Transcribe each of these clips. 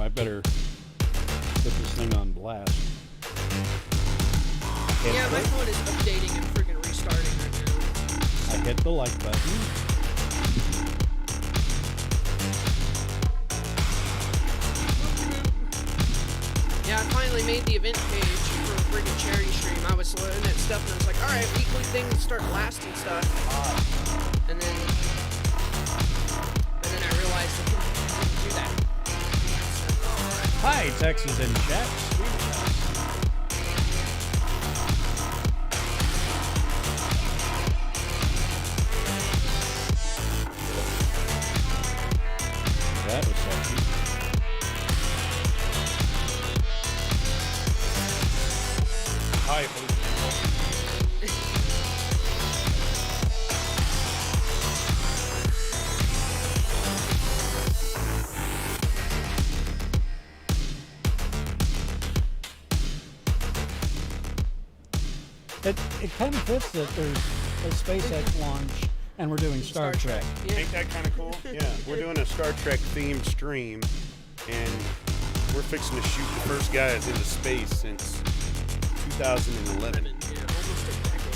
I better put this thing on blast. Yeah, my phone is updating and freaking restarting right now. I hit the like button. Yeah, I finally made the event page for a freaking charity stream. I was looking at stuff and I was like, alright, weekly things start blasting stuff. And then I realized I couldn't do that. Hi, Texas in chat. That was sexy. Hi, blue people. It kind of fits that there's a SpaceX launch and we're doing Star Trek. Yeah. Ain't that kind of cool? Yeah, we're doing a Star Trek themed stream, and we're fixing to shoot the first guys into space since 2011. Yeah, almost a decade.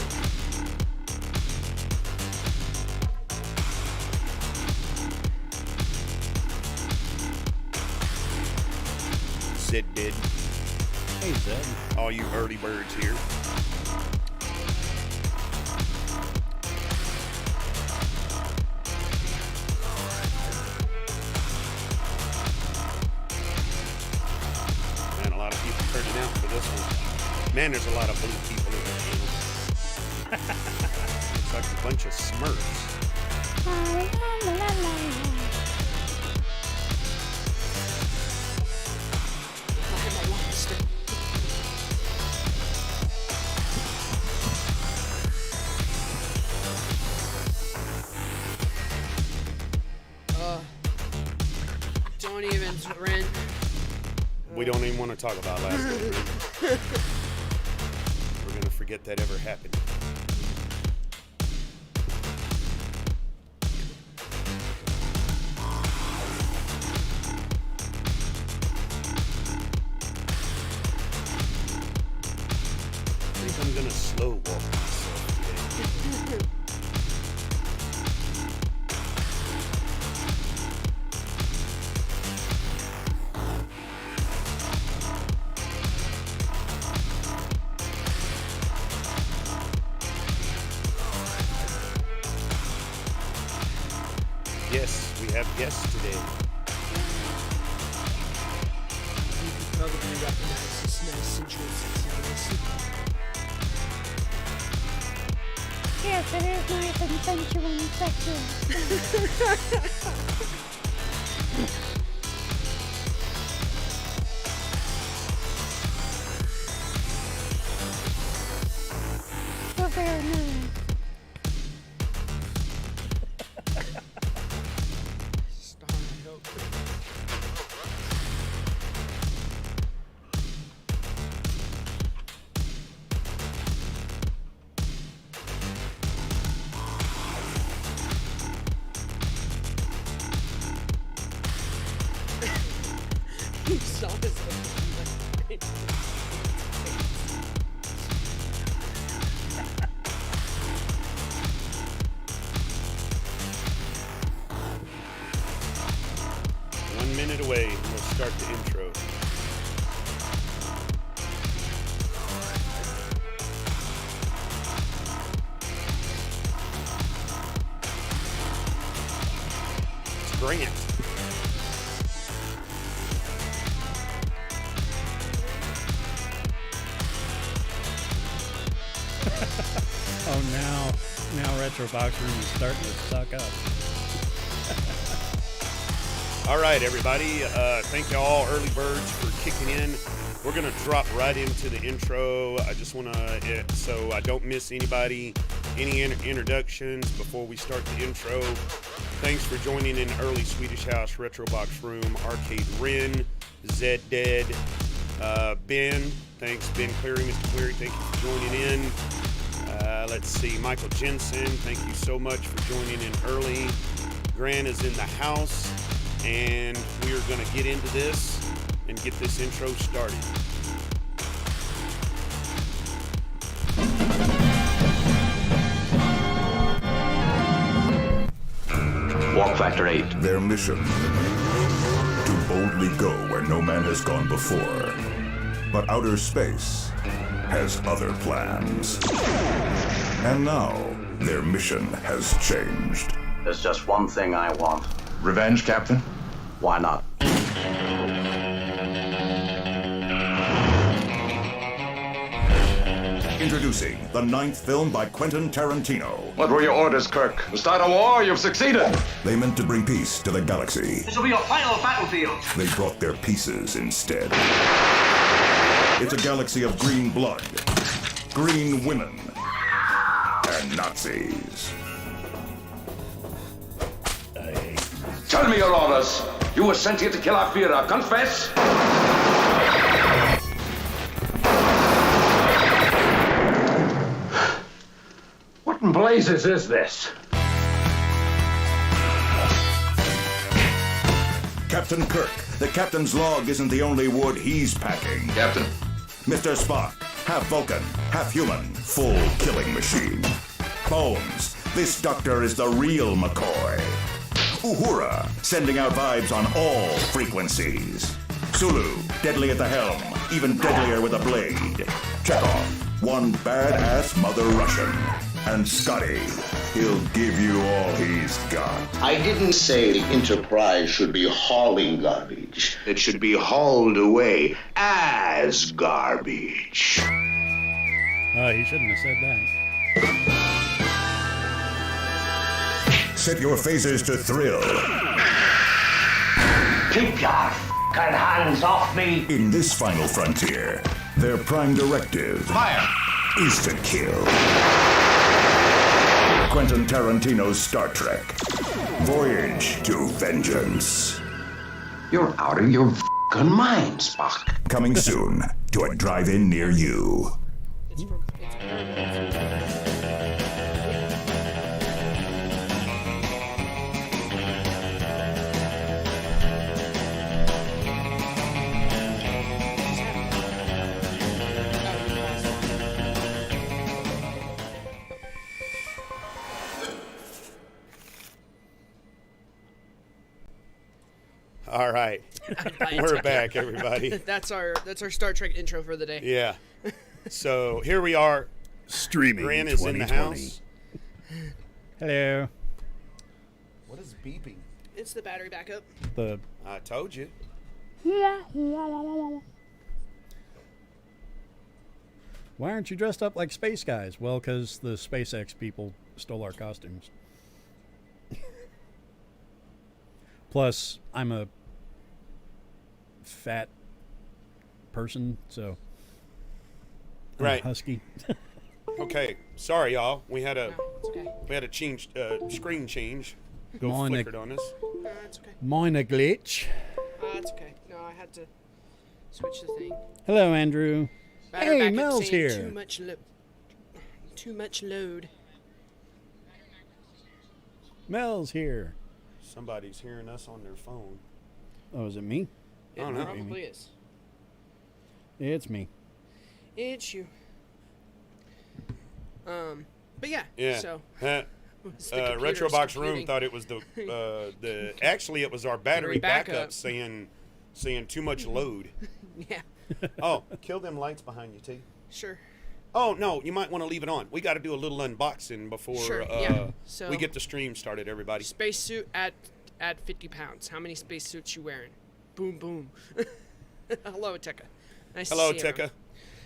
Zed did. Hey, Zed. All you early birds here. Man, a lot of people turning out for this one. Man, there's a lot of blue people in the channel. It's like a bunch of Smurfs. I'm a lobster. Don't even rent. We don't even want to talk about last week. We're going to forget that ever happened. I think I'm going to slow walk myself today. Yes, we have guests today. You can probably recognize this nice sensual sexiness. Yes, it is nice and sensual and sexual. So very nice. Star, I hope. You saw this. One minute away, and we'll start the intro. It's Grant. Oh, now Retro Box Room is starting to suck up. All right, everybody. Thank you all, early birds, for kicking in. We're going to drop right into the intro. I just want to, so I don't miss anybody, any introductions before we start the intro. Thanks for joining in early Swedish House, Retro Box Room, Arcade Ren, Zed Dead, Ben. Thanks, Ben Cleary, Mr. Cleary. Thank you for joining in. Let's see, Michael Jensen. Thank you so much for joining in early. Grant is in the house, and we are going to get into this. and get this intro started. Walk Factor 8. Their mission, to boldly go where no man has gone before. But outer space has other plans. And now, their mission has changed. There's just one thing I want. Revenge, Captain? Why not? Introducing the 9th film by Quentin Tarantino. What were your orders, Kirk? To start a war? You've succeeded. They meant to bring peace to the galaxy. This will be your final battlefield. They brought their pieces instead. It's a galaxy of green blood, green women, and Nazis. Tell me your orders. You were sent here to kill our Führer. Confess. What in blazes is this? Captain Kirk, the captain's log isn't the only wood he's packing. Captain. Mr. Spock, half Vulcan, half human, full killing machine. Bones, this doctor is the real McCoy. Uhura, sending out vibes on all frequencies. Sulu, deadly at the helm, even deadlier with a blade. Chekhov, one badass mother Russian. And Scotty, he'll give you all he's got. I didn't say the Enterprise should be hauling garbage. It should be hauled away as garbage. He shouldn't have said that. Set your phasers to thrill. Keep your f***ing hands off me. In this final frontier, their prime directive is to kill. Quentin Tarantino's Star Trek. Voyage to Vengeance. You're out of your f***ing mind, Spock. Coming soon to a drive-in near you. All right, we're back, everybody. That's our Star Trek intro for the day. Yeah. So here we are. Streaming Gran is in the 2020. house. Hello. What is beeping? It's the battery backup. I told you. Why aren't you dressed up like space guys? Well, because the SpaceX people stole our costumes. Plus, I'm a fat person, so I'm Right. husky. Okay. Sorry, y'all. We had a It's okay. change screen change. Go Mine- flickered on us. It's okay. Minor glitch. It's okay. No, I had to switch the thing. Hello, Andrew. Battery Hey, backup Mel's saying here. Too much load. Mel's here. Somebody's hearing us on their phone. Oh, is it me? It don't know. probably is. It's me. It's you. But yeah. Yeah. So. Huh. it's the computer's Retrobox Room computing. thought it was the actually it was our battery backup saying too much load. Yeah. Oh, kill them lights behind you, T. Sure. Oh no, you might want to leave it on. We got to do a little unboxing before Sure, yeah. So- we get the stream started. Everybody. Spacesuit at 50 pounds. How many spacesuits you wearing? Boom, boom. Hello, Tekka. Nice Hello, to see you. Tekka.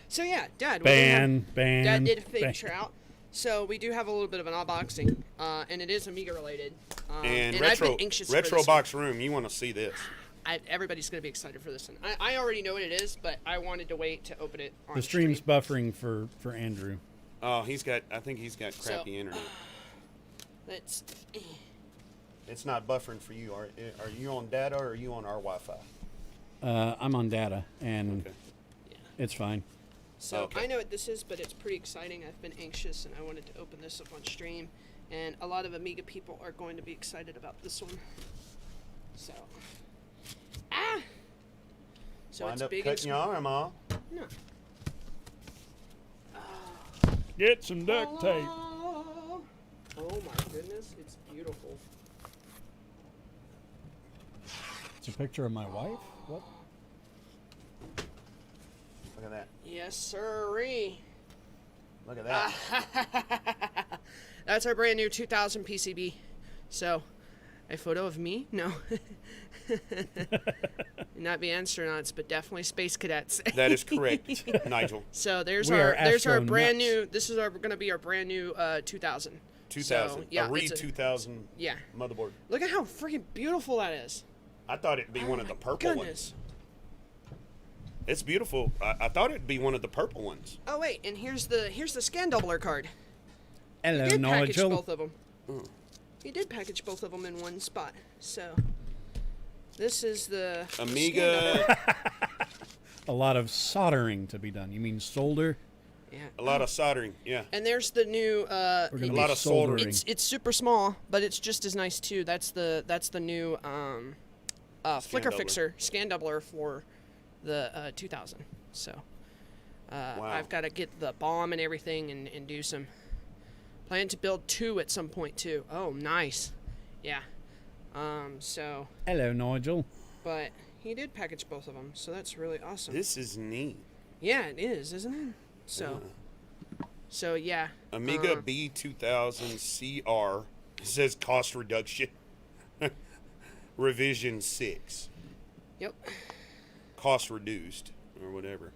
So yeah, Dad. Ban. Dad did a picture out. So we do have a little bit of an unboxing, and it is Amiga related. And I've been anxious for this one. Retrobox Room, you want to see this? Everybody's gonna be excited for this one. I already know what it is, but I wanted to wait to open it on The stream's buffering for Andrew. Oh, I think he's got crappy internet. Let's. It's not buffering for you. Are you on data or are you on our Wi-Fi? I'm on data, and Okay. it's fine. So Okay. I know what this is, but it's pretty exciting. I've been anxious, and I wanted to open this up on stream. And a lot of Amiga people are going to be excited about this one. So. So Wind it's up big and cutting your arm off. No. Get some duct tape. Oh my goodness, it's beautiful. It's a picture of my wife? What? Look at that. Yes, sirree. Look at that. That's our brand new 2000 PCB. So, a photo of me? No. Not be astronauts, but definitely space cadets. That is correct, Nigel. So there's We are our brand astronauts. new. This is going to be our brand new 2000. 2000. So, yeah, a Reed it's 2000 Yeah. motherboard. Look at how freaking beautiful that is. I thought it'd be one of the purple Goodness. ones. It's beautiful. I thought it'd be one of the purple ones. Oh wait, and here's the scan doubler card. Hello, He did package Nigel. both of them. He did package both of them in one spot. So this is the Amiga. A lot of soldering to be done. You mean solder? Yeah. A lot of soldering. Yeah. And there's the new. We're A gonna lot be of soldering. soldering. It's super small, but it's just as nice too. That's the new flicker doubler. fixer scan doubler for the 2000. So I've got to get the bomb and everything and do some. Plan to build 2 at some point too. Oh, nice. Yeah. So. Hello, Nigel. But he did package both of them, so that's really awesome. This is neat. Yeah, it is, isn't it? So. So yeah. Amiga B2000 CR. It says cost reduction. Revision 6. Yep. Cost reduced or whatever.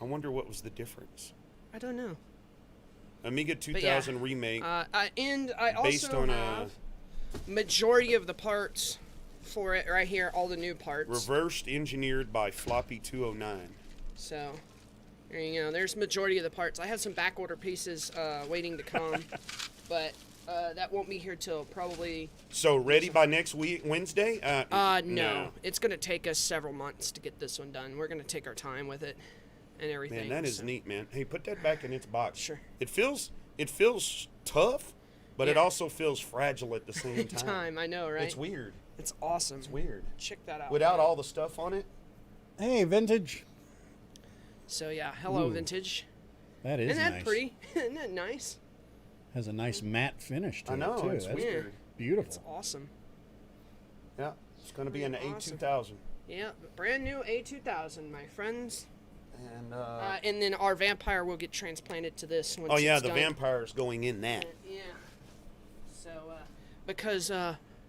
I wonder what was the difference. I don't know. Amiga 2000 remake. And I also Based on have majority of the parts for it right here, all the new parts. Reversed engineered by Floppy 209. So, there you go. There's majority of the parts. I have some back order pieces waiting to come, but that won't be here till probably. So ready by next week, Wednesday? No. It's going to take us several months to get this one done. We're going to take our time with it and everything. Man, that is neat, man. Hey, put that back in its box. Sure. It feels tough, but it Yeah. also feels fragile at the same time. I know, right? It's weird. It's awesome. It's weird. Check that out. Without all the stuff on it. Hey, vintage. So yeah, hello Ooh, vintage. That is Isn't that nice. pretty? Isn't that nice? Has a nice matte finish to I know, it, too. it's That's weird. beautiful. It's awesome. Yeah, it's going to be an Awesome. A2000. Yeah, brand new A2000, my friends. And And then our vampire will get transplanted to this once oh yeah, it's the done. vampire's going in that. Yeah. So, because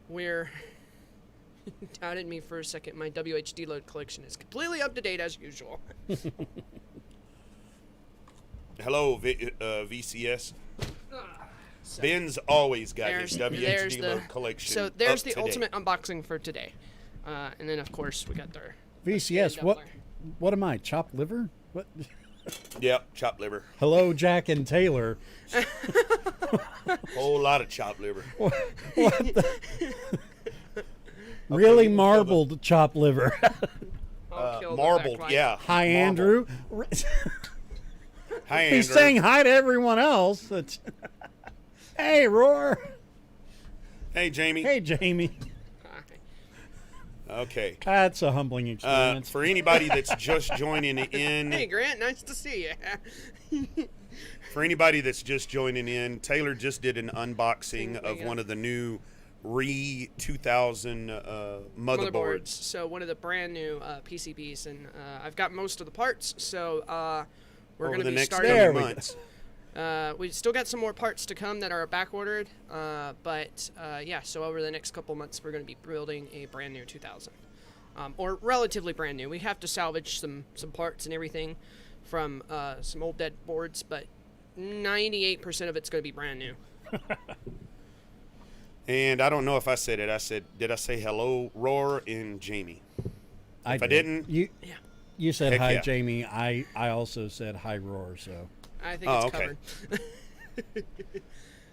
we're doubted me for a second, my WHD load collection is completely up to date as usual. Hello, VCS. So, Ben's always got his there's WHD the load collection. So there's up the to date. ultimate unboxing for today, and then of course we got our VCS, scan what am I, chopped liver? What? Yep, chopped liver. Hello, Jack and Taylor. Whole lot of chopped liver. Really we'll marbled chopped liver. I'll kill the Marbled, backlight. yeah. Hi, marbled. Andrew. Hi, Andrew. He's saying hi to everyone else. It's hey, Roar. Hey, Jamie. Hey, Jamie. Okay. That's a humbling experience. For anybody that's just joining in, Hey Grant, nice to see you. for anybody that's just joining in, Taylor just did an unboxing of one of the new Re 2000 motherboards. So one of the brand new PCBs, and I've got most of the parts. So we're Over going to the be next starting. There coming we go. months. We still got some more parts to come that are back ordered, but yeah. So over the next couple months, we're going to be building a brand new 2000, or relatively brand new. We have to salvage some parts and everything from some old dead boards, but 98% of it's going to be brand new. And I don't know if I said it. Did I say hello, Roar and Jamie? If I did. didn't, You said Heck hi, yeah. Jamie. I also said hi, Roar. So I think it's okay. covered.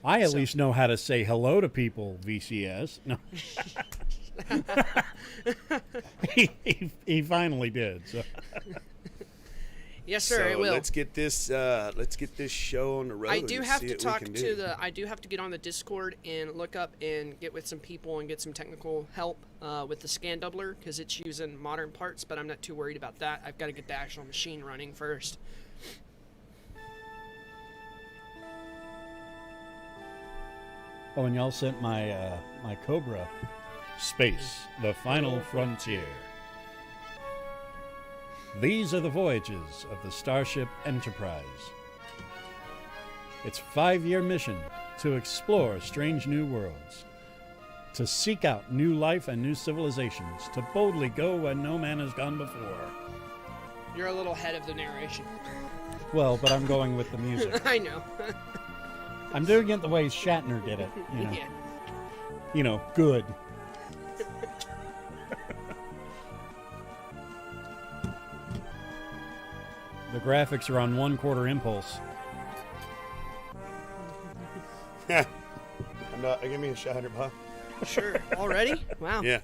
I at least know how to say hello to people. VCS. No. he finally did. So Yes, sir. So It will. let's get this show on the road. I do and have see to what we talk can to do. the. I do have to get on the Discord and look up and get with some people and get some technical help with the scan doubler because it's using modern parts. But I'm not too worried about that. I've got to get the actual machine running first. Oh, and y'all sent my my Cobra. Space, the final frontier. These are the voyages of the Starship Enterprise. Its 5-year mission to explore strange new worlds, to seek out new life and new civilizations, to boldly go where no man has gone before. You're a little ahead of the narration. Well, but I'm going with the music. I know. I'm doing it the way Shatner did it, you know. Yeah. You know, good. The graphics are on 1/4 impulse. Give me a shot, $100. Sure. Already? Wow. Yeah.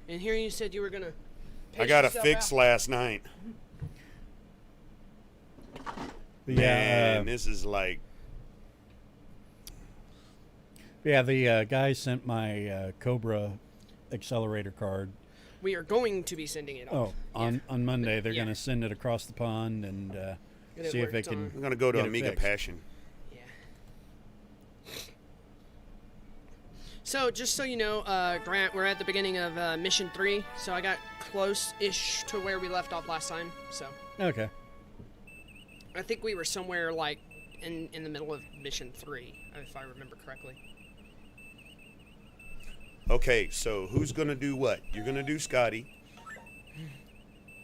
And here you said you were gonna. I got a fix last night. Man, this is like. Yeah, the guy sent my Cobra accelerator card. We are going to be sending it off. On Monday they're Yeah. going to send it across the pond and Get it see if they worked can. on. I'm gonna go to get it Amiga fixed. Passion. Yeah. So, just so you know, Grant, we're at the beginning of Mission 3, so I got close-ish to where we left off last time, so. Okay. I think we were somewhere, like, in the middle of Mission 3, if I remember correctly. Okay, so who's gonna do what? You're gonna do Scotty.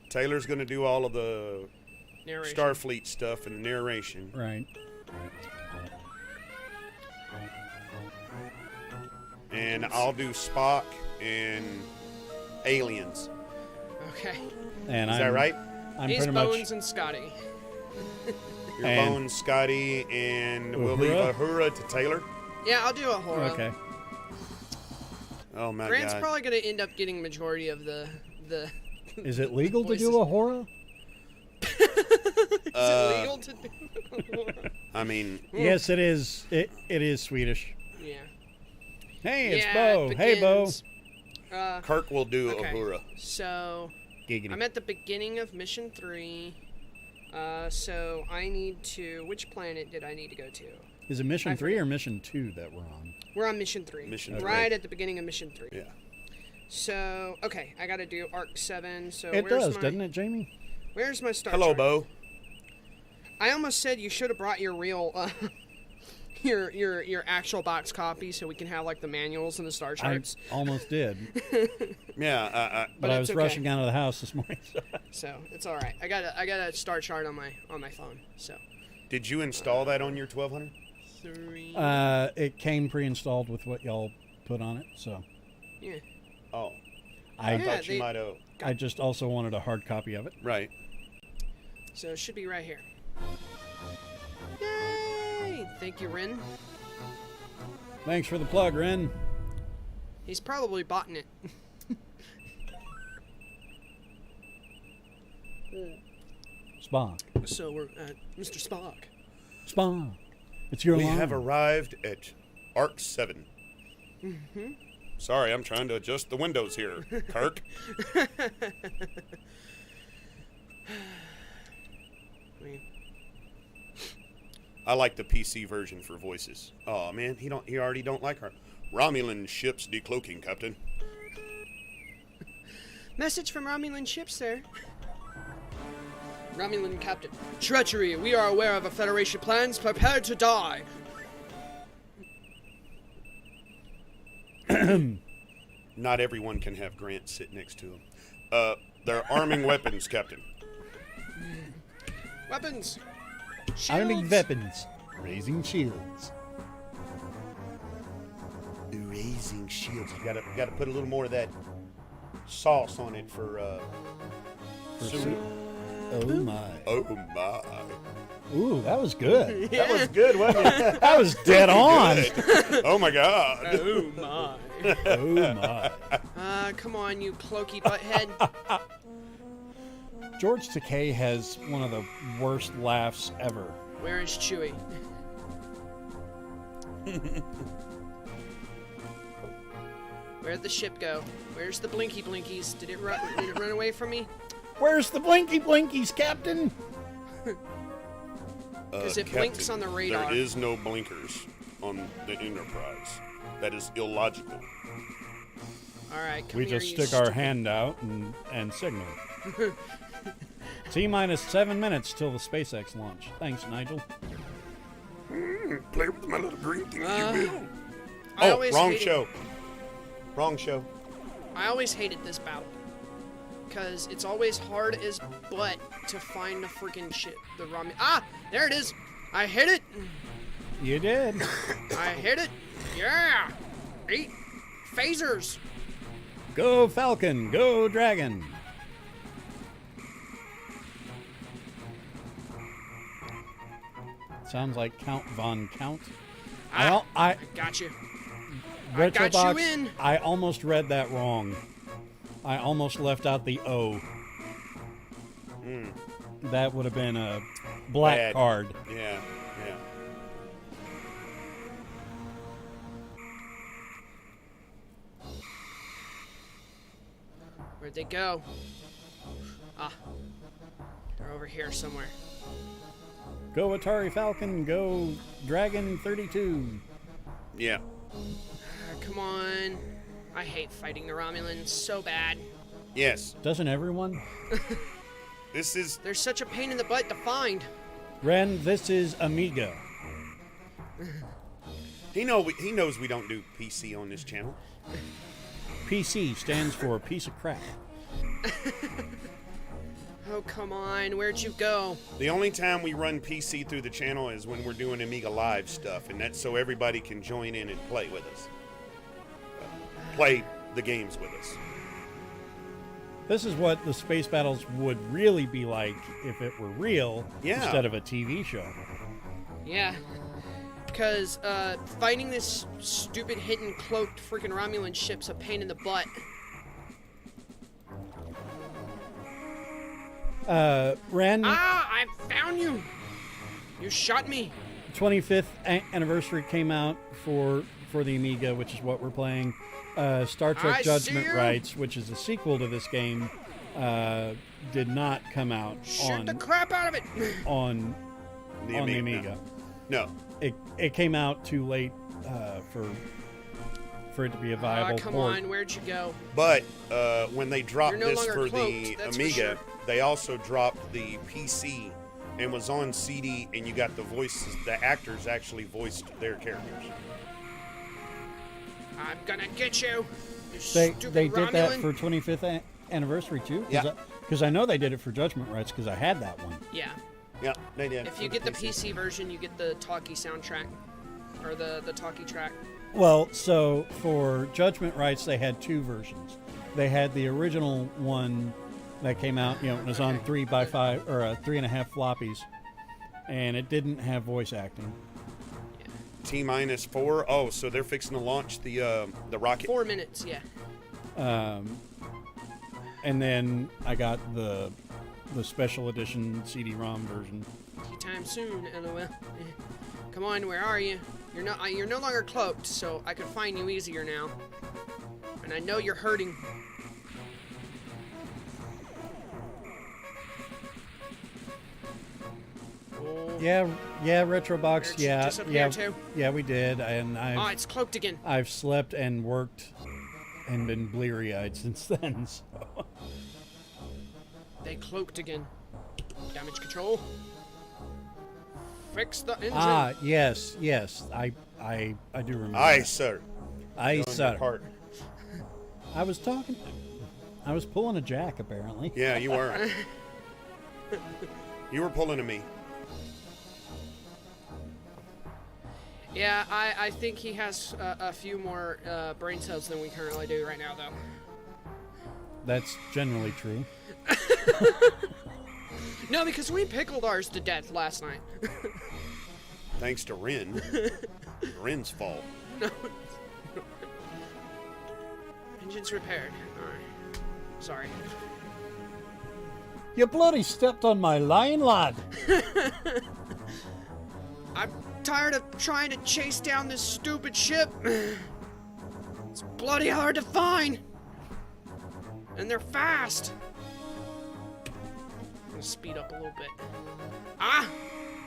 Taylor's gonna do all of the Narration. Starfleet stuff and the narration. Right. And I'll do Spock and aliens. Okay. And Is that right? I'm He's pretty Bones much. and Scotty. Your And- Bones, Scotty, and we'll leave Uhura? Uhura to Taylor. Yeah, I'll do a horror. Okay. Oh my Grant's God. probably going to end up getting majority of the Is it legal to voices. do a horror? Is it legal to do? I mean, Yes, it is. It is Swedish. Yeah. Hey, it's Yeah, Bo. it Hey, Bo. begins. Kirk will do Okay. Uhura. So, Giggity. I'm at the beginning of Mission 3. So I need to... Which planet did I need to go to? Is it Mission I 3 or Mission 2 that we're on? We're on Mission 3. Mission 3. Right at the beginning of Mission 3. Yeah. So, okay, I gotta do Arc 7. So It where's does, my, doesn't it, Jamie? Where's my star Hello, chart? Bo. I almost said you should have brought your real... your actual box copy so we can have, like, the manuals and the star I charts. almost did. Yeah. But I it's was okay. rushing out of the house this morning. So, it's alright. I got a star chart on my phone, so... Did you install that on your 1200? 3... It came pre-installed with what y'all put on it, so yeah. Oh. I I thought you they- might have. I just also wanted a hard copy of it. Right. So it should be right here. Yay! Thank you, Ren. Thanks for the plug, Ren. He's probably boughting it. Spock. So we're at Mr. Spock. Spock. It's your We alarm. have arrived at Arc 7. Sorry, I'm trying to adjust the windows here, Kirk. I like the PC version for voices. Oh man, he already don't like her. Romulan ships decloaking, Captain. Message from Romulan ship, sir. Romulan captain. Treachery. We are aware of a Federation plans. Prepare to die. Not everyone can have Grant sit next to him. They're arming weapons, Captain. Weapons. Arming Shields. weapons. Raising shields. Raising shields. You gotta put a little more of that sauce on it for soup. Oh my. Oh my. Ooh, that was good. That was good, wasn't it? That was dead on. Oh my God. Oh my. Oh my. Come on, you cloaky butthead. George Takei has one of the worst laughs ever. Where is Chewie? Where'd the ship go? Where's the Blinky Blinkies? Did it run away from me? Where's the Blinky Blinkies, Captain? Because it blinks on the radar. There is no blinkers on the Enterprise. That is illogical. Alright, come We here, just you stick our stupid- hand out and signal. T-minus 7 minutes till the SpaceX launch. Thanks, Nigel. Play with my little green thing, you will. I Oh, always wrong hated- show. Wrong show. I always hated this battle. Because it's always hard as butt to find the freaking shit. The Romulan. Ah! There it is! I hit it! You did. I hit it! Yeah! 8 phasers! Go Falcon, go Dragon. Sounds like Count Von Count. I got you. I got Retrobox, you in. I almost read that wrong. I almost left out the O. That would have been a black Bad. card. Yeah, yeah. Where'd they go? Ah. They're over here somewhere. Go Atari Falcon, go Dragon 32. Yeah. Come on. I hate fighting the Romulans so bad. Yes. Doesn't everyone? This is... They're such a pain in the butt to find. Ren, this is Amiga. He knows we don't do PC on this channel. PC stands for piece of crap. Oh, come on. Where'd you go? The only time we run PC through the channel is when we're doing Amiga Live stuff, and that's so everybody can join in and play with us. Play the games with us. This is what the space battles would really be like if it were real instead of a TV show. Yeah. Because fighting this stupid hidden cloaked freaking Romulan ship's a pain in the butt. Ren, Ah! I found you! You shot me! 25th anniversary came out for the Amiga, which is what we're playing. Star Trek I Judgment see you. Rights, which is a sequel to this game, did not come out Shoot the crap out of it! on The the Amiga. Amiga. No. It came out too late for it to be a viable Come port. on, where'd you go? But when they dropped You're no this longer for the cloaked, that's for Amiga, sure. they also dropped the PC and was on CD, and you got the voices. The actors actually voiced their characters. I'm gonna get you! You They stupid did Romulan. that for 25th anniversary too. Yeah. Because I know they did it for Judgment Rights because I had that one. Yeah. Yeah, they did. If you get the PC version, you get the talkie soundtrack. Or the talkie track. Well, so for Judgment Rights, they had two versions. They had the original one that came out, it was on 3x5 or 3.5 floppies, and it didn't have voice acting. T-4. Oh, so they're fixing to launch the rocket. 4 minutes, yeah. And then I got the special edition CD-ROM version. Anytime soon, LOL. Come on, where are you? You're no longer cloaked, so I can find you easier now. And I know you're hurting. Oh, Yeah, Retrobox. Where'd you Yeah, disappear to? yeah, we did. And oh, it's cloaked again. I've slept and worked and been bleary-eyed since then. So. They cloaked again. Damage control. Fix the engine. Ah, yes. I do remember. Aye, that. sir. Aye, Doing sir. your part. I was talking. I was pulling a jack, apparently. Yeah, you were. You were pulling to me. Yeah, I think he has a few more brain cells than we currently do right now, though. That's generally true. No, because we pickled ours to death last night. Thanks to Ren. Ren's fault. No. Engine's repaired. Alright. Sorry. You bloody stepped on my line, lad. I'm tired of trying to chase down this stupid ship. It's bloody hard to find. And they're fast. I'm gonna speed up a little bit. Ah!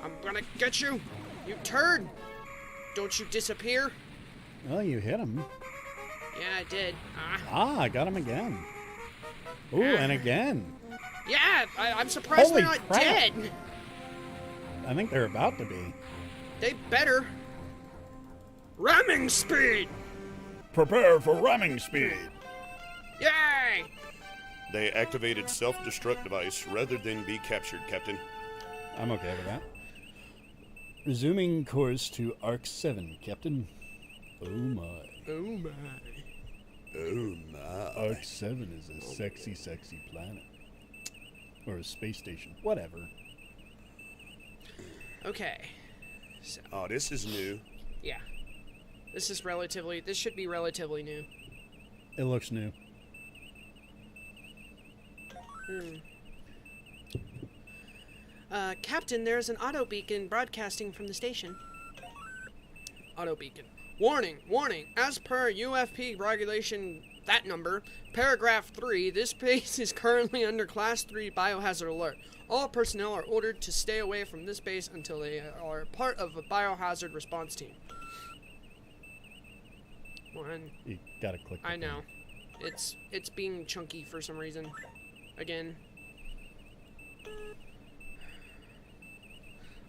I'm gonna get you, you turd! Don't you disappear? Well, you hit him. Yeah, I did. I got him again. Ooh, and again. Yeah, I'm surprised Holy they're not crap. dead. I think they're about to be. They better. Ramming speed! Prepare for ramming speed. Yay! They activated self-destruct device rather than be captured, Captain. I'm okay with that. Resuming course to Arc 7, Captain. Oh my. Oh my. Oh my. Arc 7 is a sexy, sexy planet. Or a space station. Whatever. Okay. So, Oh, this is new. yeah. This should be relatively new. It looks new. Captain, there's an auto beacon broadcasting from the station. Auto beacon. Warning, warning. As per UFP regulation, that number, paragraph 3, this base is currently under class 3 biohazard alert. All personnel are ordered to stay away from this base until they are part of a biohazard response team. One. You gotta click. I know. It's being chunky for some reason. Again.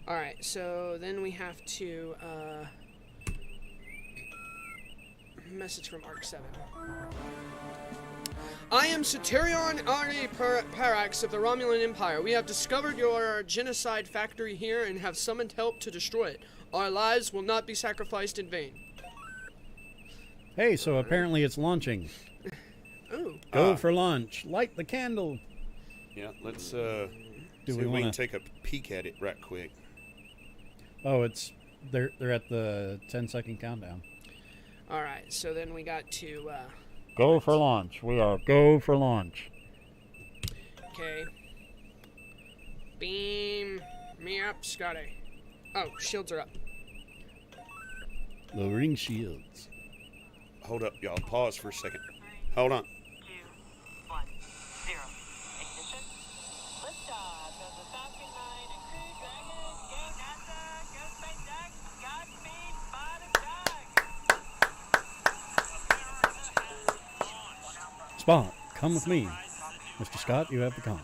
Alright, so then we have to, message from Arc 7. I am Satyrion Arne Parax of the Romulan Empire. We have discovered your genocide factory here and have summoned help to destroy it. Our lives will not be sacrificed in vain. Hey, so apparently it's launching. Ooh. Go for launch. Light the candle. Yeah, let's see we if we wanna- can take a peek at it right quick. Oh, they're at the 10-second countdown. Alright, so then we got to, Go for launch. We are go for launch. okay. Beam me up, Scotty. Oh, shields are up. Lowering shields. Hold up, y'all. Pause for a second. Hold on. 2, 1, 0. Ignition. Liftoff of the Falcon 9 and Crew Dragon. Go NASA. Go SpaceX. Godspeed. Bottom dog. Spot, come with me. Mr. Scott, you have the con.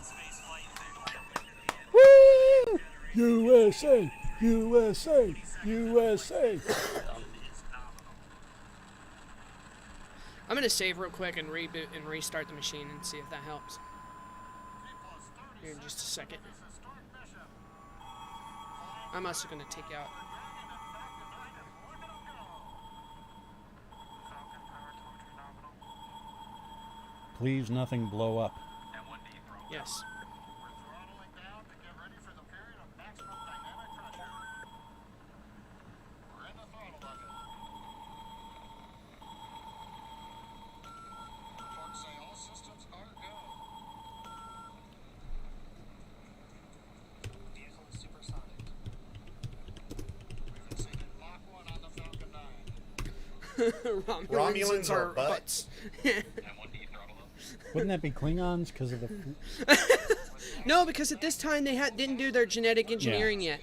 Woo! USA! USA! USA! I'm gonna save real quick and reboot and restart the machine and see if that helps. Here in just a second. I'm also gonna take out. Please, nothing blow up. Yes. Romulans are butts. Wouldn't that be Klingons because of the... No, because at this time they didn't do their genetic engineering yet.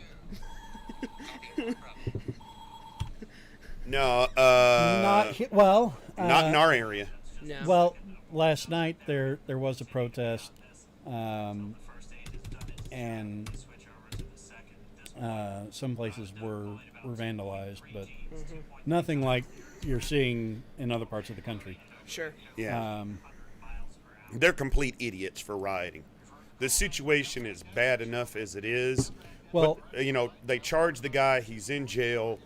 No, not not in our area. No. Well, last night there was a protest, and some places were vandalized, but nothing like you're seeing in other parts of the country. Sure. Yeah. They're complete idiots for rioting. The situation is bad enough as it is. Well, but, they charge the guy. He's in jail.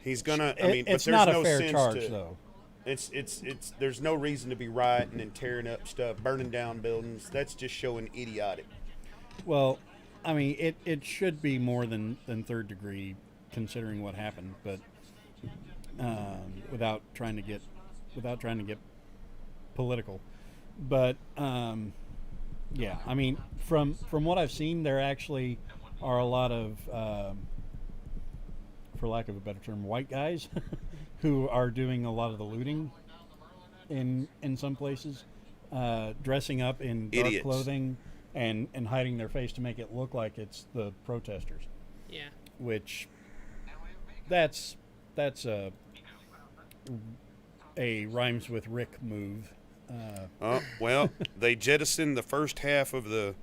He's gonna. I mean, it's but there's not no a fair sense charge, to, though. It's. There's no reason to be rioting and tearing up stuff, burning down buildings. That's just showing idiotic. Well, I mean, it should be more than third degree, considering what happened, but without trying to get political. But Yeah, I mean, from what I've seen, there actually are a lot of, for lack of a better term, white guys who are doing a lot of the looting in some places, dressing up in dark Idiots. clothing and hiding their face to make it look like it's the protesters. Yeah. Which that's a rhymes with Rick move. Well, they jettisoned the first half of the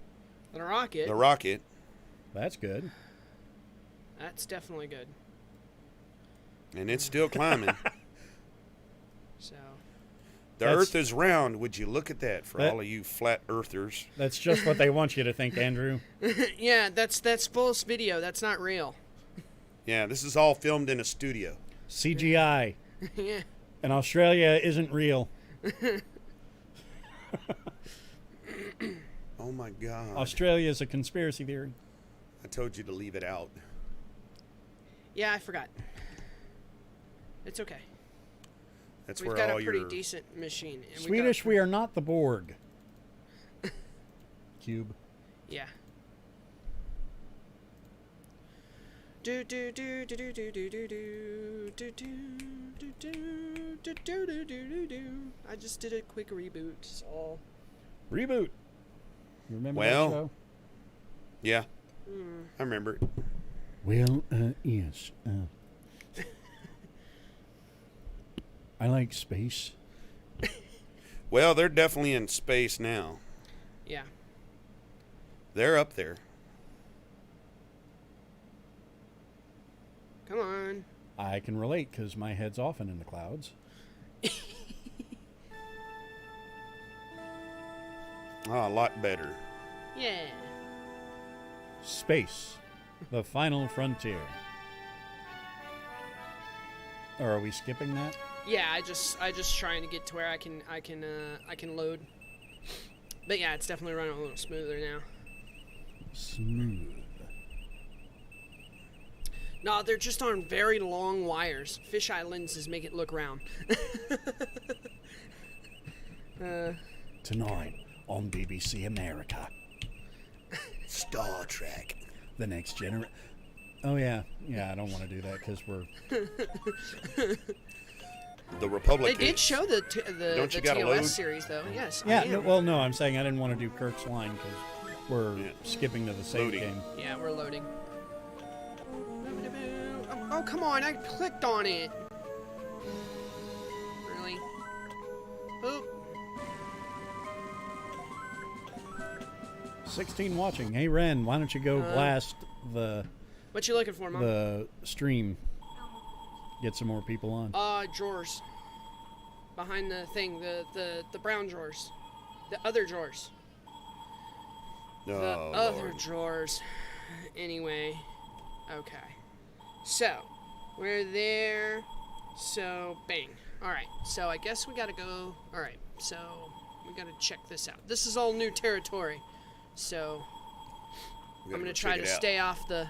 rocket. The rocket. That's good. That's definitely good. And it's still climbing. So. The Earth is round. Would you look at that for all of you flat earthers? That's just what they want you to think, Andrew. Yeah, that's false video. That's not real. Yeah, this is all filmed in a studio. CGI. Yeah. And Australia isn't real. Oh my God. Australia is a conspiracy theory. I told you to leave it out. Yeah, I forgot. It's okay. That's We've where got all a pretty your decent machine. And Swedish, we are not the Borg. Cube. Yeah. Do do do do do do do do do do do do do do do do do. I just did a quick reboot. So. Reboot. You remember that Well, show? yeah. I remember it. Well, yes. I like space. Well, they're definitely in space now. Yeah. They're up there. Come on. I can relate because my head's often in the clouds. Oh, a lot better. Yeah. Space, the final frontier. Or are we skipping that? Yeah, I just trying to get to where I can load. But yeah, it's definitely running a little smoother now. Smooth. No, they're just on very long wires. Fisheye lenses make it look round. Tonight on BBC America. Star Trek. The Next Generation. Oh, yeah. Yeah, I don't want to do that because we're... The Republic. They did show the Don't you gotta load? TOS series, though. Yes. Yeah, I am. no, well, no, I'm saying I didn't want to do Kirk's line because we're skipping to the save Loading. game. Yeah, we're loading. Oh, come on. I clicked on it. Really? Oop. 16 watching. Hey, Ren, why don't you go blast the What you looking for, Mom? the stream? Get some more people on. Drawers. Behind the thing, the brown drawers. The other drawers. The Oh, other Lord. drawers. Anyway. Okay. So, we're there. So, bang. Alright, so I guess we gotta go. Alright, so we gotta check this out. This is all new territory. So, We I'm gotta gonna go try check to it out. stay off the.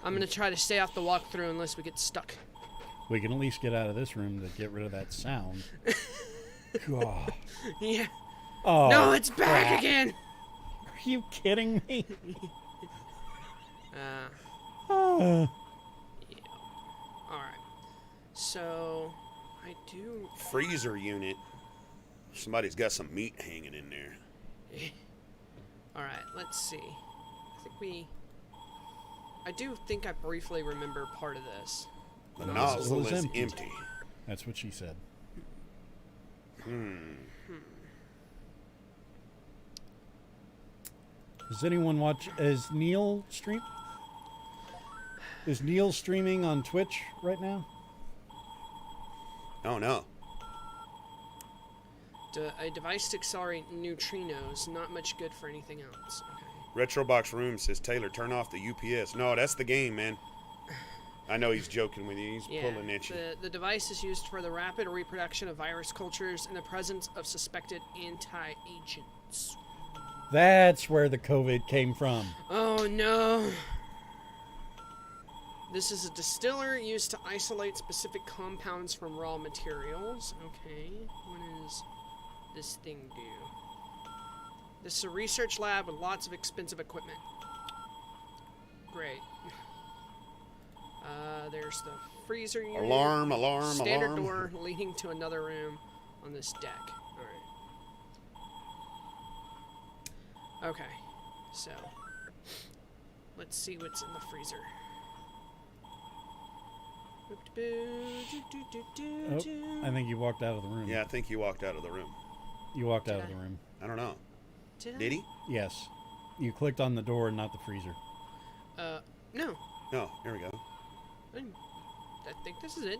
I'm gonna try to stay off the walkthrough unless we get stuck. We can at least get out of this room to get rid of that sound. God. Yeah. Oh, No, it's back crap. again. Are you kidding me? Yeah. Alright. So, I do. Freezer unit. Somebody's got some meat hanging in there. Alright, let's see. I do think I briefly remember part of this. The nozzle is is empty. empty. That's what she said. Does anyone watch? Is Neil streaming on Twitch right now? Oh, no. A device to accelerate neutrinos, not much good for anything else. Okay. Retrobox Room says, Taylor, turn off the UPS. No, that's the game, man. I know he's joking with you. He's pulling at you. The device is used for the rapid reproduction of virus cultures in the presence of suspected anti-agents. That's where the COVID came from. Oh no! This is a distiller used to isolate specific compounds from raw materials. Okay, what does this thing do? This is a research lab with lots of expensive equipment. Great. There's the freezer unit. Alarm, Standard alarm. door leading to another room on this deck. Alright. Okay. So, let's see what's in the freezer. Oh, I think you walked out of the room. Yeah, I think he walked out of the room. You walked out of the room. I don't know. Did he? Yes. You clicked on the door and not the freezer. No. No, here we go. I think this is it.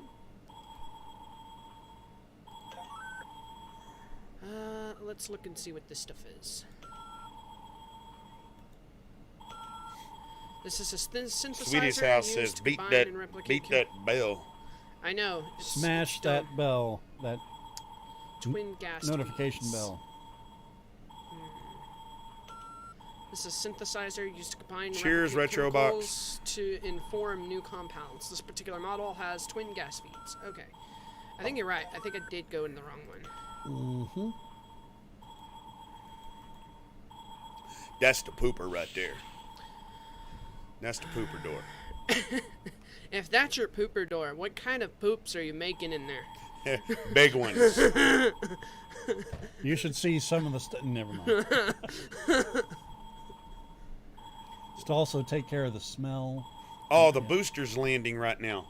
Let's look and see what this stuff is. This is a synthesizer Sweetie's house used says to beat combine that and replicate bell. I know. Smash it's that bell. That twin gas notification feeds. bell. This is a synthesizer used to combine Cheers, replicate Retro Box. chemicals to inform new compounds. This particular model has twin gas feeds. Okay. I think you're right. I think I did go in the wrong one. Mm-hmm. That's the pooper right there. That's the pooper door. If that's your pooper door, what kind of poops are you making in there? Big ones. You should see some of the stuff. Never mind. Just to also take care of the smell. Oh, the booster's landing right now.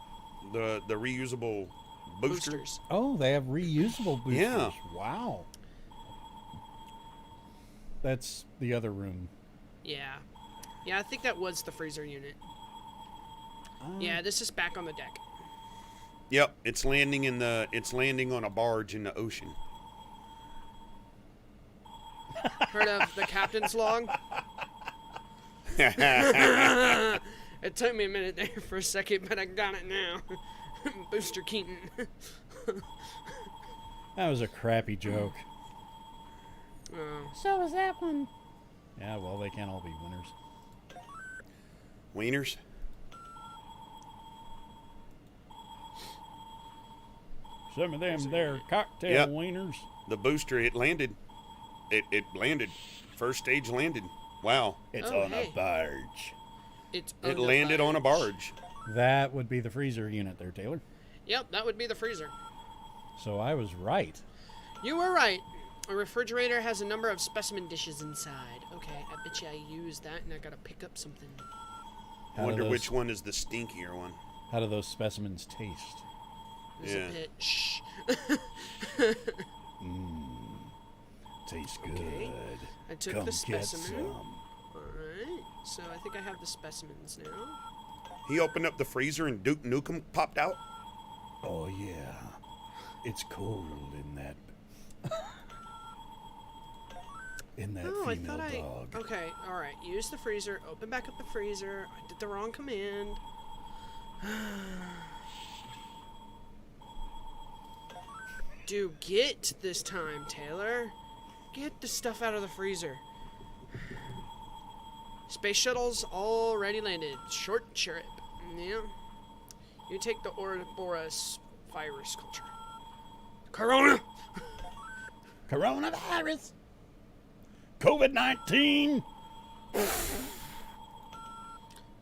The reusable boosters. Oh, they have reusable boosters. Yeah. Wow. That's the other room. Yeah. Yeah, I think that was the freezer unit. Yeah, this is back on the deck. Yep, it's landing on a barge in the ocean. Heard of the captain's log? It took me a minute there for a second, but I got it now. Booster Keaton. That was a crappy joke. Oh. So was that one. Yeah, well, they can't all be winners. Wieners? Some of them there cocktail Yep. wieners. The booster, it landed. It landed. First stage landed. Wow. It's Oh, on hey. a barge. It landed on a barge. That would be the freezer unit there, Taylor. Yep, that would be the freezer. So I was right. You were right. A refrigerator has a number of specimen dishes inside. Okay, I bet you I used that and I gotta pick up something. I wonder which one is the stinkier one. How do those specimens taste? There's a bit. Shh. Tastes good. Okay. I took Come the get specimen. some. Alright, so I think I have the specimens now. He opened up the freezer and Duke Nukem popped out. Oh yeah, it's cold in that. In that Oh, I female thought dog. Okay, alright. Use the freezer. Open back up the freezer. I did the wrong command. Do get this time, Taylor. Get the stuff out of the freezer. Space shuttle's already landed. Short trip. Yeah. You take the Ouroboros virus culture. Corona! Coronavirus. COVID-19.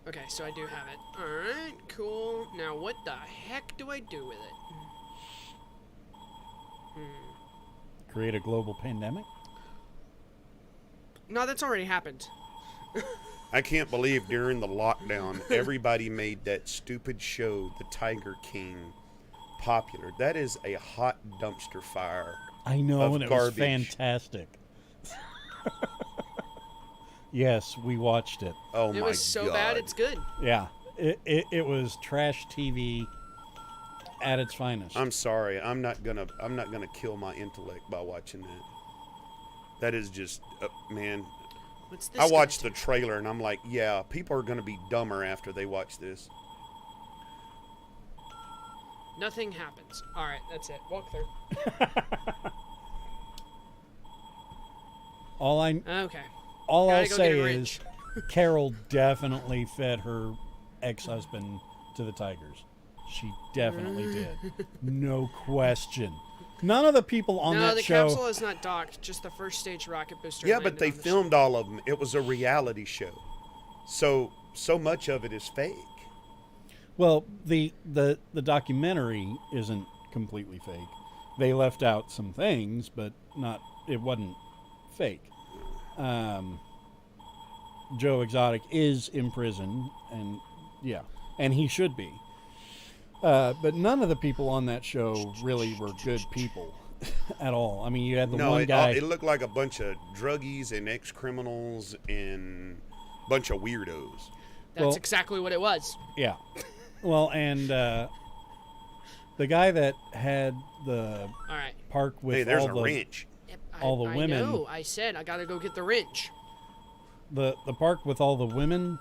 Okay, so I do have it. Alright, cool. Now what the heck do I do with it? Create a global pandemic. No, that's already happened. I can't believe during the lockdown, everybody made that stupid show, The Tiger King, popular. That is a hot dumpster fire. I know, of and it garbage. was fantastic. Yes, we watched it. Oh my god! It was so bad, it's good. Yeah, it was trash TV at its finest. I'm sorry. I'm not gonna kill my intellect by watching that. That is just, man. What's this? I watched the trailer and I'm like, yeah, people are gonna be dumber after they watch this. Nothing happens. Alright, that's it. Walk through. Okay. All Gotta I'll go say get a is wrench. Carol definitely fed her ex-husband to the tigers. She definitely did. No question. None of the people on No, that the show. capsule is not docked. Just the first stage rocket booster. Yeah, but landed they on the filmed all of them. It was a reality show. So much of it is fake. Well, the documentary isn't completely fake. They left out some things, but not. It wasn't fake. Joe Exotic is in prison, and yeah, and he should be. But none of the people on that show really were good people at all. I mean, you had the one guy. It looked like a bunch of druggies and ex-criminals and a bunch of weirdos. That's exactly what it was. Yeah. Well, and the guy that had the All right. park with Hey, there's all a the wrench. Yep, all the women. I know. I said I gotta go get the wrench. The park with all the women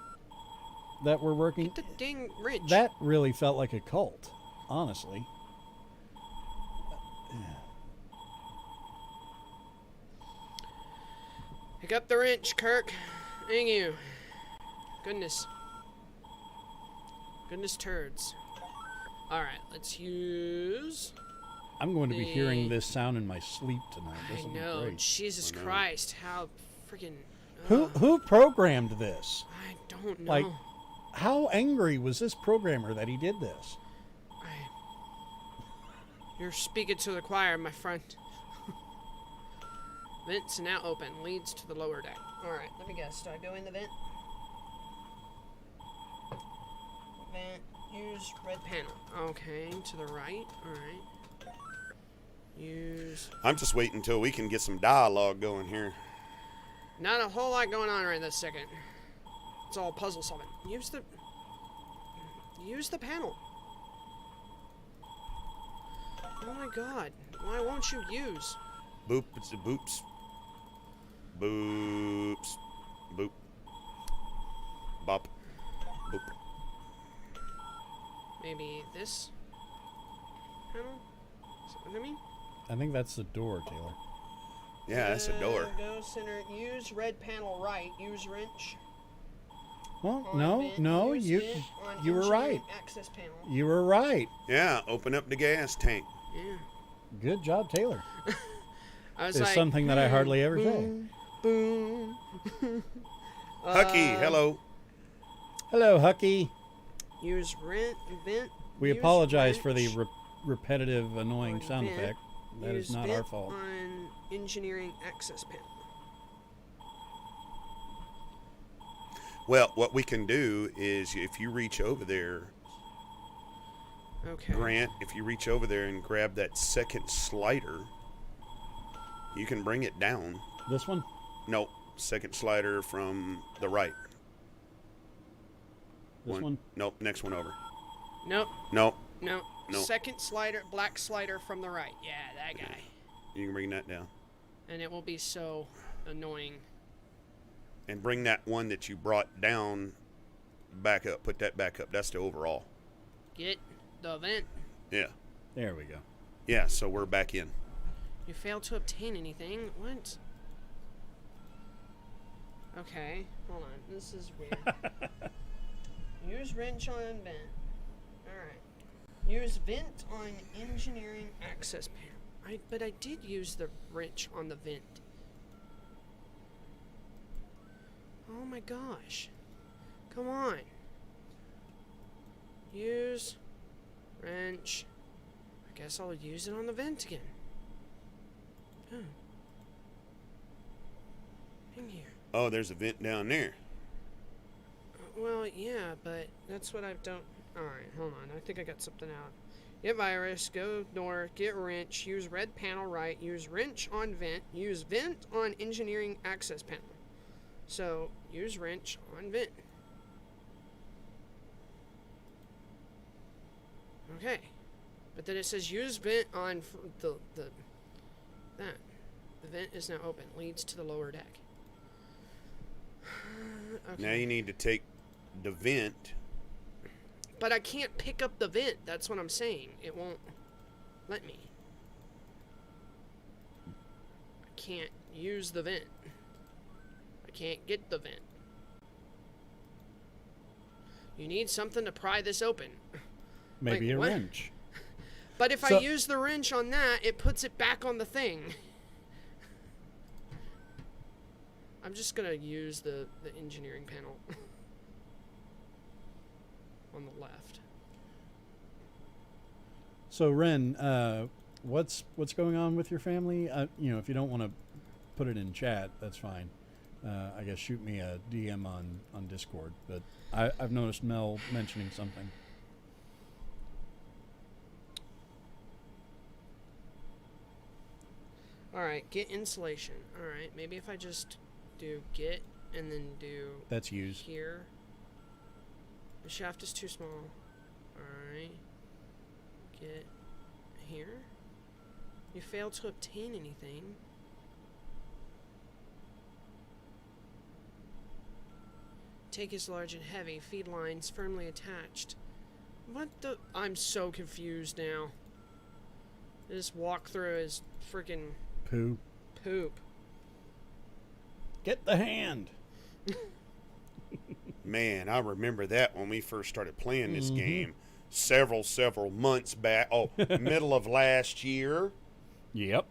that were working. Get the dang wrench. That really felt like a cult, honestly. Pick up the wrench, Kirk. Thank you. Goodness. Goodness turds. Alright, let's use... I'm going to be hearing this sound in my sleep tonight. This I will be know. great. Jesus Christ. How freaking... Who programmed this? I don't know. Like, how angry was this programmer that he did this? You're speaking to the choir, my friend. Vent's now open. Leads to the lower deck. Alright, let me guess. Do I go in the vent? Vent. Use red panel. Okay, to the right. Alright. Use... I'm just waiting until we can get some dialogue going here. Not a whole lot going on right this second. It's all puzzle solving. Use the panel. Oh my god. Why won't you use? Boop, it's a boops. Boops. Boop. Bop. Boop. Maybe this panel? Is that what I mean? I think that's the door, Taylor. Yeah, that's a door. Go center. Use red panel right. Use wrench. Well, On no, vent, no, use you vent on you were right. engineering Access panel. You were right. Yeah, open up the gas tank. Yeah. Good job, Taylor. I was It's like, something that I hardly ever say. Boom. Hucky, hello. Hello, Hucky. Use vent. We use apologize for the wrench repetitive, annoying on sound vent, effect. That is use not vent our fault. On engineering access panel. Well, what we can do is if you reach over there, Okay. Grant, if you reach over there and grab that second slider, you can bring it down. This one? No, second slider from the right. This one? Nope, next one over. Nope. Nope. Nope. Nope. Second slider, black slider from the right. Yeah, that guy. You can bring that down. And it will be so annoying. And bring that one that you brought down back up. Put that back up. That's the overall. Get the vent. Yeah. There we go. Yeah, so we're back in. You failed to obtain anything. What? Okay, hold on. This is weird. Use wrench on vent. Alright. Use vent on engineering access panel. But I did use the wrench on the vent. Oh my gosh. Come on. Use wrench. I guess I'll use it on the vent again. Oh. In here. Oh, there's a vent down there. Well, yeah, but that's what I've done. Alright, hold on. I think I got something out. Get virus, go north, get wrench, use red panel right, use wrench on vent, use vent on engineering access panel. So, use wrench on vent. Okay. But then it says use vent on the vent is now open. Leads to the lower deck. Okay. Now you need to take the vent. But I can't pick up the vent. That's what I'm saying. It won't let me. I can't use the vent. I can't get the vent. You need something to pry this open. Maybe Like, a what? wrench. But if I So- use the wrench on that, it puts it back on the thing. I'm just gonna use the engineering panel on the left. So Ren, what's going on with your family? You know, if you don't want to put it in chat, that's fine. I guess shoot me a DM on Discord. But I've noticed Mel mentioning something. All right, get insulation. All right, maybe if I just do get and then do That's use. here. The shaft is too small. All right, get here. You failed to obtain anything. Take is large and heavy. Feed lines firmly attached. What the? I'm so confused now. This walkthrough is freaking Poo. poop. Get the hand. Man, I remember that when we first started playing this game several months back. Oh, middle of last year. Yep.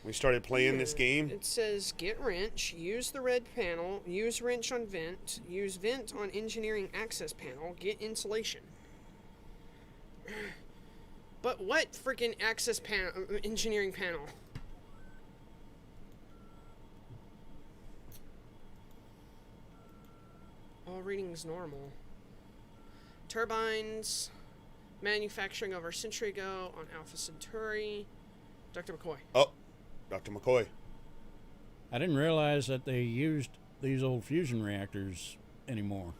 We started playing this game. It says get wrench, use the red panel, use wrench on vent, use vent on engineering access panel, get insulation. But what freaking access panel, engineering panel? All readings normal. Turbines, manufacturing over a century ago on Alpha Centauri. Dr. McCoy. Oh, Dr. McCoy. I didn't realize that they used these old fusion reactors anymore.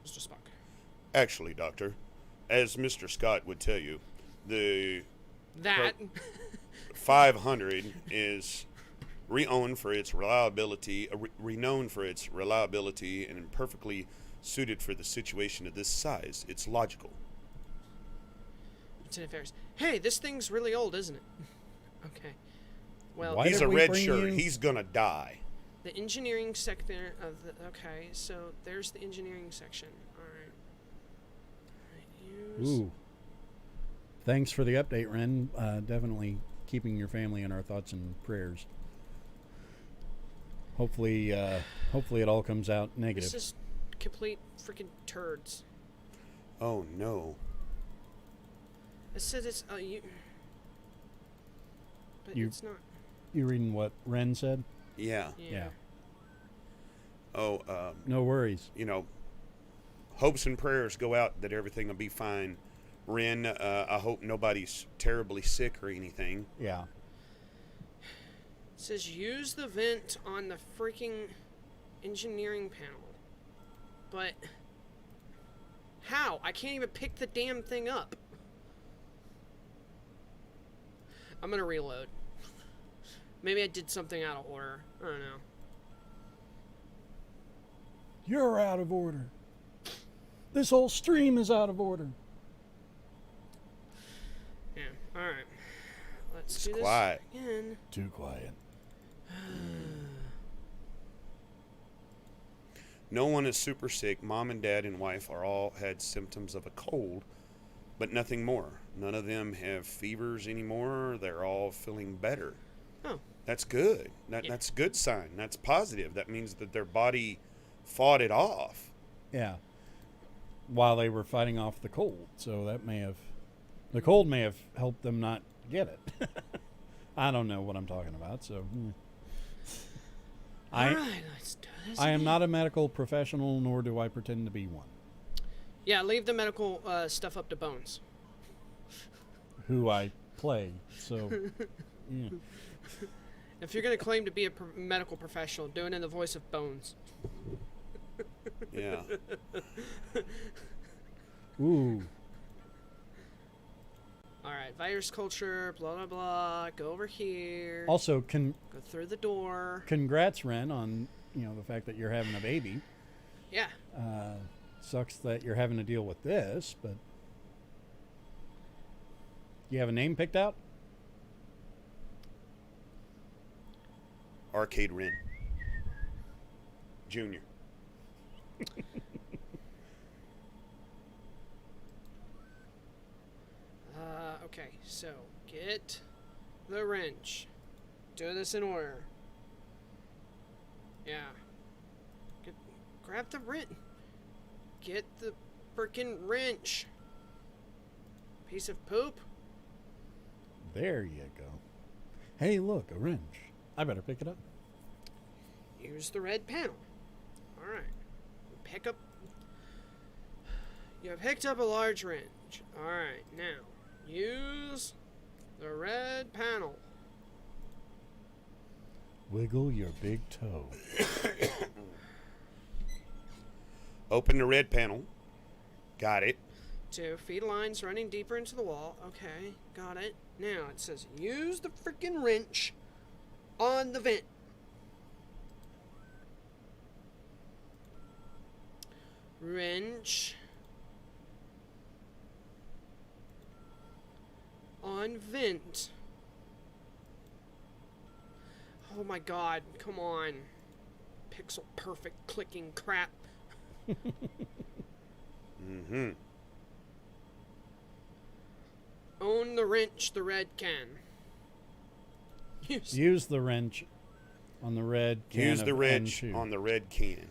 Mr. Spock. Actually, Doctor, as Mr. Scott would tell you, the That. 500 is renowned for its reliability, and perfectly suited for the situation of this size. It's logical. Lieutenant Ferris. Hey, this thing's really old, isn't it? Okay. Well, Why He's did a we red bring shirt. you- He's gonna die. the engineering sector of the. Okay, so there's the engineering section. All right. Use. Ooh. Thanks for the update, Ren. Definitely keeping your family in our thoughts and prayers. Hopefully it all comes out negative. This is complete freaking turds. Oh no. It said it's you. But You- it's not. You reading what Ren said? Yeah. Yeah. Oh, No worries. you know, hopes and prayers go out that everything will be fine. Ren, I hope nobody's terribly sick or anything. Yeah. It says use the vent on the freaking engineering panel. But how? I can't even pick the damn thing up. I'm gonna reload. Maybe I did something out of order. I don't know. You're out of order. This whole stream is out of order. Yeah. All right. Let's It's do this quiet. again. Too quiet. No one is super sick. Mom and dad and wife are all had symptoms of a cold, but nothing more. None of them have fevers anymore. They're all feeling better. Oh. That's good. That's a good sign. That's positive. That means that their body fought it off. Yeah. While they were fighting off the cold. So that the cold may have helped them not get it. I don't know what I'm talking about. So All right. Let's do this. I am again. not a medical professional, nor do I pretend to be one. Yeah. Leave the medical stuff up to Bones. Who I play. So yeah. If you're gonna claim to be a medical professional, do it in the voice of Bones. Yeah. Ooh. All right. Virus culture. Blah blah blah. Go over here. Also, Go through the door. congrats, Ren, on the fact that you're having a baby. Yeah. Sucks that you're having to deal with this, but you have a name picked out? Arcade Ren. Junior. Okay, so get the wrench. Do this in order. Yeah. Grab the wrench. Get the frickin' wrench. Piece of poop. There you go. Hey, look, a wrench. I better pick it up. Use the red panel. Alright. Pick up. You have picked up a large wrench. Alright, now. Use the red panel. Wiggle your big toe. Open the red panel. Got it. 2. Feed lines running deeper into the wall. Okay, got it. Now it says use the freaking wrench on the vent. Wrench on vent. Oh my god, come on. Pixel perfect clicking crap. Mm-hmm. Own the wrench the red can. Use the wrench on the red can. Use the of wrench N2. on the red can.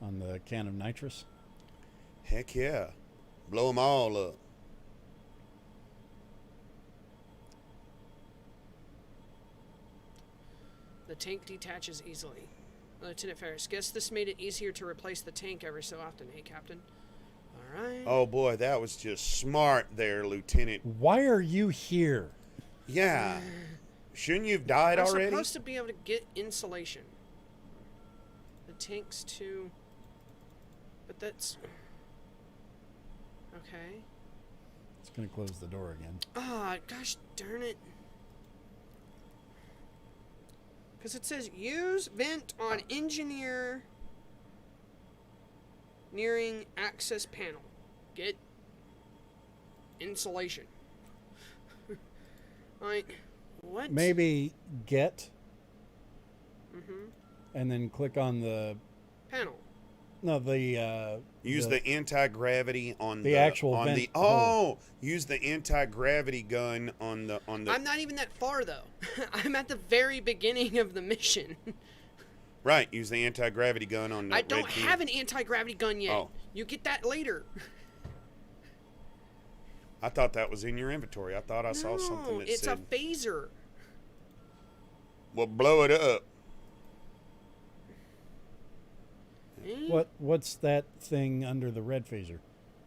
On the can of nitrous? Heck yeah. Blow them all up. The tank detaches easily. Lieutenant Ferris, guess this made it easier to replace the tank every so often, hey, Captain? Alright. Oh boy, that was just smart there, Lieutenant. Why are you here? Yeah. Shouldn't you have died I'm already? supposed to be able to get insulation. The tank's too... But that's... Okay. It's going to close the door again. Ah, gosh darn it. Because it says use vent on engineer nearing access panel. Get insulation. Like, what? Maybe get Mm-hmm. and then click on the Panel. no the Use the anti-gravity on the actual on vent the hole. use the anti-gravity gun on the I'm not even that far though. I'm at the very beginning of the mission. right. Use the anti-gravity gun on the I don't red can. have an anti-gravity gun yet. Oh. You get that later. I thought that was in your inventory. I thought I saw something that it's said, a phaser. "Well, blow it up." what's that thing under the red phaser?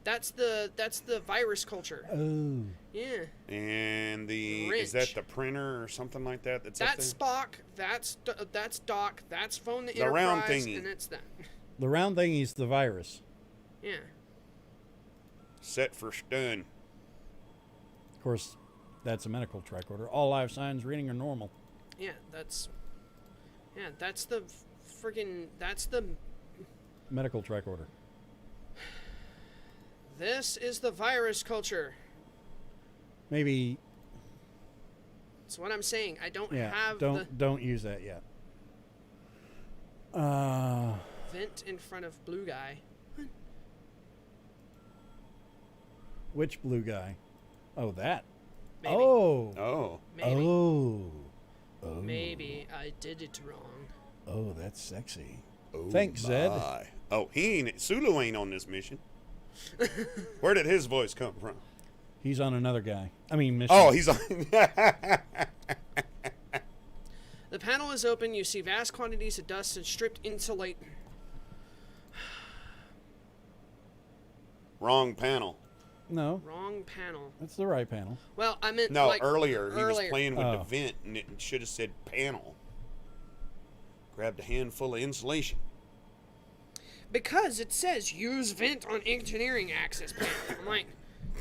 That's the virus culture. Oh. Yeah. And the Wrench. is that the printer or something like that? That's up That's there? Spock. That's Doc. That's Phone the The round Enterprise, thingy. and it's that. The round thingy's the virus. Yeah. Set for stun. Of course, that's a medical tricorder. All life signs reading are normal. Yeah. That's the friggin' that's the. Medical tricorder. This is the virus culture. Maybe. That's what I'm saying. I don't Yeah. have Don't use that yet. the vent in front of blue guy. Which blue guy? Oh, that. Maybe. Oh. Oh. Maybe. Oh. Oh. Maybe I did it wrong. Oh, that's sexy. Oh Thanks, Zed. my. Oh, he ain't. Sulu ain't on this mission. Where did his voice come from? He's on another guy. I mean, mission. Oh, he's on. The panel is open. You see vast quantities of dust and stripped insulate. Wrong panel. No, Wrong panel. that's the right panel. Well, I meant No, like earlier he was playing with the Oh. vent, and it should have said panel. Grabbed a handful of insulation. because it says use vent on engineering access panel. I'm like,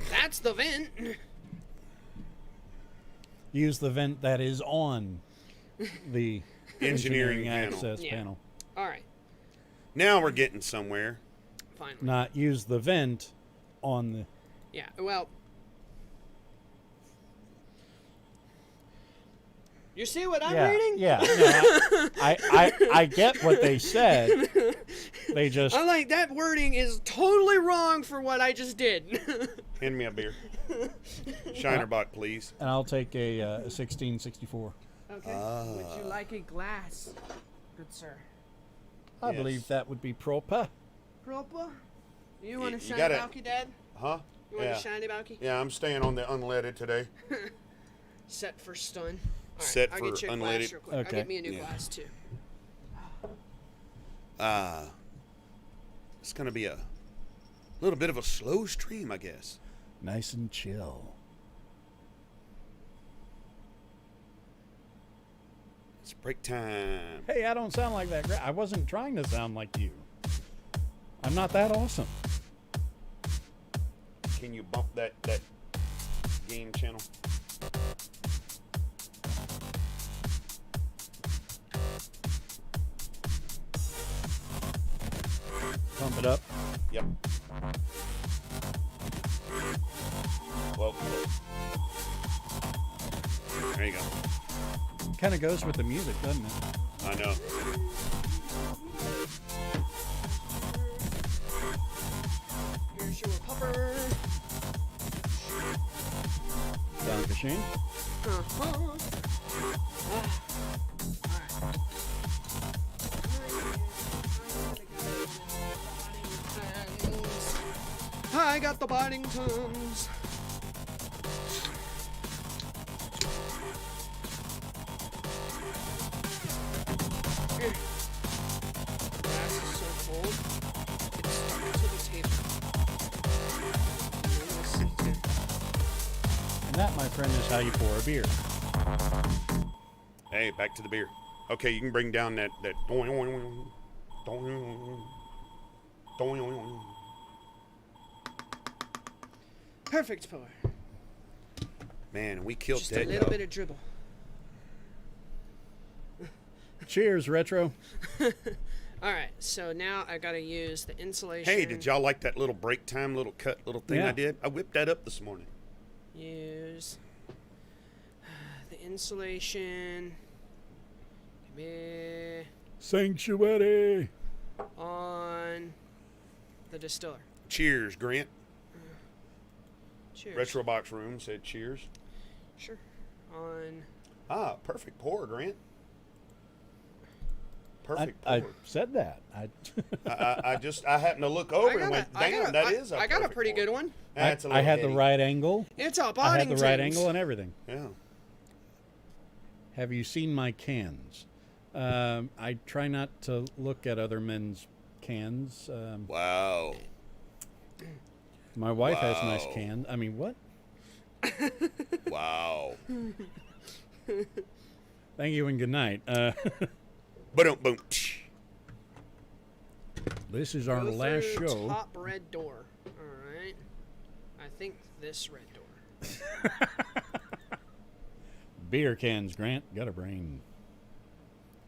that's the vent. Use the vent that is on the Engineering panel. access Yeah. panel. All right, Now we're getting somewhere. finally. Not use the vent on the. Yeah. Well, You see what I'm Yeah, reading? yeah. No, I get what they said. They just. I'm like, that wording is totally wrong for what I just did. Hand me a beer. Shiner bot, please. And I'll take a 1664. Okay. Would you like a glass, good sir? I Yes. believe that would be proper. Proper? You want a You shiny gotta- balky, Dad? Huh? You want Yeah. a shiny balky? Yeah, I'm staying on the unleaded today. Set for stun. All right, Set I'll for get you a glass unleaded. real quick. I'll Okay. get me a new Yeah. glass too. It's gonna be a little bit of a slow stream, I guess. Nice and chill. It's break time. Hey, I don't sound like that. I wasn't trying to sound like you. I'm not that awesome. Can you bump that game channel? Pump it up. Yep. Well, there you go. Kind of goes with the music, doesn't it? I know. Here's your pupper. Dankeschön. I got the Boddingtons. Glass is so cold, it's stuck to the table. And that, my friend, is how you pour a beer. Hey, back to the beer. Okay, you can bring down that. Perfect pour. Man, we killed Just a that. little bit of dribble. Cheers, Retro. Alright, so now I gotta use the insulation. Hey, did y'all like that little break time, little cut, little thing Yeah. I did? I whipped that up this morning. Use the insulation. Sanctuary. On the distiller. Cheers, Grant. Cheers. Retro Box Room said cheers. Sure. On. Perfect pour, Grant. I, Perfect I pour. said that. I happened to look over and went, damn, that is a I got a perfect pretty pour. good one. That's a I little had the heady. right angle. It's a I had Boddingtons. the right angle and everything. Yeah. Have you seen my cans? I try not to look at other men's cans. Wow. My wife has Wow. nice cans. I mean, what? Wow. Thank you and good night. Boom. This is our Go last through show. Top red door. All right. I think this red door. Beer cans, Grant. Got a brain.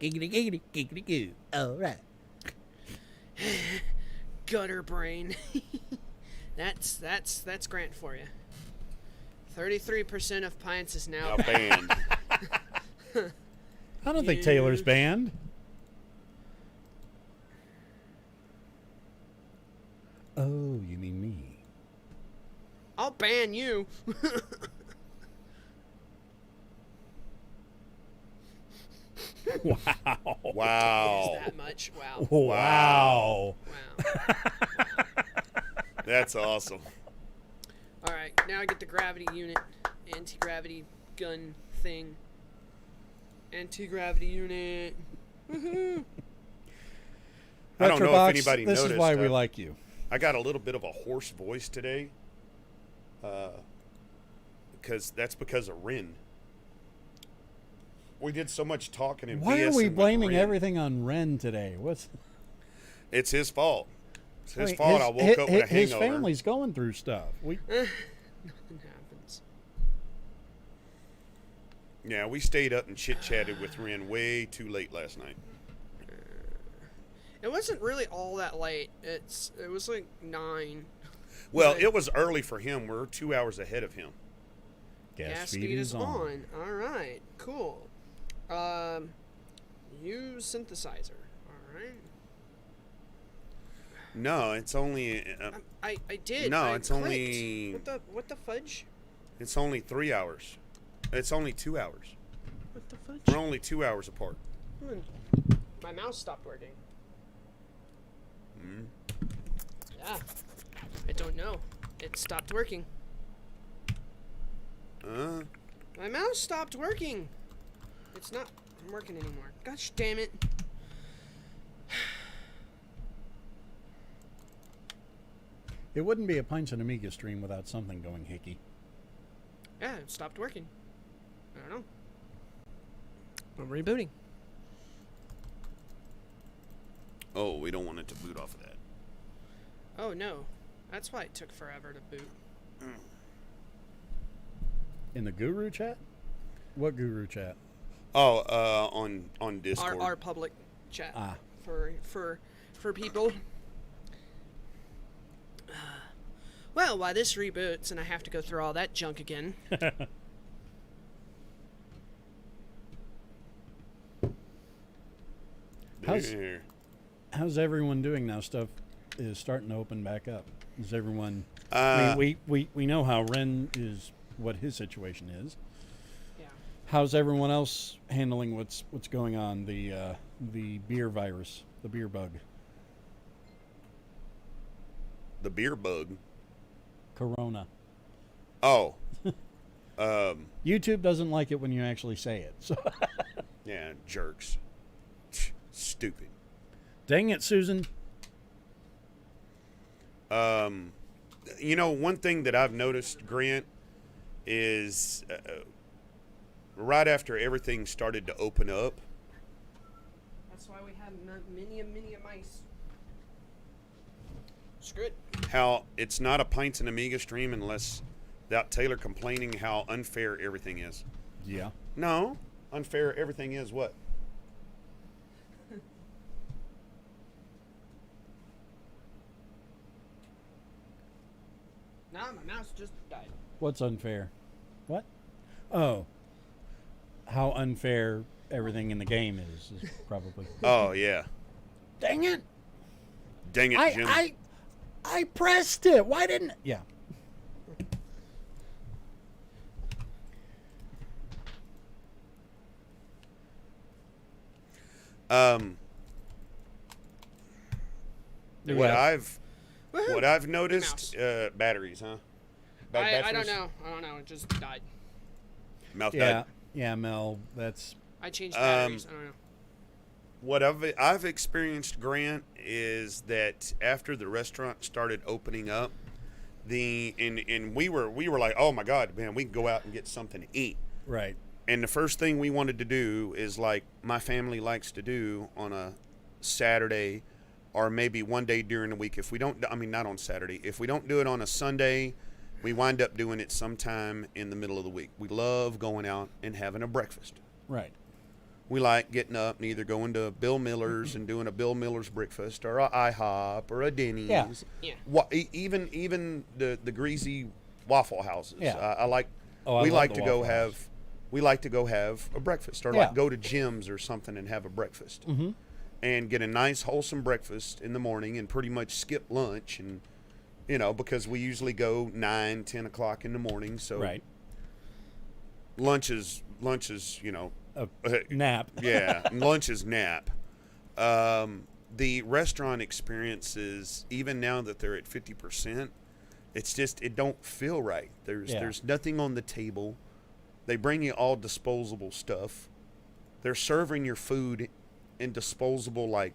Giggity, giggity, giggity, goo. All right. Gutter brain. That's Grant for you. 33% of pints is now Now banned. I don't think Taylor's banned. Oh, you mean me? I'll ban you. Wow. Wow. That much? Wow. Wow. Wow. That's awesome. All right, now I get the gravity unit, anti-gravity gun thing. Anti-gravity unit. Woohoo! I don't know Retrobox, if anybody this noticed. is why we like you. I got a little bit of a hoarse voice today. Because of Ren. We did so much talking and Why are BSing we with blaming Ren. everything on Ren today? What's It's his fault. It's his I mean, fault. I woke up with a his hangover. family's going through stuff. Nothing happens. Yeah, we stayed up and chit-chatted with Ren way too late last night. It wasn't really all that late. It was like 9. Well, Right. it was early for him. We're 2 hours ahead of him. Gas speed is on. All right, cool. Use synthesizer. All right. No, it's only. I did. No, I it's clicked. only. What the fudge? It's only 3 hours. It's only 2 hours. What the fudge? We're only 2 hours apart. My mouse stopped working. Mm. Yeah. I don't know. It stopped working. My mouse stopped working. It's not working anymore. Gosh damn it. It wouldn't be a Pintz Amiga stream without something going hickey. Yeah, it stopped working. I don't know. I'm rebooting. Oh, we don't want it to boot off of that. Oh no. That's why it took forever to boot. In the Guru chat? What Guru chat? Oh, on Discord. Our public chat. Ah. For people. Well, while this reboots and I have to go through all that junk again. How's everyone doing now? Stuff is starting to open back up. Is everyone? I mean, we know how Ren is, what his situation is. Yeah. How's everyone else handling what's going on? The beer virus, the beer bug. The beer bug. Corona. Oh. YouTube doesn't like it when you actually say it. So. Yeah, jerks. Stupid. Dang it, Susan. You know, one thing that I've noticed, Grant, is right after everything started to open up. That's why we have many mice. Screw it. How it's not a Pintz and Amiga stream unless without Taylor complaining how unfair everything is. Yeah. No, unfair everything is what? Nah, my mouse just died. What's unfair? What? Oh. How unfair everything in the game is probably. Oh, yeah. Dang it. Dang it, Jim. I pressed it. Why didn't... Yeah. What I've noticed, batteries, huh? I don't know. It just died. Mouth died. Yeah, Mel. That's. I changed batteries. I don't know. What I've experienced, Grant, is that after the restaurant started opening up, and we were like, oh my God, man, we can go out and get something to eat. Right. And the first thing we wanted to do is like my family likes to do on a Saturday or maybe one day during the week. If we don't, I mean, not on Saturday. If we don't do it on a Sunday, we wind up doing it sometime in the middle of the week. We love going out and having a breakfast. Right. We like getting up and either going to Bill Miller's and doing a Bill Miller's breakfast or a IHOP or a Denny's. Yeah. Even the greasy Waffle Houses. Yeah. We like to go have a breakfast or like go to Jim's or something and have a breakfast. Mm-hmm. And get a nice wholesome breakfast in the morning and pretty much skip lunch, and because we usually go 9, 10 o'clock in the morning, so right. Lunch is a nap. Yeah, lunch is nap. The restaurant experiences, even now that they're at 50%, it's just it don't feel right. There's nothing on the table. They bring you all disposable stuff. They're serving your food in disposable like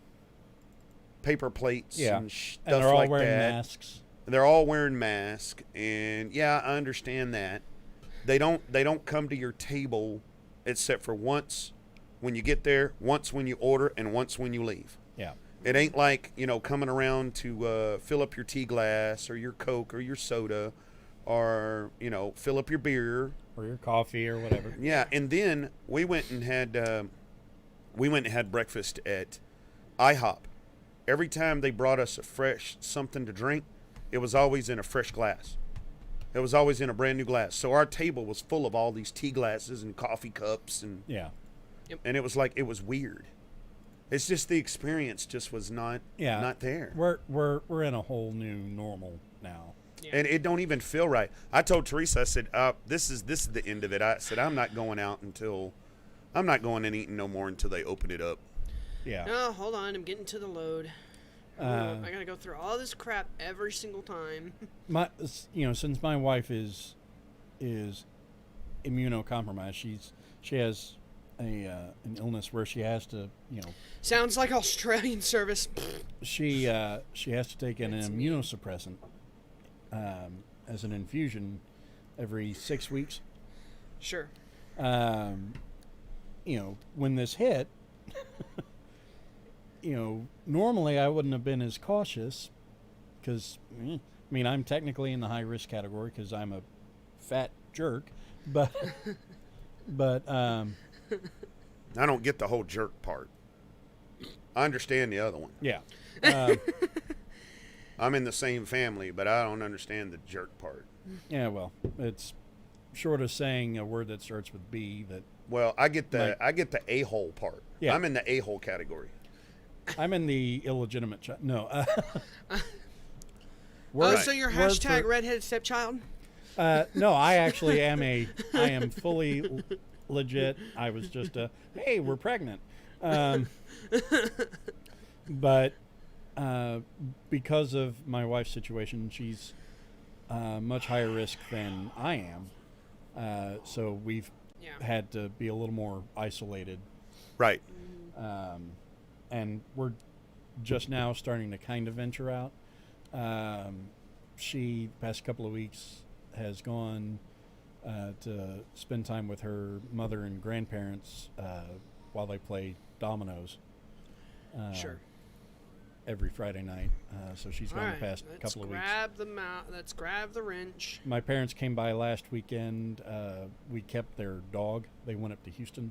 paper plates and stuff like that. And they're all wearing masks. They're all wearing masks, and I understand that. They don't come to your table except for once when you get there, once when you order, and once when you leave. Yeah. It ain't like, coming around to fill up your tea glass or your Coke or your soda or, fill up your beer. Or your coffee or whatever. Yeah, and then we went and had breakfast at IHOP. Every time they brought us a fresh something to drink, it was always in a fresh glass. It was always in a brand new glass. So our table was full of all these tea glasses and coffee cups and and it was like it was weird. It's just the experience just was not there. We're in a whole new normal now. Yeah. And it don't even feel right. I told Teresa, I said, this is the end of it. I said, I'm not going and eating no more until they open it up. Yeah. Oh, hold on. I'm getting to the load. I gotta go through all this crap every single time. Since my wife is immunocompromised, she has an illness where she has to, Sounds like Australian service. she has to take an immunosuppressant as an infusion every 6 weeks. Sure. When this hit, normally I wouldn't have been as cautious because, I'm technically in the high risk category because I'm a fat jerk, but I don't get the whole jerk part. I understand the other one. Yeah. I'm in the same family, but I don't understand the jerk part. Yeah, well, it's short of saying a word that starts with B. Well, I get the a-hole part. Yeah. I'm in the a-hole category. I'm in the illegitimate child. No. So you're hashtag redheaded stepchild? No, I actually am I am fully legit. I was just hey, we're pregnant. But because of my wife's situation, she's much higher risk than I am. So we've had to be a little more isolated. Right. And we're just now starting to kind of venture out. She, the past couple of weeks, has gone to spend time with her mother and grandparents while they play dominoes. Sure. Every Friday night. So she's gone the past couple of weeks. Let's grab the wrench. My parents came by last weekend. We kept their dog. They went up to Houston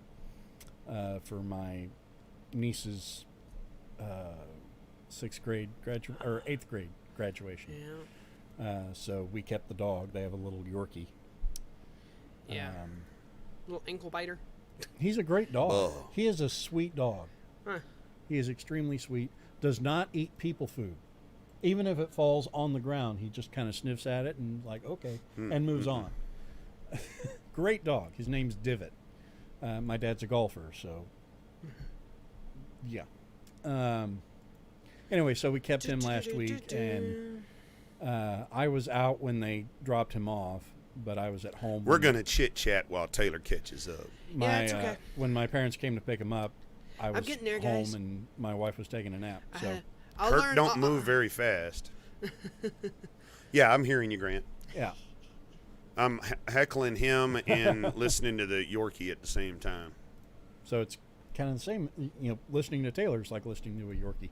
for my niece's 8th grade graduation. Yeah. So we kept the dog. They have a little Yorkie. Yeah. Little ankle biter. He's a great dog. He is a sweet dog. Huh. He is extremely sweet. Does not eat people food. Even if it falls on the ground, he just kind of sniffs at it and okay, and moves on. Great dog. His name's Divot. My dad's a golfer, so yeah. Anyway, so we kept him last week, and I was out when they dropped him off, but I was at home. We're going to chit-chat while Taylor catches up. It's okay. When my parents came to pick him up, I was getting there, home, guys. And my wife was taking a nap. So Kirk don't move very fast. Yeah, I'm hearing you, Grant. Yeah. I'm heckling him and listening to the Yorkie at the same time. So it's kind of the same. Listening to Taylor's like listening to a Yorkie.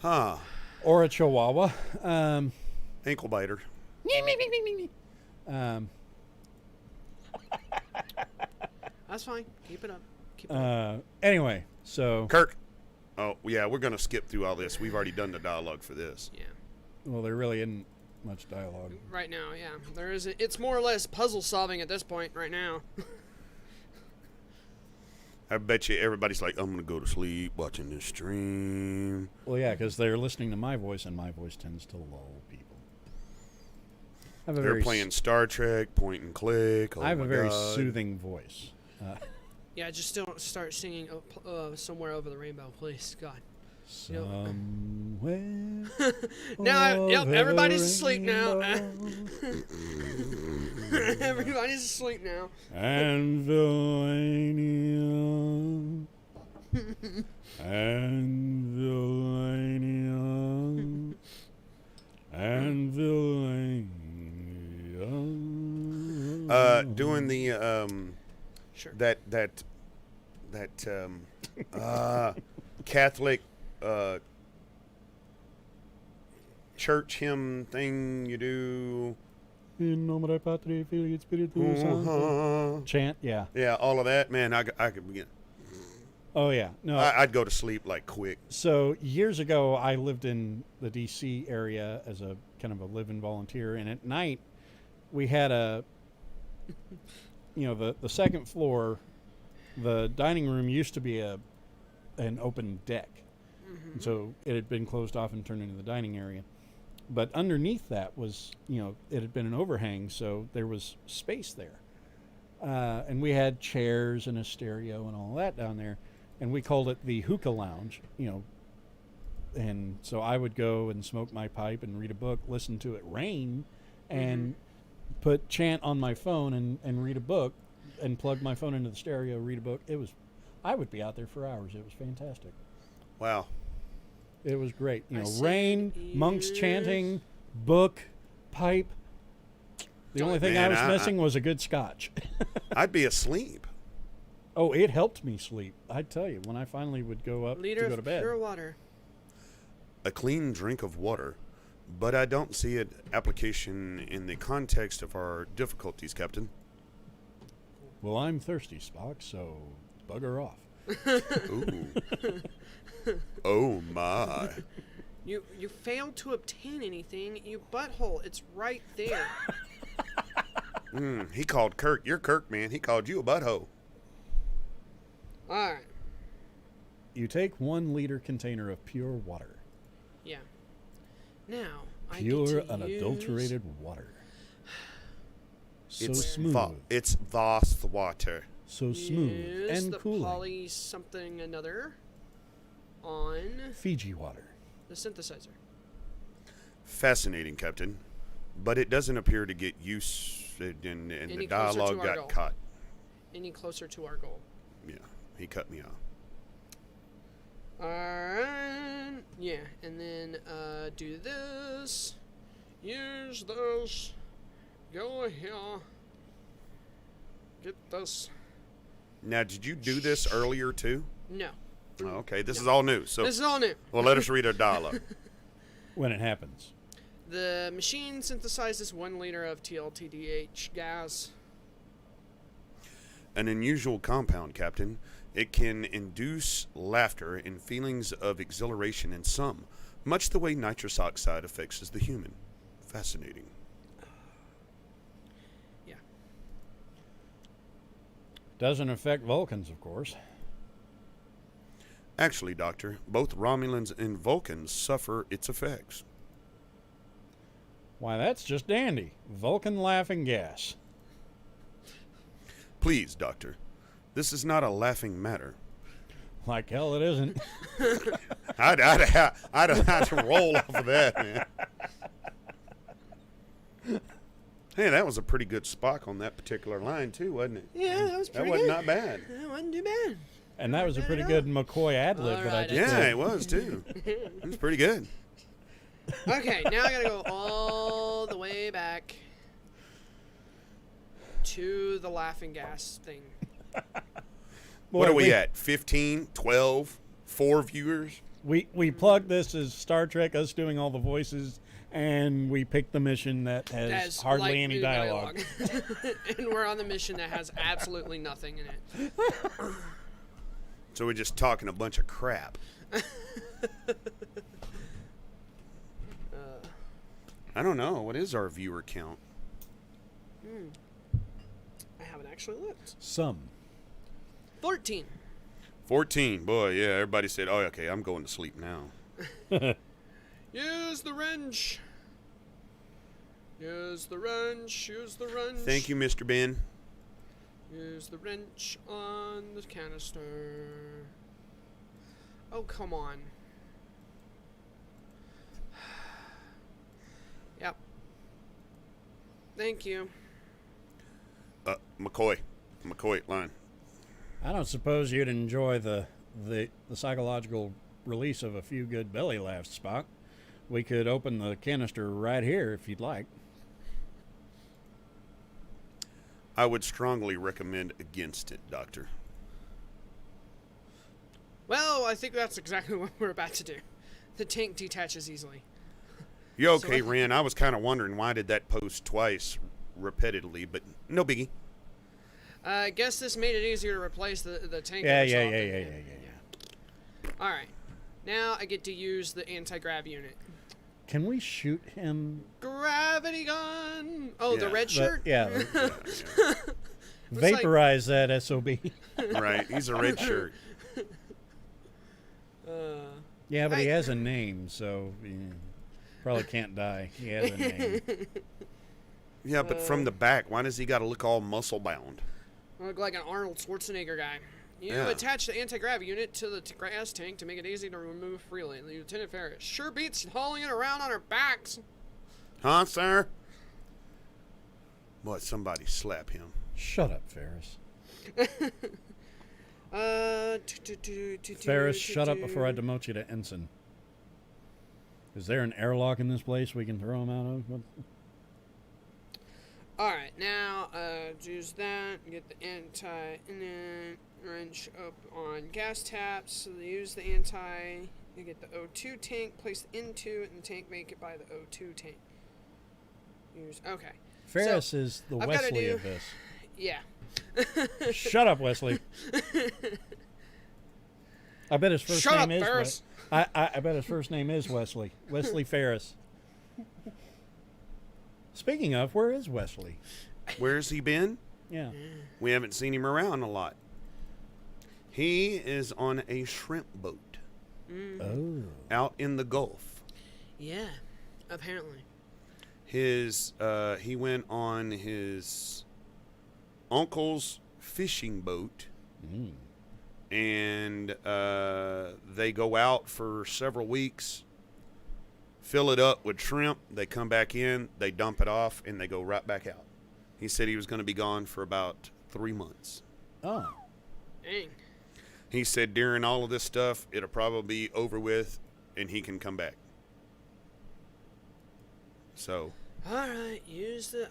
Huh. Or a Chihuahua. Ankle biter. That's fine. Keep it up. Anyway, so Kirk. Oh, yeah, we're going to skip through all this. We've already done the dialogue for this. Yeah. Well, there really isn't much dialogue. Right now, yeah. There is. It's more or less puzzle solving at this point right now. I bet you everybody's like, I'm going to go to sleep watching this stream. Well, yeah, because they're listening to my voice, and my voice tends to lull people. They're playing Star Trek, point and click. I have a very soothing voice. Yeah, just don't start singing Somewhere Over the Rainbow, please. God. Somewhere. Now, everybody's asleep now. Everybody's asleep now. Anvilania. Anvilania. Anvilania. Doing the sure. that Catholic church hymn thing you do. In nomine Patri Filii Spiritus Sancti. Chant, yeah. Yeah, all of that, man. I could begin. Oh yeah, no. I'd go to sleep like quick. So years ago, I lived in the D.C. area as a kind of a live-in volunteer, and at night we had the second floor the dining room used to be an open deck. And so it had been closed off and turned into the dining area. But underneath that was, it had been an overhang, so there was space there. And we had chairs and a stereo and all that down there. And we called it the hookah lounge, And so I would go and smoke my pipe and read a book, listen to it rain, and put chant on my phone and read a book, and plug my phone into the stereo, read a book. I would be out there for hours. It was fantastic. Wow. It was great. Rain, monks chanting, book, pipe. The only thing I was missing was a good scotch. I'd be asleep. Oh, it helped me sleep. I'd tell you, when I finally would go up to go to bed. Pure water. A clean drink of water, but I don't see it application in the context of our difficulties, Captain. Well, I'm thirsty, Spock, so bugger off. Ooh. Oh my. You failed to obtain anything, you butthole. It's right there. He called Kirk. You're Kirk, man. He called you a butthole. Alright. You take 1 liter container of pure water. Yeah. Now, pure, unadulterated water. So smooth. It's vast water. So smooth and the cooling. poly something another on Fiji water. The synthesizer. Fascinating, Captain. But it doesn't appear to get used, and the dialogue got caught. Any closer to our goal. Yeah, he cut me off. Alright. Yeah, and then do this. Use this. Go here. Get this. Now, did you do this earlier too? No. Oh, okay, this is all new. So this is all new. Well, let us read our dialogue. When it happens. The machine synthesizes 1 liter of TLTDH gas. An unusual compound, Captain. It can induce laughter and feelings of exhilaration in some, much the way nitrous oxide affects the human. Fascinating. Yeah. Doesn't affect Vulcans, of course. Actually, Doctor, both Romulans and Vulcans suffer its effects. Why, that's just dandy. Vulcan laughing gas. Please, Doctor. This is not a laughing matter. Like hell it isn't. I'd have to roll off of that, man. Hey, that was a pretty good Spock on that particular line, too, wasn't it? Yeah, that was pretty good. good. That wasn't not bad. That wasn't too bad. And that was a pretty good McCoy ad-lib that I just Yeah, did. it was, too. It was pretty good. Okay, now I gotta go all the way back to the laughing gas thing. What are we at? 15, 12, 4 viewers? We plugged this as Star Trek, us doing all the voices, and we picked the mission that has hardly any dialogue. And we're on the mission that has absolutely nothing in it. So we're just talking a bunch of crap. I don't know. What is our viewer count? I haven't actually looked. Some. 14. 14. Boy, yeah, everybody said, oh, okay, I'm going to sleep now. Use the wrench. Use the wrench. Use the wrench. Thank you, Mr. Ben. Use the wrench on the canister. Oh, come on. Yep. Thank you. McCoy, line. I don't suppose you'd enjoy the psychological release of a few good belly laughs, Spock. We could open the canister right here if you'd like. I would strongly recommend against it, Doctor. Well, I think that's exactly what we're about to do. The tank detaches easily. You okay, Ren? I was kind of wondering why did that post twice repeatedly, but no biggie. I guess this made it easier to replace the tank. Yeah. All right. Now I get to use the anti-grav unit. Can we shoot him? Gravity gun! Oh, Yeah. the red shirt? Yeah. Vaporize that SOB. Right, he's a red shirt. Yeah, but he has a name, so probably can't die. He has a name. Yeah, but from the back, why does he got to look all muscle bound? I look like an Arnold Schwarzenegger guy. You Yeah. attach the anti-grav unit to the gas tank to make it easy to remove freely. Lieutenant Ferris sure beats hauling it around on our backs. Huh, sir? What, somebody slap him. Shut up, Ferris. Ferris, shut up before I demote you to ensign. Is there an airlock in this place we can throw him out of? Alright, now, use that, get the wrench up on gas taps, so they use the you get the O2 tank, place it into it, and the tank make it by the O2 tank. Okay. Ferris So, is the I've gotta Wesley do- of this. Yeah. Shut up, Wesley. I bet his first Shut name up, is Ferris. I bet his first name is Wesley. Wesley Ferris. Speaking of, where is Wesley? Where's he been? Yeah. We haven't seen him around a lot. He is on a shrimp boat Oh. out in the Gulf. Yeah, apparently. He went on his uncle's fishing boat, and they go out for several weeks, fill it up with shrimp, they come back in, they dump it off, and they go right back out. He said he was going to be gone for about 3 months. Oh. Dang. He said during all of this stuff, it'll probably be over with, and he can come back. So... Alright,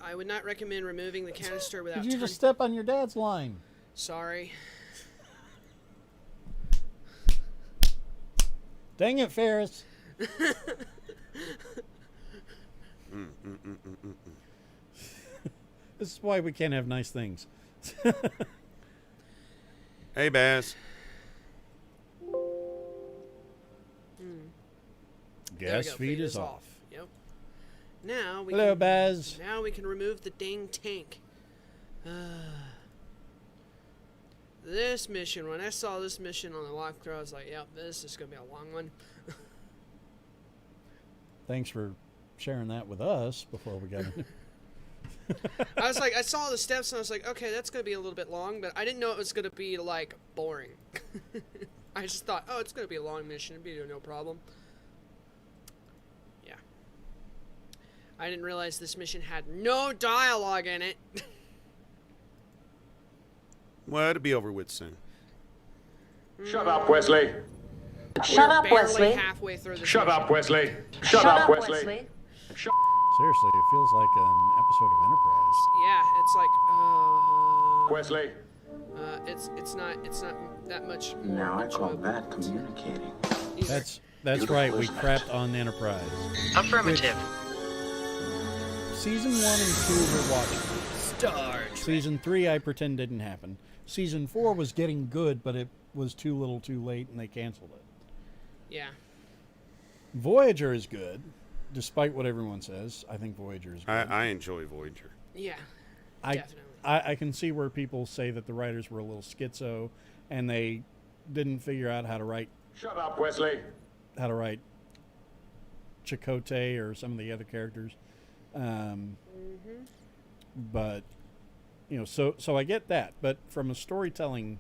I would not recommend removing the canister without Did you just step on your dad's line? Sorry. Dang it, Ferris. This is why we can't have nice things. Hey, Baz. There we Gas go, feed is off. Yep. Now we Hello, can, Baz. Now we can remove the dang tank. This mission, when I saw this mission on the walkthrough, I was like, yep, this is going to be a long one. Thanks for sharing that with us before we got in. I was like, I saw the steps and I was like, okay, that's going to be a little bit long, but I didn't know it was going to be, like, boring. I just thought, oh, it's going to be a long mission. It'd be no problem. Yeah. I didn't realize this mission had no dialogue in it. Well, it'll be over with soon. Shut up, Wesley. Shut We're up, barely Wesley. halfway through the Shut mission. up, Wesley. Shut up, Wesley. Seriously, it feels like an episode of Enterprise. Yeah, it's like, Wesley. it's not that much more. Now I much call of a- that communicating. These are- That's right. We crapped on Enterprise. Affirmative. Season 1 and 2 we're watching. Star Trek. Season 3 I pretend didn't happen. Season 4 was getting good, but it was too little too late and they canceled it. Yeah. Voyager is good, despite what everyone says. I think Voyager is good. I enjoy Voyager. Yeah. I, Definitely. I can see where people say that the writers were a little schizo and they didn't figure out how to write Shut up, Wesley. Chakotay or some of the other characters. But you know, so I get that, but from a storytelling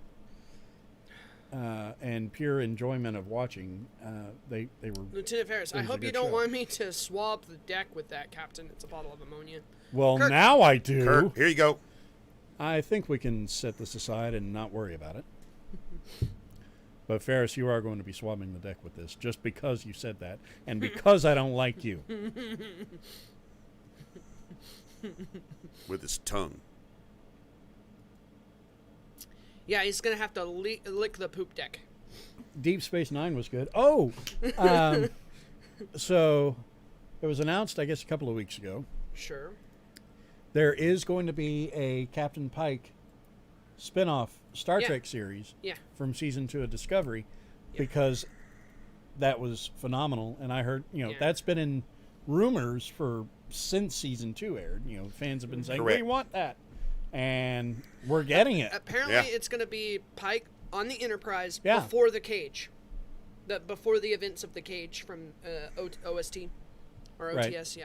and pure enjoyment of watching, they were. Lieutenant Ferris, it I was a hope you good don't show. want me to swab the deck with that, Captain. It's a bottle of ammonia. Well, Kirk. now I do. Kurt, here you go. I think we can set this aside and not worry about it. But Ferris, you are going to be swabbing the deck with this, just because you said that, and because I don't like you. With his tongue. Yeah, he's gonna have to lick the poop deck. Deep Space Nine was good. Oh, so it was announced, I guess, a couple of weeks ago. Sure. There is going to be a Captain Pike spin-off Star Yeah. Trek series Yeah. from season 2 of Discovery, Yeah. because that was phenomenal. And I heard, Yeah. that's been in rumors since season 2 aired. Fans have been saying, Correct. we want that. and we're getting it. Apparently, Yeah. it's going to be Pike on the Enterprise Yeah. before the Cage, before the events of the Cage from OST or OTS. Right. Yeah,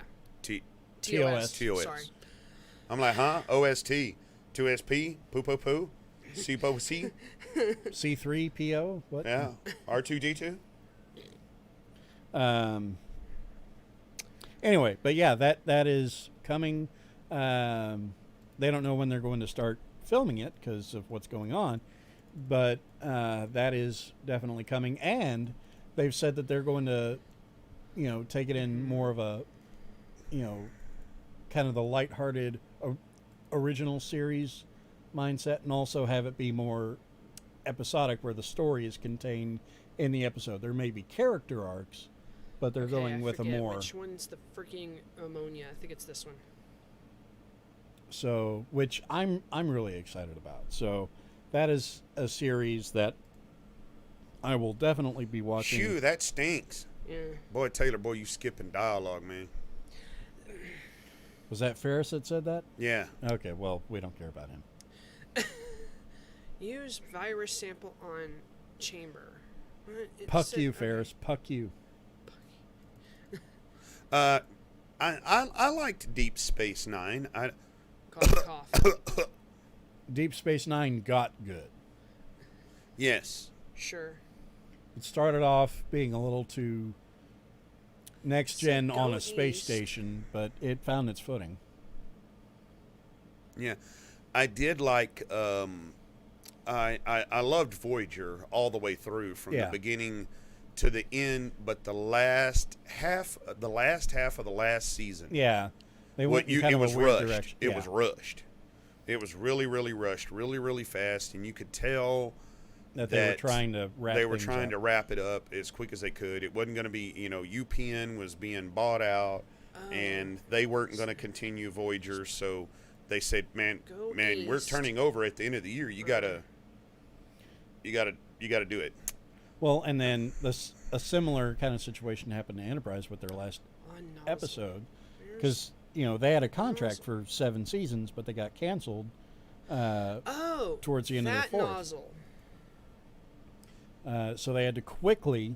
TOS. TOS. Sorry. I'm like, huh? OST, 2SP, poo poo poo, C-po-C, C3PO. What? yeah, R2D2. Anyway, but yeah, that is coming. They don't know when they're going to start filming it because of what's going on, but that is definitely coming. And they've said that they're going to, take it in more of a, kind of the lighthearted original series mindset, and also have it be more episodic, where the story is contained in the episode. There may be character arcs, but they're going I with a forget more. Which one's the freaking ammonia? I think it's this one. So, which I'm really excited about. So, that is a series that I will definitely be watching. Shoo, that stinks. Yeah. Boy, Taylor, boy, you skipping dialogue, man. Was that Ferris that said that? Yeah. Okay, well, we don't care about him. Use virus sample on chamber. What? It Puck said- you, okay. Ferris. Puck you. I liked Deep Space Nine. Cough, cough. Deep Space Nine got good. Yes. Sure. It started off being a little too next gen on a space east. station, but it found its footing. Yeah, I did like. I loved Voyager all the way through from Yeah. the beginning to the end, but the last half of the last season. Yeah, they went in kind it of was a weird rushed. direction. It Yeah. was rushed. It was really, really rushed, really, really fast, and you could tell that they were trying to wrap. They were things trying up. to wrap it up as quick as they could. It wasn't going to be, UPN was being bought out, and they weren't going to continue Voyager. So they said, "Man, Go we're east. turning over at the end of the year. You gotta do it." Well, and then a similar kind of situation happened to Enterprise with their last On nozzle. episode, because they had a contract for 7 seasons, but they got canceled towards the end of the that 4th. nozzle. So they had to quickly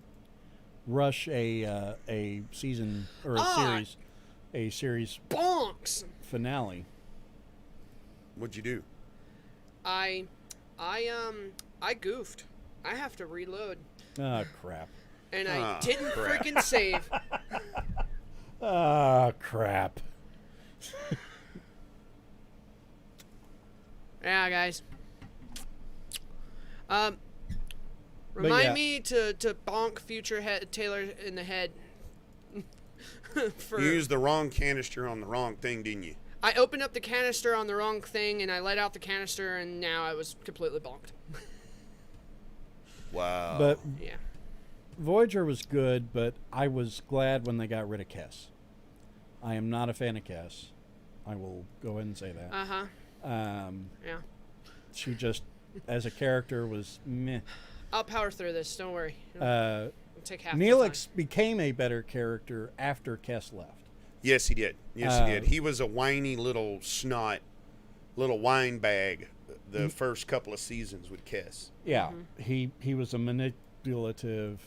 rush a season or a series Bonks. finale. What'd you do? I goofed. I have to reload, Ah, crap. and I Ah, didn't crap. freaking save. Ah, crap. Yeah, guys. Remind yeah. me to bonk future Taylor in the head. For You used the wrong canister on the wrong thing, didn't you? I opened up the canister on the wrong thing, and I let out the canister, and now I was completely bonked. Wow. But Yeah. Voyager was good, but I was glad when they got rid of Kes. I am not a fan of Kes. I will go ahead and say that. Uh-huh. Yeah. She just, as a character, was meh. I'll power through this. Don't worry. Uh, It'll take half the Neelix time. became a better character after Kes left. Yes, he did. Yes, he did. He was a whiny little snot, little wine bag the first couple of seasons with Kes. Yeah, he was a manipulative.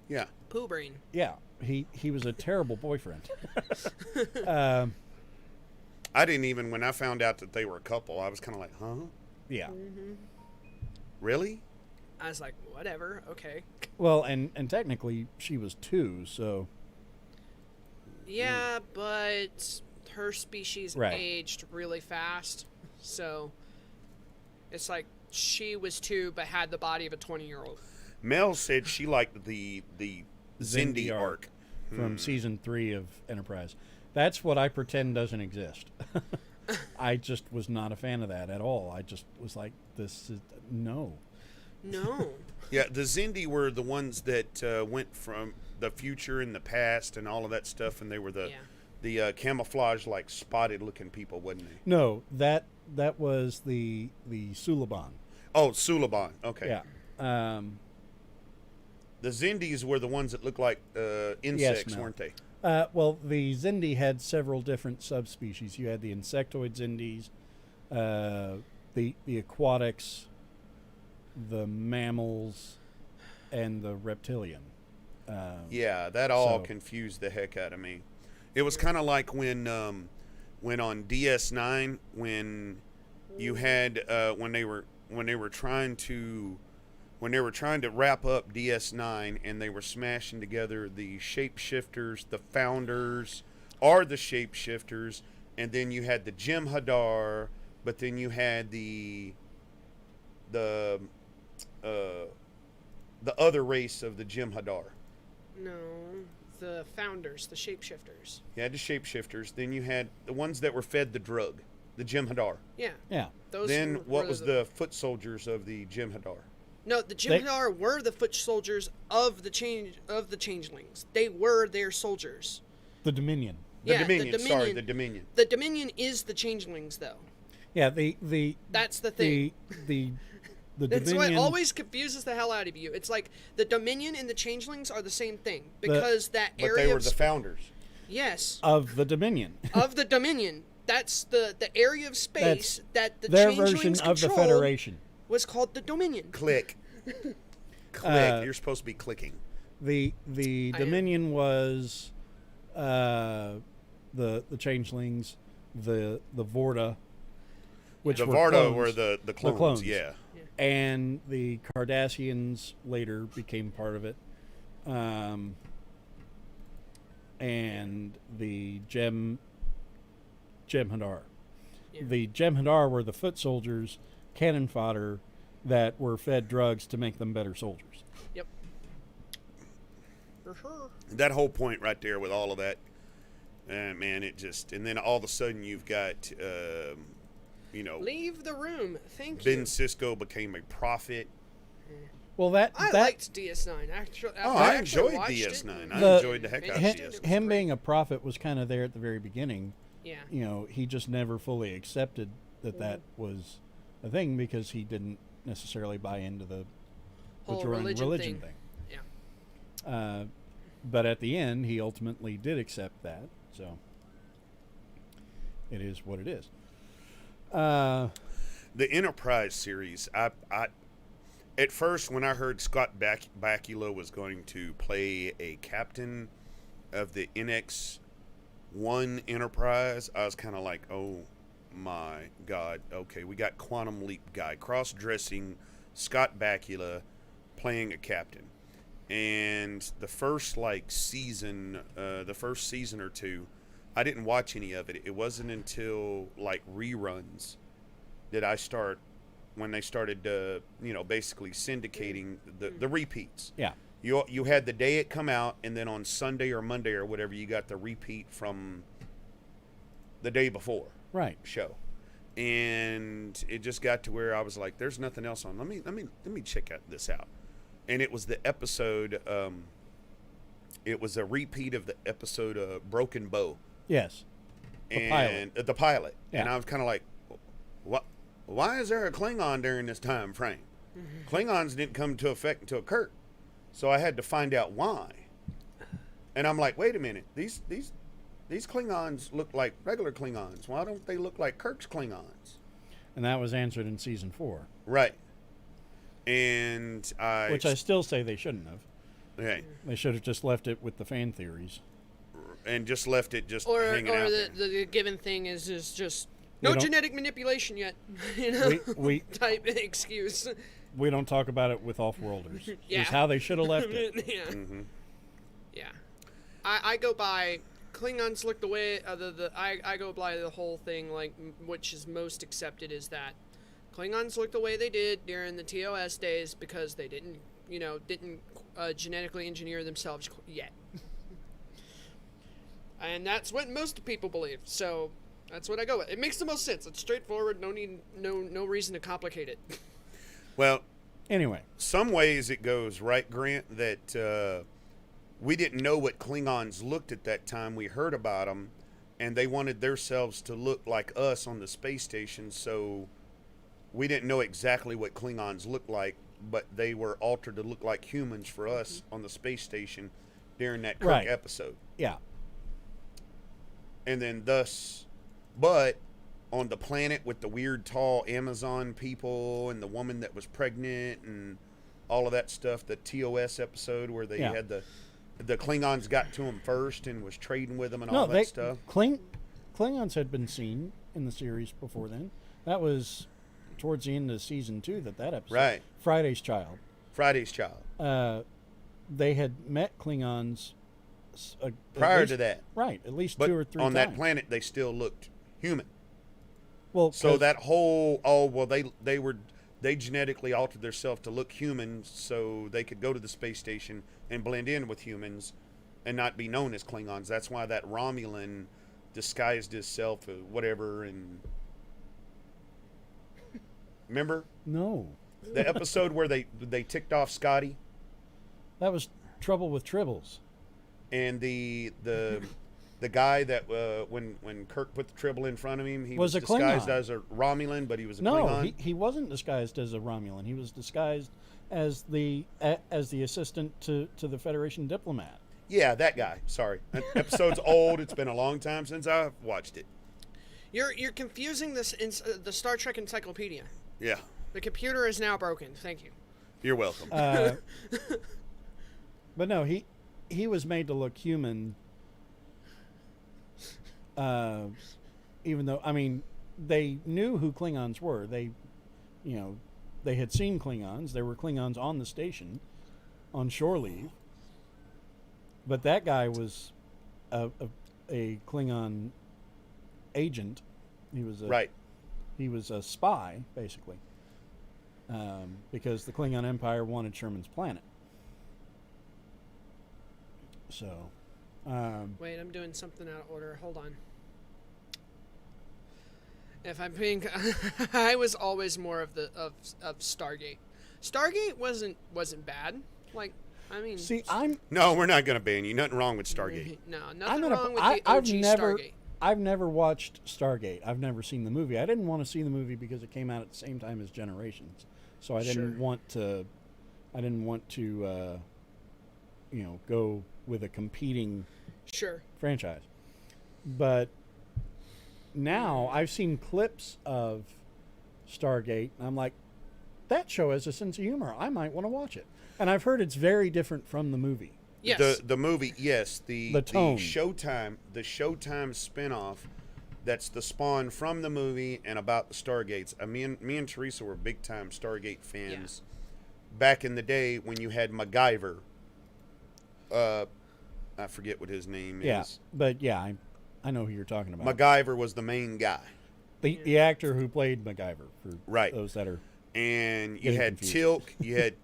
Yeah. Poo brain. Yeah, he was a terrible boyfriend. I didn't even, when I found out that they were a couple, I was kind of like, huh? Yeah. Really? I was like, whatever. Okay. Well, and technically she was 2, so Yeah, but her species Right. aged really fast. So it's like she was 2 but had the body of a 20-year-old. Mel said she liked the Zindi arc. from season 3 of Enterprise. That's what I pretend doesn't exist. I just was not a fan of that at all. I just was like, this is no. No. Yeah, the Zindi were the ones that went from the future and the past and all of that stuff, and they were the camouflage, like spotted looking people, wasn't they? No, that was the Suliban. Oh, Suliban. Okay. Yeah. The Zindis were the ones that looked like insects, Mel. weren't they? Well, the Xindi had several different subspecies. You had the insectoid Xindis, the aquatics, the mammals, and the reptilian. Yeah, that all so- confused the heck out of me. It was kind of like when on DS9 when you had when they were trying to wrap up DS9 and they were smashing together the shapeshifters, the founders are the shapeshifters, and then you had the Jem'Hadar, but then you had the other race of the Jem'Hadar. No, the founders, the shapeshifters. You had the shapeshifters. Then you had the ones that were fed the drug, the Jem'Hadar. Yeah. Yeah. Those Then were what was the foot soldiers of the Jem'Hadar? No, the Jem'Hadar were the foot soldiers of the changelings. They were their soldiers. The Dominion. The Yeah, Dominion. Sorry, the Dominion. The Dominion is the changelings, though. Yeah, the That's the thing. the That's Dominion. what always confuses the hell out of you. It's like the Dominion and the changelings are the same thing because that But area they were of the founders. Yes. Of the Dominion. Of the Dominion. That's the area of space that the their changelings version of the controlled Federation. was called the Dominion. Click. Click. You're supposed to be clicking. The I am. Dominion was the changelings, the Vorta, which The were Varda clones, were the clones, yeah. and the Cardassians later became part of it, and the Jem'Hadar. Yeah. The Jem'Hadar were the foot soldiers, cannon fodder, that were fed drugs to make them better soldiers. Yep. For sure. That whole point right there with all of that, man, it just, and then all of a sudden you've got, Leave the room. Thank Ben you. Sisko became a prophet. Well, I liked DS9. Actually, I actually enjoyed watched DS9. it. I enjoyed the heck out of him, DS9. him being a prophet was kind of there at the very beginning. Yeah. You know, he just never fully accepted that was a thing because he didn't necessarily buy into the Whole Bajoran religion thing. Yeah. But at the end, he ultimately did accept that. So it is what it is. The Enterprise series, I at first when I heard Scott Bakula was going to play a captain of the NX-1 Enterprise, I was kind of like, oh my God, okay, we got Quantum Leap guy cross-dressing Scott Bakula playing a captain. And the first season, the first season or two, I didn't watch any of it. It wasn't until reruns that I when they started basically syndicating the repeats. Yeah. You had the day it come out, and then on Sunday or Monday or whatever, you got the repeat from the day before. Right. Show. And it just got to where I was like, there's nothing else on. Let me check this out. And it was the episode it was a repeat of the episode Broken Bow. Yes. And the pilot. Yeah. And I was kind of like, what? Why is there a Klingon during this time frame? Klingons didn't come into effect until Kirk. So I had to find out why. And I'm like, wait a minute. These Klingons look like regular Klingons. Why don't they look like Kirk's Klingons? And that was answered in season 4. Right. And which I still say they shouldn't have. Okay. They should have just left it with the fan theories. And just left it just Or hanging out there. the given thing is just no genetic manipulation yet. We type excuse. We don't talk about it with off-worlders. Yeah. Is how they should have left it. Yeah. Mm-hmm. Yeah. I go by Klingons look the way I go by the whole thing which is most accepted is that Klingons look the way they did during the TOS days because they didn't genetically engineer themselves yet. And that's what most people believe. So that's what I go with. It makes the most sense. It's straightforward. No reason to complicate it. Well, anyway, some ways it goes right, Grant, that we didn't know what Klingons looked at that time. We heard about them, and they wanted themselves to look like us on the space station, so we didn't know exactly what Klingons looked like, but they were altered to look like humans for us on the space station during that Kirk episode. Yeah. and then but on the planet with the weird tall Amazon people and the woman that was pregnant and all of that stuff, the TOS episode where they had the Klingons got to them first and was trading with them and all that stuff. Klingons had been seen in the series before then. That was towards the end of season 2 that episode. Right. Friday's Child. They had met Klingons prior to that. Right, at least but 2 or 3 on times. that planet they still looked human. Well, so that whole they genetically altered themselves to look human so they could go to the space station and blend in with humans and not be known as Klingons. That's why that Romulan disguised himself or whatever. And remember? No. The episode where they ticked off Scotty? That was Trouble with Tribbles. And the guy that when Kirk put the Tribble in front of him, he was disguised Klingon. as a Romulan, but he was a no, Klingon. No, he wasn't disguised as a Romulan. He was disguised as the assistant to the Federation diplomat. Yeah, that guy. Sorry, that episode's old. It's been a long time since I've watched it. You're confusing this the Star Trek Encyclopedia. Yeah. The computer is now broken. Thank you. You're welcome. But no, he was made to look human. Even though, I mean, they knew who Klingons were. They had seen Klingons. There were Klingons on the station, on shore leave. But that guy was a Klingon agent. He was He was a spy, basically, because the Klingon Empire wanted Sherman's planet. So, wait, I'm doing something out of order. Hold on. If I'm being, I was always more of Stargate. Stargate wasn't bad. Like, I mean, no, we're not going to ban you. Nothing wrong with Stargate. No, nothing wrong with the OG Stargate. I've never watched Stargate. I've never seen the movie. I didn't want to see the movie because it came out at the same time as Generations, so I didn't want to. I didn't want to, go with a competing franchise. But now I've seen clips of Stargate, and I'm like, that show has a sense of humor. I might want to watch it. And I've heard it's very different from the movie. Yes. The movie, yes. The tone. The Showtime spinoff that's the spawn from the movie and about the Stargates. Me and Teresa were big time Stargate fans back in the day when you had MacGyver. I forget what his name is. But I know who you're talking about. MacGyver was the main guy. The actor who played MacGyver, for those that are. And you had Tilk. It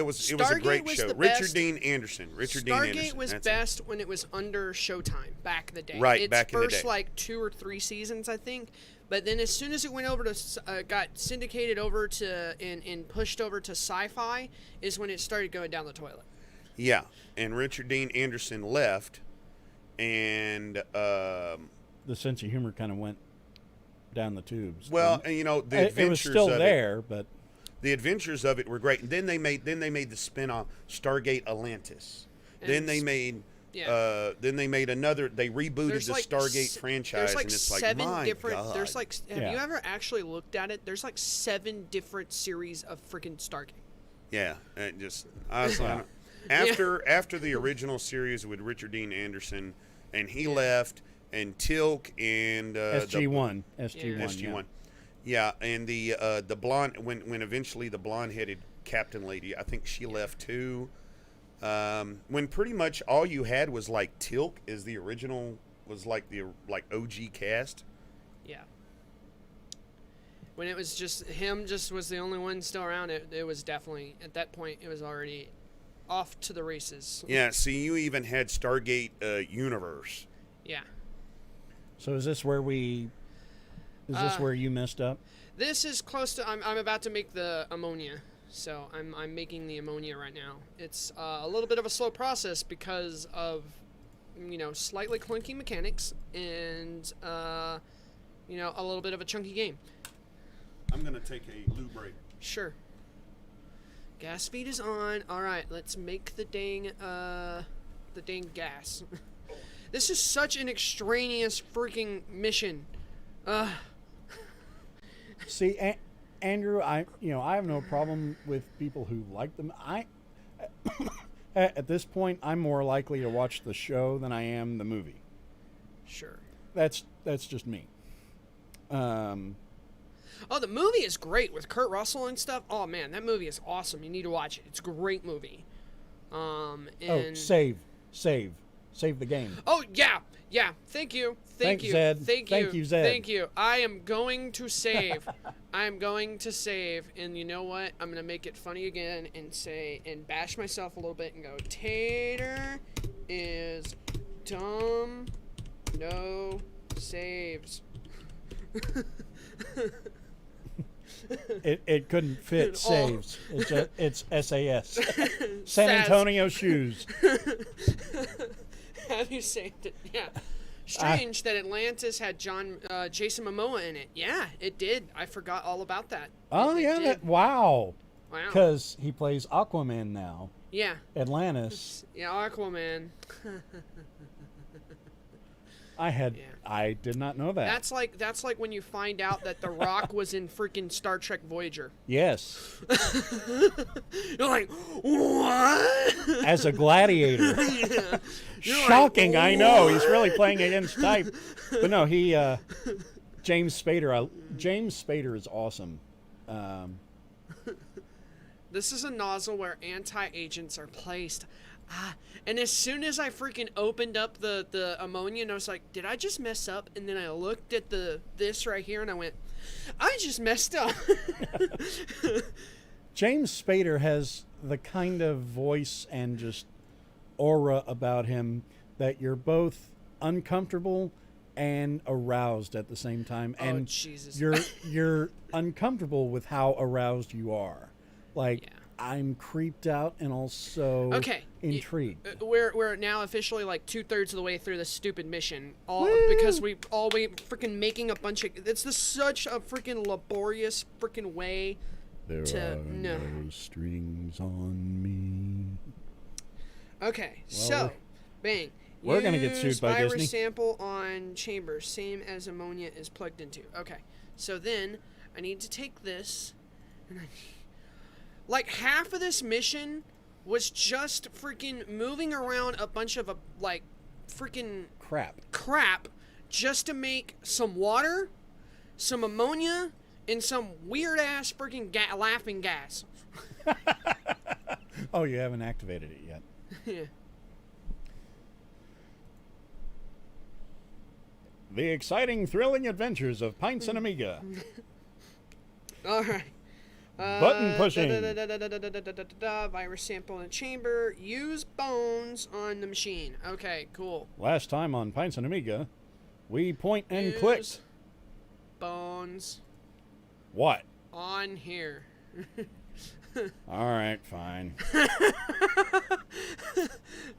was a great show. Richard Dean Anderson. Stargate was best when it was under Showtime back in the day. Right, back in the day. Its first 2 or 3 seasons, I think. But then as soon as it went over to, got syndicated over to and pushed over to Sci-Fi, is when it started going down the toilet. Yeah, and Richard Dean Anderson left, and the sense of humor kind of went down the tubes. Well, and the adventures it was still of there, but the adventures of it were great. And then they made the spin-off Stargate Atlantis. And then they made another. They rebooted the Stargate franchise, and it's like 7 my different. God. There's have you ever actually looked at it? There's 7 different series of freaking Stargate. Yeah, it just after the original series with Richard Dean Anderson, and he left, and Tilk and SG-1. Yeah, and the blonde when eventually the blonde-headed captain lady, I think she left too. When pretty much all you had was like Tilk as the original was like OG cast. Yeah. When it was just him, was the only one still around. It was definitely at that point it was already off to the races. Yeah. See, you even had Stargate Universe. Yeah. So is this where you messed up? This is close to. I'm about to make the ammonia, so I'm making the ammonia right now. It's a little bit of a slow process because of slightly clunky mechanics and a little bit of a chunky game. I'm gonna take a loo break. Sure. Gas feed is on. All right, let's make the dang gas. This is such an extraneous freaking mission. See, Andrew, I have no problem with people who like them. At this point, I'm more likely to watch the show than I am the movie. Sure. That's just me. Oh, the movie is great with Kurt Russell and stuff. Oh man, that movie is awesome. You need to watch it. It's a great movie. Save the game. Oh yeah. Thank you. Thanks, Zed. Thank you. Thank you, Zed. Thank you. I am going to save. I'm going to save, and you know what? I'm gonna make it funny again and bash myself a little bit and go. Tater is dumb. No saves. It couldn't fit saves. It's SAS. San Saz. Antonio shoes. Have you saved it? Yeah. Strange that Atlantis had Jason Momoa in it. Yeah, it did. I forgot all about that. Oh, It yeah. did. Wow. Wow. Because he plays Aquaman now. Yeah. Atlantis. Yeah, Aquaman. I did not know that. That's like when you find out that The Rock was in freaking Star Trek Voyager. Yes. You're like, what? As a gladiator. Yeah. Shocking, like, I know. He's really playing against type. But no, James Spader is awesome. This is a nozzle where anti-agents are placed. And as soon as I freaking opened up the ammonia, and I was like, did I just mess up? And then I looked at this right here, and I went, I just messed up. James Spader has the kind of voice and just aura about him that you're both uncomfortable and aroused at the same time. And Jesus. you're uncomfortable with how aroused you are. Like, Yeah. I'm creeped out and also intrigued. We're now officially like 2/3 of the way through this stupid mission, because we freaking making a bunch of. It's such a freaking laborious freaking way. There are no strings on me. Okay, Well, so bang. We're gonna get sued by virus Disney. Sample on chamber, same as ammonia is plugged into. Okay, so then I need to take this, and like half of this mission was just freaking moving around a bunch of like freaking crap just to make some water, some ammonia, and some weird ass freaking laughing gas. Oh, you haven't activated it yet. Yeah. The exciting, thrilling adventures of Pintz and Amiga. All right. Button pushing. Virus sample in the chamber. Use bones on the machine. Okay, cool. Last time on Pintz and Amiga, we point and Use click. Bones. What? On here. All right, fine.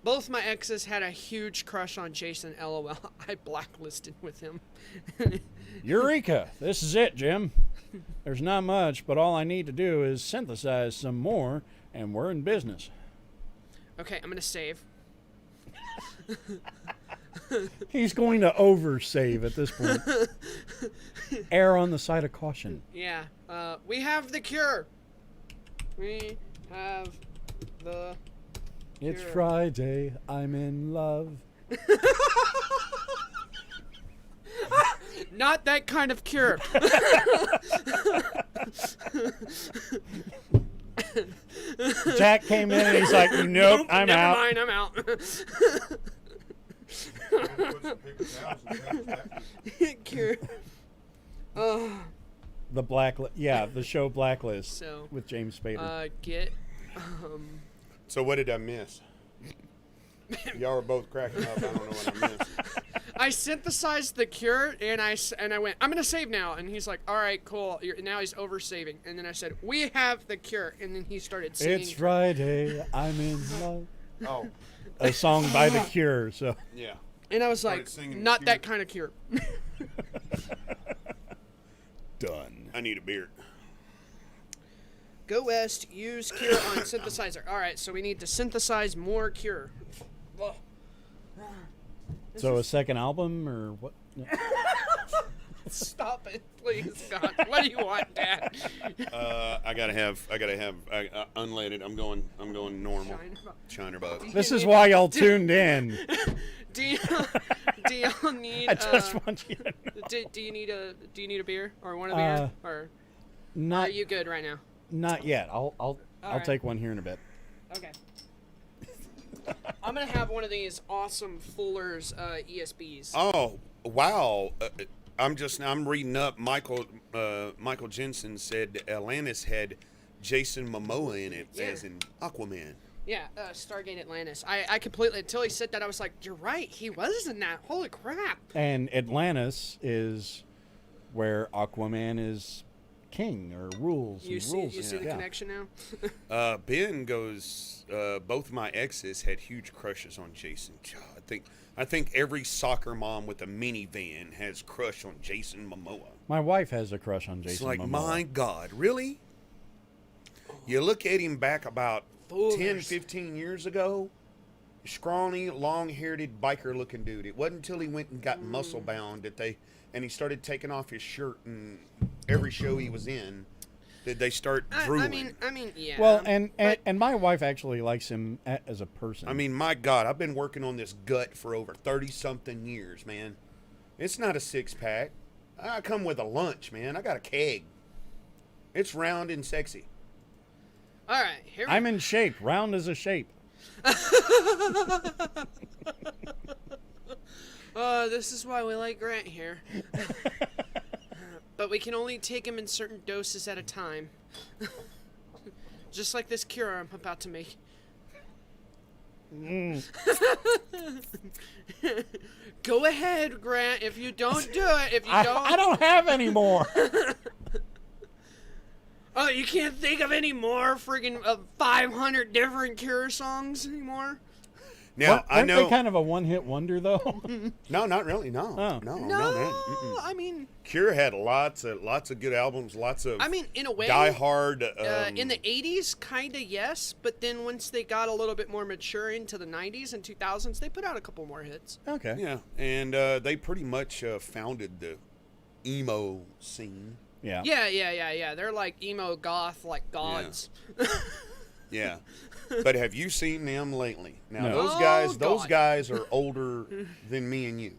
Both my exes had a huge crush on Jason. LOL. I blacklisted with him. Eureka! This is it, Jim. There's not much, but all I need to do is synthesize some more, and we're in business. Okay, I'm gonna save. He's going to oversave at this point. Err on the side of caution. Yeah. We have the cure. We have the cure. It's Friday. I'm in love. Not that kind of cure. Jack came in and he's like, nope, I'm never out. mind, I'm out. Cure. Oh. The Blacklist. Yeah, the show Blacklist So, with James Spader. So what did I miss? Y'all were both cracking up. I don't know what I missed. I synthesized the cure, and I went, I'm gonna save now, and he's like, all right, cool. Now he's over saving, and then I said, we have the cure, and then he started singing. It's Friday, I'm in love. Oh, a song by The Cure. So yeah. And I was like, not that kind of cure. Done. I need a beer. Go west. Use cure on synthesizer. All right, so we need to synthesize more cure. So a second album or what? No. Stop it, please, God. What do you want, Dad? I gotta have unleaded. I'm going normal. Shiner Bug. This is why y'all tuned in. Do y'all need? I just want you to know. Do you need a beer or one a beer or are Not you good right now? not yet. I'll right. take one here in a bit. Okay. I'm gonna have one of these awesome Fuller's ESBs. Oh wow! I'm reading up. Michael Jensen said Atlantis had Jason Momoa in it, as in Aquaman. Yeah, Stargate Atlantis. I completely, until he said that, I was like, you're right, he was in that. Holy crap. And Atlantis is where Aquaman is king or rules. You see the connection now? Ben goes, both my exes had huge crushes on Jason. God, I think every soccer mom with a minivan has crush on Jason Momoa. My wife has a crush on Jason It's like, Momoa. my God, really? You look at him back about 10, 15 years ago, scrawny, long-haired, biker-looking dude. It wasn't until he went and got muscle-bound and he started taking off his shirt and every show he was in, that they start drooling. I mean, yeah. Well, and my wife actually likes him as a person. I mean, my God, I've been working on this gut for over 30-something years, man. It's not a six-pack. I come with a lunch, man. I got a keg. It's round and sexy. All right, here we I'm in shape. Round as a shape. This is why we like Grant here. But we can only take him in certain doses at a time. Just like this cure I'm about to make. Go ahead, Grant. If you don't do it, if you don't... I don't have any more. Oh, you can't think of any more friggin' 500 different Cure songs anymore? Now, I know. They kind of a one-hit wonder, though? No, not really. No. Oh. No, man. I mean... Cure had lots of good albums, lots of... I mean, in a way... Die Hard. in the 80s, kind of yes, but then once they got a little bit more mature into the 90s and 2000s, they put out a couple more hits. Okay. Yeah, and they pretty much founded the emo scene. Yeah. Yeah. They're like emo goth, like gods. Yeah. But have you seen them lately? Now No. those guys are older than me and you.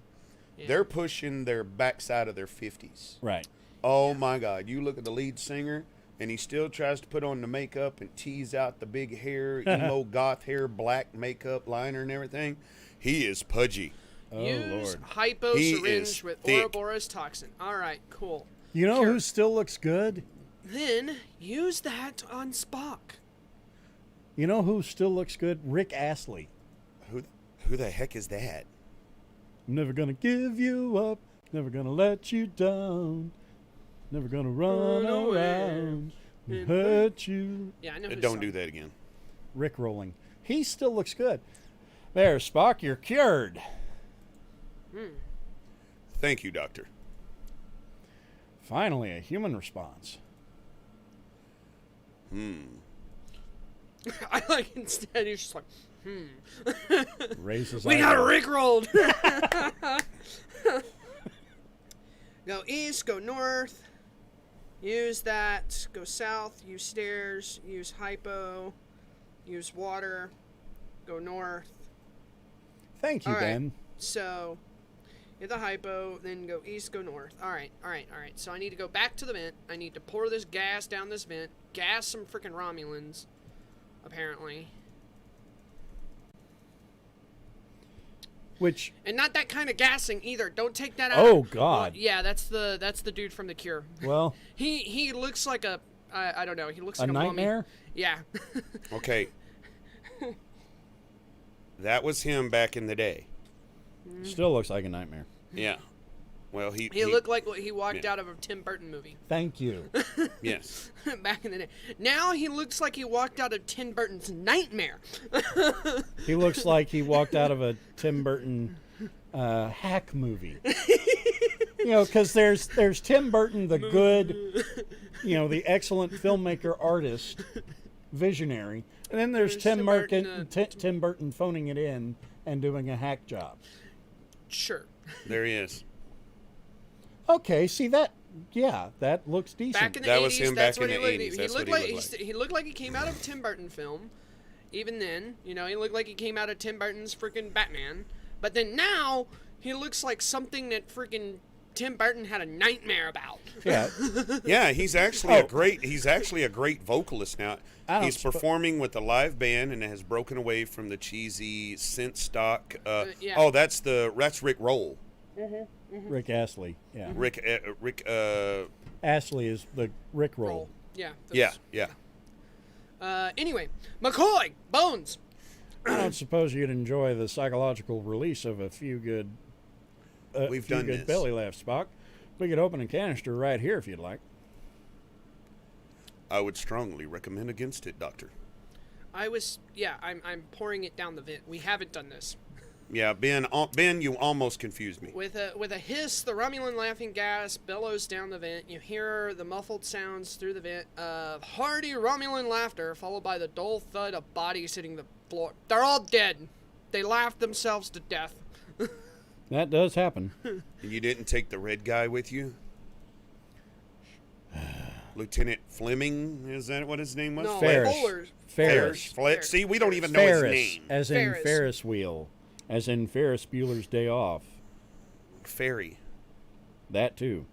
Yeah. They're pushing their backside of their 50s. Right. Oh my God. You look at the lead singer and he still tries to put on the makeup and tease out the big hair, emo goth hair, black makeup, liner and everything. He is pudgy. Oh, Use Lord. hypo He syringe is with thick. Ouroboros toxin. All right, cool. You know Cure. who still looks good? Then use that on Spock. You know who still looks good? Rick Astley. Who the heck is that? I'm never gonna give you up. Never gonna let you down. Never gonna run around and hurt you. Yeah, I know. Don't do that again. Rick rolling. He still looks good. There, Spock, you're cured. Thank you, Doctor. Finally, a human response. I like instead he's just like, Raises. We got rickrolled. Go east, go north. Use that. Go south. Use stairs. Use hypo. Use water. Go north. Thank you, All right. Ben. So, hit the hypo, then go east, go north. All right. So I need to go back to the vent. I need to pour this gas down this vent. Gas some freaking Romulans, apparently. Which? And not that kind of gassing either. Don't take that out. Oh God. Well, yeah, that's the dude from The Cure. Well, he looks like a I don't know. He looks like a nightmare. mummy. Yeah. Okay. That was him back in the day. Still looks like a nightmare. Yeah. Well, he looked like he walked out of a Tim Burton movie. Thank you. Yes. Back in the day. Now he looks like he walked out of Tim Burton's Nightmare. He looks like he walked out of a Tim Burton hack movie. You know, because there's Tim Burton, the good, the excellent filmmaker, artist, visionary, and then there's Tim Burton phoning it in and doing a hack job. Sure. There he is. Okay, see that? Yeah, that looks decent. Back in the That 80s, was him that's back what in the he looked 80s. He That's looked what like he looked like. he looked like he came out of a Tim Burton film. Even then, you know, he looked like he came out of Tim Burton's freaking Batman. But then now he looks like something that freaking Tim Burton had a nightmare about. Yeah. Yeah, he's actually a great vocalist now. I don't He's performing with a live band and has broken away from the cheesy synth stock. Yeah. Oh, that's Rick Roll. Rick Astley. Yeah. Rick. Astley is the Rick roll. Yeah. Yeah. Anyway, McCoy, Bones. I don't suppose you'd enjoy the psychological release of a few good, We've done good this. belly laughs, Spock. We could open a canister right here if you'd like. I would strongly recommend against it, Doctor. I'm pouring it down the vent. We haven't done this. Yeah, Ben, you almost confused me. With a hiss, the Romulan laughing gas bellows down the vent. You hear the muffled sounds through the vent of hearty Romulan laughter, followed by the dull thud of bodies hitting the floor. They're all dead. They laughed themselves to death. That does happen. You didn't take the red guy with you? Lieutenant Fleming, is that what his name was? No, Ferris. Ferris. See, we don't even know his name. As in Ferris wheel. As in Ferris Bueller's Day Off. Ferry. That too.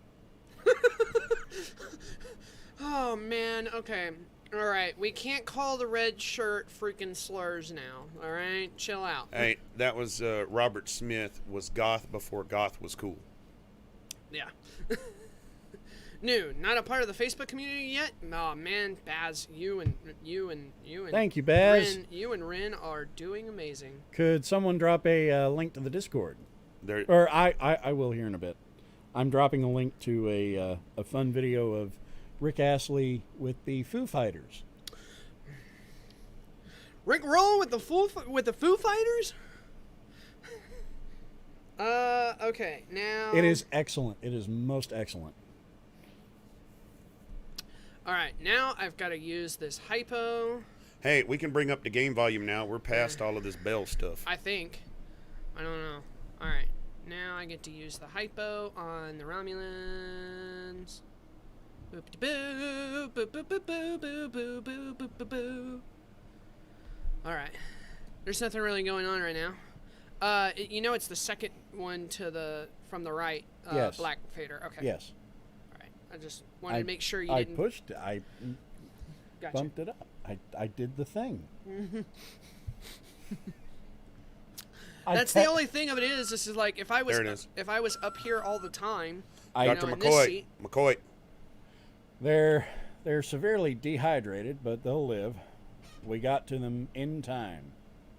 Oh, man. Okay. All right. We can't call the red shirt freaking slurs now. All right? Chill out. Hey, that was Robert Smith was goth before goth was cool. Yeah. New. Not a part of the Facebook community yet? Oh, man. Baz, you and Thank you, Baz. Rin, you and Rin are doing amazing. Could someone drop a link to the Discord? There. Or I will here in a bit. I'm dropping a link to a fun video of Rick Astley with the Foo Fighters. Rick Roll with the Foo Fighters? Okay, now... It is excellent. It is most excellent. Alright, now I've got to use this hypo. Hey, we can bring up the game volume now. We're past all of this bell stuff. I think. I don't know. Alright, now I get to use the hypo on the Romulans. Boop-de-boo, boop-boop-boop-boo-boo-boo-boo-boo-boo-boo. Alright. There's nothing really going on right now. You know it's the second one from the right, yes. black fader. Okay. Yes. Alright. I just wanted to make sure you didn't... I Gotcha. bumped it up. I did the thing. That's the only thing of it is. This is like if I There it is. was up here all the time. Dr. in this seat, McCoy. They're severely dehydrated, but they'll live. We got to them in time.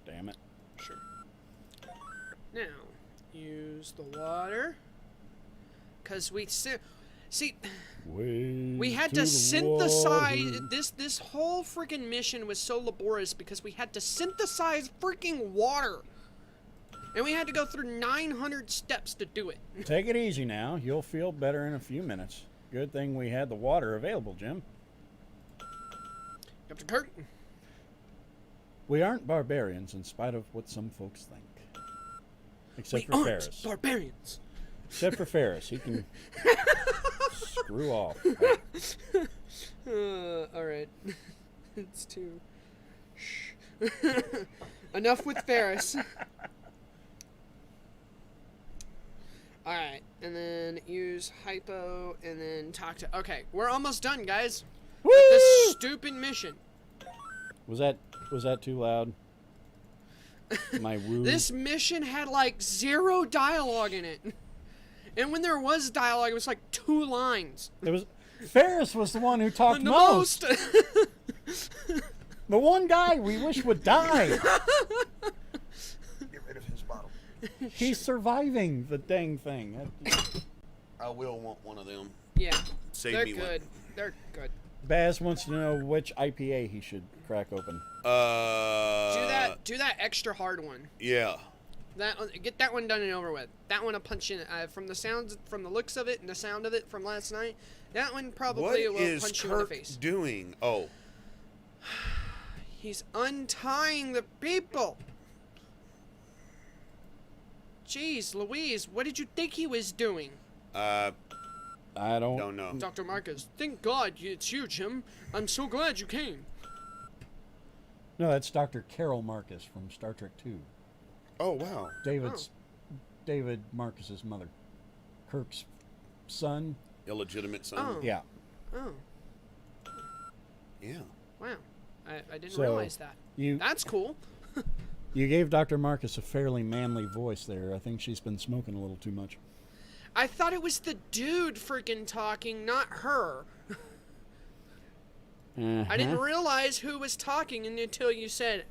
Damn it. Sure. Now, use the water. Because we had to synthesize this whole freaking mission was so laborious because we had to synthesize freaking water. And we had to go through 900 steps to do it. Take it easy now. You'll feel better in a few minutes. Good thing we had the water available, Jim. Captain Kirk. We aren't barbarians in spite of what some folks think. Except We for aren't Ferris. barbarians. Except for Ferris. He can screw off. All right. It's too... Shh. Enough with Ferris. Alright, and then use hypo, and then talk to... Okay, we're almost done, guys. Woo! With this stupid mission. Was that too loud? My woo. This mission had like 0 dialogue in it. And when there was dialogue, it was like 2 lines. Ferris was the one who talked The most. The one guy we wish would die. Get rid of his bottle. He's surviving the dang thing. I will want one of them. Yeah. Save they're me good. one. They're good. Baz wants to know which IPA he should crack open. Do that extra hard one. Yeah. Get that one done and over with. That one will punch in. From the looks of it and the sound of it from last night, that one probably will punch you in the face. What is Kirk doing? Oh. He's untying the people. Jeez, Louise, what did you think he was doing? I Don't know. Dr. Marcus, thank God it's you, Jim. I'm so glad you came. No, that's Dr. Carol Marcus from Star Trek II. Oh, wow. David Marcus's mother. Kirk's son. Illegitimate son. Oh. Yeah. Oh, Yeah. wow. I didn't So, realize that. That's cool. You gave Dr. Marcus a fairly manly voice there. I think she's been smoking a little too much. I thought it was the dude freaking talking, not her. I didn't realize who was talking until you said,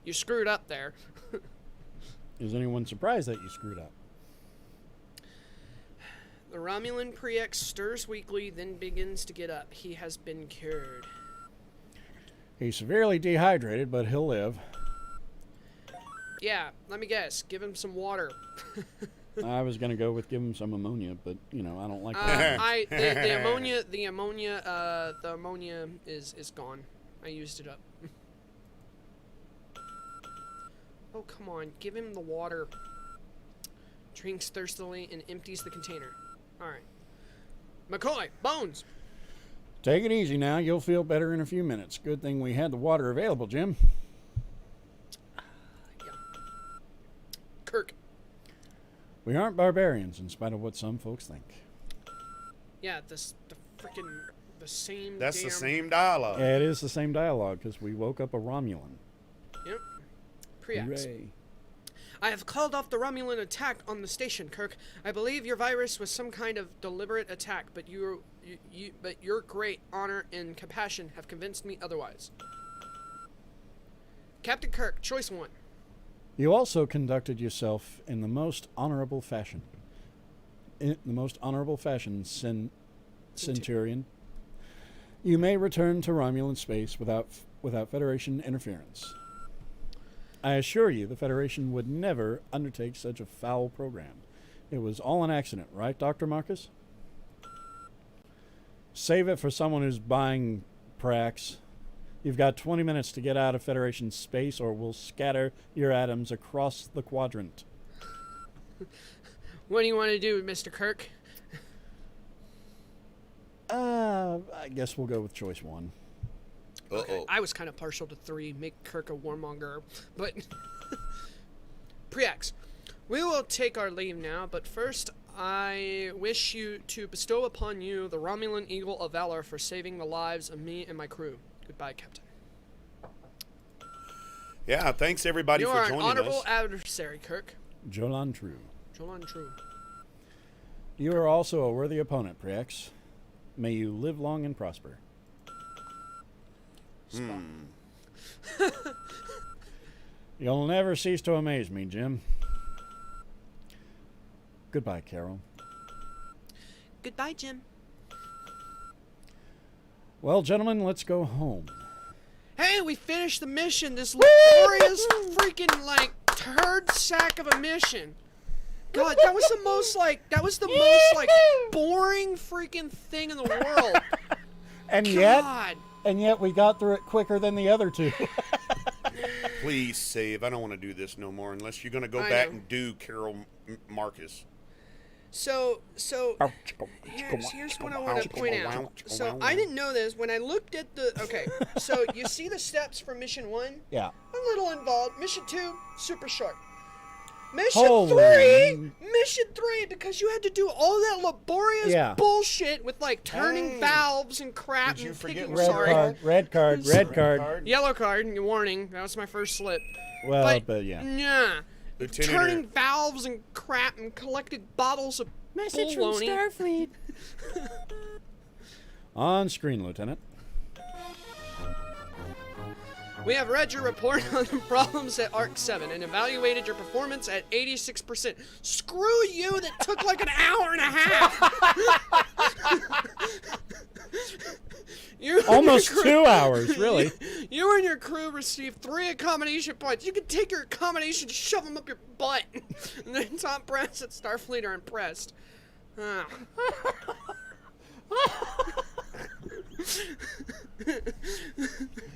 you screwed up there. Is anyone surprised that you screwed up? The Romulan Pre-X stirs weakly, then begins to get up. He has been cured. He's severely dehydrated, but he'll live. Yeah, let me guess. Give him some water. I was going to go with give him some ammonia, but, you know, I don't like The that. the ammonia is gone. I used it up. Oh, come on. Give him the water. Drinks thirstily and empties the container. Alright. McCoy, Bones! Take it easy now. You'll feel better in a few minutes. Good thing we had the water available, Jim. Yeah. Kirk. We aren't barbarians, in spite of what some folks think. Yeah, the same That's damn... the same dialogue. Yeah, it is the same dialogue, because we woke up a Romulan. Yep. Pre-X. Hooray. I have called off the Romulan attack on the station, Kirk. I believe your virus was some kind of deliberate attack, but your great honor and compassion have convinced me otherwise. Captain Kirk, choice 1. You also conducted yourself in the most honorable fashion. Centurion. You may return to Romulan space without Federation interference. I assure you, the Federation would never undertake such a foul program. It was all an accident, right, Dr. Marcus? Save it for someone who's buying Prax. You've got 20 minutes to get out of Federation space, or we'll scatter your atoms across the quadrant. What do you want to do, Mr. Kirk? I guess we'll go with choice 1. Okay. I was kind of partial to 3, make Kirk a warmonger, but... Pre-X, we will take our leave now, but first I wish to bestow upon you the Romulan Eagle of Valor for saving the lives of me and my crew. Goodbye, Captain. Yeah, thanks everybody you for are joining an honorable us. adversary, Kirk. Jolan True. Jolan True. You are also a worthy opponent, Prex. May you live long and prosper. You'll never cease to amaze me, Jim. Goodbye, Carol. Goodbye, Jim. Well, gentlemen, let's go home. Hey, we finished the mission. This laborious freaking, like, turd sack of a mission. God, that was the most, boring freaking thing in the world. And God. yet we got through it quicker than the other two. Please save. I don't want to do this no more unless you're going to go I back know. and do Carol Marcus. So here's what I want to point out. So I didn't know this when I looked at the. Okay, so you see the steps for mission 1? Yeah. A little involved. Mission 2, super short. Mission Holy. 3, because you had to do all that laborious bullshit with like turning valves and crap Did you and forget picking. Red card. Yellow card. Warning. That was my first slip. Well, but yeah. Yeah. Lieutenant Turning valves and crap and collecting bottles of Message from baloney. Starfleet. On screen, Lieutenant. We have read your report on the problems at Arc 7 and evaluated your performance at 86%. Screw you, that took like an hour and a half! Almost 2 hours, really. You and your crew received 3 accommodation points. You can take your accommodation, shove them up your butt. And then Tom Brass at Starfleet are impressed.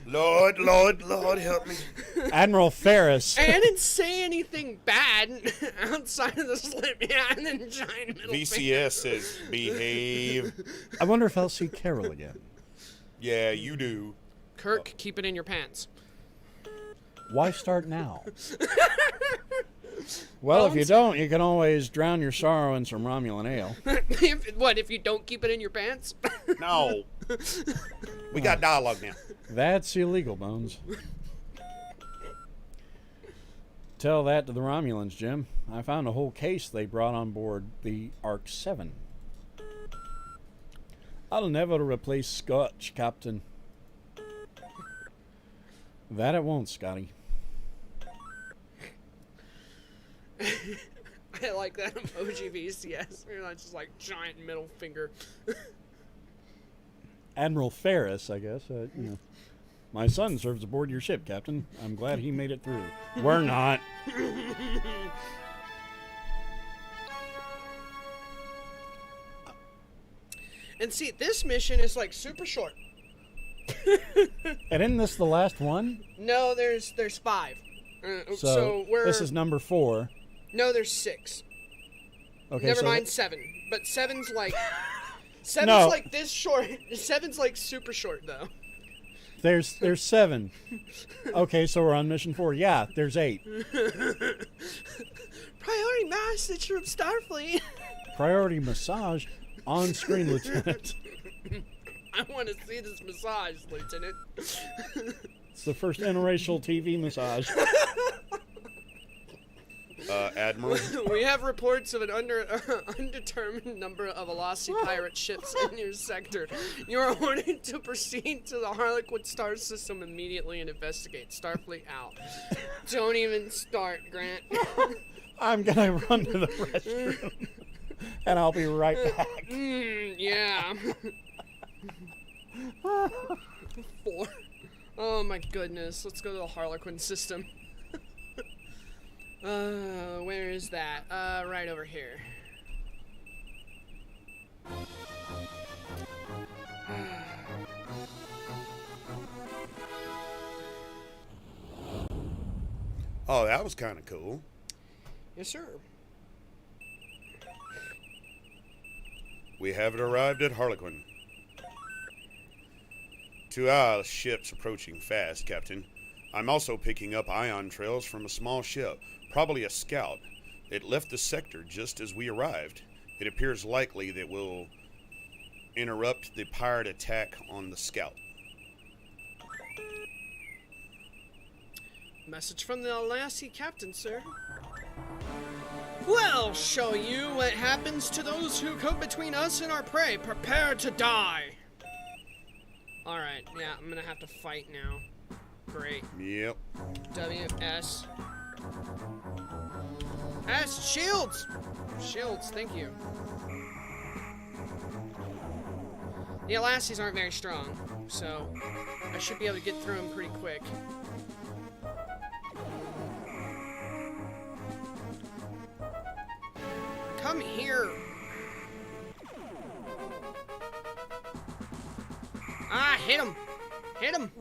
Lord, Lord, Lord, help me. Admiral Ferris. I didn't say anything bad outside of the slip hand and giant middle VCS finger. says behave. I wonder if I'll see Carol again. Yeah, you do. Kirk, keep it in your pants. Why start now? Well, if you don't, you can always drown your sorrow in some Romulan ale. What, if you don't keep it in your pants? No. We got dialogue now. That's illegal, Bones. Tell that to the Romulans, Jim. I found a whole case they brought on board the Ark 7. I'll never replace Scotch, Captain. That it won't, Scotty. I like that emoji VCS. You're not just like giant middle finger. Admiral Ferris, I guess. You know, my son serves aboard your ship, Captain. I'm glad he made it through. We're not. And see, this mission is like super short. And isn't this the last one? No, there's 5. So we're this is number 4. No, there's 6. Okay, Never so mind 7. But 7's like No. like this short. 7's like super short though. There's 7. Okay, so we're on mission 4. Yeah, there's 8. Priority message from Starfleet. Priority massage on screen, Lieutenant. I want to see this massage, Lieutenant. It's the first interracial TV massage. Admiral. We have reports of an undetermined number of Velocity pirate ships in your sector. You are ordered to proceed to the Harlequin star system immediately and investigate. Starfleet out. Don't even start, Grant. I'm gonna run to the restroom, and I'll be right back. Yeah. 4. Oh my goodness. Let's go to the Harlequin system. Where is that? Right over here. Oh, that was kind of cool. Yes, sir. We have arrived at Harlequin. 2 eye ships approaching fast, Captain. I'm also picking up ion trails from a small ship, probably a scout. It left the sector just as we arrived. It appears likely that we'll interrupt the pirate attack on the scout. Message from the Lassie captain, sir. We'll show you what happens to those who come between us and our prey. Prepare to die. Alright, yeah, I'm gonna have to fight now. Great. Yep. WS. S, shields! Shields, thank you. The Lassies aren't very strong, so I should be able to get through them pretty quick. Come here! Ah, hit him! Hit him!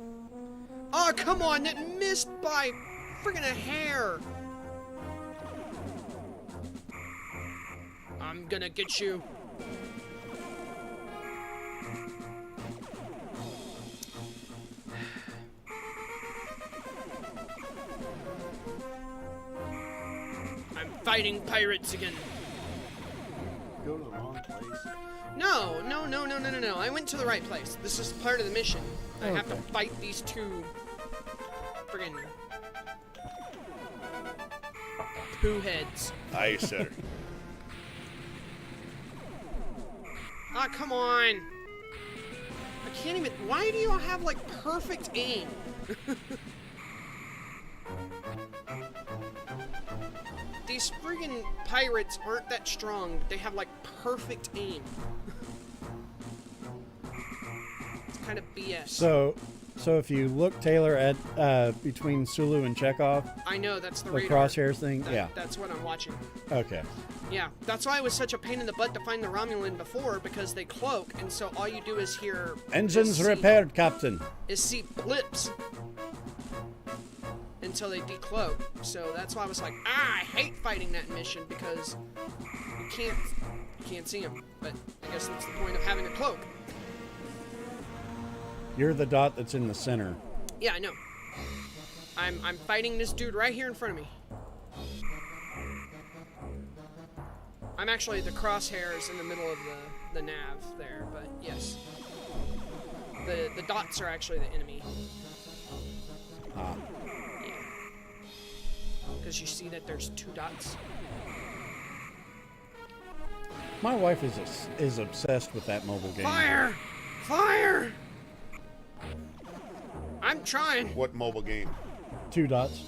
Oh, come on, that missed by friggin' a hair! I'm gonna get you. I'm fighting pirates again. Go to the wrong place. No. I went to the right place. This is part of the mission. I have to Okay. fight these 2 friggin' poo heads. Aye, sir. Ah, come on. I can't even. Why do you all have like perfect aim? These friggin' pirates aren't that strong, but they have like perfect aim. It's kind of BS. So, So if you look, Taylor, at between Sulu and Chekhov, I know, that's the the radar. crosshairs thing, yeah. That's what I'm watching. Okay. Yeah, that's why it was such a pain in the butt to find the Romulan before, because they cloak, and so all you do is hear... Engines repaired, Captain. Is see blips until they decloak. So that's why I was like, I hate fighting that mission, because you can't see them. But I guess that's the point of having a cloak. You're the dot that's in the center. Yeah, I know. I'm fighting this dude right here in front of me. I'm actually the crosshairs in the middle of the nav there, but yes. The dots are actually the enemy. Ah. Yeah. Because you see that there's 2 dots. My wife is obsessed with that mobile game. Fire! Fire! I'm trying. What mobile game? 2 dots.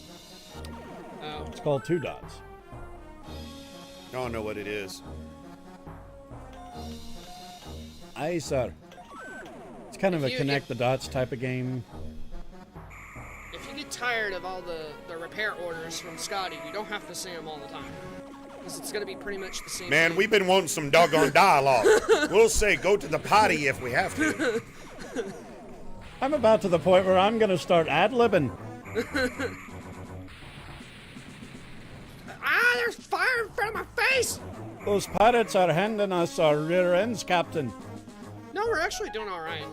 Oh. It's called 2 dots. I don't know what it is. Aye, sir. It's kind of a connect the dots type of game. If you get tired of all the repair orders from Scotty, you don't have to say them all the time. Because it's going to be pretty much the same Man, thing. we've been wanting some doggone dialogue. We'll say go to the potty if we have to. I'm about to the point where I'm going to start ad-libbing. Ah, there's fire in front of my face! Those pirates are handing us our rear ends, Captain. No, we're actually doing all right.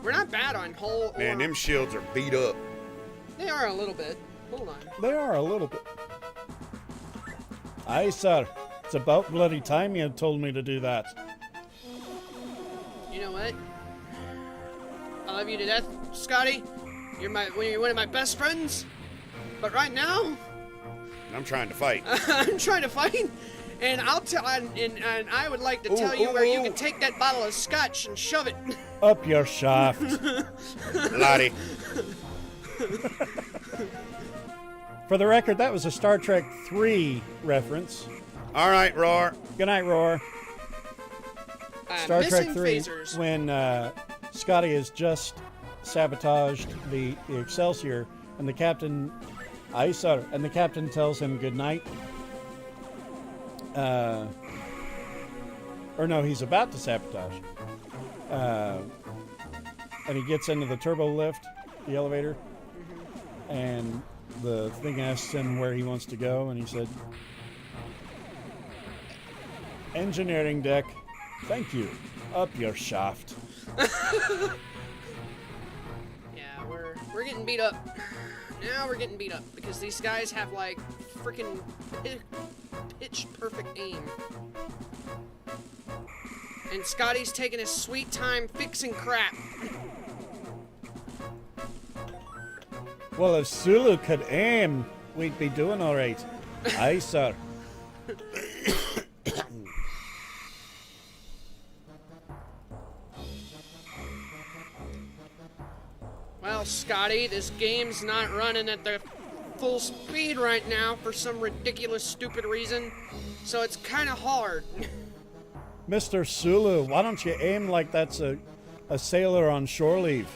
We're not bad on hull. Man, them shields are beat up. They are a little bit. Hold on. They are a little bit. Aye, sir. It's about bloody time you had told me to do that. You know what? I love you to death, Scotty. You're one of my best friends. But right now, I'm trying to fight. I'm trying to fight, and and I would like to tell you where you can take that bottle of scotch and shove it up your shaft, Lottie. For the record, that was a Star Trek 3 reference. All right, Roar. Good night, Roar. Star Trek 3, phasers. when Scotty has just sabotaged the Excelsior, and the captain, aye, sir, and the captain tells him good night. Or no, he's about to sabotage. And he gets into the turbo lift, the elevator, and the thing asks him where he wants to go, and he said, engineering deck, thank you, up your shaft. Yeah, we're getting beat up. Now we're getting beat up because these guys have like freaking pitch perfect aim. And Scotty's taking his sweet time fixing crap. Well, if Sulu could aim, we'd be doing all right. Aye, sir. Well, Scotty, this game's not running at the full speed right now for some ridiculous, stupid reason. So it's kind of hard. Mr. Sulu, why don't you aim like that's a sailor on shore leave?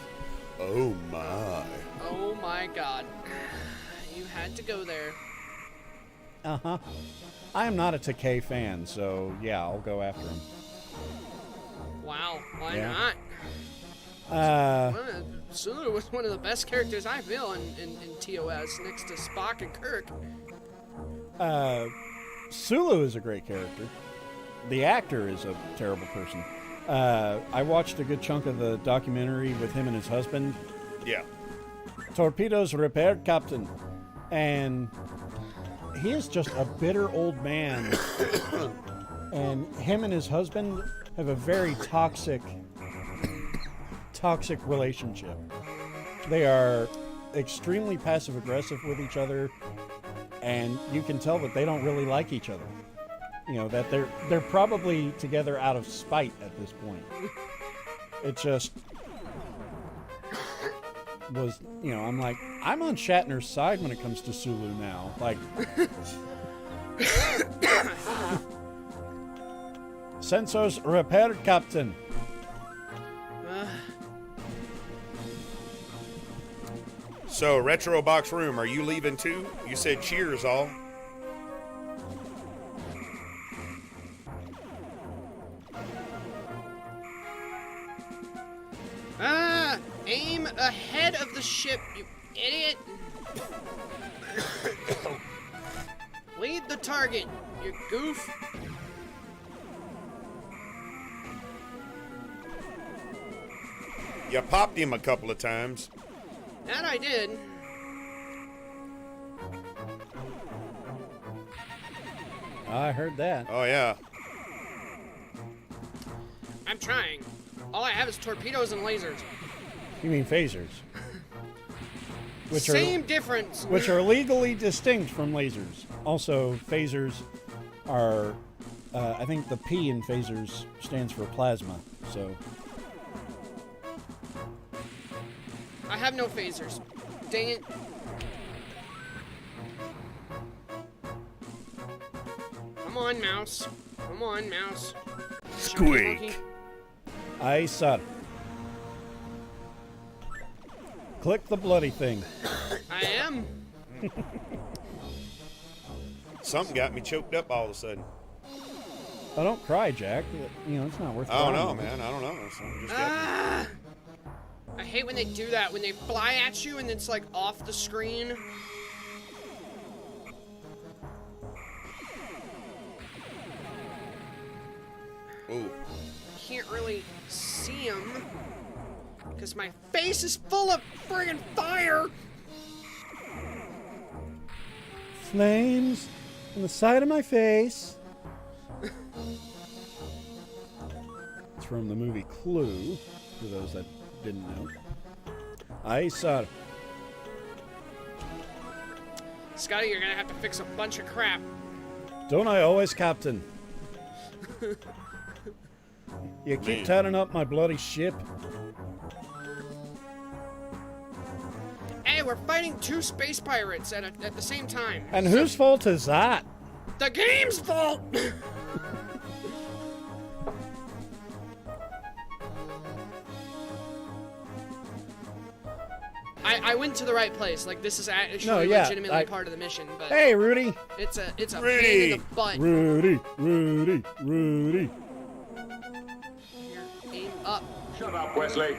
Oh, my. Oh, my God. You had to go there. Uh-huh. I am not a Takei fan, so yeah, I'll go after him. Wow, why Yeah. not? Sulu was one of the best characters I feel in TOS, next to Spock and Kirk. Sulu is a great character. The actor is a terrible person. I watched a good chunk of the documentary with him and his husband. Yeah. Torpedoes repaired, Captain. And he is just a bitter old man. And him and his husband have a very toxic relationship. They are extremely passive-aggressive with each other, and you can tell that they don't really like each other. You know, that they're probably together out of spite at this point. It just was, you know, I'm like, I'm on Shatner's side when it comes to Sulu now. Like, sensors repaired, Captain. So, Retro Box Room, are you leaving too? You said cheers, all. Aim ahead of the ship, you idiot. Lead the target, you goof. You popped him a couple of times. That I did. I heard that. Oh, yeah. I'm trying. All I have is torpedoes and lasers. You mean phasers? Same difference. Which are legally distinct from lasers. Also, phasers are, I think the P in phasers stands for plasma, so. I have no phasers. Dang it. Come on, mouse. Come on, mouse. Squeak. Aye, sir. Click the bloody thing. I am. Something got me choked up all of a sudden. Oh, don't cry, Jack. You know, it's not worth I don't crying know, over. man. I don't know. Something just got me. I hate when they do that, when they fly at you and it's like off the screen. Ooh. Can't really see them because my face is full of friggin' fire. Flames on the side of my face. It's from the movie Clue, for those that didn't know. Aye, sir. Scotty, you're gonna have to fix a bunch of crap. Don't I always, Captain? You keep Man. tatting up my bloody ship. Hey, we're fighting two space pirates at the same time. And whose fault is that? The game's fault! I went to the right place. Like, this is actually legitimately part of the mission, but Hey, Rudy. it's a Rudy. pain in the butt. Rudy. Here, aim up. Shut up, Wesley.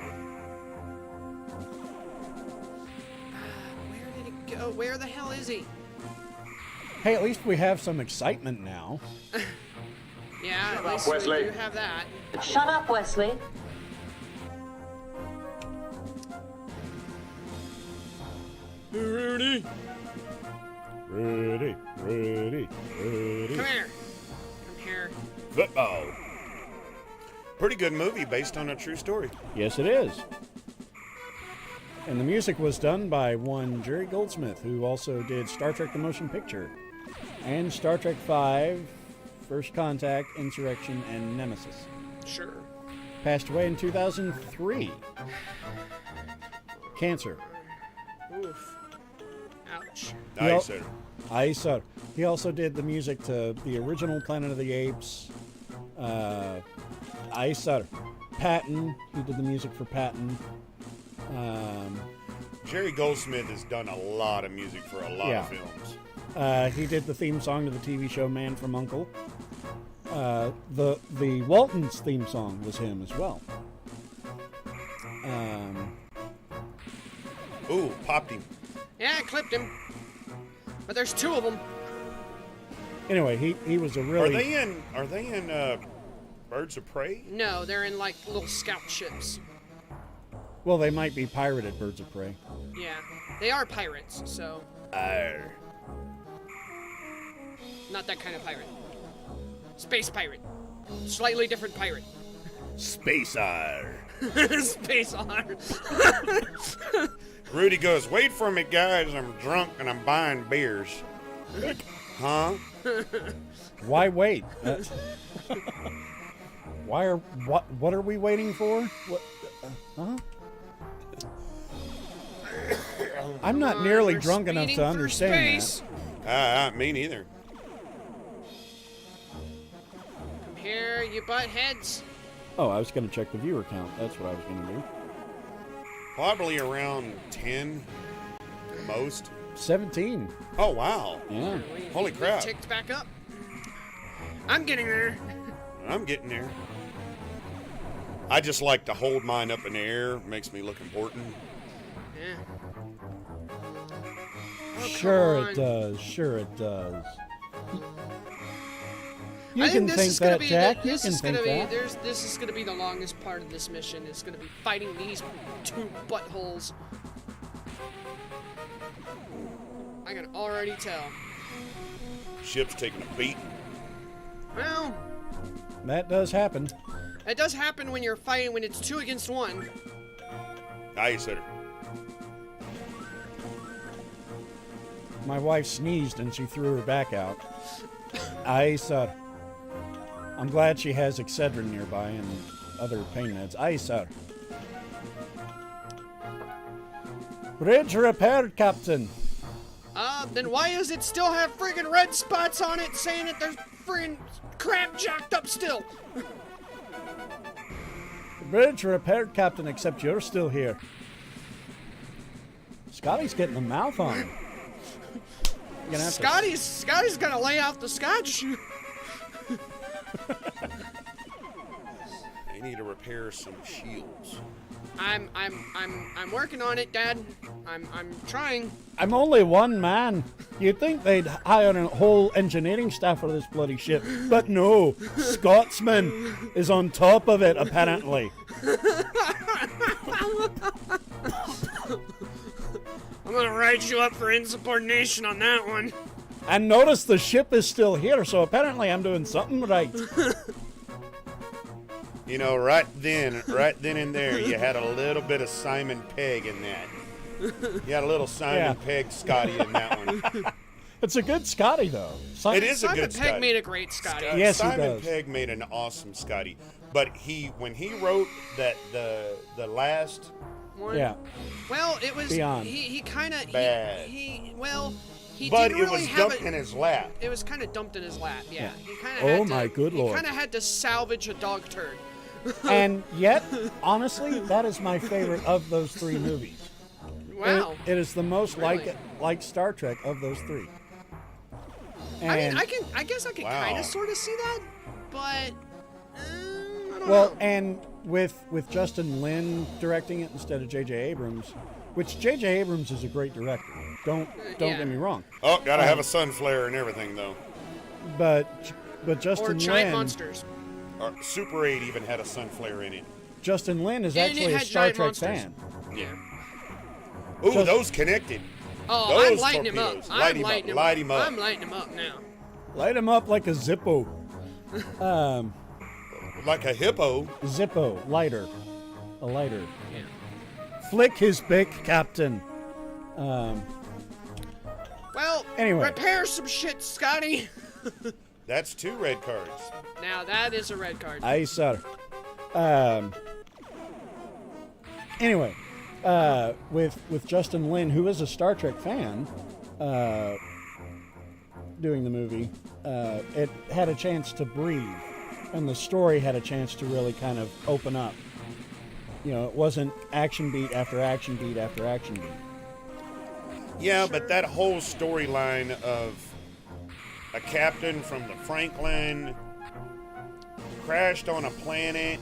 Where did he go? Where the hell is he? Hey, at least we have some excitement now. Yeah, Shut at up, least Wesley. we do have that. Shut up, Wesley. Rudy, Rudy. come here. Come here. Football. Pretty good movie based on a true story. Yes, it is. And the music was done by one Jerry Goldsmith, who also did Star Trek the Motion Picture and Star Trek V, First Contact, Insurrection, and Nemesis. Sure. Passed away in 2003. Cancer. Oof. Ouch. Nice, sir. Aye, sir. He also did the music to the original Planet of the Apes. Aye, sir. Patton. He did the music for Patton. Jerry Goldsmith has done a lot of music for a lot of films. He did the theme song to the TV show Man from U.N.C.L.E. The Waltons theme song was him as well. Ooh, popped him. Yeah, I clipped him. But there's two of them. Anyway, he was a really... Are they in Birds of Prey? No, they're in like little scout ships. Well, they might be pirated Birds of Prey. Yeah, they are pirates, so Arr. not that kind of pirate. Space pirate. Slightly different pirate. Space R. Space R. Rudy goes, wait for me, guys. I'm drunk and I'm buying beers. Huh? Why wait? What are we waiting for? What? Huh? I'm not nearly We're drunk enough speeding to through understand space. that. Me neither. Come here, you butt heads. Oh, I was going to check the viewer count. That's what I was going to do. Probably around 10. most? 17. Oh, wow. Yeah. Holy crap. Ticked back up. I'm getting there. I'm getting there. I just like to hold mine up in the air. Makes me look important. Yeah. Oh, Sure come it on. does. Sure it does. You I can think this think is gonna that, be Jack. the, You this can is gonna think be that. this is gonna be the longest part of this mission. It's gonna be fighting these two buttholes. I can already tell. Ship's taking a beat. Well, That does happen. it does happen when you're fighting when it's 2 against 1. Aye, sir. My wife sneezed and she threw her back out. Aye, sir. I'm glad she has Excedrin nearby and other pain meds. Aye, sir. Bridge repaired, Captain. Then why does it still have friggin' red spots on it saying that there's friggin' crap jacked up still? Bridge repaired, Captain, except you're still here. Scotty's getting the mouth on him. You're gonna have to- Scotty's gonna lay out the scotch. They need to repair some shields. I'm working on it, Dad. I'm trying. I'm only one man. You'd think they'd hire a whole engineering staff for this bloody ship, but no. Scotsman is on top of it, apparently. I'm gonna write you up for insubordination on that one. And notice the ship is still here, so apparently I'm doing something right. You know, right then and there, you had a little bit of Simon Pegg in that. You had a little Simon Pegg Scotty in that one. It's a good Scotty, though. It is a good Simon Pegg Scotty. made a great Scotty. Yes, he Simon does. Pegg made an awesome Scotty. But when he wrote that the last One. Yeah. Well, it was Beyond. he kind of Bad. he but didn't it really was have dumped it. in his lap. It was kind of dumped in his lap. Yeah. He kind of. Oh, had to, my good lord. He kind of had to salvage a dog turd. And yet, honestly, that is my favorite of those three movies. Wow. It is the most Really? like Star Trek of those three. I mean, And- I guess I can Wow. kind of sort of see that, but I don't well, know. and with Justin Lin directing it instead of J.J. Abrams, which J.J. Abrams is a great director. Don't Yeah. get me wrong. Oh, gotta have a sun flare and everything though. But Justin or giant Lin, monsters. Super 8 even had a sun flare in it. Justin Lin is And it actually a had Star giant Trek monsters. fan. Ooh, Just- those connected. Oh, Those I'm lighting him up. torpedoes. Light him up. Light him up. I'm lighting him up now. Light him up like a Zippo. Like a hippo. Zippo, lighter. A lighter. Yeah. Flick his beak, Captain. Well, Anyway. repair some shit, Scotty. That's 2 red cards. Now that is a red card. Aye, sir. Anyway, with Justin Lin, who is a Star Trek fan, doing the movie, it had a chance to breathe, and the story had a chance to really kind of open up. You know, it wasn't action beat after action beat after action beat. Yeah, but that whole storyline of a captain from the Franklin crashed on a planet,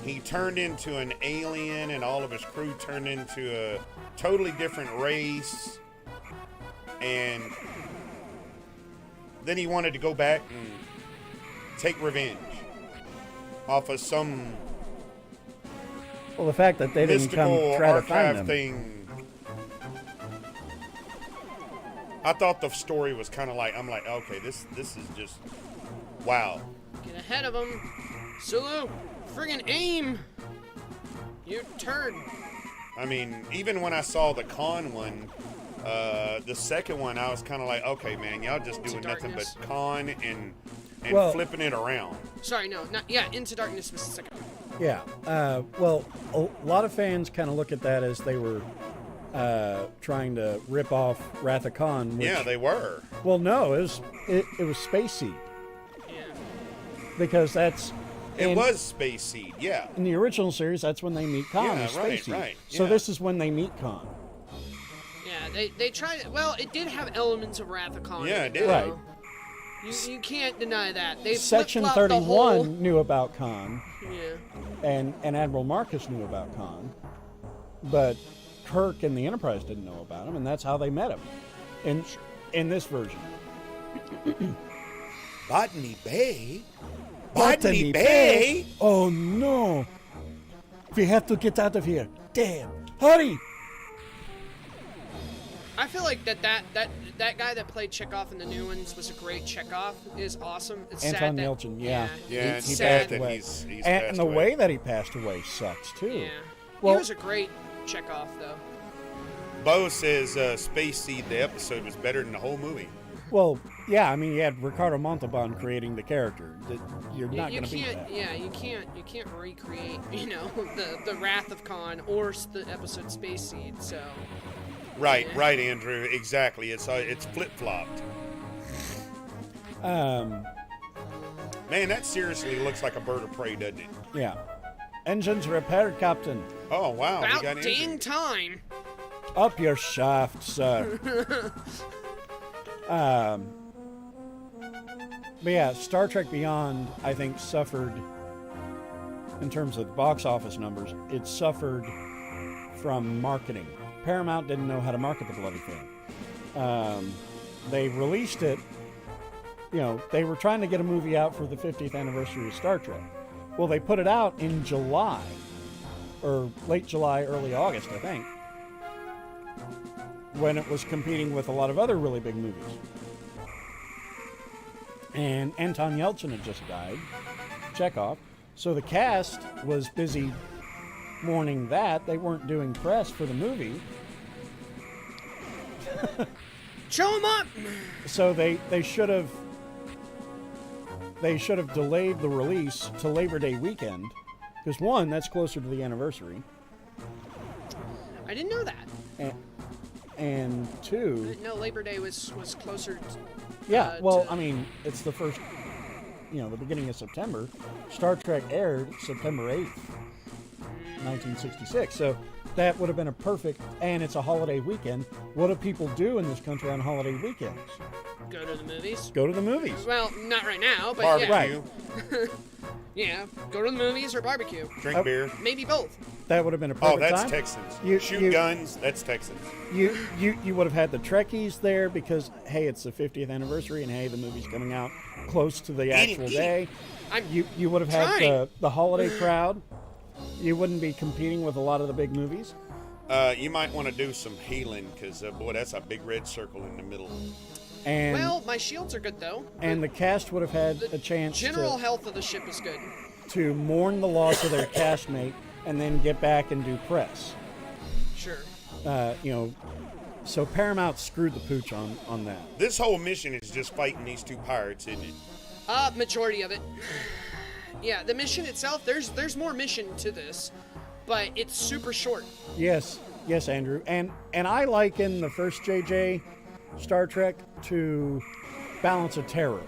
he turned into an alien, and all of his crew turned into a totally different race, and then he wanted to go back and take revenge off of some Well, the fact that they didn't come mystical try to find archive them. thing. I thought the story was kind of like, I'm like, okay, this is just, wow. Get ahead of him. Sulu, friggin' aim. You turd. I mean, even when I saw the con one, the second one, I was kind of like, okay, man, y'all just doing nothing but con and Well- flipping it around. Sorry, no, not yeah. Into Darkness was the second one. Yeah. Well, a lot of fans kind of look at that as they were trying to rip off Wrath of Khan. Which, Yeah, they were. Well, no, it was Space Seed. Yeah. Because that's... It was Space Seed, yeah. In the original series, that's when they meet Khan. Yeah, is Space right, Seed. right, So yeah. this is when they meet Khan. Yeah, Yeah, they tried. Well, it did have elements of Wrath of Khan. Yeah, it did. Right. You can't deny that. They Section flip-flopped 31 the whole. knew about Khan, Yeah. and Admiral Marcus knew about Khan, but Kirk and the Enterprise didn't know about him, and that's how they met him in this version. Botany Bay? Botany Bay? Oh no! We have to get out of here. Damn! Hurry! I feel like that guy that played Chekhov in the new ones was a great Chekhov. Is awesome. It's Anton sad that, Yelchin, yeah. Yeah, it's it's sad sad that away. he's And passed the away. way that he passed away sucks too. Yeah. Well- He was a great Chekhov, though. Bo says Space Seed, the episode, was better than the whole movie. Well, yeah, I mean, you had Ricardo Montalban creating the character. You're not You going to beat can't. that. Yeah, you can't recreate. The Wrath of Khan or the episode Space Seed. So. Right, Andrew. Exactly. It's flip flopped. Man, that seriously looks like a bird of prey, doesn't it? Yeah. Engines repaired, Captain. Oh wow, we About got dang engine. time. Up your shaft, sir. But yeah, Star Trek Beyond, I think, suffered, in terms of box office numbers, it suffered from marketing. Paramount didn't know how to market the bloody thing. They released it, they were trying to get a movie out for the 50th anniversary of Star Trek. Well, they put it out in July, or late July, early August, I think, when it was competing with a lot of other really big movies. And Anton Yelchin had just died, Chekhov, so the cast was busy mourning that. They weren't doing press for the movie. Show him up. So they should have delayed the release to Labor Day weekend, because one, that's closer to the anniversary, I didn't know that. and I two, didn't know Labor Day was closer. yeah, well, to- I mean, it's the first, the beginning of September. Star Trek aired September 8th, 1966. So that would have been a perfect, and it's a holiday weekend. What do people do in this country on holiday weekends? Go to the movies. Go to the movies. Well, not right now, but Barbecue, Right. yeah, go to the movies or barbecue. drink beer. Maybe both. That would have been a perfect Oh, that's time. Texans. Shoot guns. That's Texans. You would have had the Trekkies there because, hey, it's the 50th anniversary, and hey, the movie's coming out close to the actual day. You would have had trying. the holiday crowd. You wouldn't be competing with a lot of the big movies. You might want to do some healing because, boy, that's a big red circle in the middle. And Well, my shields are good though. and the cast would have had a chance General health of the ship is good. to mourn the loss of their castmate and then get back and do press. Sure. So Paramount screwed the pooch on that. This whole mission is just fighting these two pirates, isn't it? Majority of it. Yeah, the mission itself, there's more mission to this, but it's super short. Yes, Andrew. And I liken the first JJ Star Trek to Balance of Terror.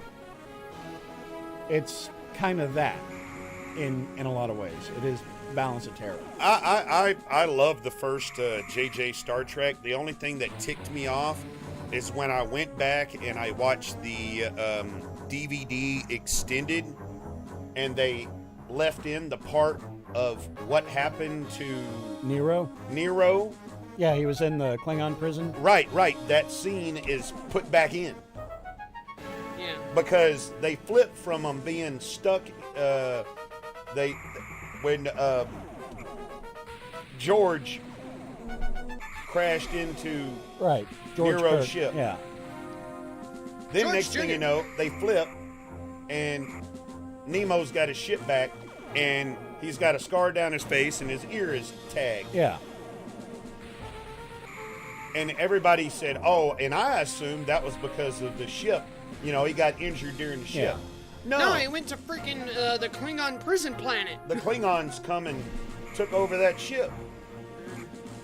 It's kind of that in a lot of ways. It is Balance of Terror. I love the first JJ Star Trek. The only thing that ticked me off is when I went back and I watched the DVD extended, and they left in the part of what happened to Nero? Yeah, he was in the Klingon prison. Right. That scene is put back in Yeah. because they flipped from them being stuck. When George crashed into Right. George Nero's Kirk. ship. Yeah. Then George next thing Jr. you know, they flip, and Nemo's got his ship back, and he's got a scar down his face, and his ear is tagged. Yeah. And everybody said, "Oh," and I assumed that was because of the ship. He got injured during the ship. Yeah. No, he went to freaking the Klingon prison planet. The Klingons come and took over that ship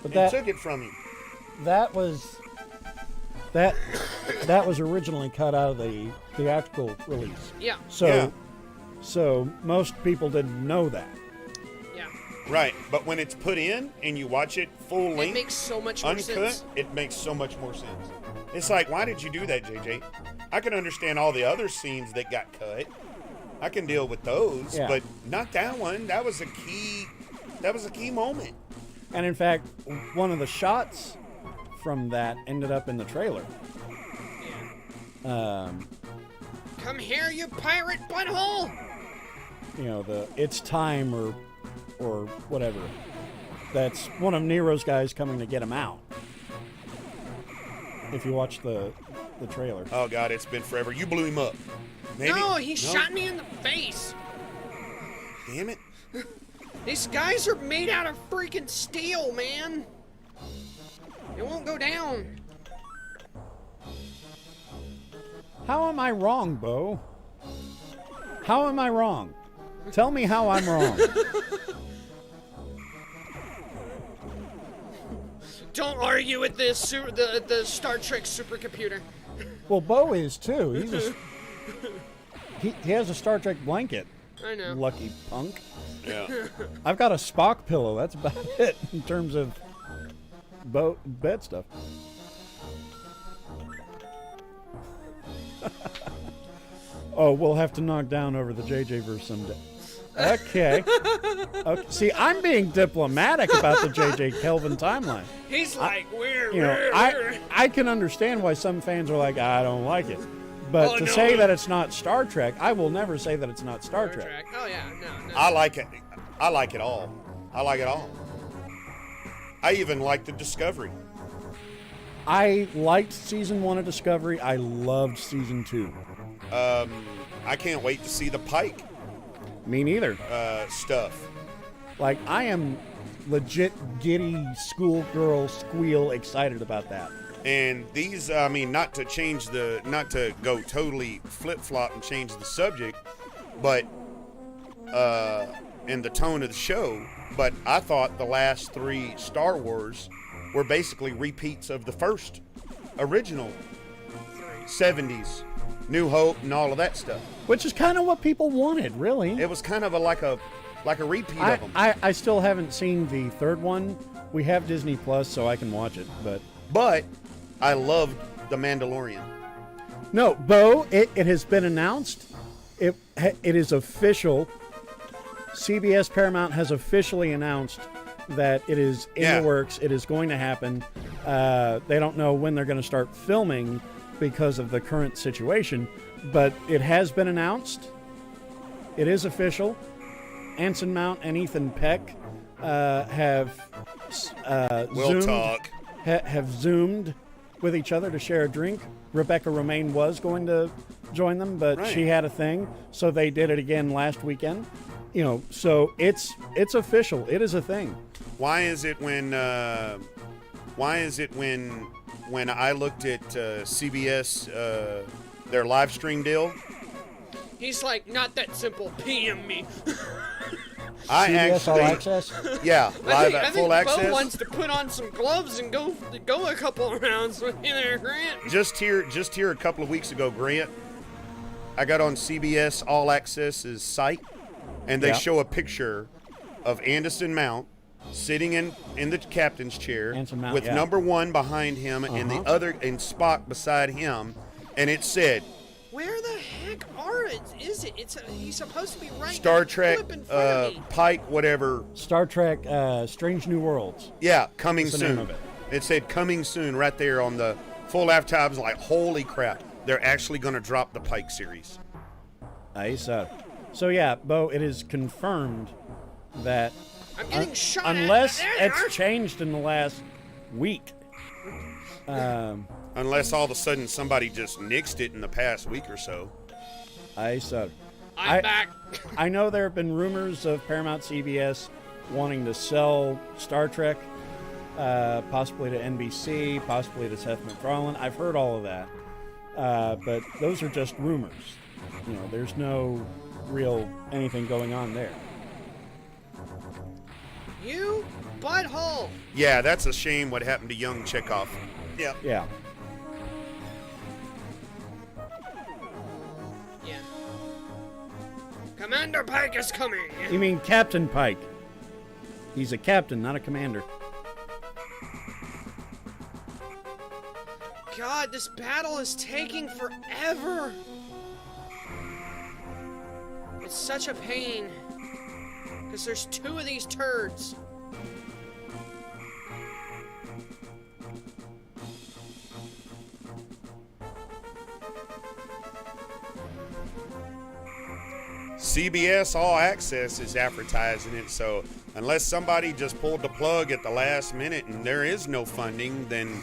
But and took it from him. that was originally cut out of the theatrical release. Yeah. So Yeah. so most people didn't know that. Yeah. Right, but when it's put in and you watch it full length, It makes so much more uncut, sense. it makes so much more sense. It's like, why did you do that, JJ? I can understand all the other scenes that got cut. I can deal with those, Yeah. but not that one. That was a key. That was a key moment. And in fact, one of the shots from that ended up in the trailer. Come here, you pirate butthole! You know, the "It's time" or whatever. That's one of Nero's guys coming to get him out. If you watch the trailer. Oh God, it's been forever. You blew him up. Maybe? No, he shot me in the face. Damn it. These guys are made out of freaking steel, man. It won't go down. How am I wrong, Bo? How am I wrong? Tell me how I'm wrong. Don't argue with this the Star Trek supercomputer. Well, Bo is too. He's a, he has a Star Trek blanket. I know. Lucky punk. Yeah. I've got a Spock pillow. That's about it in terms of bed stuff. Oh, we'll have to knock down over the JJ verse someday. Okay. See, I'm being diplomatic about the JJ Kelvin timeline. He's like, we're. You know, I can understand why some fans are like, I don't like it. But to say that it's not Star Trek, I will never say that it's not Star Trek. Oh yeah, no. I like it. I like it all. I like it all. I even like the Discovery. I liked season 1 of Discovery. I loved season 2. I can't wait to see the Pike Me neither. stuff. Like, I am legit giddy schoolgirl squeal excited about that. And these, I mean, not to go totally flip-flop and change the subject, but, and the tone of the show, but I thought the last 3 Star Wars were basically repeats of the first original 70s, New Hope and all of that stuff. Which is kind of what people wanted, really. It was kind of like a repeat of them. I still haven't seen the third one. We have Disney Plus, so I can watch it, But I loved The Mandalorian. No, Bo, it has been announced. It is official. CBS Paramount has officially announced that it is in the works. It is going to happen. They don't know when they're going to start filming because of the current situation, but it has been announced. It is official. Anson Mount and Ethan Peck have zoomed with each other to share a drink. Rebecca Romaine was going to join them, but she had a thing, so they did it again last weekend. You know, so it's official. It is a thing. Why is it when I looked at CBS their live stream deal? He's like, not that simple. PM me. I CBS actually, All Access? Yeah, live I at think full access. Bo wants to put on some gloves and go a couple of rounds with you there, Grant. Just here a couple of weeks ago, Grant, I got on CBS All Access's site, and they show a picture of Anderson Mount sitting in the captain's chair Mount, with number 1 behind him and the other and Spock beside him, and it said, Where the heck is it? He's supposed to be right Star there, Trek, flip in front of me. Pike, whatever. Star Trek Strange New Worlds. Yeah, coming That's the name soon. of it. It said coming soon right there on the full after. I was like, holy crap. They're actually going to drop the Pike series. Nice. So yeah, Bo, it is confirmed that I'm getting shot at. unless There. it's changed in the last week. Unless all of a sudden somebody just nixed it in the past week or so. I'm back. I know there have been rumors of Paramount CBS wanting to sell Star Trek, possibly to NBC, possibly to Seth MacFarlane. I've heard all of that, but those are just rumors. You know, there's no real anything going on there. You butthole. Yeah, that's a shame what happened to young Chekhov. Yeah. Yeah. Yeah. Commander Pike is coming. You mean Captain Pike? He's a captain, not a commander. God, this battle is taking forever. It's such a pain. Because there's 2 of these turds. CBS All Access is advertising it, so unless somebody just pulled the plug at the last minute and there is no funding, then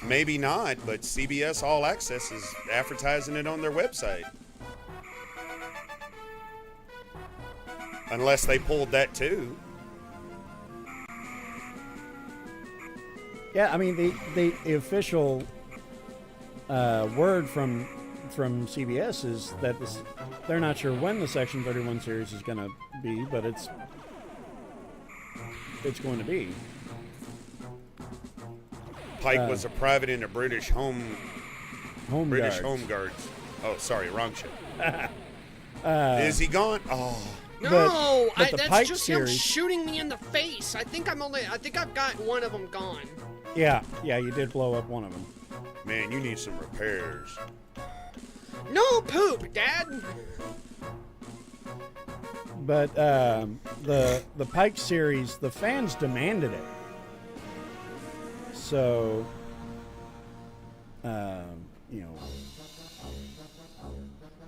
maybe not, but CBS All Access is advertising it on their website. Unless they pulled that too. Yeah, I mean the official word from CBS is that they're not sure when the Section 31 series is going to be, but it's going to be. Pike was a private in the British Home Guards. Oh, sorry, wrong ship. Is he gone? Oh. No, but the that's Pike just series, him shooting me in the face. I think I've got one of them gone. Yeah, you did blow up one of them. Man, you need some repairs. No poop, Dad. But the Pike series, the fans demanded it. So, you know,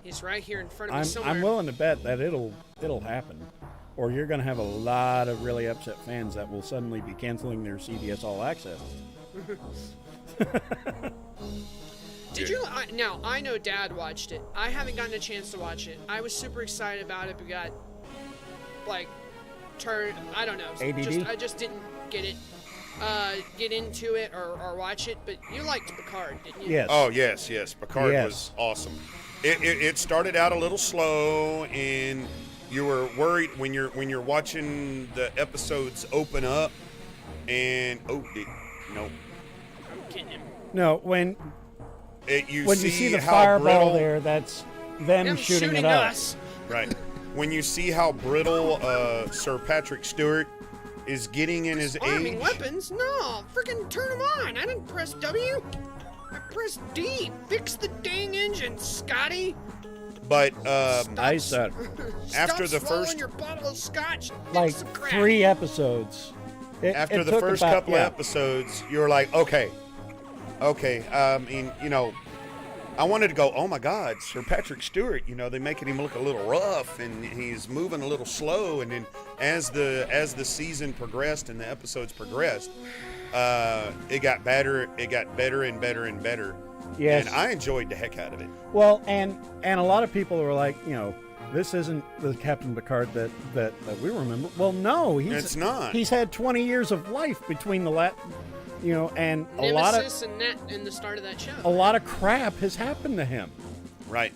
He's right here in front of me somewhere. I'm willing to bet that it'll happen, or you're going to have a lot of really upset fans that will suddenly be canceling their CBS All Access. Did you? Now I know Dad watched it. I haven't gotten a chance to watch it. I was super excited about it, but got like turned. I don't know. ADD? I just didn't get into it or watch it. But you liked Picard, didn't you? Yes. Oh yes. Picard was awesome. It started out a little slow, and you were worried when you're watching the episodes open up, and no. I'm kidding him. No, when you see the how fireball brittle, there, that's them shooting it up. us. Right. When you see how brittle Sir Patrick Stewart is getting in his Arming age. weapons? No, freaking turn them on. I didn't press W. I pressed D. Fix the dang engine, Scotty. But I said after the Stop swallowing first your bottle of scotch. and like mix some crap. 3 episodes. After the first couple of episodes, you're like, okay. I mean, you know, I wanted to go, oh my God, Sir Patrick Stewart. You know, they're making him look a little rough, and he's moving a little slow. And then as the season progressed and the episodes progressed, it got better. It got better and better and better. Yes. And I enjoyed the heck out of it. Well, and a lot of people were like, you know, this isn't the Captain Picard that we remember. Well, no, It's not. He's had 20 years of life between the you know, and Nemesis and that in the start of that show. a lot of crap has happened to him. Right.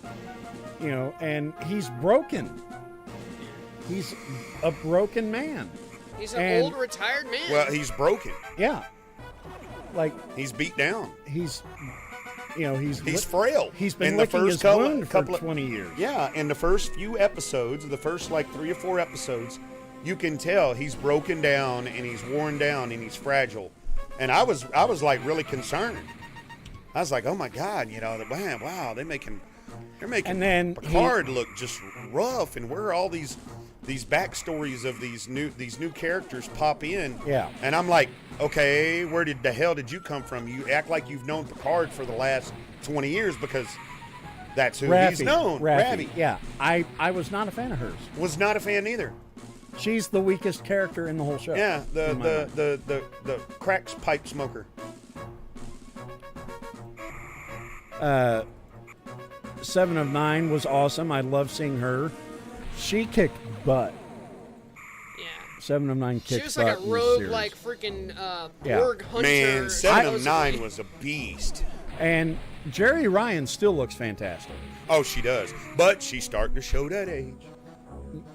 You know, and he's broken. He's a broken man. He's an old retired man. Well, he's broken. Yeah. Like He's beat down. he's frail. He's been In the licking first his couple- wound for couple of- 20 years. Yeah, in the first few episodes, the first like 3 or 4 episodes, you can tell he's broken down and he's worn down and he's fragile. And I was like really concerned. I was like, oh my God, you know, wow, they're making And then Picard look just rough, and where all these backstories of these new characters pop in. Yeah. And I'm like, okay, where the hell did you come from? You act like you've known Picard for the last 20 years because that's who he's known. Raffi. Yeah. I was not a fan of hers. Was not a fan either. She's the weakest character in the whole show. Yeah, in my mind. the cracks pipe smoker. 7 of 9 was awesome. I love seeing her. She kicked butt. Yeah. 7 of 9 kicked butt. She was like a in this rogue, series. like freaking Yeah. Borg hunter. Man, 7 of 9 supposedly. was a beast. And Jerry Ryan still looks fantastic. Oh, she does. But she's starting to show that age.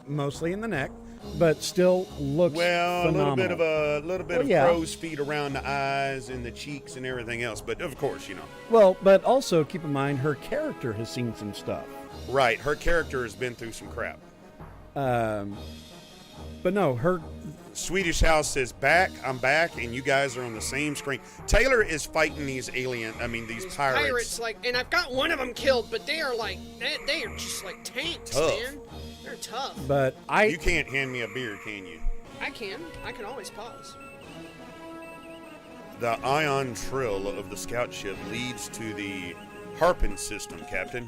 Mostly in the neck, but still looks phenomenal. a little bit of yeah. crow's feet around the eyes and the cheeks and everything else. But of course, you know. Well, but also keep in mind her character has seen some stuff. Right, her character has been through some crap. But no, Swedish House says back. I'm back, and you guys are on the same screen. Taylor is fighting these these pirates. Like, and I've got one of them killed, but they are like, they are just like tanks, Tough. man. They're tough. But You can't hand me a beer, can you? I can always pause. The ion trill of the scout ship leads to the Harpin system, Captain.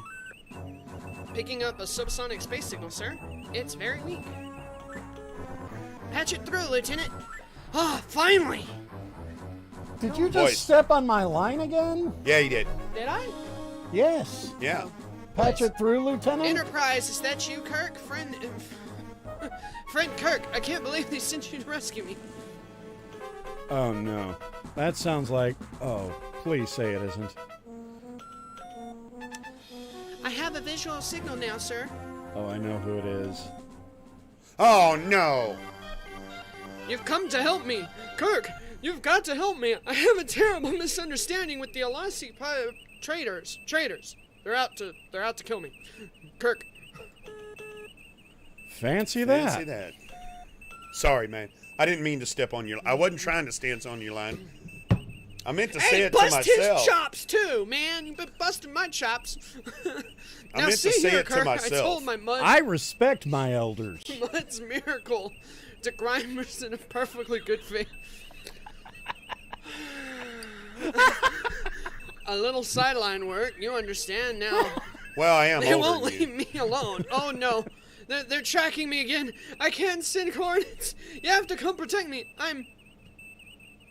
Picking up a subsonic space signal, sir. It's very weak. Patch it through, Lieutenant. Ah, finally. did you just Boys. step on my line again? Yeah, he did. Did I? Yes. Yeah. Patch it through, Lieutenant. Enterprise, is that you, Kirk? Friend Kirk, I can't believe they sent you to rescue me. Oh no, that sounds like. Oh, please say it isn't. I have a visual signal now, sir. Oh, I know who it is. Oh no. You've come to help me. Kirk, you've got to help me. I have a terrible misunderstanding with the Alasi traders. They're out to kill me. Kirk. Fancy that. Fancy that. Sorry, man. I didn't mean to step on your. I wasn't trying to stance on your line. I meant to say it to myself. Hey, bust his chops too, man. You've been busting my chops. I Now meant see to say here, it to Kirk, myself. I told my mud. I respect my elders. Mud's miracle to Grimer's in a perfectly good faith. A little sideline work, you understand now. Well, I am They older won't than you. leave me alone. Oh no, they're tracking me again. I can't send coordinates. You have to come protect me. I'm.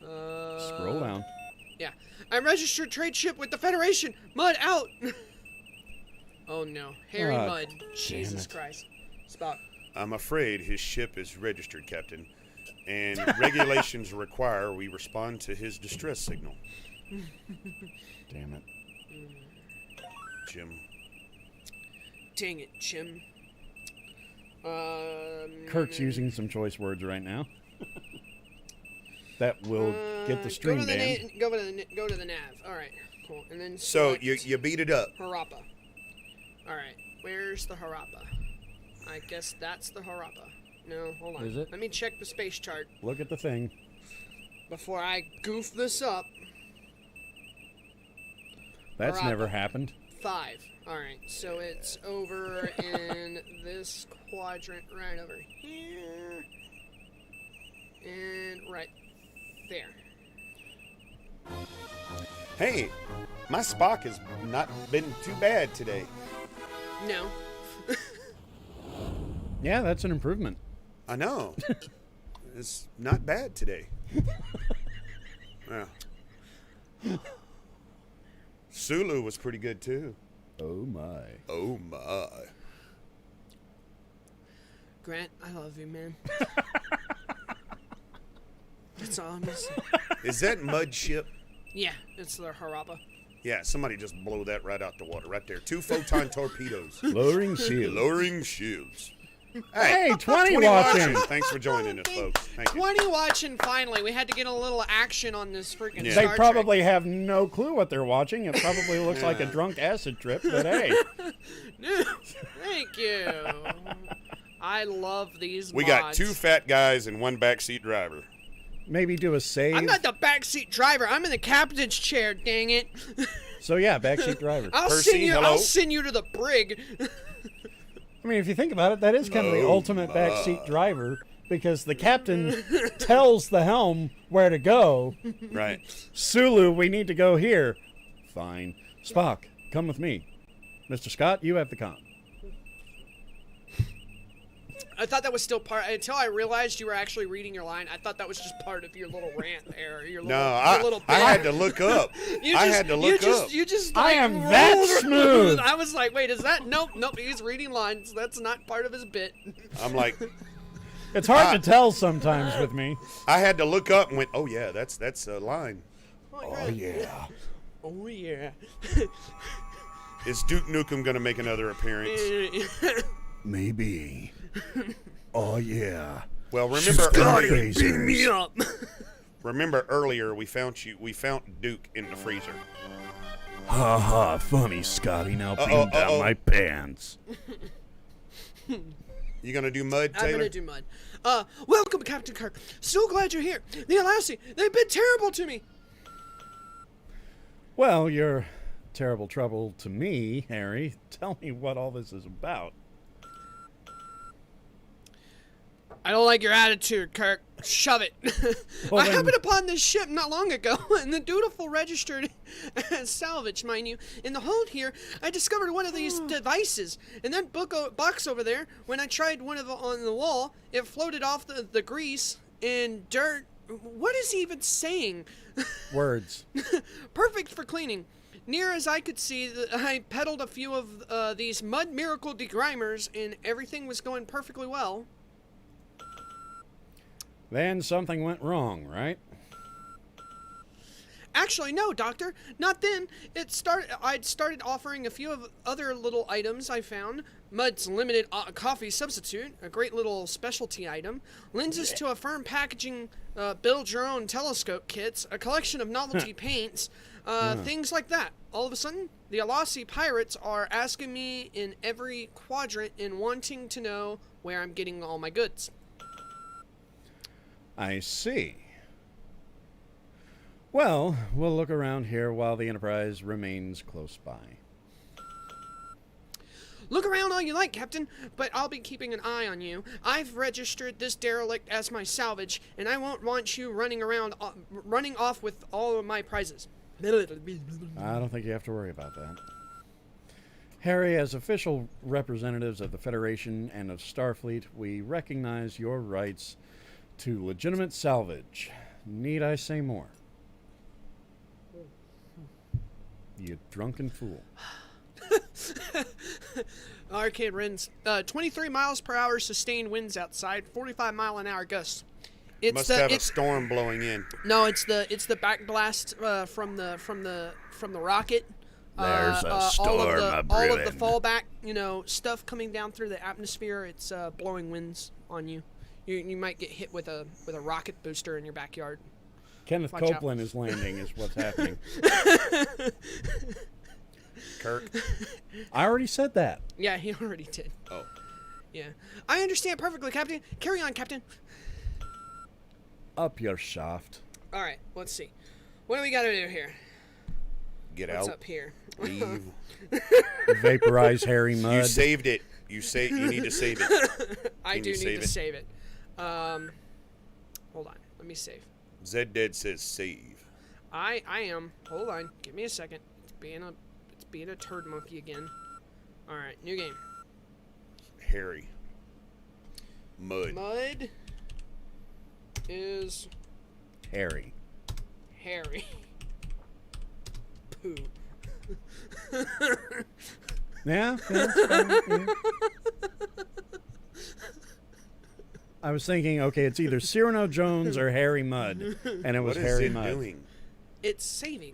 Scroll down. Yeah, I'm registered trade ship with the Federation. Mud out. Oh no, Harry Ah, Mud. damn Jesus it. Christ. Spock. I'm afraid his ship is registered, Captain, and regulations require we respond to his distress signal. Damn it. Jim. Dang it, Jim. Kirk's using some choice words right now. That will get the stream go to the banned. go to the nav. All right, cool. And then So select you beat it up. Harappa. All right, where's the Harappa? I guess that's the Harappa. No, hold on. Is it? Let me check the space chart Look at the thing. before I goof this up. That's Harappa. never happened. 5. All right, so it's over in this quadrant right over here, and right there. Hey, my Spock has not been too bad today. No. Yeah, that's an improvement. I know. It's not bad today. Yeah. Sulu was pretty good too. Oh my. Oh my. Grant, I love you, man. That's all I'm gonna say. Is that mud ship? Yeah, it's the Harappa. Yeah, somebody just blow that right out the water, right there. 2 photon torpedoes. Lowering shield. Lowering shields. Hey, 20 watching. watching. Thanks for joining us, folks. Thank you. 20 watching, finally. We had to get a little action on this freaking Yeah. They Star probably have no clue what they're watching. It probably looks like a drunk acid trip, but hey. Trek. No, thank you. I love these We mods. got 2 fat guys and 1 backseat driver. Maybe do a save. I'm not the backseat driver. I'm in the captain's chair, dang it. So yeah, backseat driver. Percy, hello? I'll send you to the brig. I mean, if you think about it, that is kind of the ultimate backseat driver because the captain tells the helm where to go. Right. Sulu, we need to go here. Fine. Spock, come with me. Mr. Scott, you have the con. I thought that was still part, until I realized you were actually reading your line. I thought that was just part of your little rant there. Your little, No, your little I bit. had to look up. I had to look up. You just I like, am that rolled- smooth. I was like, wait, is that? Nope, he's reading lines. That's not part of his bit. I'm like, It's hard to tell sometimes with me. I had to look up and went, oh yeah, that's a line. Oh, yeah. Oh, yeah. Is Duke Nukem gonna make another appearance? Maybe. Oh, yeah. Well, remember Beat me up. remember earlier we found Duke in the freezer. Ha ha, funny, Scotty. Now Uh-oh, beam down uh-oh. my pants. You gonna do mud, Taylor? I'm gonna do mud. Welcome, Captain Kirk. So glad you're here. The Alassi, they've been terrible to me. Well, you're terrible trouble to me, Harry. Tell me what all this is about. I don't like your attitude, Kirk. Shove it. Well, I then- happened upon this ship not long ago, and the dutiful registered as salvage, mind you. In the hold here, I discovered one of these devices. And that box over there, when I tried one of on the wall, it floated off the grease and dirt. What is he even saying? Words. Perfect for cleaning. Near as I could see, I peddled a few of these mud miracle degrimers, and everything was going perfectly well. Then something went wrong, right? Actually, no, Doctor. Not then. I'd started offering a few of other little items I found. Mud's limited coffee substitute, a great little specialty item. Lenses to a firm packaging, build your own telescope kits, a collection of novelty paints, things like that. All of a sudden, the Alassi pirates are asking me in every quadrant and wanting to know where I'm getting all my goods. I see. Well, we'll look around here while the Enterprise remains close by. Look around all you like, Captain, but I'll be keeping an eye on you. I've registered this derelict as my salvage, and I won't want you running off with all of my prizes. I don't think you have to worry about that. Harry, as official representatives of the Federation and of Starfleet, we recognize your rights to legitimate salvage. Need I say more? You drunken fool. Arcade winds. 23 miles per hour sustained winds outside, 45 mile an hour gusts. Must have a storm blowing in. No, it's the backblast from the rocket. There's a storm all of the a-brewing. fallback, stuff coming down through the atmosphere. It's blowing winds on you. You might get hit with a rocket booster in your backyard. Kenneth Watch out. Copeland is landing is what's happening. Kirk. I already said that. Yeah, he already did. Oh. Yeah. I understand perfectly, Captain. Carry on, Captain. Up your shaft. All right, let's see. What do we got to do here? Get What's out. up here? Leave. Vaporize Harry Mudd. You saved it. You need to save it. I Can do you need save to it? save it. Hold on. Let me save. Zed Dead says save. I am. Hold on. Give me a second. It's being a turd monkey again. All right, new game. Harry. Mud. Mud is Harry. Harry. Poo. Yeah? Yeah. I was thinking, okay, it's either Cyrano Jones or Harry Mudd, and it was What is Harry it Mudd. doing? It's saving.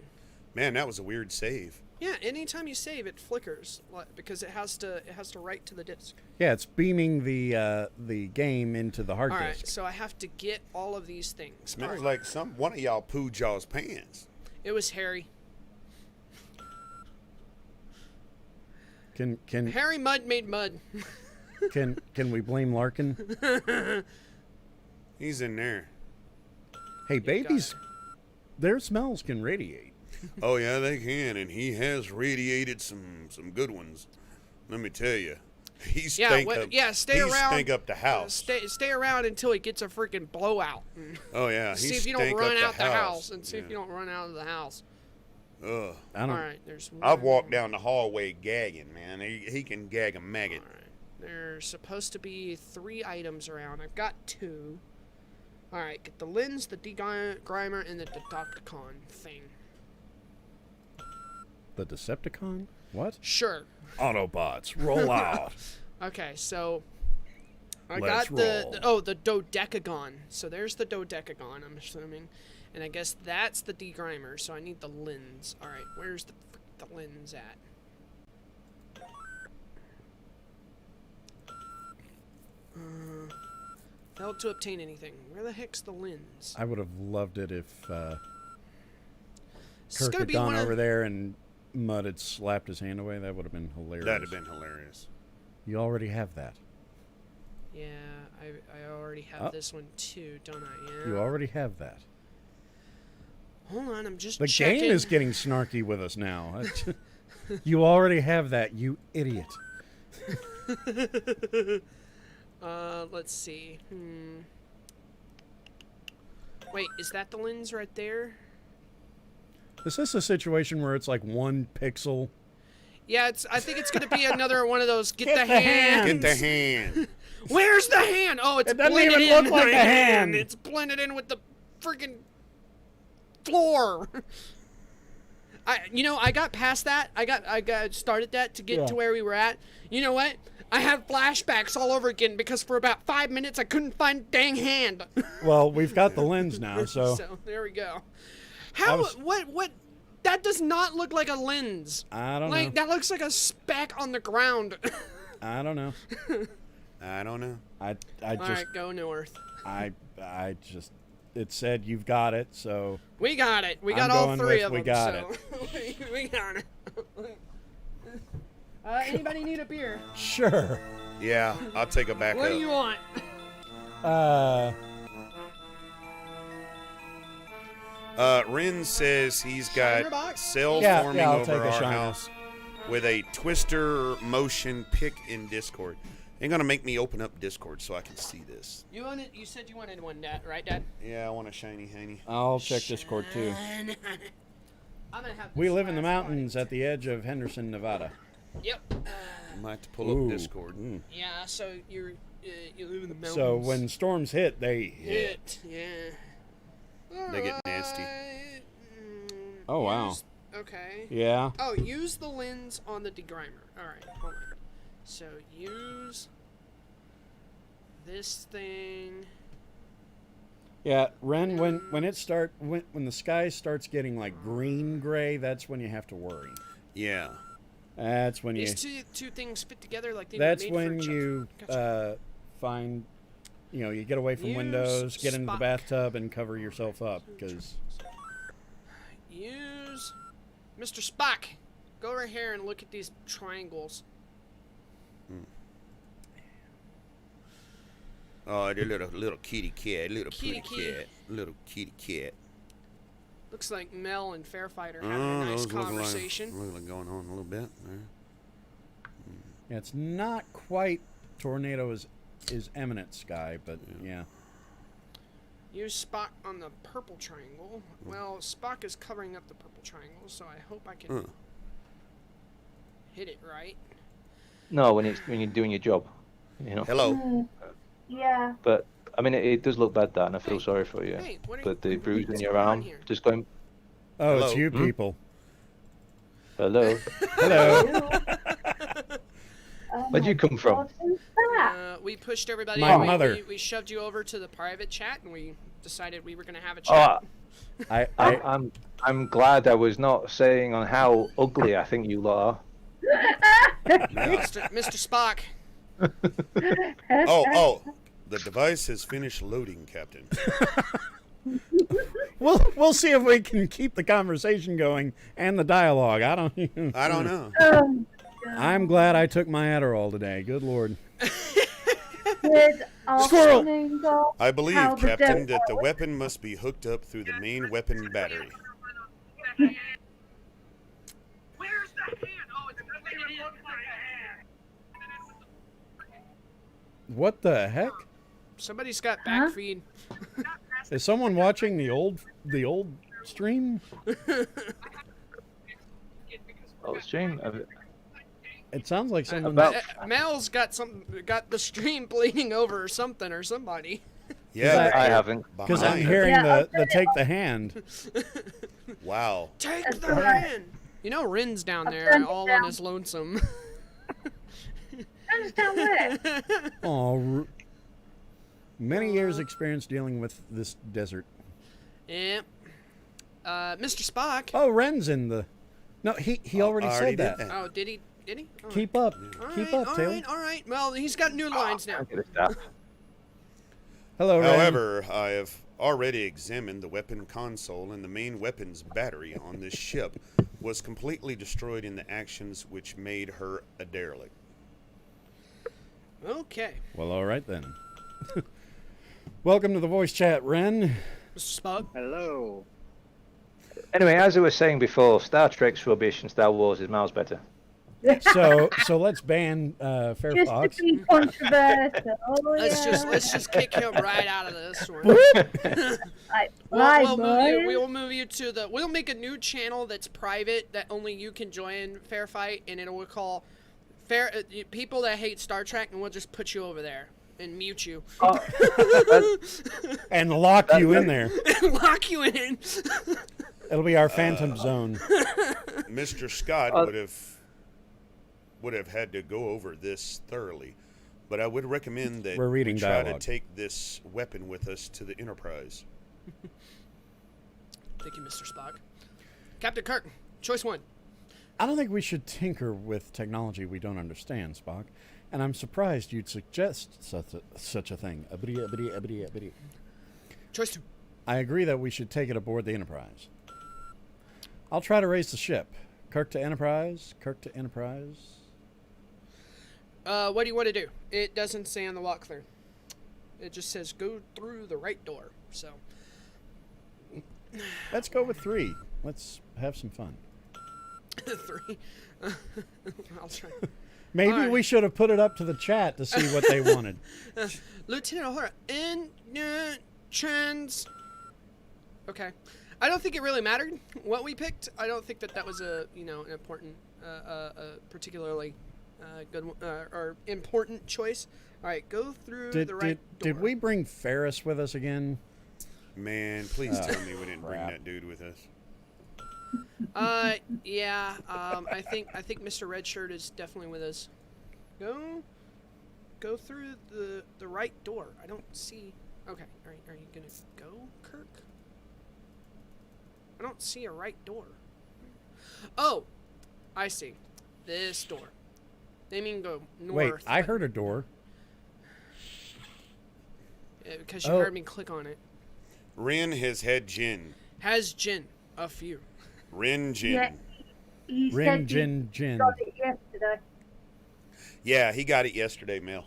Man, that was a weird save. Yeah, anytime you save, it flickers because it has to write to the disk. Yeah, it's beaming the game into the hard All disk. right, so I have to get all of these things. Smells All right. like one of y'all pooed y'all's pants. It was Harry. Can Harry Mudd made mud. can we blame Larkin? He's in there. Hey, babies, their smells can radiate. Oh yeah, they can, and he has radiated some good ones. Let me tell you, he Stay stank up the house. Stay around until he gets a freaking blowout. Oh yeah, See he if you don't stank run up out the house, and see if you don't run out of the house. Ugh. I don't. All right, there's one. I've walked down the hallway gagging, man. He can gag a maggot. All right. There's supposed to be 3 items around. I've got 2. All right, get the lens, the degrimer, and the Deducticon thing. The Decepticon? What? Sure. Autobots, roll out. Okay, so I Let's got the dodecagon. So there's the dodecagon, I'm assuming. And I guess that's the degrimer, so I need the lens. All right, where's the lens at? Failed to obtain anything. Where the heck's the lens? I would have loved it if This is Kirk gonna had be gone one of- over there and Mudd had slapped his hand away. That would have been hilarious. That'd have been hilarious. You already have that. Yeah, I already have this one too, don't I? Yeah. You already have that. Hold on, I'm just The checking. game is getting snarky with us now. You already have that, you idiot. Let's see. Wait, is that the lens right there? Is this a situation where it's like 1 pixel? Yeah, I think it's gonna be another one of those get the the hand. Get the hand. Where's the hand? Oh, it's It doesn't blended even in look like with a hand. It's blended in with the freaking floor. I got past that. I got started that to get to where we were at. You know what? I have flashbacks all over again because for about 5 minutes I couldn't find a dang hand. Well, we've got the lens now, so. So there we go. How? What? That does not look like a lens. I don't like, know. that looks like a speck on the ground. I don't know. I don't know. I All just. right, go north. I just. It said you've got it, so. We got it. We I'm got all going 3 with of we them. got so we got it. Anybody need a beer? Sure. Yeah, I'll take a back What up. do you want? Ren says he's Shiner got box? cell Yeah, forming I'll over take a our shiner. house with a twister motion pick in Discord. Ain't gonna make me open up Discord so I can see this. You wanted? You said you wanted one, Dad, right, Dad? Yeah, I want a shiny handy. I'll check Discord too. I'm gonna have. We this live in the last mountains at the edge of Henderson, Nevada. bite. Yep. I might have to pull Ooh. up Discord. Yeah. So you live in the mountains. So when storms hit, they hit. Yeah. They get nasty. Alright, Oh, wow. Okay. Yeah. Oh, use the lens on the degrimer. Alright, hold on. So use this thing. Yeah, Ren, when the sky starts getting like green gray, that's when you have to worry. Yeah. That's when you. These two things fit together like they That's were made when for you find, you get away from Use windows, get into the Spock. bathtub, and cover yourself up because. Use Mr. Spock. Go right here and look at these triangles. Oh, the little kitty cat, little Kitty pretty cat, little kitty cat. Looks like Mel and Fairfighter having a nice conversation. Looking like going on a little bit there. Yeah, it's not quite tornado is imminent, Sky, but yeah. Use Spock on the purple triangle. Well, Spock is covering up the purple triangle, so I hope I can hit it right. No, when you're doing your job, Hello. Yeah. But I mean, it does look bad, that, and I feel sorry for you. Hey, what are But the bruise in what's your going on arm, here? just going. Oh, Hello. it's you people. Hello. Hello. Where'd you come from? What is that? We pushed everybody. My we, mother. We shoved you over to the private chat, and we decided we were going to have a chat. I'm glad I was not saying on how ugly I think you lot Mr. Spock. Oh, the device has finished loading, Captain. We'll see if we can keep the conversation going and the dialogue. I don't know. I'm glad I took my Adderall today. Good Lord. Good Squirrel! afternoon, Doc. I believe, How the Captain, devil- that the weapon must be hooked up through the main weapon battery. Where's the hand? Oh, it doesn't even look like a hand. What the heck? Somebody's got backfeed. Is someone watching the old stream? Oh, stream. It sounds like someone. Mel's got the stream bleeding over or something or somebody. Yeah, I haven't. Because I'm behind. hearing Yeah, the take the hand. Wow. Take That's the all right. hand. You know, Rin's down I'll there, turn it all down. on his lonesome. Understand where? Oh, many years experience dealing with this desert. Yep. Mr. Spock. Oh, Ren's in the. No, he already I said already that. did that. Oh, did he? Did he? All Keep up, right. keep All up, right, Taylor. all right. Well, he's got new lines now. Hello, Ren. However, I have already examined the weapon console, and the main weapons battery on this ship was completely destroyed in the actions which made her a derelict. Okay. Well, all right then. Welcome to the voice chat, Ren. Mr. Spock. Hello. Anyway, as I was saying before, Star Trek's rubbish and Star Wars is miles better. So let's ban Fair Just Fox. to be controversial. Let's just kick him right out of this one. We'll move you to the. We'll make a new channel that's private that only you can join. Fair Fight, and it'll call Fair people that hate Star Trek, and we'll just put you over there and mute you. And lock you in there. And lock you in. It'll be our phantom zone. Mr. Scott would have had to go over this thoroughly, but I would recommend that We're reading we try dialogue. to take this weapon with us to the Enterprise. Thank you, Mr. Spock. Captain Kirk, choice one. I don't think we should tinker with technology we don't understand, Spock. And I'm surprised you'd suggest such a thing. Choice two. I agree that we should take it aboard the Enterprise. I'll try to raise the ship. Kirk to Enterprise. Kirk to Enterprise. What do you want to do? It doesn't say on the walkthrough. It just says go through the right door. So Let's go with 3. Let's have some fun. 3. I'll try. Maybe All right. we should have put it up to the chat to see what they wanted. Lieutenant O'Hara, trans. Okay. I don't think it really mattered what we picked. I don't think that was an important, particularly good or important choice. All right, go through the right door. Did we bring Ferris with us again? Man, please tell me we didn't bring that dude with us. Yeah. I think Mr. Redshirt is definitely with us. Go through the right door. I don't see. Okay. Are you gonna go, Kirk? I don't see a right door. Oh, I see. This door. They mean go north. Wait, I heard a door. Because you heard me click on it. Ren has had gin. Has gin. A few. Ren gin. Yeah, he Rin, said gin, he gin. got it yesterday. Yeah, he got it yesterday, Mel.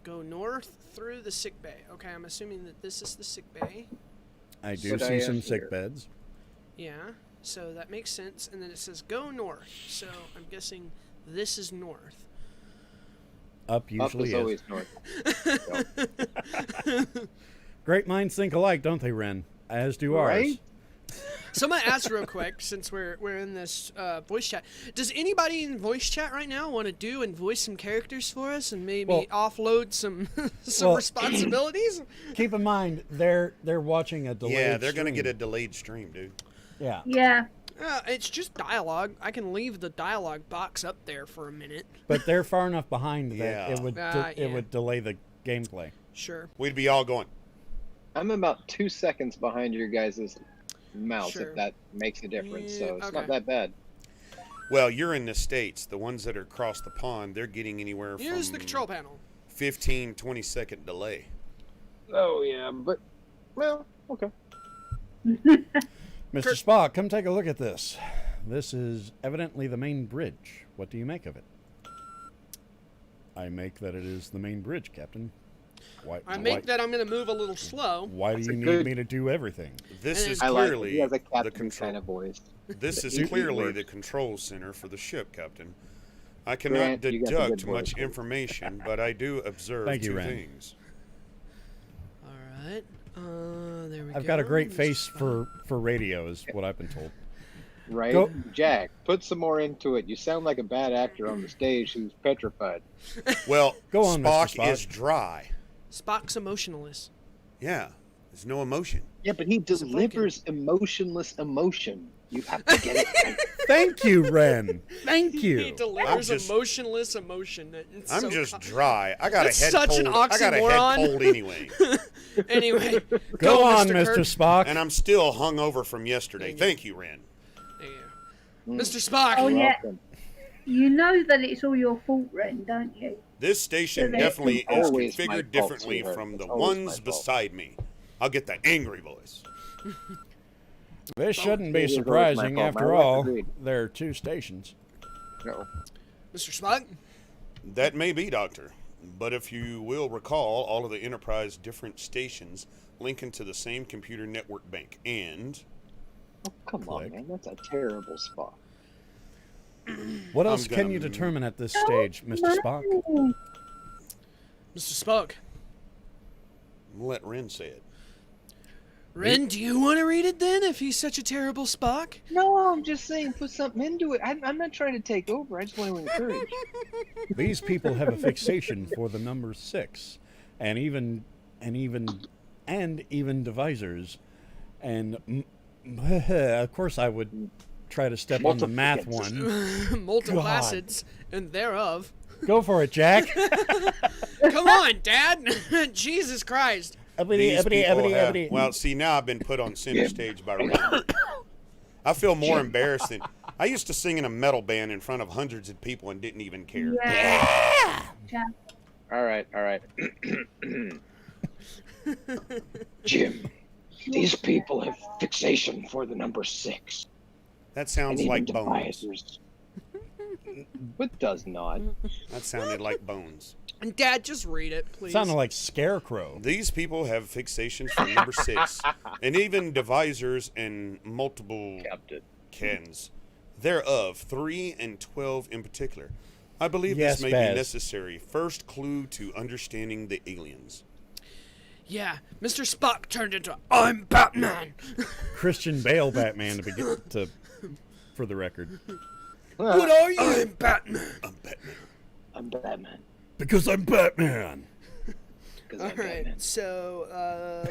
Go north through the sick bay. Okay, I'm assuming that this is the sick bay. I do see some sick beds. Yeah, so that makes sense. And then it says go north. So I'm guessing this is north. Up usually Up is. is always north. Great minds think alike, don't they, Ren? As do ours. Right? So I'm gonna ask real quick, since we're in this voice chat. Does anybody in voice chat right now want to do and voice some characters for us, and maybe offload some responsibilities? Keep in mind they're watching a delayed. Yeah, they're gonna stream. get a delayed stream, dude. Yeah. Yeah. It's just dialogue. I can leave the dialogue box up there for a minute. But they're far enough behind that Yeah. it would it would delay the gameplay. Sure. We'd be all going. I'm about 2 seconds behind your guys' mouse, Sure. if that makes a difference. So it's okay. not that bad. Well, you're in the States. The ones that are across the pond, they're getting anywhere from Use the control panel. 15, 20-second delay. Oh yeah, but well, okay. Mr. Spock, come take a look at this. This is evidently the main bridge. What do you make of it? I make that it is the main bridge, Captain. I make that I'm going to move a little slow. Why do you need me to do everything? This is I like it. clearly He has a the captain control. kind of voice. This is Easy clearly work. the control center for the ship, Captain. I cannot Grant, you got the deduct good much voice. information, but I do observe Thank you, two Ren. things. All right. There we go. I've got a great Mr. face Spock. for radio, is what I've been told. Right? Go- Jack, put some more into it. You sound like a bad actor on the stage who's petrified. Well, Go on, Mr. Spock Spock. is dry. Spock's emotionless. Yeah, there's no emotion. Yeah, but he delivers emotionless emotion. You have to get it right. Thank you, Ren. Thank He you. delivers just- emotionless emotion. It's I'm so just dry. I got a That's head such cold. an I got a head oxymoron. cold anyway, Anyway, Go on, Mr. Mr. Kirk. Spock. and I'm still hungover from yesterday. Thank you, Ren. There you go. Mr. Spock. Oh, yeah. Welcome. You know that it's all your fault, Ren, don't you? This station So definitely it's is always my configured fault, differently sweetheart. from the It's always my ones fault. beside me. I'll get the angry voice. This shouldn't be It is always my surprising. fault. After My wife all, agreed. there are 2 stations. No. Mr. Spock. That may be, Doctor. But if you will recall, all of the Enterprise different stations link into the same computer network bank. And Oh, come on, man. That's a terrible spot. What else I'm can gonna you determine at this stage, Mr. Spock? Mr. Spock. let Ren say it. Ren, do you want to read it then, if he's such a terrible Spock? No, I'm just saying put something into it. I'm not trying to take over. I just want to encourage. These people have a fixation for the number 6, and even divisors, and of course I would try to step on the math one. Multiple God. acids, and thereof. Go for it, Jack. Come on, Dad. Jesus Christ. These people have, well, see, now I've been put on center stage by Ren. I feel more embarrassed than I used to sing in a metal band in front of hundreds of people and didn't even care. Yeah. All right. Jim, these people have fixation for the number 6. That sounds like Bones. What does not? That sounded like Bones. And Dad, just read it, please. Sounded like Scarecrow. These people have fixation for number 6, and even divisors and multiple Kens. Thereof, 3 and 12 in particular. I believe this may be necessary. First clue to understanding the aliens. Yeah, Mr. Spock turned into I'm Batman. Christian Bale Batman for the record. What are you? I'm Batman. I'm Batman. Because I'm Batman. All right, so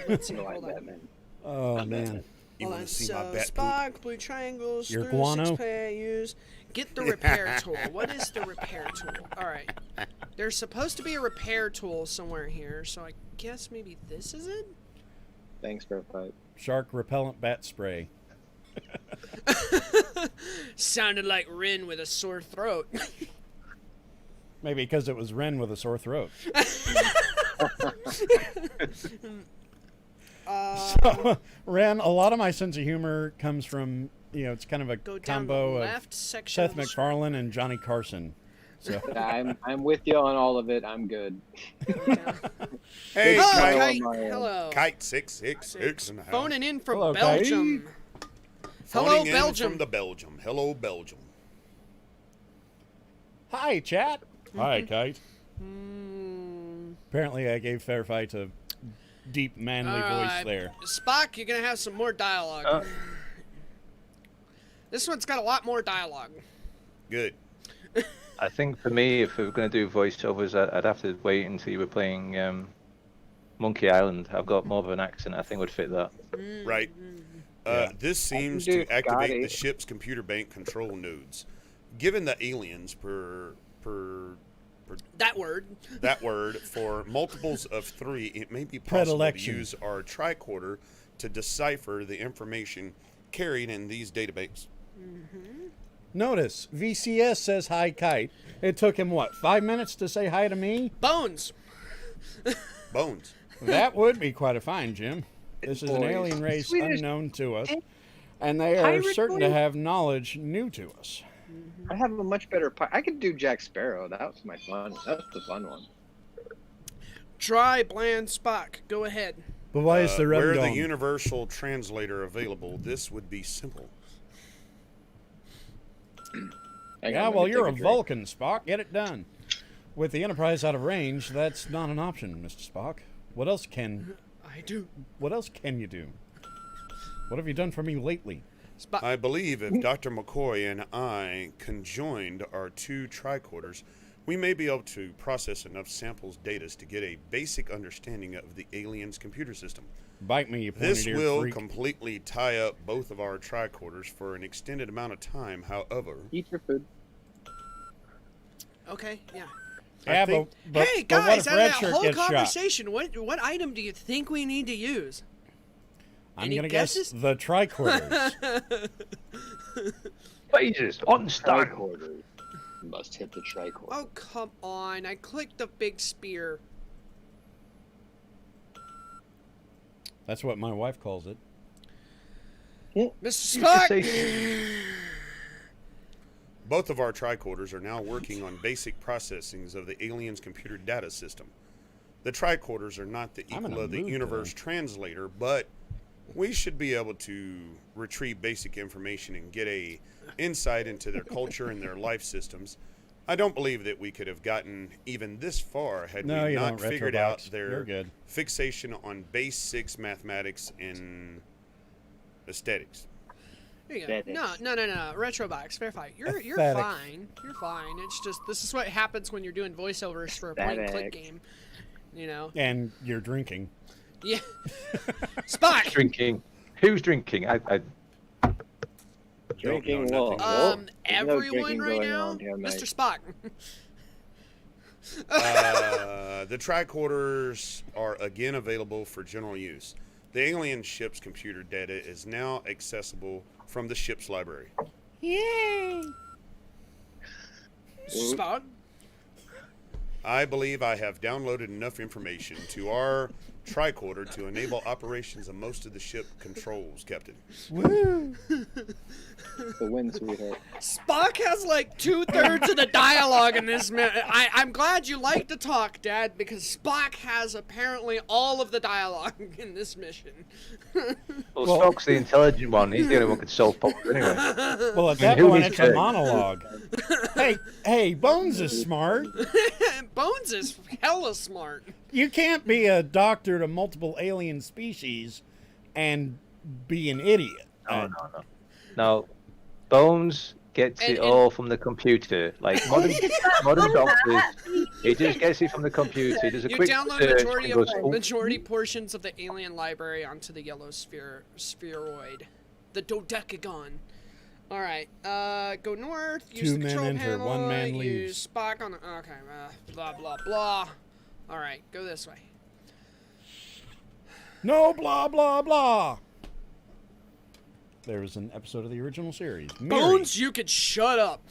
let's see. Hold on. Oh man. Hold on. So Spock, blue triangles, Your screws, guano? 6 pay, use. Get the repair tool. What is the repair tool? All right. There's supposed to be a repair tool somewhere here, so I guess maybe this is it. Thanks, Verify. Shark repellent bat spray. Sounded like Ren with a sore throat. Maybe because it was Ren with a sore throat. So, Ren, a lot of my sense of humor comes from, it's kind of a combo of Seth MacFarlane and Johnny Carson. So I'm with you on all of it. I'm good. Hey, Kite. Hello. Kite 666. Phoning in from Hello, Belgium. Hello, Hello, Belgium. From the Belgium. Hello, Belgium. Hi, chat. Hi, Kite. Mm. Apparently, I gave fair fight a deep, manly voice there. Spock, you're going to have some more dialogue. This one's got a lot more dialogue. Good. I think for me, if we were going to do voiceovers, I'd have to wait until you were playing Monkey Island. I've got more of an accent. I think would fit that. Right. This seems to activate the ship's computer bank control nodes. Given the aliens that word for multiples of 3, it may be possible to use our tricorder to decipher the information carried in these databases. Notice, VCS says hi, Kite. It took him, 5 minutes to say hi to me? Bones. Bones. That would be quite a find, Jim. This is an alien race unknown to us, and they are certain to have knowledge new to us. I have a much better. I could do Jack Sparrow. That was my fun. That's the fun one. Dry, bland Spock. Go ahead. But why is the red where dome? the universal translator available, this would be simple. Yeah, well, you're a Vulcan, Spock. Get it done. With the Enterprise out of range, that's not an option, Mr. Spock. What else can you do? What have you done for me lately? I believe if Dr. McCoy and I conjoined our 2 tricorders, we may be able to process enough samples data to get a basic understanding of the alien's computer system. Bite me, you This pointed-eared will freak. completely tie up both of our tricorders for an extended amount of time. However, eat your food. Okay, yeah. Yeah, but hey but what guys, if out of that Redshirt whole gets shot? conversation, what item do you think we need to use? I'm going to guess the tricorders. Phases on start. Tricorders. Must hit the tricorder. Oh, come on. I clicked the big spear. That's what my wife calls it. Mr. Spock! Both of our tricorders are now working on basic processings of the alien's computer data system. The tricorders are not the equal of the universe translator, but we should be able to retrieve basic information and get a insight into their culture and their life systems. I don't believe that we could have gotten even this far had we not figured out their fixation on base 6 mathematics and aesthetics. There you go. No. Retrobox, fair fight. You're fine. You're fine. It's just this is what happens when you're doing voiceovers for a point-and-click game. You know. And you're drinking. Yeah. Spock. Drinking. Who's drinking? I Drinking everyone right now. Mr. Spock. The tricorders are again available for general use. The alien ship's computer data is now accessible from the ship's library. Yay! Spock? I believe I have downloaded enough information to our tricorder to enable operations of most of the ship controls, Captain. Woo! The win, sweetheart. Spock has like 2/3 of the dialogue in this. I'm glad you like to talk, Dad, because Spock has apparently all of the dialogue in this mission. Well, Spock's the intelligent one. He's the only one who can solve problems anyway. Well, at that point, it's a monologue. Hey, Bones is smart. Bones is hella smart. You can't be a doctor to multiple alien species and be an idiot. No. Bones gets it all from the computer. Like modern doctors, he just gets it from the computer. He does a quick download search majority portions of the alien library onto the yellow spheroid, the dodecagon. All right, go north. Use the control panel. 1 man leaves. Use Spock on the. Okay, blah blah blah. All right, go this way. No blah blah blah. There was an episode of the original series. Bones, you could shut up.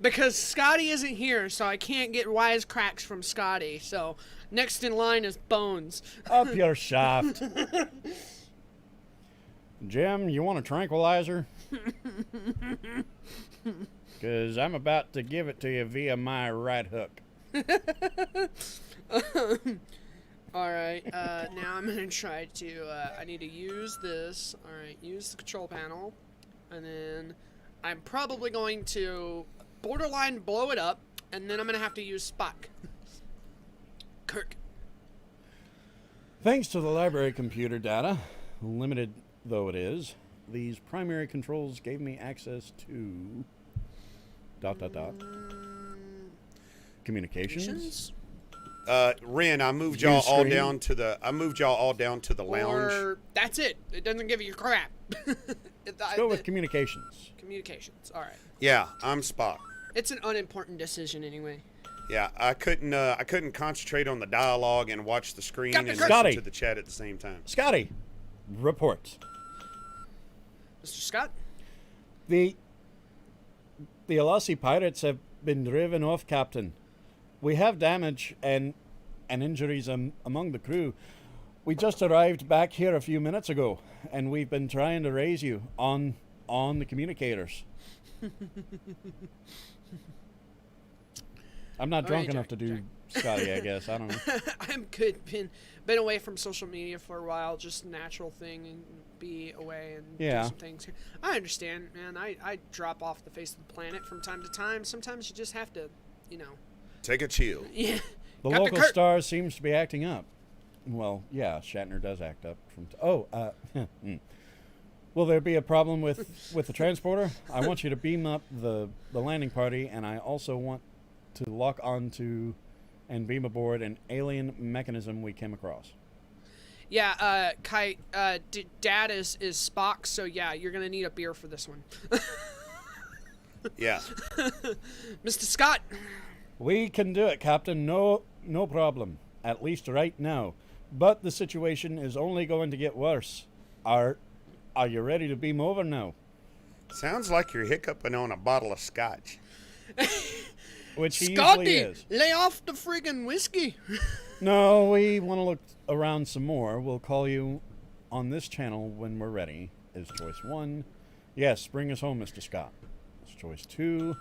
Because Scotty isn't here, so I can't get wisecracks from Scotty. So next in line is Bones. Up your shaft. Jim, you want a tranquilizer? Because I'm about to give it to you via my right hook. Alright, now I'm going to try to, I need to use this. Alright, use the control panel. And then I'm probably going to borderline blow it up. And then I'm going to have to use Spock. Kirk. Thanks to the library computer data, limited though it is, these primary controls gave me access to... ... Communications? Ren, I moved y'all all down to the lounge. Or that's it. It doesn't give you crap. Let's go with communications. Communications. All right. Yeah, I'm Spock. It's an unimportant decision anyway. Yeah, I couldn't concentrate on the dialogue and watch the screen and listen to the chat at the same time. Scotty, report. Mr. Scott? The Alassi pirates have been driven off, Captain. We have damage and injuries among the crew. We just arrived back here a few minutes ago, and we've been trying to raise you on the communicators. I'm not drunk enough to do Scotty, I guess. I don't know. I'm good. Been away from social media for a while. Just natural thing and be away and do some things here. I understand, man. I drop off the face of the planet from time to time. Sometimes you just have to, take a chill. Yeah. The local star seems to be acting up. Well, yeah, Shatner does act up from. Will there be a problem with the transporter? I want you to beam up the landing party, and I also want to lock onto and beam aboard an alien mechanism we came across. Yeah, Kite, Dad is Spock, so yeah, you're gonna need a beer for this one. Yeah. Mr. Scott. We can do it, Captain. No problem. At least right now. But the situation is only going to get worse. Are you ready to beam over now? Sounds like you're hiccuping on a bottle of scotch. Which he Scotty, usually is. Lay off the friggin' whiskey. No, we want to look around some more. We'll call you on this channel when we're ready, is choice 1. Yes, bring us home, Mr. Scott. That's choice 2.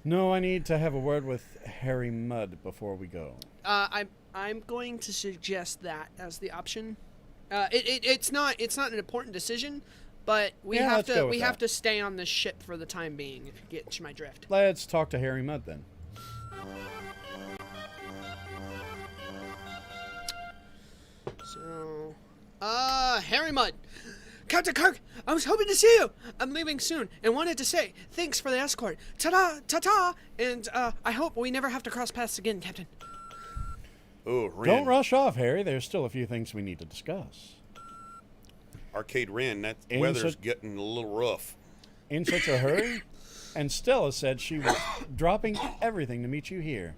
No, I need to have a word with Harry Mudd before we go. I'm going to suggest that as the option. It's not an important decision, but we have to stay on this ship for the time being. If you get my drift. Let's talk to Harry Mudd then. So, Harry Mudd. Captain Kirk, I was hoping to see you. I'm leaving soon and wanted to say thanks for the escort. Ta-da, ta-ta, and I hope we never have to cross paths again, Captain. Oh, Ren. Don't rush off, Harry. There's still a few things we need to discuss. Arcade Ren, that weather's getting a little rough. In such a hurry? And Stella said she was dropping everything to meet you here.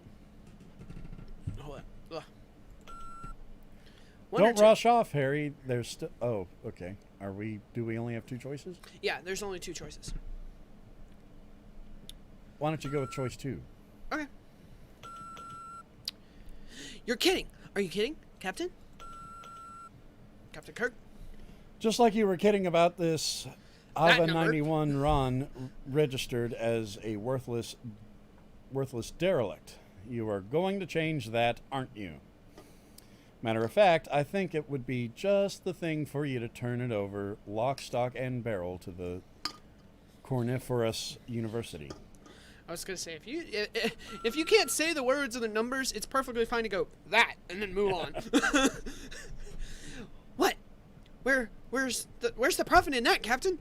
Don't rush off, Harry. There's still... Oh, okay. Do we only have 2 choices? Yeah, there's only 2 choices. Why don't you go with choice 2? Okay. You're kidding. Are you kidding, Captain? Captain Kirk? Just like you were kidding about this IVA 91 Ron registered as a worthless derelict. You are going to change that, aren't you? Matter of fact, I think it would be just the thing for you to turn it over lock, stock, and barrel to the Corniferous University. I was gonna say, if you can't say the words or the numbers, it's perfectly fine to go that and then move on. What? Where's the profit in that, Captain?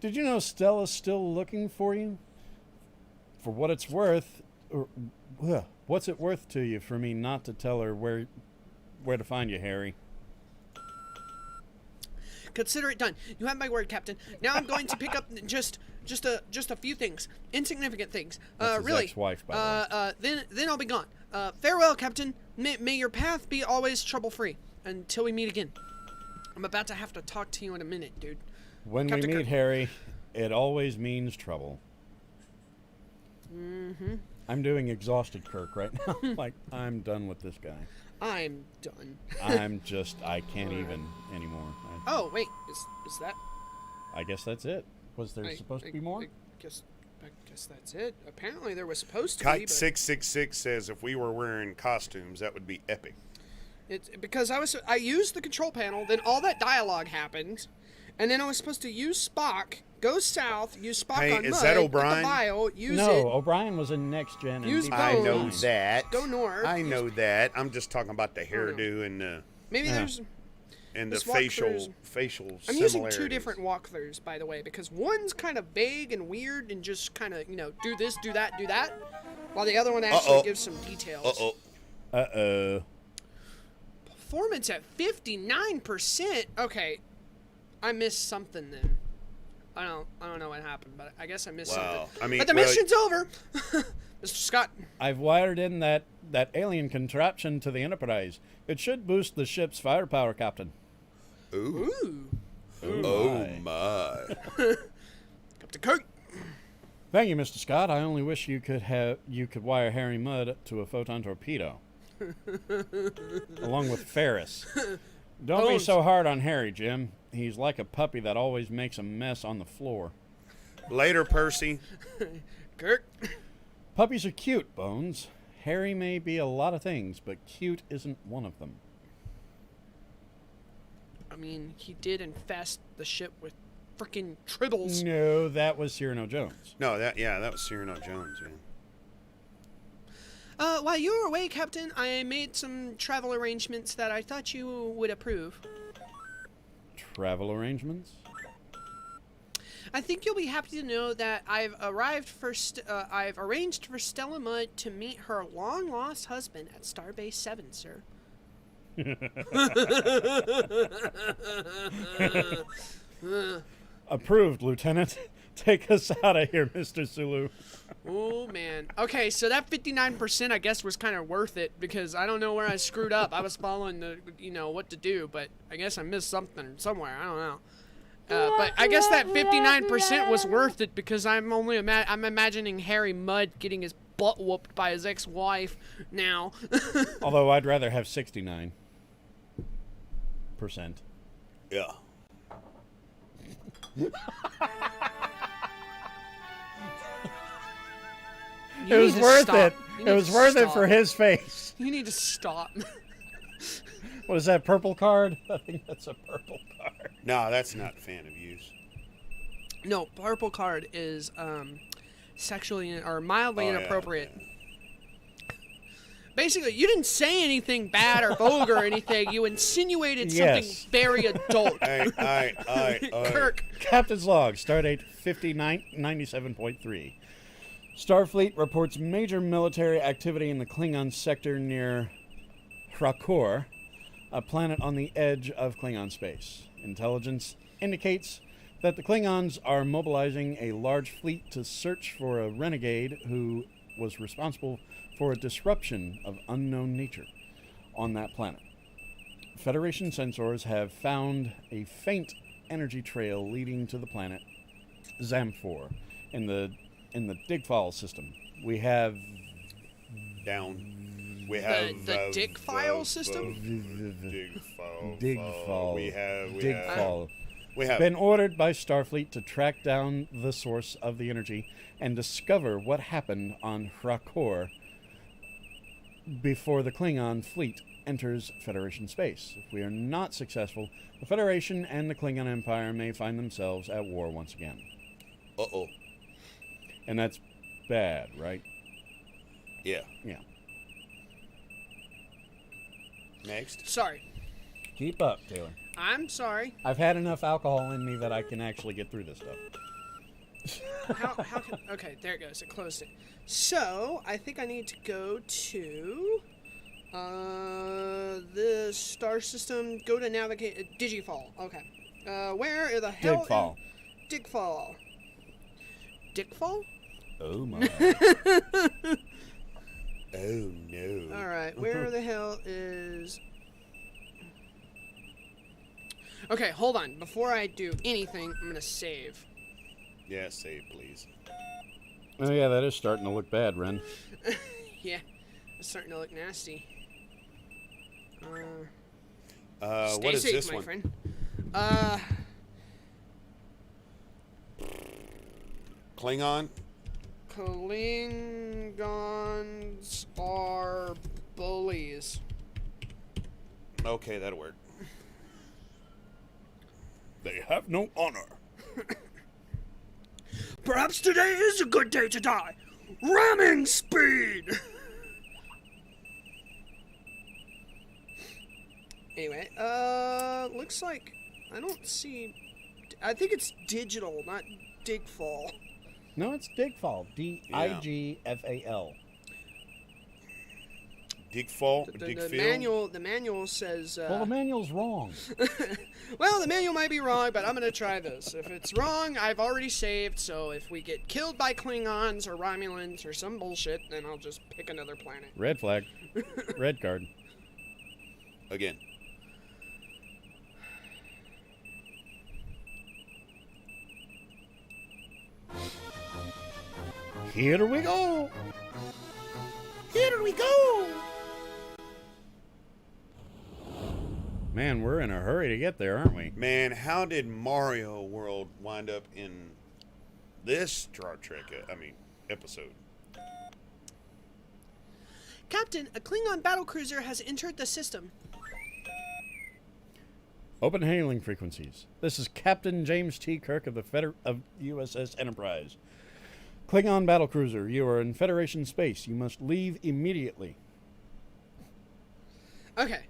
Did you know Stella's still looking for you? For what it's worth, what's it worth to you for me not to tell her where to find you, Harry? Consider it done. You have my word, Captain. Now I'm going to pick up just a few things, insignificant things. That's his Really. ex-wife, by the way. Then I'll be gone. Farewell, Captain. May your path be always trouble-free until we meet again. I'm about to have to talk to you in a minute, dude. When Captain we meet, Kirk. Harry, it always means trouble. Mm-hmm. I'm doing exhausted Kirk right now. Like, I'm done with this guy. I'm done. I can't even anymore. Oh, wait. Is that... I guess that's it. Was there supposed to be more? I guess that's it. Apparently there was supposed to be, Kite but 666 says if we were wearing costumes, that would be epic. it's because I used the control panel, then all that dialogue happened, and then I was supposed to use Spock, go south, use Spock Hey, on is Mud, that get O'Brien? the bio, use No, it, O'Brien was in Next Gen. And Use Deep I know Bones. that. go north. I know that. I'm just talking about the hairdo and the Maybe there's... this walkthrough's- facial I'm using similarities. 2 different walkthroughs, by the way, because one's kind of vague and weird and just kind of, do this, do that, while the other one actually gives some details. Uh-oh. Performance at 59%. Okay, I missed something then. I don't know what happened, but I guess I missed something. I mean, but the mission's over, Mr. Scott. I've wired in that alien contraption to the Enterprise. It should boost the ship's firepower, Captain. Ooh. Ooh. Oh my. Captain Kirk. Thank you, Mr. Scott. I only wish you could wire Harry Mudd to a photon torpedo. Along with Ferris. Don't be so hard on Harry, Jim. He's like a puppy that always makes a mess on the floor. Later, Percy. Kirk. Puppies are cute, Bones. Harry may be a lot of things, but cute isn't one of them. I mean, he did infest the ship with freaking tribbles. No, that was Cyrano Jones. No, that was Cyrano Jones, man. While you were away, Captain, I made some travel arrangements that I thought you would approve. Travel arrangements? I think you'll be happy to know that I've arranged for Stella Mudd to meet her long-lost husband at Starbase 7, sir. Approved, Lieutenant. Take us out of here, Mr. Sulu. Oh, man. Okay, so that 59% I guess was kind of worth it because I don't know where I screwed up. I was following the, what to do, but I guess I missed something somewhere. I don't know. But I guess that 59% was worth it because I'm imagining Harry Mudd getting his butt whooped by his ex-wife now. Although I'd rather have 69%. Yeah. It was worth it. It was worth it for his face. You need to stop. What is that, purple card? I think that's a purple card. No, that's not fan of use. No, purple card is sexually or mildly inappropriate. Yeah. Basically, you didn't say anything bad or vulgar or anything. You insinuated something very adult. Kirk. Captain's log, stardate 5097.3. Starfleet reports major military activity in the Klingon sector near Hrakor, a planet on the edge of Klingon space. Intelligence indicates that the Klingons are mobilizing a large fleet to search for a renegade who was responsible for a disruption of unknown nature on that planet. Federation sensors have found a faint energy trail leading to the planet Zamfor in the Digfall system. We have We have the Dig file system. Digfall. We have It's been ordered by Starfleet to track down the source of the energy and discover what happened on Hrakor before the Klingon fleet enters Federation space. If we are not successful, the Federation and the Klingon Empire may find themselves at war once again. Uh-oh. And that's bad, right? Yeah. Yeah. Next. Sorry. Keep up, Taylor. I'm sorry. I've had enough alcohol in me that I can actually get through this stuff. How can, okay, there it goes. It closed it. So, I think I need to go to the star system. Go to navigate Digifall. Okay. Where the hell? Digfall. Digfall. Digfall? Oh my. Oh no. All right. Where the hell is? Okay, hold on. Before I do anything, I'm gonna save. Yeah, save, please. Oh yeah, that is starting to look bad, Ren. Yeah, it's starting to look nasty. What stay is safe, this my one? friend. Klingon? Klingons are bullies. Okay, that'll work. They have no honor. Perhaps today is a good day to die. Ramming speed! Anyway, looks like I don't see. I think it's digital, not Digfall. No, it's Digfall. Digfall. Digfall? The manual says. Well, the manual's wrong. Well, the manual might be wrong, but I'm gonna try this. If it's wrong, I've already saved. So if we get killed by Klingons or Romulans or some bullshit, then I'll just pick another planet. Red flag. Red card. Again. Here we go. Here we go. Man, we're in a hurry to get there, aren't we? Man, how did Mario World wind up in this Star Trek, episode? Captain, a Klingon battlecruiser has entered the system. Open hailing frequencies. This is Captain James T. Kirk of the USS Enterprise. Klingon battlecruiser, you are in Federation space. You must leave immediately. Okay.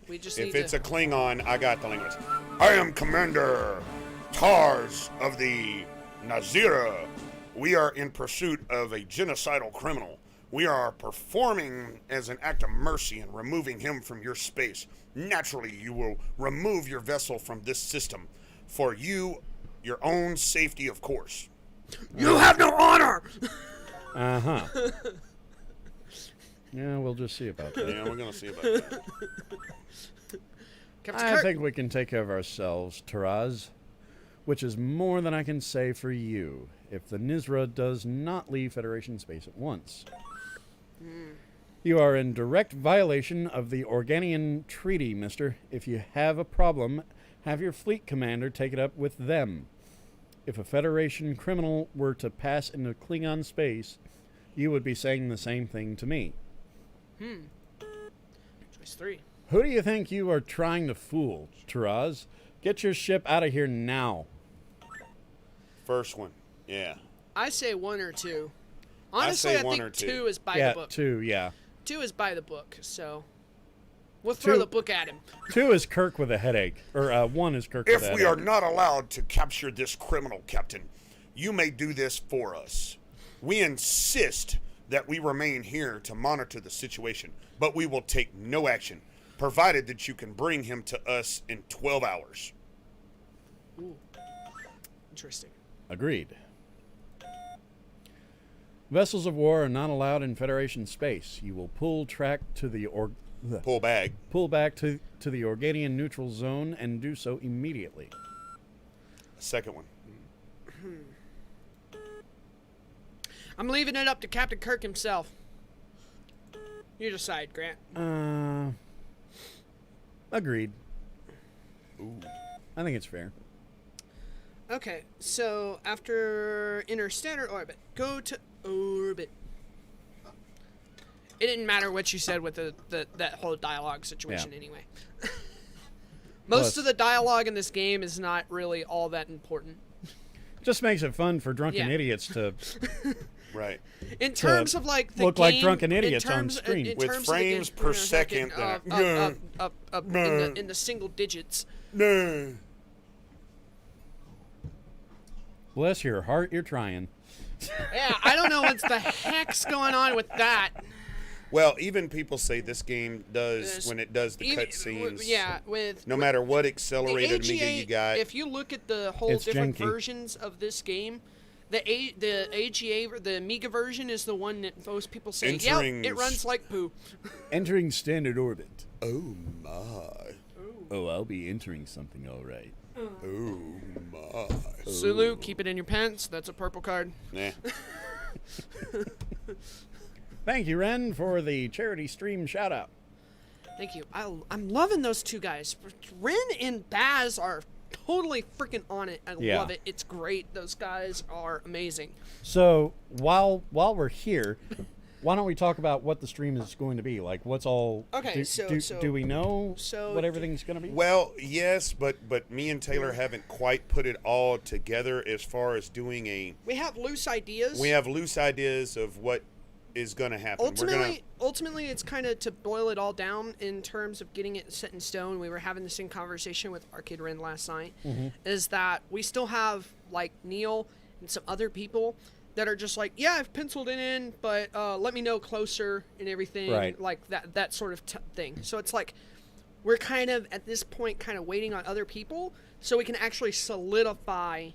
We just need If it's to... a Klingon, I got the language. I am Commander Tars of the Nazira. We are in pursuit of a genocidal criminal. We are performing as an act of mercy and removing him from your space. Naturally, you will remove your vessel from this system. For your own safety, of course. You have no honor! Uh-huh. Yeah, we'll just see about that. Yeah, we're going to see about that. I think we can take care of ourselves, Taraz. Which is more than I can say for you, if the Nizra does not leave Federation space at once. You are in direct violation of the Organian Treaty, mister. If you have a problem, have your fleet commander take it up with them. if a Federation criminal were to pass into Klingon space, you would be saying the same thing to me. Choice 3. Who do you think you are trying to fool, Taraz? Get your ship out of here now. First one. Yeah. I say 1 or 2. Honestly, I think 2 is by the book. 2, yeah. 2 is by the book, so we'll throw the book at him. 2 is Kirk with a headache, or 1 is Kirk with a If headache. we are not allowed to capture this criminal, Captain, you may do this for us. We insist that we remain here to monitor the situation, but we will take no action, provided that you can bring him to us in 12 hours. Ooh. Interesting. Agreed. Vessels of war are not allowed in Federation space. You will pull back to the Organian neutral zone and do so immediately. Second one. I'm leaving it up to Captain Kirk himself. You decide, Grant. Agreed. Ooh. I think it's fair. Okay, so after interstellar orbit, go to orbit. It didn't matter what you said with that whole dialogue situation anyway. Most of the dialogue in this game is not really all that important. Just makes it fun for drunken idiots to... Right. In terms of like the look game, like drunken idiots on screen. With frames per second. In the single digits. Bless your heart, you're trying. Yeah, I don't know what the heck's going on with that. Well, even people say this game does, when it does the cutscenes, no matter what accelerated Amiga you got. If you look at the whole different versions of this game, the AGA, the Amiga version is the one that most people say, yeah, it runs like poo. Entering standard orbit. Oh, my. Oh, I'll be entering something all right. Oh, my. Sulu, keep it in your pants. That's a purple card. Nah. Thank you, Ren, for the charity stream shout-out. Thank you. I'm loving those two guys. Ren and Baz are totally freaking on it. I love it. It's great. Those guys are amazing. So, while we're here, why don't we talk about what the stream is going to be? Like, what's all... Okay, do we know what everything's going to be? Well, yes, but me and Taylor haven't quite put it all together as far as doing a... We have loose ideas. We have loose ideas of what is going to happen. Ultimately, it's kind of to boil it all down in terms of getting it set in stone. We were having the same conversation with Arcade Ren last night, is that we still have, like, Neil and some other people that are just like, yeah, I've penciled it in, but let me know closer and everything, like that sort of thing. So it's like we're kind of, at this point, kind of waiting on other people so we can actually solidify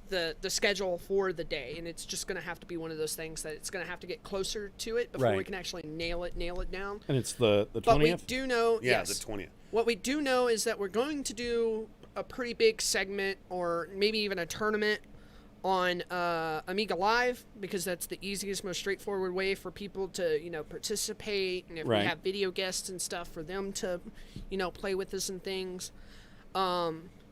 the schedule for the day, and it's just going to have to be one of those things that it's going to have to get closer to it before we can actually nail it down. And it's the 20th? But we do know, the 20th. What we do know is that we're going to do a pretty big segment, or maybe even a tournament, on Amiga Live, because that's the easiest, most straightforward way for people to, participate, and if we have video guests and stuff, for them to, play with us and things.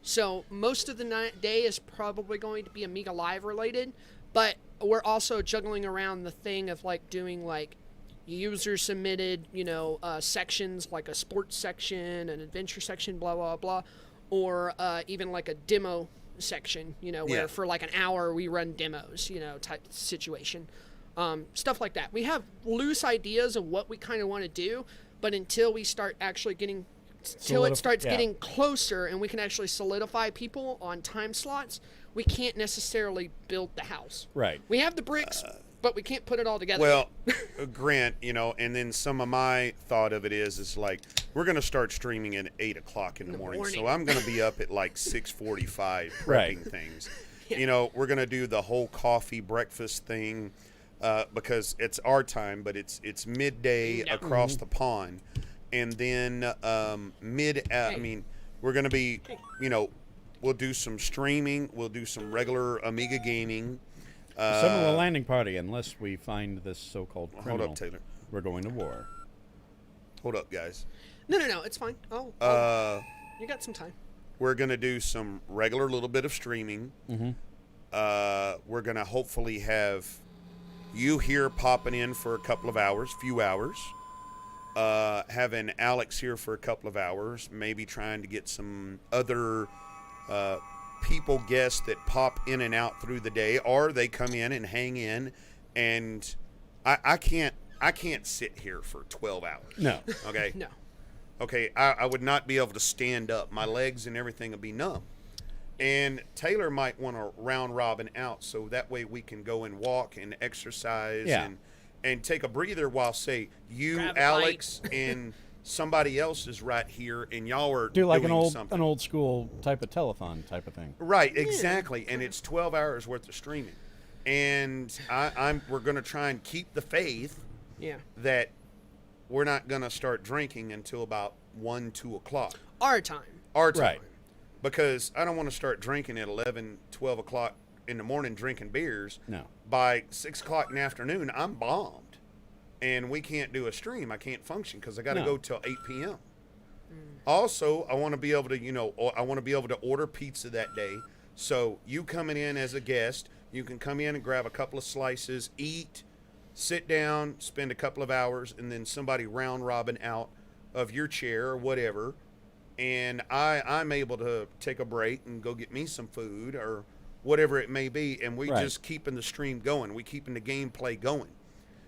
So most of the day is probably going to be Amiga Live related, but we're also juggling around the thing of like doing like user submitted, sections, like a sports section, an adventure section, blah, blah, blah, or even like a demo section, where for like an hour we run demos, type situation. Stuff like that. We have loose ideas of what we kind of want to do, but until we start actually getting... Till it starts getting closer and we can actually solidify people on time slots, we can't necessarily build the house. Right. We have the bricks, but we can't put it all together. Well, Grant, and then some of my thought of it is like, we're going to start streaming at 8 o'clock in the morning. So I'm going to be up at like 6:45 prepping things. We're going to do the whole coffee breakfast thing because it's our time, but it's midday across the pond. And then we're going to be, we'll do some streaming. We'll do some regular Amiga gaming. Some of the landing party, unless we find this so-called criminal. Hold up, Taylor. We're going to war. Hold up, guys. No, it's fine. You got some time. we're going to do some regular little bit of streaming. We're going to hopefully have you here popping in for a couple of hours, few hours. Having Alex here for a couple of hours, maybe trying to get some other people, guests that pop in and out through the day, or they come in and hang in. And I can't sit here for 12 hours. No. Okay. No. Okay, I would not be able to stand up. My legs and everything would be numb. And Taylor might want to round robin out so that way we can go and walk and exercise and take a breather while, say, you, Grab a Alex, and somebody else is right here, and y'all are Do like doing an something. old school type of telethon type of thing. Right, exactly. And it's 12 hours worth of streaming. And we're going to try and keep the faith that we're not going to start drinking until about 1, 2 o'clock. Our time. Our time. Right. Because I don't want to start drinking at 11, 12 o'clock in the morning, drinking beers. No. By 6 o'clock in the afternoon, I'm bombed. And we can't do a stream. I can't function because I got to go till 8 p.m. Also, I want to be able to, order pizza that day. So you coming in as a guest, you can come in and grab a couple of slices, eat, sit down, spend a couple of hours, and then somebody round robin out of your chair or whatever. And I'm able to take a break and go get me some food or whatever it may be. And we just keeping the stream going. We keeping the gameplay going.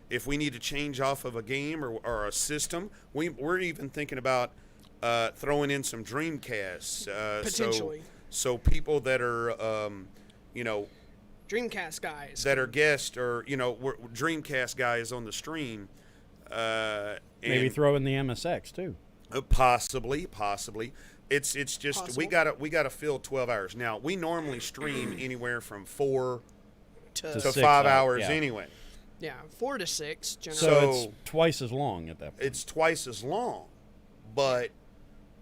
If we need to change off of a game or a system, we're even thinking about throwing in some Dreamcasts. Potentially. So people that are, Dreamcast guys that are guests or, we're Dreamcast guys on the stream. Maybe throw in the MSX too. Possibly. It's just Possible. we gotta fill 12 hours. Now we normally stream anywhere from 4 to 6 5 hours yeah. anyway. Yeah, 4 to 6 generally. So it's twice as long at that point. It's twice as long, but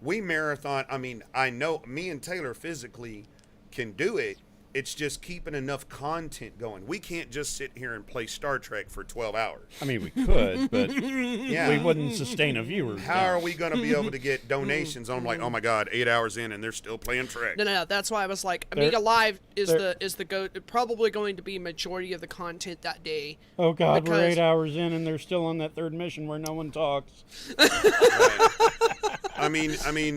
we marathon. I mean, I know me and Taylor physically can do it. It's just keeping enough content going. We can't just sit here and play Star Trek for 12 hours. I mean, we could, but we wouldn't sustain a viewer. How are we going to be able to get donations? I'm like, oh my God, 8 hours in and they're still playing Trek. No. That's why I was like, Amiga Live is probably going to be majority of the content that day. Oh God, we're 8 hours in and they're still on that third mission where no one talks. Right. I mean,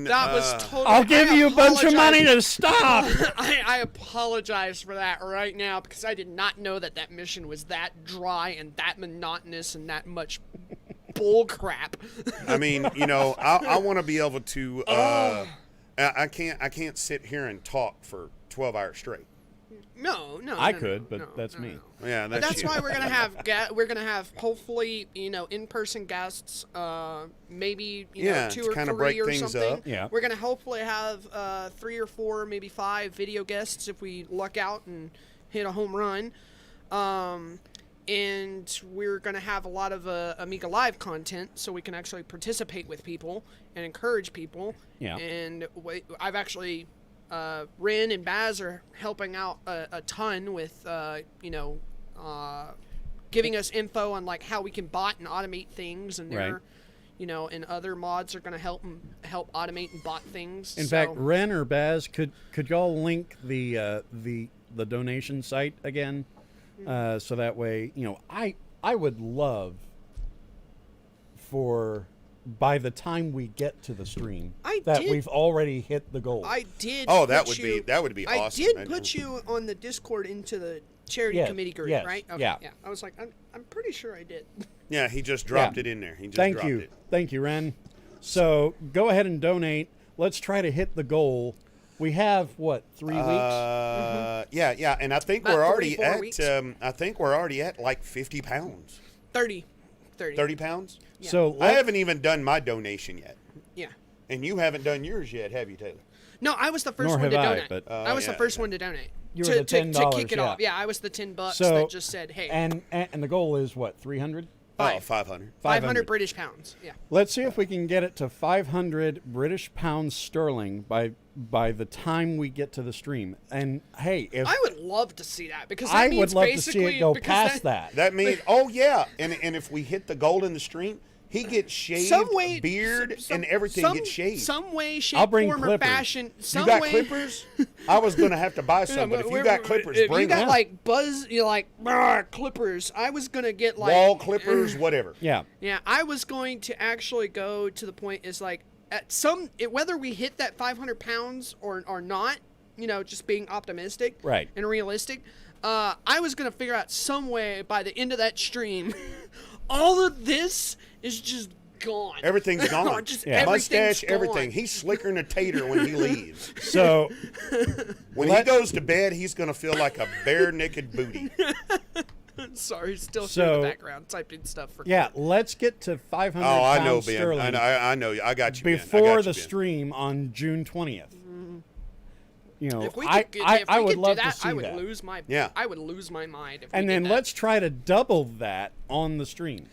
that was totally. I'll give you a bunch of money to stop. I apologize for that right now because I did not know that mission was that dry and that monotonous and that much bull crap. I mean, I want to be able to. I can't sit here and talk for 12 hours straight. No. I could, but that's me. No. Yeah, that's why we're gonna have hopefully in-person guests, maybe 2 or 3 or something. Up. Yeah. We're gonna hopefully have 3 or 4, maybe 5 video guests if we luck out and hit a home run. And we're gonna have a lot of Amiga Live content so we can actually participate with people and encourage people. Yeah. And I've actually. Rin and Baz are helping out a ton with, giving us info on like how we can bot and automate things, and they're, and other mods are going to help automate and bot things. In fact, Ren or Baz, could y'all link the donation site again, so that way, I would love for. By the time we get to the stream, we've already hit the goal. I did. Oh, that would be awesome. I did put you on the Discord into the charity committee group, right? Okay, yeah. I was like, I'm pretty sure I did. Yeah, he just dropped it in there. He just dropped it. Thank you, Ren. So go ahead and donate. Let's try to hit the goal. We have 3 weeks? Yeah, and I think we're already at like 50 pounds. 30 pounds. Yeah. So I haven't even done my donation yet. Yeah. And you haven't done yours yet, have you, Taylor? No, I was the first one to donate. I was the first one to donate. You were the $10 to kick it off. Yeah, I was the $10 that just said, hey. And the goal is what? 300? Oh, 500. 500 British pounds. Yeah. Let's see if we can get it to 500 British pounds sterling by the time we get to the stream. And hey, if I would love to see that because I would love to see it go past that. That means and if we hit the goal in the stream, He gets shaved, some way, beard, and everything gets shaved. Some way, shape, I'll bring form, or clippers. fashion. Some You got way, clippers? I was going to have to buy some, but if you got clippers, if bring you got them. like clippers, I was gonna get like Wall clippers, whatever. Yeah. Yeah, I was going to actually go to the point is like at whether we hit that 500 pounds or not, just being optimistic Right. and realistic. I was gonna figure out some way by the end of that stream, all of this is just gone. Everything's gone. Just Mustache, everything's everything. gone. He's slicker than a tater when he leaves. So When he goes to bed, he's going to feel like a bare naked booty. Sorry, still in So- the background typing stuff for. yeah, let's get to 500 Oh, I know, pounds Ben. sterling I know. I got you, Ben. I before got you, the Ben. stream on June 20th. If we I would could love do that, to see I would that. lose my. Yeah. I would lose my mind. If And we then did that. let's try to double that on the stream.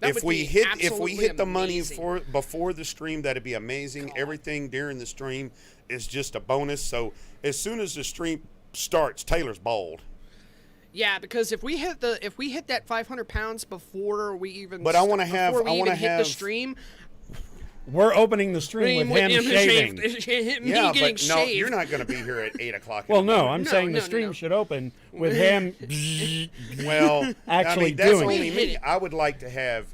That If would we be hit absolutely the money amazing. before the stream, that'd be amazing. Everything during the stream is just a bonus. So as soon as the stream starts, Taylor's bald. Yeah, because if we hit that 500 pounds before we even. But I wanna have- before we I wanna even hit the have- stream. We're opening the stream with him shaving. Me Yeah, getting but no, shaved. you're not going to be here at 8 o'clock. Well, no, I'm No, saying no, the stream no. should open with him Well, actually I mean, that's doing only it. me. I would like to have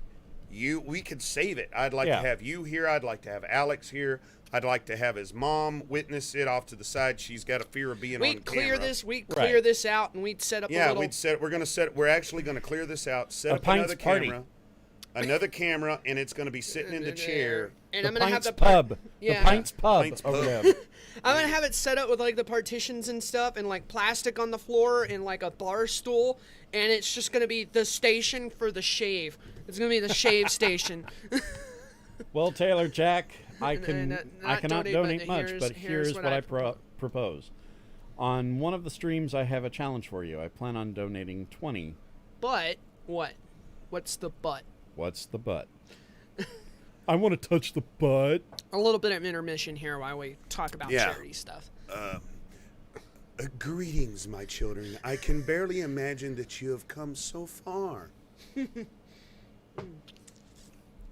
you. We could save it. I'd like Yeah. to have you here. I'd like to have Alex here. I'd like to have his mom witness it off to the side. She's got a fear of being on We'd clear camera. this. We'd clear this out, and we'd set up. Yeah, a little, we'd set. We're gonna set. We're actually gonna clear this out. Set A up Pintz another party. camera. Another camera, and it's going to be sitting in the chair. And The I'm gonna have Pintz the pub. Yeah. The Pintz pub Pintz over pub. there. I'm gonna have it set up with like the partitions and stuff, and like plastic on the floor, and like a bar stool, and it's just gonna be the station for the shave. It's gonna be the shave station. Well, Taylor, Jack, I Not cannot donate much, here's- but here's what I propose. propose. On one of the streams, I have a challenge for you. I plan on donating 20. But what? What's the but? What's the butt? I want to touch the butt. A little bit of intermission here while we talk about Yeah. charity stuff. Greetings, my children. I can barely imagine that you have come so far.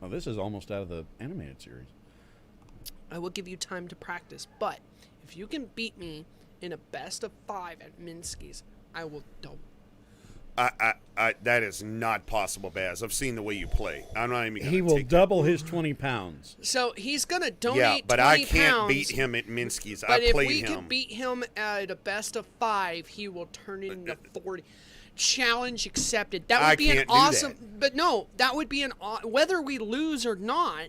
Oh, this is almost out of the animated series. I will give you time to practice, but if you can beat me in a best of 5 at Minsky's, I will double. That is not possible, Baz. I've seen the way you play. I'm not even going to He will take double his 20 pounds. So he's gonna donate. Yeah, but 20 I can't pounds, beat him at Minsky's. But I if played we him. can beat him at a best of 5, he will turn it into 40. Challenge accepted. That would I be an can't do awesome. that. But no, that would be an whether we lose or not.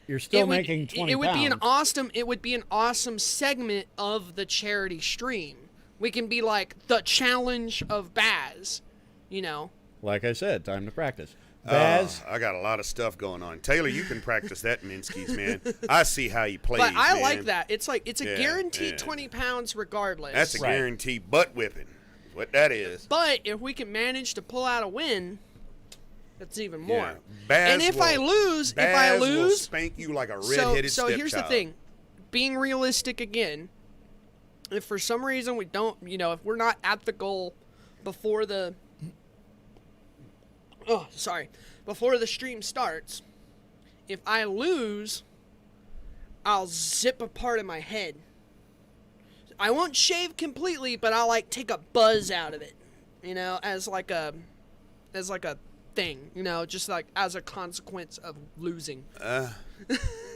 You're still it would- making 20 It would be an pounds. awesome. It would be an awesome segment of the charity stream. We can be like the challenge of Baz. You know. Like I said, time to practice. Baz, I got a lot of stuff going on. Taylor, you can practice that Minsky's, man. I see how you play. But I man. like that. It's like it's a Yeah, guaranteed yeah. 20 pounds regardless. That's a guaranteed butt whipping. What that is. But if we can manage to pull out a win, that's even more. Yeah. Baz And if I will- lose, Baz will spank you like a redheaded so here's the stepchild. thing, being realistic again. If for some reason we don't, if we're not at the goal before the before the stream starts, if I lose, I'll zip a part of my head. I won't shave completely, but I'll like take a buzz out of it, as like a thing, just like as a consequence of losing.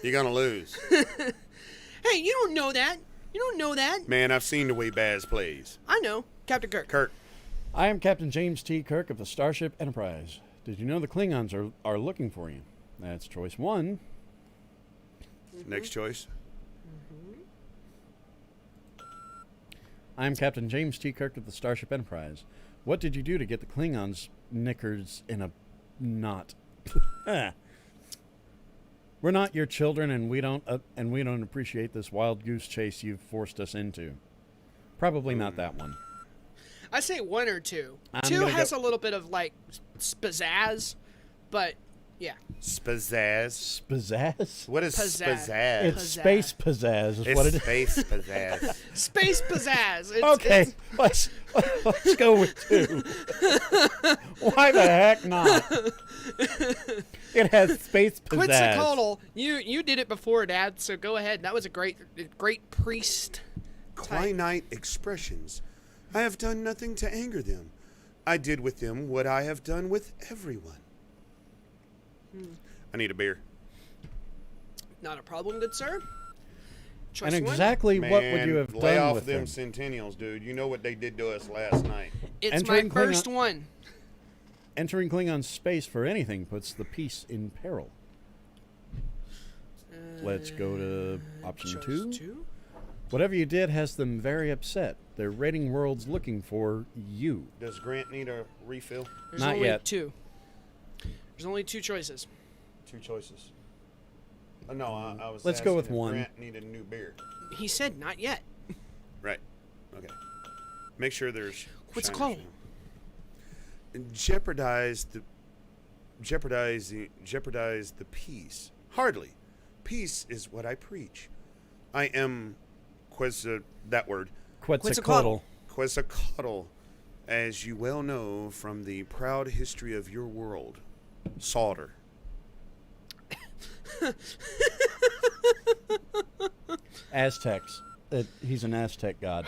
You're gonna lose. Hey, you don't know that. You don't know that. Man, I've seen the way Baz plays. I know, Captain Kirk. Kirk. I am Captain James T. Kirk of the Starship Enterprise. Did you know the Klingons are looking for you? That's choice 1. Next choice. I am Captain James T. Kirk of the Starship Enterprise. What did you do to get the Klingons' knickers in a knot? We're not your children, and we don't appreciate this wild goose chase you've forced us into. Probably not that one. I say 1 or 2. I'm 2 gonna has go- a little bit of like pizzazz, but yeah. Spazazz. Spazzazz? What is Pizzazz. spazazz? It's space pizzazz is It's what it is. space pizzazz. Space pizzazz. It's, Okay, it's- let's go with 2. Why the heck not? It has space pizzazz. Quetzalcoatl. You did it before, Dad. So go ahead. That was a great priest. Quinite expressions. I have done nothing to anger them. I did with them what I have done with everyone. I need a beer. Not a problem, good sir. Choice And one. exactly what would you have lay done off with them them? Centennials, dude. You know what they did to us last night. It's Entering my first Klingon- one. Entering Klingon space for anything puts the peace in peril. Let's go to option Choice 2. Whatever you did has them very upset. They're raiding worlds looking for you. Does Grant need a refill? There's Not only yet. 2. There's only 2 choices. 2 choices. Oh, no, I was. Let's go asking with if 1. Grant needed a new beer. He said not yet. Right. Okay. Make sure there's. What's it Shiner called? Shine. Jeopardize the peace. Hardly. Peace is what I preach. I am that word. Quetzalcoatl. Quetzalcoatl, as you well know from the proud history of your world. Solder. Aztecs. He's an Aztec god.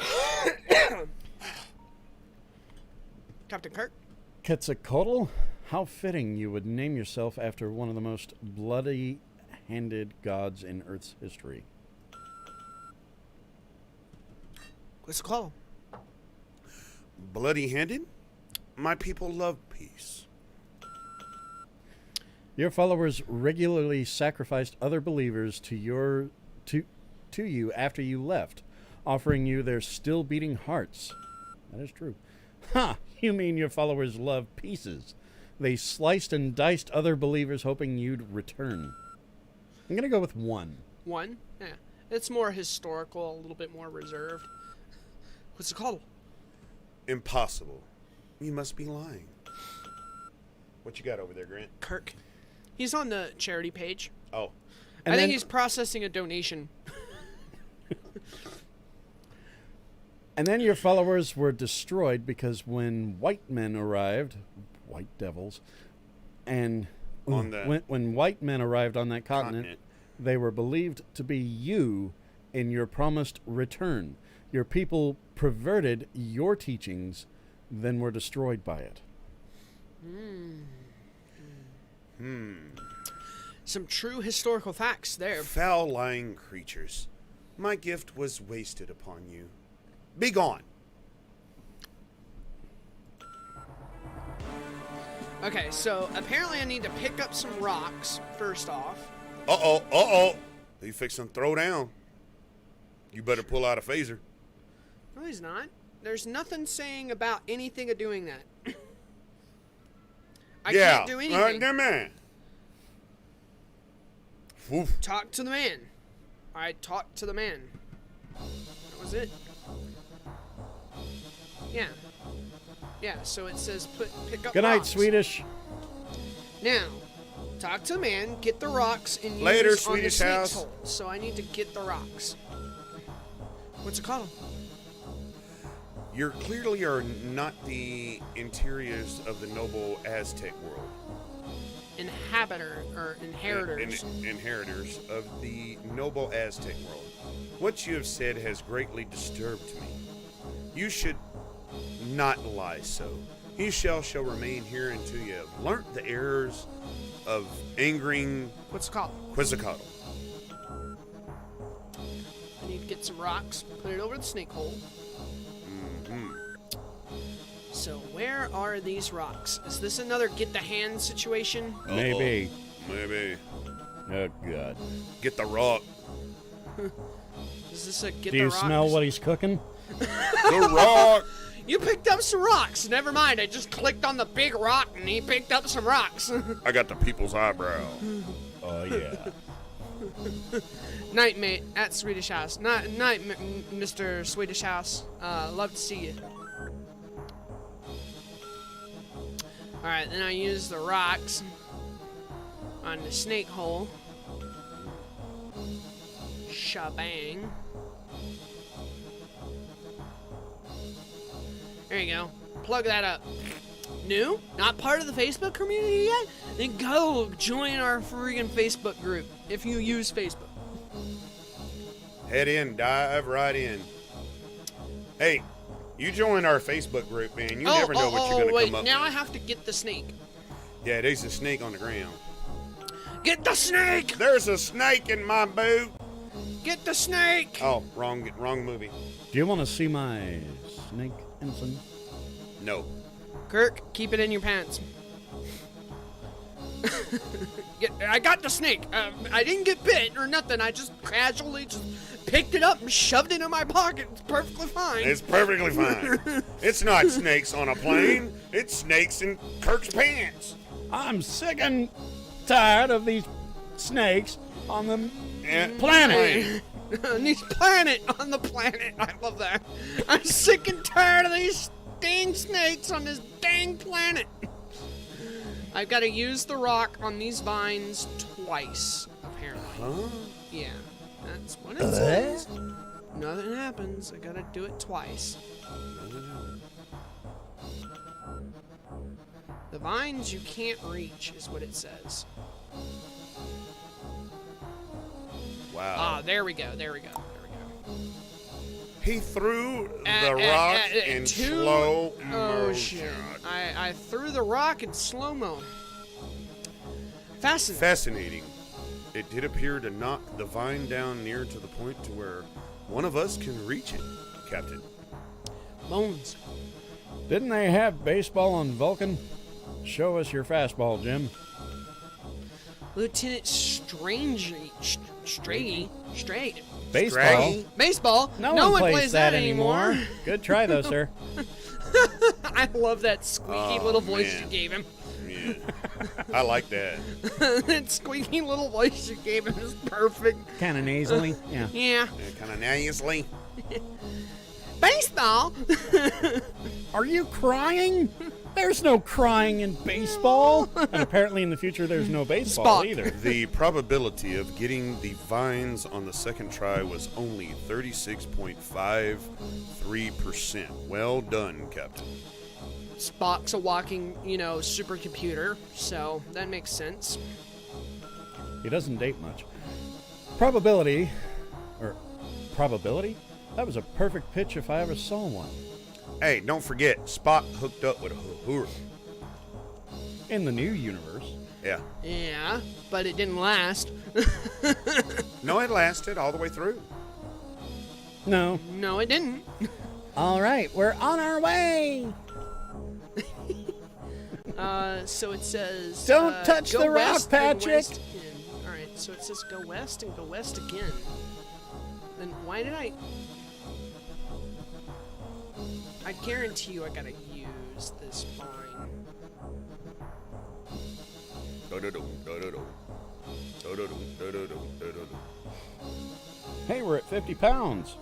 Captain Kirk. Quetzalcoatl? How fitting you would name yourself after one of the most bloody-handed gods in Earth's history. Quetzalcoatl. Bloody-handed? My people love peace. Your followers regularly sacrificed other believers to you after you left, offering you their still beating hearts. That is true. Ha! You mean your followers love pieces? They sliced and diced other believers hoping you'd return. I'm going to go with 1. 1. Yeah. It's more historical, a little bit more reserved. Quetzalcoatl. Impossible. You must be lying. What you got over there, Grant? Kirk. He's on the charity page. Oh. And I think then- he's processing a donation. And then your followers were destroyed because when white men arrived, white devils, and On the when white men arrived on that continent, they were believed to be you in your promised return. Your people perverted your teachings, then were destroyed by it. Some true historical facts there. Foul lying creatures. My gift was wasted upon you. Be gone. Okay, so apparently I need to pick up some rocks first off. Uh-oh. You fixing to throw down. You better pull out a phaser. No, he's not. There's nothing saying about anything of doing that. I can't do anything. Good man. Oof. Talk to the man. I talked to the man. That was it. Yeah. Yeah, so it says pick up Good night, rocks. Swedish. Now, talk to the man, get the rocks, and Later, use on the Swedish snake's house. hole. So I need to get the rocks. What's it called? You clearly are not the interiors of the noble Aztec world. Inheritors. Inheritors of the noble Aztec world. What you have said has greatly disturbed me. You should not lie so. You shall remain here until you have learnt the errors of angering What's it called? Quetzalcoatl. I need to get some rocks, put it over the snake hole. So where are these rocks? Is this another get the hand situation? Maybe. Maybe. Oh, God. Get the rock. Is this a get Do the you rocks? smell what he's cooking? The rock. You picked up some rocks. Never mind. I just clicked on the big rock and he picked up some rocks. I got the people's eyebrow. Oh, yeah. Night, mate, at Swedish House. Night, Mr. Swedish House. Love to see you. Alright, then I use the rocks. on the snake hole. Shabang. There you go. Plug that up. New? Not part of the Facebook community yet? Then go join our freaking Facebook group if you use Facebook. Head in, dive right in. Hey, you join our Facebook group, man. You never know what you're going to come up now with. I have to get the snake. Yeah, there's a snake on the ground. Get the snake! There's a snake in my boot. Get the snake! Oh, wrong movie. Do you want to see my snake, Ensign? No. Kirk, keep it in your pants. I got the snake. I didn't get bit or nothing. I just casually just picked it up and shoved it in my pocket. It's perfectly fine. It's perfectly fine. It's not snakes on a plane. It's snakes in Kirk's pants. I'm sick and tired of these snakes on the planet. These planet on the planet. I love that. I'm sick and tired of these dang snakes on this dang planet. I've got to use the rock on these vines twice, apparently. Huh? Yeah, that's what it says. Nothing happens. I gotta do it twice. The vines you can't reach is what it says. Wow. Ah, there we go. He threw the rock in slow Oh motion. shit! I threw the rock in slow mo. Fascinating. Fascinating. It did appear to knock the vine down near to the point to where one of us can reach it, Captain. Bones. Didn't they have baseball on Vulcan? Show us your fastball, Jim. Lieutenant Strangey. Baseball? Baseball? No one plays that anymore. Good try, though, sir. I love that squeaky little voice man. you gave him. Yeah. I like that. That squeaky little voice you gave him is perfect. Kind of nasally. Yeah. Yeah. Kind of nasally. Baseball? Are you crying? There's no crying in baseball. And apparently in the future there's no baseball either. The probability of getting the vines on the second try was only 36.53%. Well done, Captain. Spock's a walking, supercomputer, so that makes sense. He doesn't date much. Probability? That was a perfect pitch if I ever saw one. Hey, don't forget, Spock hooked up with Uhura. In the new universe. Yeah. Yeah, but it didn't last. No, it lasted all the way through. No. No, it didn't. All right, we're on our way. So it says... Don't touch go the rock, west, then Patrick. west again. All right, so it says go west and go west again. Then why did I guarantee you I gotta use this vine. Hey, we're at 50 pounds.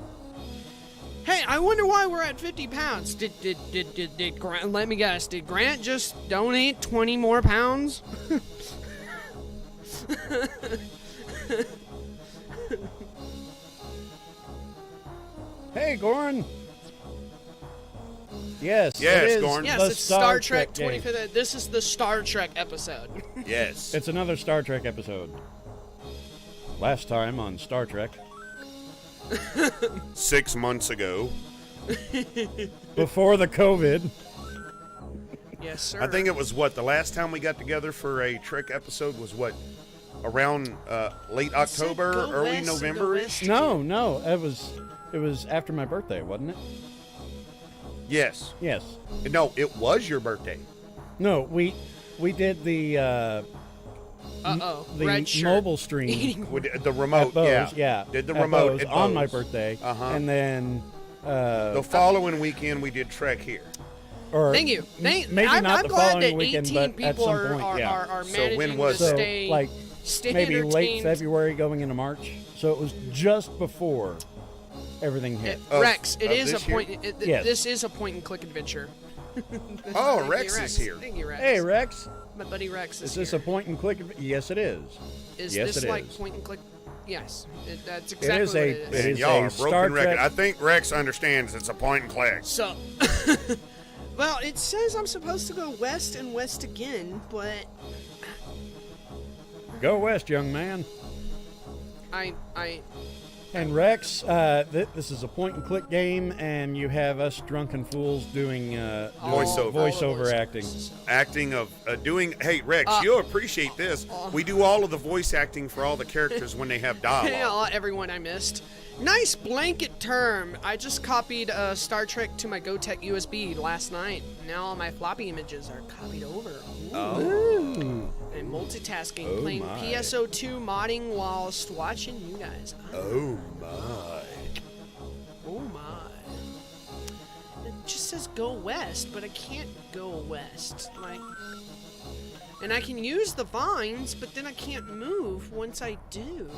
Hey, I wonder why we're at 50 pounds. Did Grant, let me guess, did Grant just donate 20 more pounds? Hey, Goran. Yes, Yes, it is Goran. Yes, the it's Star Trek game. 25th. This is the Star Trek episode. Yes. It's another Star Trek episode. Last time on Star Trek. 6 months ago. Before the COVID. Yes, sir. I think it was the last time we got together for a Trek episode was around late October, go early west and go November-ish? No, it was after my birthday, wasn't it? Yes. Yes. No, it was your birthday. No, we did the Red shirt. mobile stream. We did the remote, at Bose, yeah. Did the at remote Bose at on my Bose. birthday. Uh-huh. And then The following weekend we did Trek here. or Thank you. maybe I'm not the glad following that weekend, 18 but at people some are, point, yeah. are So managing when was to it? So, stay, like, stay maybe late entertained. February going into March. So it was just before everything hit. Of- Rex, it of is a this year? point. Yes. This is a point and click adventure. Oh, Thank you, Rex is here. Thank you, Rex. Hey, Rex. My buddy Rex Is is this here. a point and click? Yes, it is. Is yes, this it like is. point and click? Yes, that's It exactly is what a. it is. It And is y'all a are Star broken record. Trek. I think Rex understands it's a point and click. So, well, it says I'm supposed to go west and west again, but Go west, young man. I And Rex, this is a point and click game, and you have us drunken fools doing voiceover acting. Acting of doing. Hey, Rex, you'll appreciate this. We do all of the voice acting for all the characters when they have dialogue. everyone I missed. Nice blanket term. I just copied Star Trek to my GoTech USB last night. Now all my floppy images are copied over. Ooh. And multitasking, Oh playing my. PSO2 modding whilst watching you guys. Oh my. Oh my. It just says go west, but I can't go west. Like, and I can use the vines, but then I can't move once I do.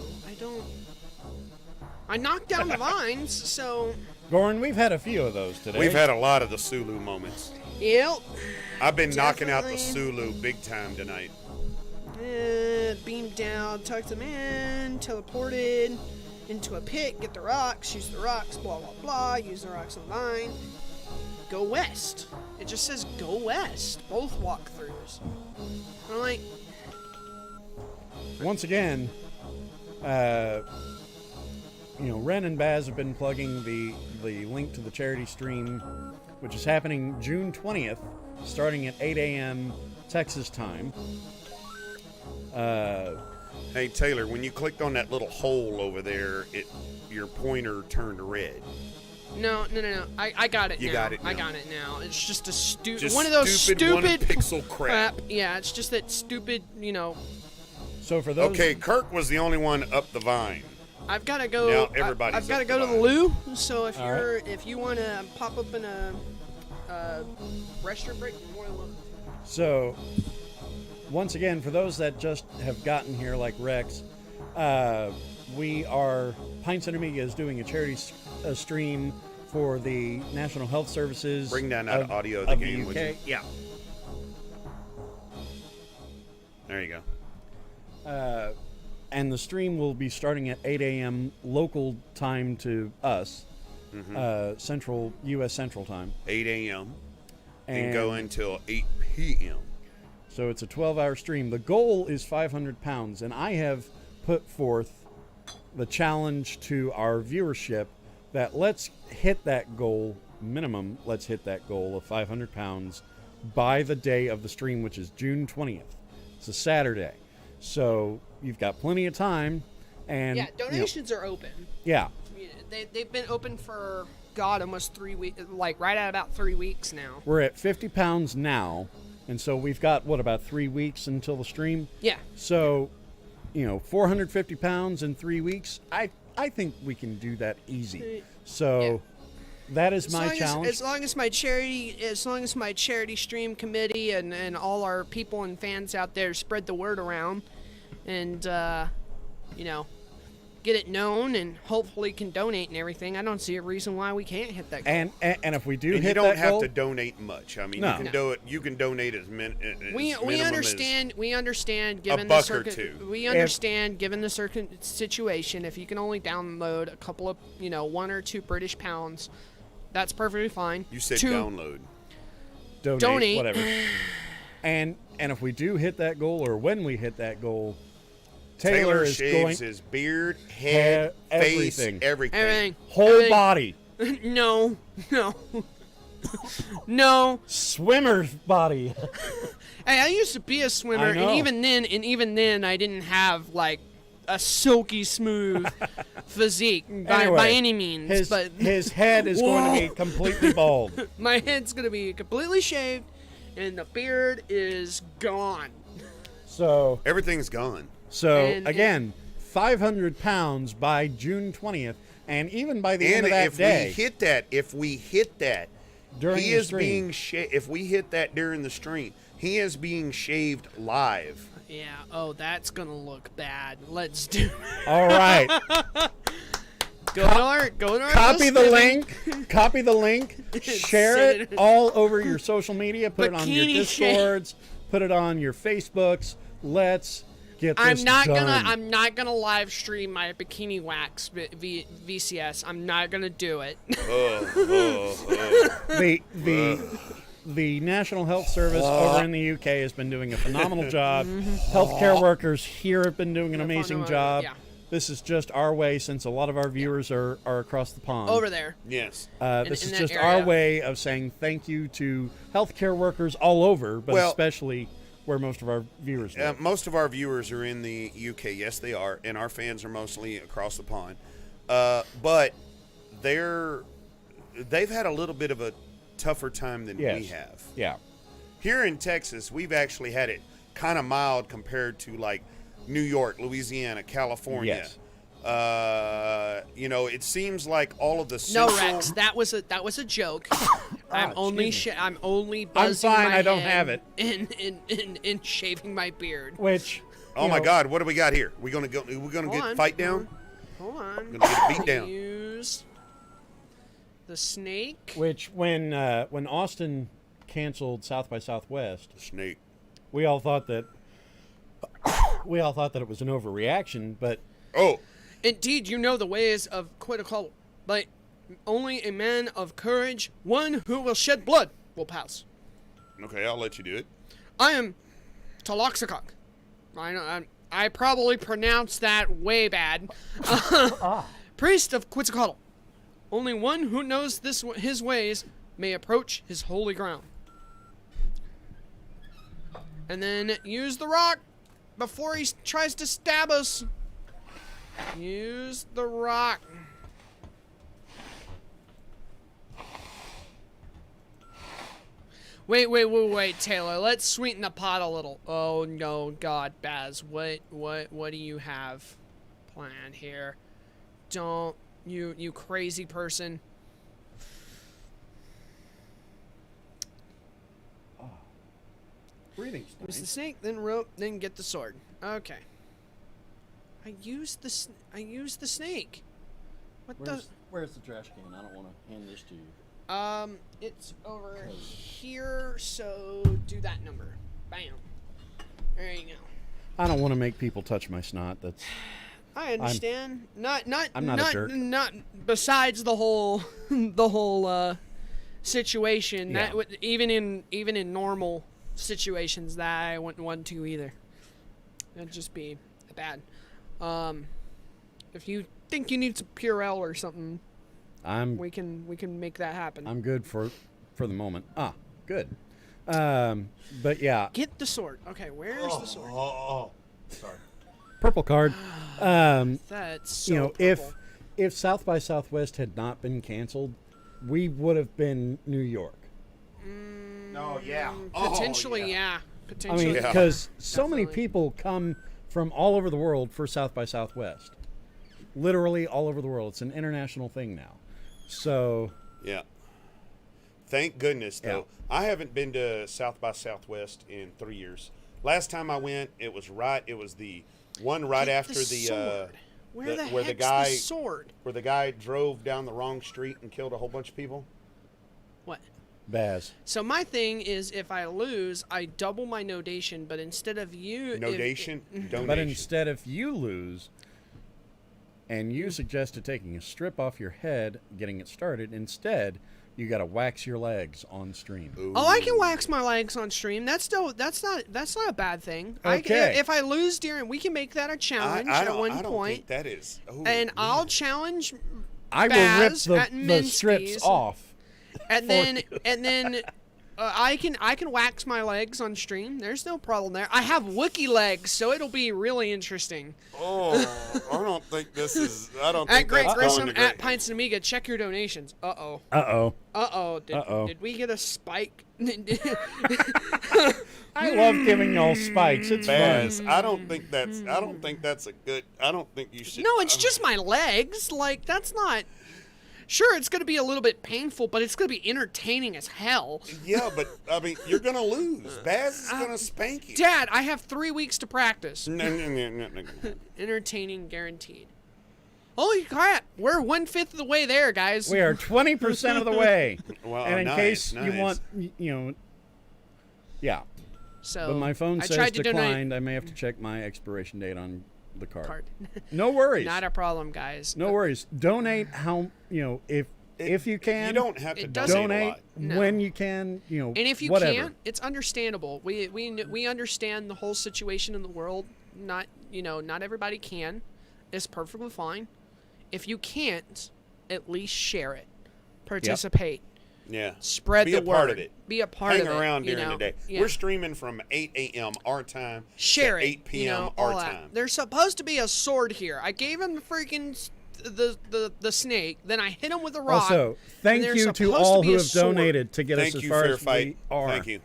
I knocked down the vines, so. Goran, we've had a few of those today. We've had a lot of the Sulu moments. Yep. I've been knocking out the Definitely. Sulu big time tonight. Beamed down, tucked them in, teleported into a pit, get the rocks, use the rocks, blah, blah, blah, use the rocks on the vine. Go west. It just says go west. Both walkthroughs. I'm like, Once again, Ren and Baz have been plugging the link to the charity stream, which is happening June 20th, starting at 8 a.m. Texas time. Hey, Taylor, when you clicked on that little hole over there, your pointer turned red. no. I got it now. You got it I now. got it now. It's just a stupid Just one of those stupid one stupid pixel crap. Yeah, it's just that stupid, So for those, Okay, Kirk was the only one up the vine. I've got to go. Now everybody's I've got to up go to the the vine. loo. So if All if you want to pop up in a restroom break, you're more than welcome. So, once again, for those that just have gotten here, like Rex, Pintz Amiga is doing a charity stream for the National Health Services. Bring down that audio of the game, would you? Yeah. There you go. And the stream will be starting at 8 a.m. local time to us, Central U.S. Central time. 8 a.m. and go until 8 p.m. So it's a 12-hour stream. The goal is 500 pounds, and I have put forth the challenge to our viewership that let's hit that goal, minimum, let's hit that goal of 500 pounds by the day of the stream, which is June 20th. It's a Saturday. So you've got plenty of time. And Yeah, donations are open. Yeah. They've been open for, God, almost 3 weeks, like right at about 3 weeks now. We're at 50 pounds now. And so we've got, about 3 weeks until the stream? Yeah. So, 450 pounds in 3 weeks, I think we can do that easy. So that is my challenge. As long as my charity stream committee and all our people and fans out there spread the word around and, get it known and hopefully can donate and everything, I don't see a reason why we can't hit that goal. And if we do And hit you don't that have goal, to donate much. I mean, No. you can donate as We understand given buck the or two. we understand given the situation, if you can only download a couple of 1 or 2 British pounds, that's perfectly fine. You said 2, download. donate, whatever. And if we do hit that goal, or when we hit that goal, Taylor is shaves going his beard, head, face, everything. whole body, No. No. swimmer body. Hey, I used to be a swimmer, I know. and even then, I didn't have like a silky smooth physique by Anyway, any means. But his head is going to be completely bald. my head's gonna be completely shaved, and the beard is gone. So everything's gone. So And- again, 500 pounds by June 20th, and even by the end of that if day, if we hit that, during he the is stream. being if we hit that during the stream, he is being shaved live. Yeah. Oh, that's gonna look bad. Let's do. All right. Go to our Copy the list. link. Copy the link. Share Send it all over your social media. Put it on your Bikini shame. Discords. Put it on your Facebooks. Let's get this I'm not done. gonna live stream my bikini wax VCS. I'm not gonna do it. The National Health Service over in the UK has been doing a phenomenal job. Healthcare workers here have been doing an amazing job. Yeah. This is just our way, since a lot of our viewers are across the pond. Over there. Yes. This in is that just area. our way of saying thank you to healthcare workers all over, but Well, especially where most of our viewers live. Most of our viewers are in the UK. Yes, they are, and our fans are mostly across the pond. But they've had a little bit of a tougher time than we have. Yeah. Here in Texas, we've actually had it kind of mild compared to like New York, Louisiana, California. Yes. It seems like all of the No, central... Rex, that was a joke. I'm only I'm buzzing fine, my I don't head have it. in shaving my beard. Which Oh my God! What do we got here? We're gonna get fight down. Hold on. Gonna get beat down. Use the snake. Which when Austin canceled South by Southwest, Snake. we all thought that it was an overreaction, but Indeed, you know the ways of Quetzalcoatl, but only a man of courage, one who will shed blood, will pass. Okay, I'll let you do it. I am Taloxacok. I probably pronounced that way bad. Priest of Quetzalcoatl. Only one who knows his ways may approach his holy ground. And then use the rock before he tries to stab us. Use the rock. Wait, Taylor. Let's sweeten the pot a little. Oh no, God, Baz, what do you have planned here? Don't you crazy person. breathing Use the snake, then rope, then get the sword. Okay. I used the snake. Where's the trash can? I don't want to hand this to you. It's over here, so do that number. Bam. There you go. I don't want to make people touch my snot. That's. I understand. I'm not a jerk. Not besides the whole situation. Yeah. That would, even in normal situations, that I wouldn't want to either. That'd just be bad. If you think you need some Purell or something, we can make that happen. I'm good for the moment. Good. But yeah. Get the sword. Okay, where's the sword? Sorry. Purple card. That's so purple. if South by Southwest had not been canceled, we would have been New York. Oh yeah. Potentially, yeah. I Potentially. mean, because so many people come from all over the world for South by Southwest. Literally all over the world. It's an international thing now. So. Yeah. Thank goodness, though. Yeah. I haven't been to South by Southwest in 3 years. Last time I went, it was the one right after the where the sword? Where the guy drove down the wrong street and killed a whole bunch of people. What? Baz. So my thing is, if I lose, I double my nodation, but instead of you... Donation? But instead if you lose, and you suggested taking a strip off your head, getting it started, instead, you got to wax your legs on stream. Ooh. Oh, I can wax my legs on stream. That's not a bad thing. Okay. If I lose during, we can make that a challenge at one I don't point. think that is. Oh, and man. I'll challenge I Baz will rip at the strips off. And then I can wax my legs on stream. There's no problem there. I have Wookiee legs, so it'll be really interesting. Oh, I don't think this is. I don't at think Great that's Grissom going to at Pintz Amiga, check your donations. Did we get a spike? I love giving y'all spikes. It's fun. I don't think that's a good. I don't think you should. No, it's just my legs. Like, that's not. Sure, it's going to be a little bit painful, but it's going to be entertaining as hell. Yeah, but, I mean, you're going to lose. Baz is going to spank you. Dad, I have 3 weeks to practice. No. Entertaining guaranteed. Holy crap! We're 1/5 of the way there, guys. We are 20% of the way. Well, and in nice, case nice. you want, yeah. So But my phone I says tried to declined. donate I may have to check my expiration date on the card. card. No worries. Not a problem, guys. No worries. Donate how if you can. You don't have to It donate, doesn't- a donate lot. No. when you can. And if you whatever. can't, it's understandable. We understand the whole situation in the world. Not everybody can. It's perfectly fine. If you can't, at least share it. Participate. Yeah. Spread Be the a part word. of it. Be a part Hang of it. around you during know? the day. Yeah. We're streaming from 8 a.m. our time Share to it. 8 p.m. all our that. time. There's supposed to be a sword here. I gave him the freaking the snake. Then I hit him with a rock. Also, thank and there's you to supposed all be who a have sword. donated to get Thank us as you, far Fair as Fight. we are. Thank you.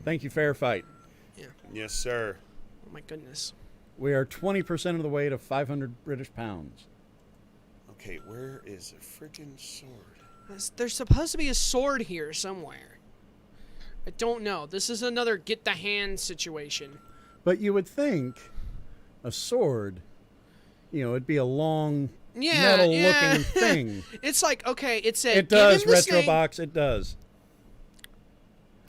Thank you, Fair Fight. Yes, sir. Oh my goodness. We are 20% of the way to 500 British pounds. Okay, where is the freaking sword? There's supposed to be a sword here somewhere. I don't know. This is another get the hand situation. But you would think a sword, it'd be a long metal-looking thing. It's like, okay, it said. It does, give him the snake. Retrobox. It does.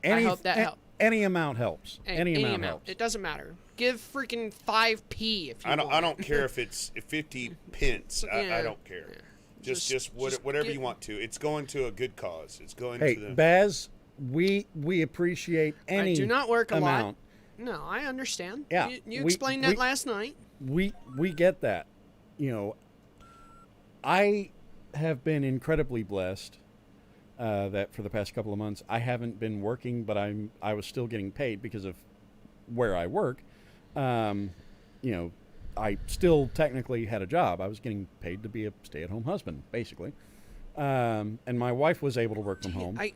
I hope that helps. Any amount helps. Any amount helps. It doesn't matter. Give freaking 5p if you want. I don't care if it's 50 pence. I Yeah. don't care. Yeah. Just whatever you want to. It's going to a good cause. It's going Hey, to the. Baz, we appreciate any I do not work a lot. amount. No, I understand. Yeah, You we- explained that we- last night. We get that. I have been incredibly blessed that for the past couple of months I haven't been working, but I was still getting paid because of where I work. I still technically had a job. I was getting paid to be a stay-at-home husband, basically. And my wife was able to work from home. I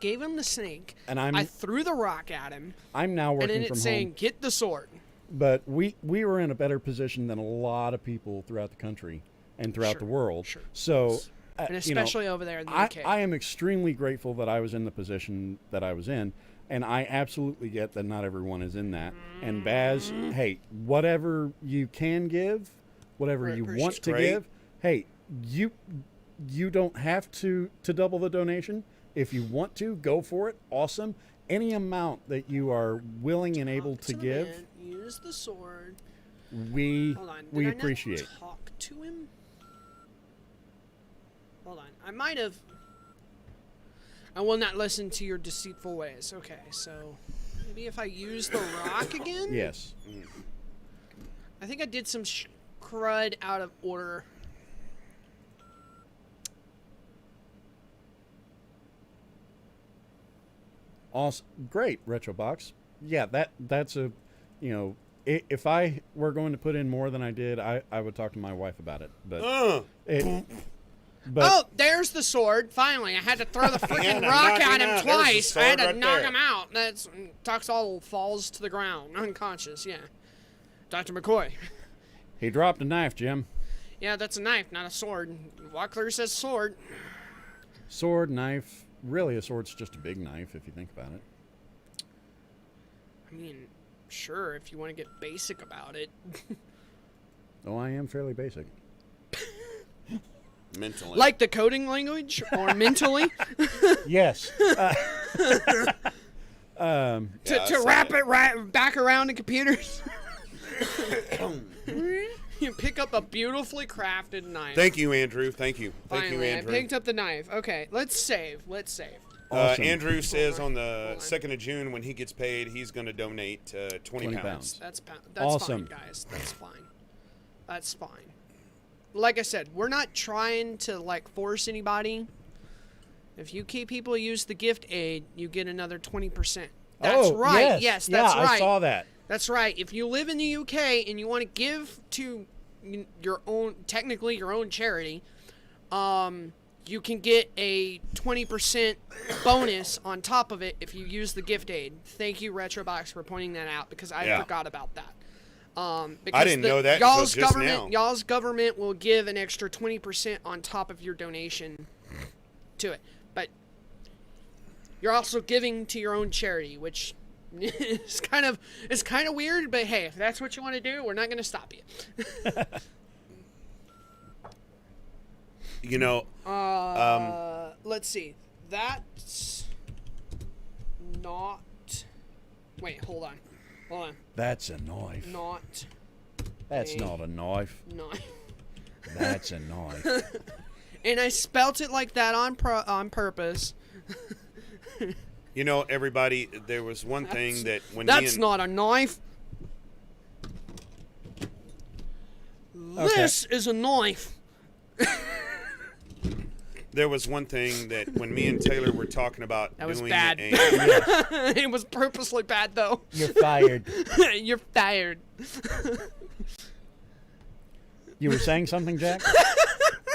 gave him the snake. And I threw the rock at him. I'm now working and then from it's home. saying, get the sword. But we were in a better position than a lot of people throughout the country and throughout the world. Sure. So, And especially over there in the UK. I am extremely grateful that I was in the position that I was in. And I absolutely get that not everyone is in that. And Baz, hey, whatever you can give, whatever you want to give, hey, you don't have to double the donation. If you want to, go for it. Awesome. Any amount that you are willing and able to give, use the sword. we Hold on. we Did I not appreciate. talk to him? Hold on. I might have. I will not listen to your deceitful ways. Okay, so maybe if I use the rock again? Yes. I think I did some crud out of order. Awesome. Great, Retrobox. Yeah, that's a, if I were going to put in more than I did, I would talk to my wife about it. But Oh, there's the sword. Finally, I had to throw the freaking Yeah, rock knock at him him out. There's the twice. I had to sword right knock there. him out. That's Tuxall falls to the ground, unconscious. Yeah, Dr. McCoy. he dropped a knife, Jim. Yeah, that's a knife, not a sword. Walkler says sword. Sword, knife. Really, a sword's just a big knife if you think about it. I mean, sure, if you want to get basic about it. Oh, I am fairly basic. Mentally. Like the coding language or mentally? Yes. To wrap it back around in computers. You pick up a beautifully crafted knife. Thank you, Andrew. Thank you. Thank Finally, you, Andrew. I picked up the knife. Okay, let's save. Awesome. Andrew says on the 2nd of June when he gets paid, he's going to donate 20 pounds. pounds. That's Awesome. fine, guys. That's fine. That's fine. Like I said, we're not trying to force anybody. If you keep people use the gift aid, you get another 20%. That's right. Yes, that's right. I saw that. That's right. If you live in the UK and you want to give to your own, technically your own charity, you can get a 20% bonus on top of it if you use the gift aid. Thank you, Retrobox, for pointing that out because I forgot about that. Because I didn't know that until just now. Y'all's government will give an extra 20% on top of your donation to it. But you're also giving to your own charity, which is kind of weird, but hey, if that's what you want to do, we're not going to stop you. You know, let's see. That's not. Wait, hold on. That's a knife. Not. That's not a knife. Knife. That's a knife. And I spelt it like that on purpose. You know, everybody, there was one thing that when that's not a knife. This is a knife. There was one thing that when me and Taylor were talking about that was doing bad. a It was purposely bad, though. You're fired. You're fired. You were saying something, Jack?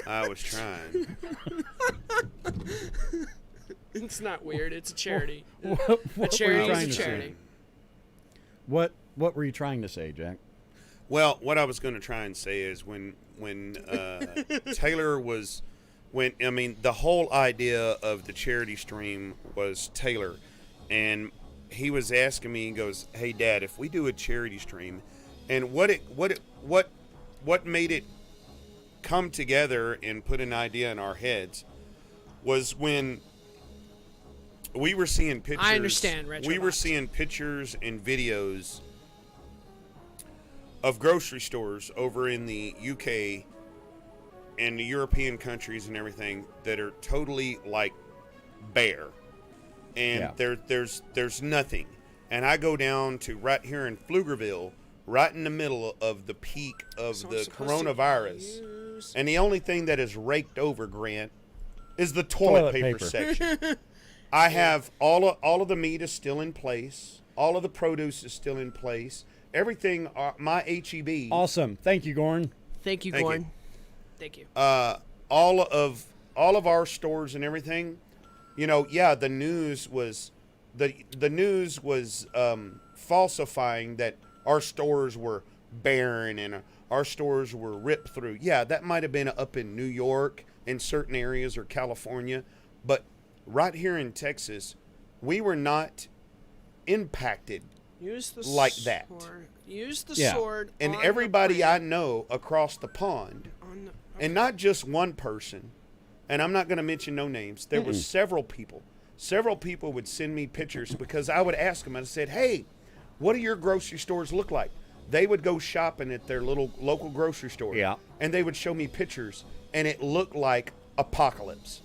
I was trying. It's not weird. It's a charity. What a charity were you is a trying to charity. say? What were you trying to say, Jack? Well, what I was going to try and say is when Taylor was the whole idea of the charity stream was Taylor, and he was asking me, he goes, "Hey Dad, if we do a charity stream," and what made it come together and put an idea in our heads was when we were seeing pictures. I understand, we were seeing pictures and videos of grocery stores over in the UK and the European countries and everything that are totally like bare, and there's nothing. And I go down to right here in Pflugerville, right in the middle of the peak of the coronavirus, and the only thing that is raked over, Grant, is the toilet paper section. I have all of the meat is still in place, all of the produce is still in place. Everything, my HEB. Awesome. Thank you, Gorn. Thank you, Gorn. Thank you. All of our stores and everything, you know, the news was the news was falsifying that our stores were barren and our stores were ripped through. Yeah, that might have been up in New York in certain areas or California, but right here in Texas, we were not impacted like that. Use the sword. And everybody I know across the pond, and not just one person, and I'm not going to mention no names, there were several people. Several people would send me pictures because I would ask them, I said, "Hey, what do your grocery stores look like?" They would go shopping at their little local grocery store, and they would show me pictures, and it looked like apocalypse.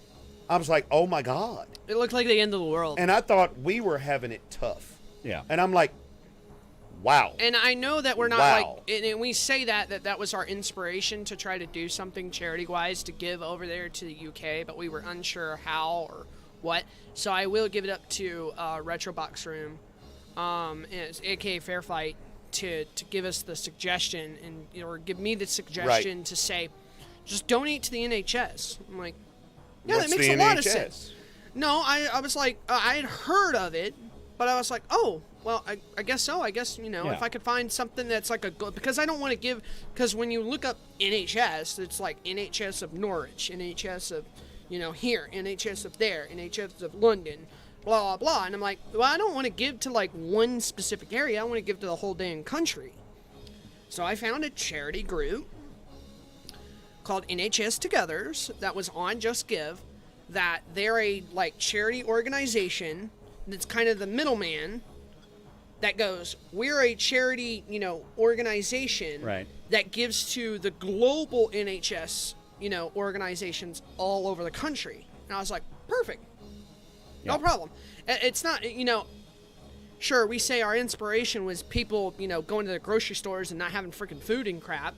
I was like, "Oh my God." It looked like the end of the world. And I thought we were having it tough. Yeah. And I'm like, wow. And I know that we're not Wow. and we say that was our inspiration to try to do something charity-wise to give over there to the UK, but we were unsure how or what. So I will give it up to Retro Box Room, aka Fair Fight, to give us the suggestion or give me the suggestion to say, just donate to the NHS. I'm like, yeah, What's that makes the a lot of NHS? sense. No, I was like, I had heard of it, but I was like, oh, well, I guess so. I guess, if I could find something that's like because I don't want to give, because when you look up NHS, it's like NHS of Norwich, NHS of, here, NHS of there, NHS of London, blah, blah, blah. And I'm like, well, I don't want to give to like one specific area. I want to give to the whole damn country. So I found a charity group called NHS Togethers that was on Just Give, that they're a like charity organization that's kind of the middleman that goes, we're a charity, organization that gives to the global NHS, organizations all over the country. And I was like, perfect. No problem. It's not, sure, we say our inspiration was people, going to the grocery stores and not having freaking food and crap.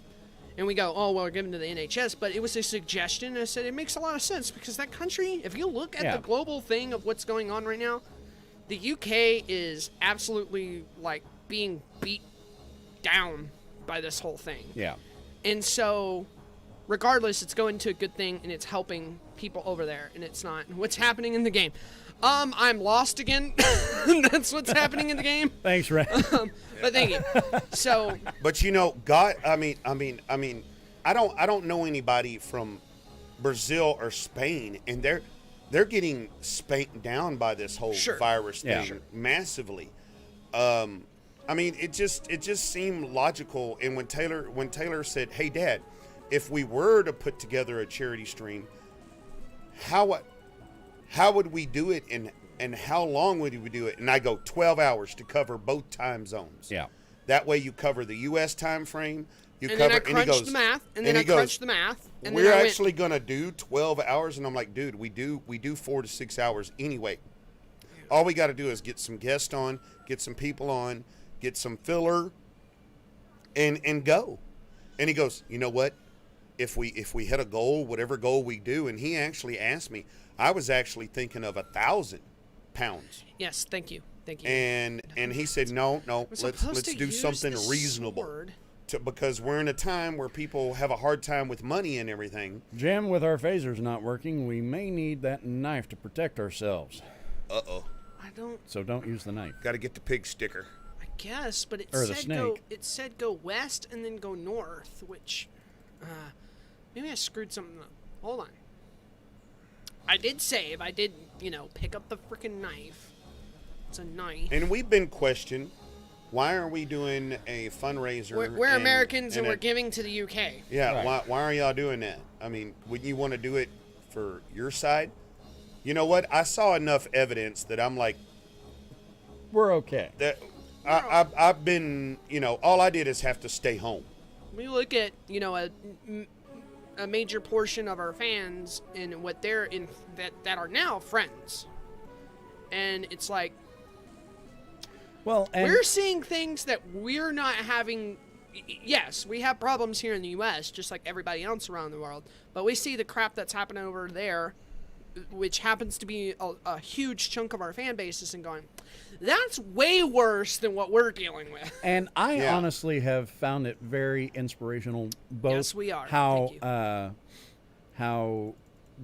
And we go, oh, well, we're giving to the NHS. But it was a suggestion. And I said, it makes a lot of sense because that country, if you look at the global thing of what's going on right now, the UK is absolutely, like, being beat down by this whole thing. Yeah. And so, regardless, it's going to a good thing, and it's helping people over there, and it's not what's happening in the game. I'm lost again. That's what's happening in the game. Thanks, Ray. But thank you. So. But God, I mean, I don't know anybody from Brazil or Spain, and they're getting spanked down by this whole virus thing massively. I mean, it just seemed logical. And when Taylor said, "Hey, Dad, if we were to put together a charity stream, how would we do it, and how long would we do it? And I go 12 hours to cover both time zones. Yeah. That way you cover the U.S. time frame. You and cover, then I crunched the math, and then I crunched the math, and then we're I went, actually gonna do 12 hours, and I'm like, dude, we do 4 to 6 hours anyway. All we got to do is get some guests on, get some people on, get some filler, and go. And he goes, you know what? If we hit a goal, whatever goal we do, and he actually asked me, I was actually thinking of 1,000 pounds. Yes, thank you. And he said, no, let's do something reasonable. Because we're in a time where people have a hard time with money and everything. Jim, with our phasers not working, we may need that knife to protect ourselves. Uh-oh. So don't use the knife. Got to get the pig sticker. I guess, but Or the snake. It said go west and then go north, which maybe I screwed something up. Hold on. I did save. I did, pick up the freaking knife. It's a knife. And we've been questioned. Why are we doing a fundraiser? We're Americans and we're giving to the UK. Yeah, Right. why are y'all doing that? I mean, wouldn't you want to do it for your side? You know what? I saw enough evidence that I'm like, We're okay. that I've been, all I did is have to stay home. We look at, a major portion of our fans and what they're in that are now friends. And it's like, Well, and we're seeing things that we're not having. Yes, we have problems here in the U.S., just like everybody else around the world. But we see the crap that's happening over there, which happens to be a huge chunk of our fan bases, and going, that's way worse than what we're dealing with. And I honestly have found it very inspirational. Both Yes, we are. how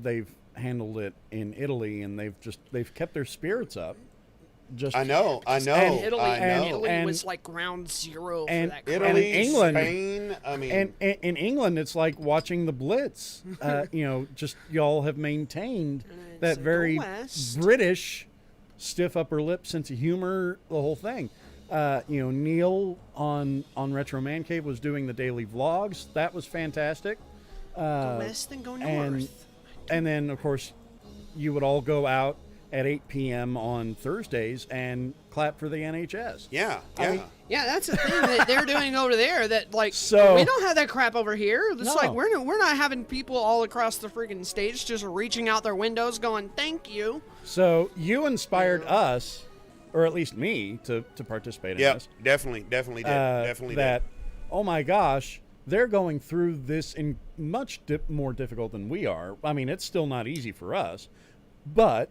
they've handled it in Italy, and they've kept their spirits up. I know. Italy was like ground zero for that crap. Italy, England, Spain, I mean. And in England, it's like watching the Blitz. Just y'all have maintained that very British stiff upper lip sense of humor, the whole thing. Neil on Retro Man Cave was doing the daily vlogs. That was fantastic. Go west and go north. And then, of course, you would all go out at 8 p.m. on Thursdays and clap for the NHS. Yeah. Yeah, that's the thing that they're doing over there. That we don't have that crap over here. It's like we're not having people all across the freaking stage just reaching out their windows, going "thank you." So you inspired us, or at least me, to participate in this. Definitely did. Oh my gosh, they're going through this in much more difficult than we are. I mean, it's still not easy for us, but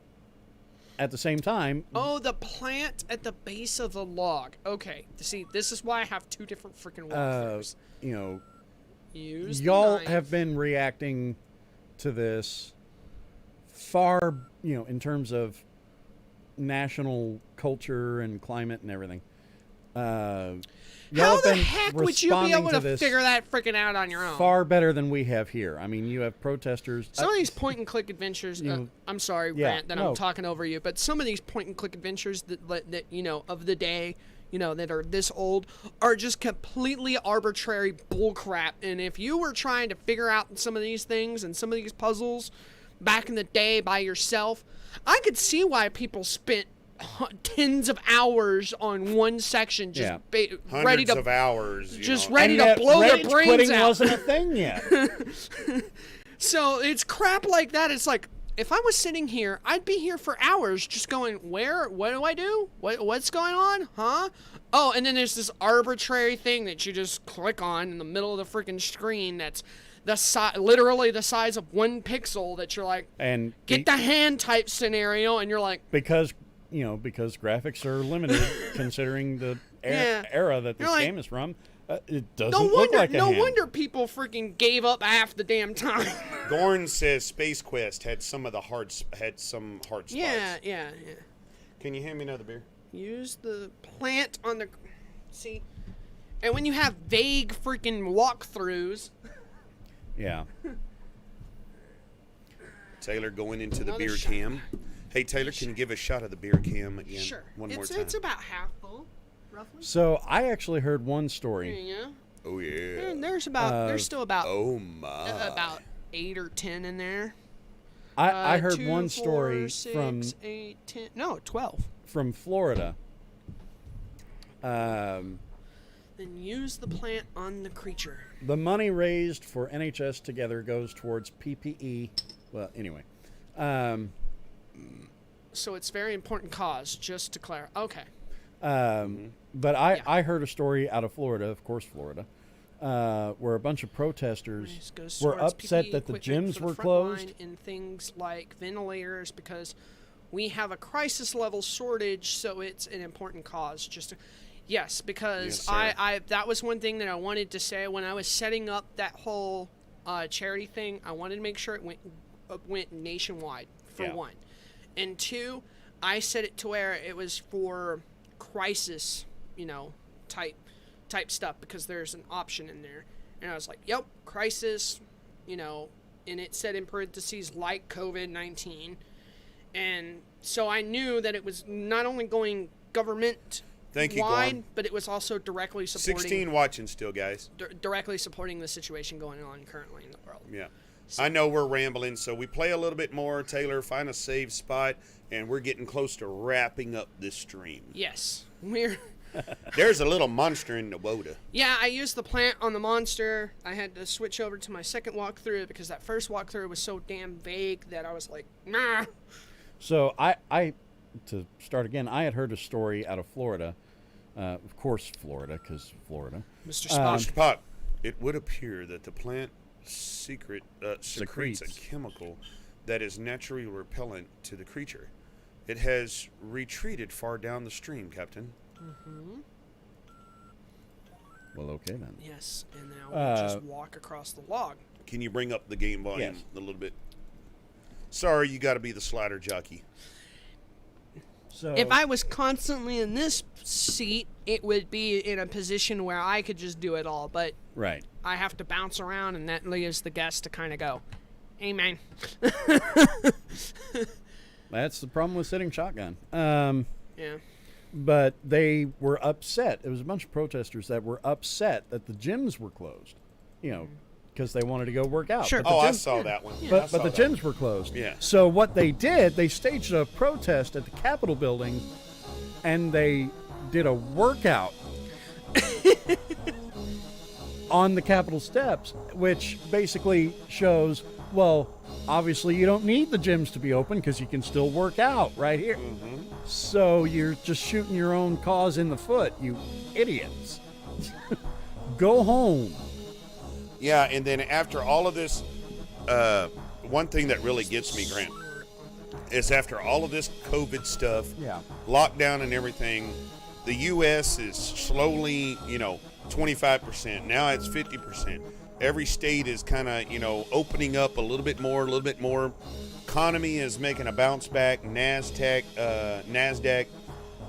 at the same time... Oh, the plant at the base of the log. Okay. See, this is why I have two different freaking walkthroughs. Y'all have been reacting to this far, in terms of national culture and climate and everything. How the heck would you be able to figure that freaking out on your own? Far better than we have here. I mean, you have protesters. Some of these point-and-click adventures. I'm sorry, Grant, that I'm talking over you, but some of these point-and-click adventures that of the day, that are this old, are just completely arbitrary bullcrap. And if you were trying to figure out some of these things and some of these puzzles back in the day by yourself, I could see why people spent tens of hours on one section, just hundreds of hours, ready to blow their brains quitting out. Wasn't a thing yet. So it's crap like that. It's like, if I was sitting here, I'd be here for hours, just going, what do I do? What's going on? Huh? Oh, and then there's this arbitrary thing that you just click on in the middle of the freaking screen. That's literally the size of 1 pixel. That you're like, and get the hand type scenario, and you're like, because graphics are limited considering the era that this game is from. It doesn't look like a hand. No wonder people freaking gave up half the damn time. Gorn says Space Quest had some hard spots. Yeah. Can you hand me another beer? Use the plant on the... See? And when you have vague freaking walkthroughs... Yeah. Taylor going into the beer cam. Hey, Taylor, can you give a shot of the beer cam again? Sure. One more time. It's about half full, roughly. So I actually heard one story. There you Oh yeah. And there's still about Oh my. about 8 or 10 in there. I heard 2, one 4, story 6, from 8, 10. No, 12. from Florida. Then use the plant on the creature. The money raised for NHS Together goes towards PPE. Well, anyway. So it's very important cause, just to clarify. Okay. But I heard a story out of Florida, of course, Florida, where a bunch of protesters were upset PPE that the equipment gyms for were front closed. line and things like ventilators, because we have a crisis level shortage, so it's an important cause. Yes, because Yes, sir. I that was one thing that I wanted to say when I was setting up that whole charity thing. I wanted to make sure it went nationwide, for one. And two, I set it to where it was for crisis, type stuff, because there's an option in there. And I was like, yep, crisis, and it said in parentheses, like COVID-19. And so I knew that it was not only going government Thank you, wide, Gorm. but it was also directly supporting 16 watching still, guys. directly supporting the situation going on currently in the world. Yeah. I know we're rambling, so we play a little bit more. Taylor, find a safe spot, and we're getting close to wrapping up this stream. Yes, we're. There's a little monster in the water. Yeah, I used the plant on the monster. I had to switch over to my second walkthrough because that first walkthrough was so damn vague that I was like, nah. So I to start again, I had heard a story out of Florida, of course Florida, because Florida. Mr. Spock. Mr. Spock, it would appear that the plant secretes a Secretes. chemical that is naturally repellent to the creature. It has retreated far down the stream, Captain. Mm-hmm. Well, okay then. Yes, and now we'll just walk across the log. Can you bring up the game volume Yes. a little bit? Sorry, you got to be the slider jockey. So If I was constantly in this seat, it would be in a position where I could just do it all, but right. I have to bounce around, and that leaves the guest to kind of go, amen. That's the problem with sitting shotgun. Yeah. But they were upset. It was a bunch of protesters that were upset that the gyms were closed, because they wanted to go work out. Sure. But the I gyms- saw that one. I But saw the that gyms were closed. Yeah. So what they did, they staged a protest at the Capitol building, and they did a workout on the Capitol steps, which basically shows, well, obviously you don't need the gyms to be open because you can still work out right here. Mm-hmm. So you're just shooting your own cause in the foot, you idiots. Go home. Yeah, and then after all of this, one thing that really gets me, Grant, is after all of this COVID stuff, lockdown and everything, the U.S. is slowly, 25%. Now it's 50%. Every state is kind of, opening up a little bit more. Economy is making a bounce back. NASDAQ,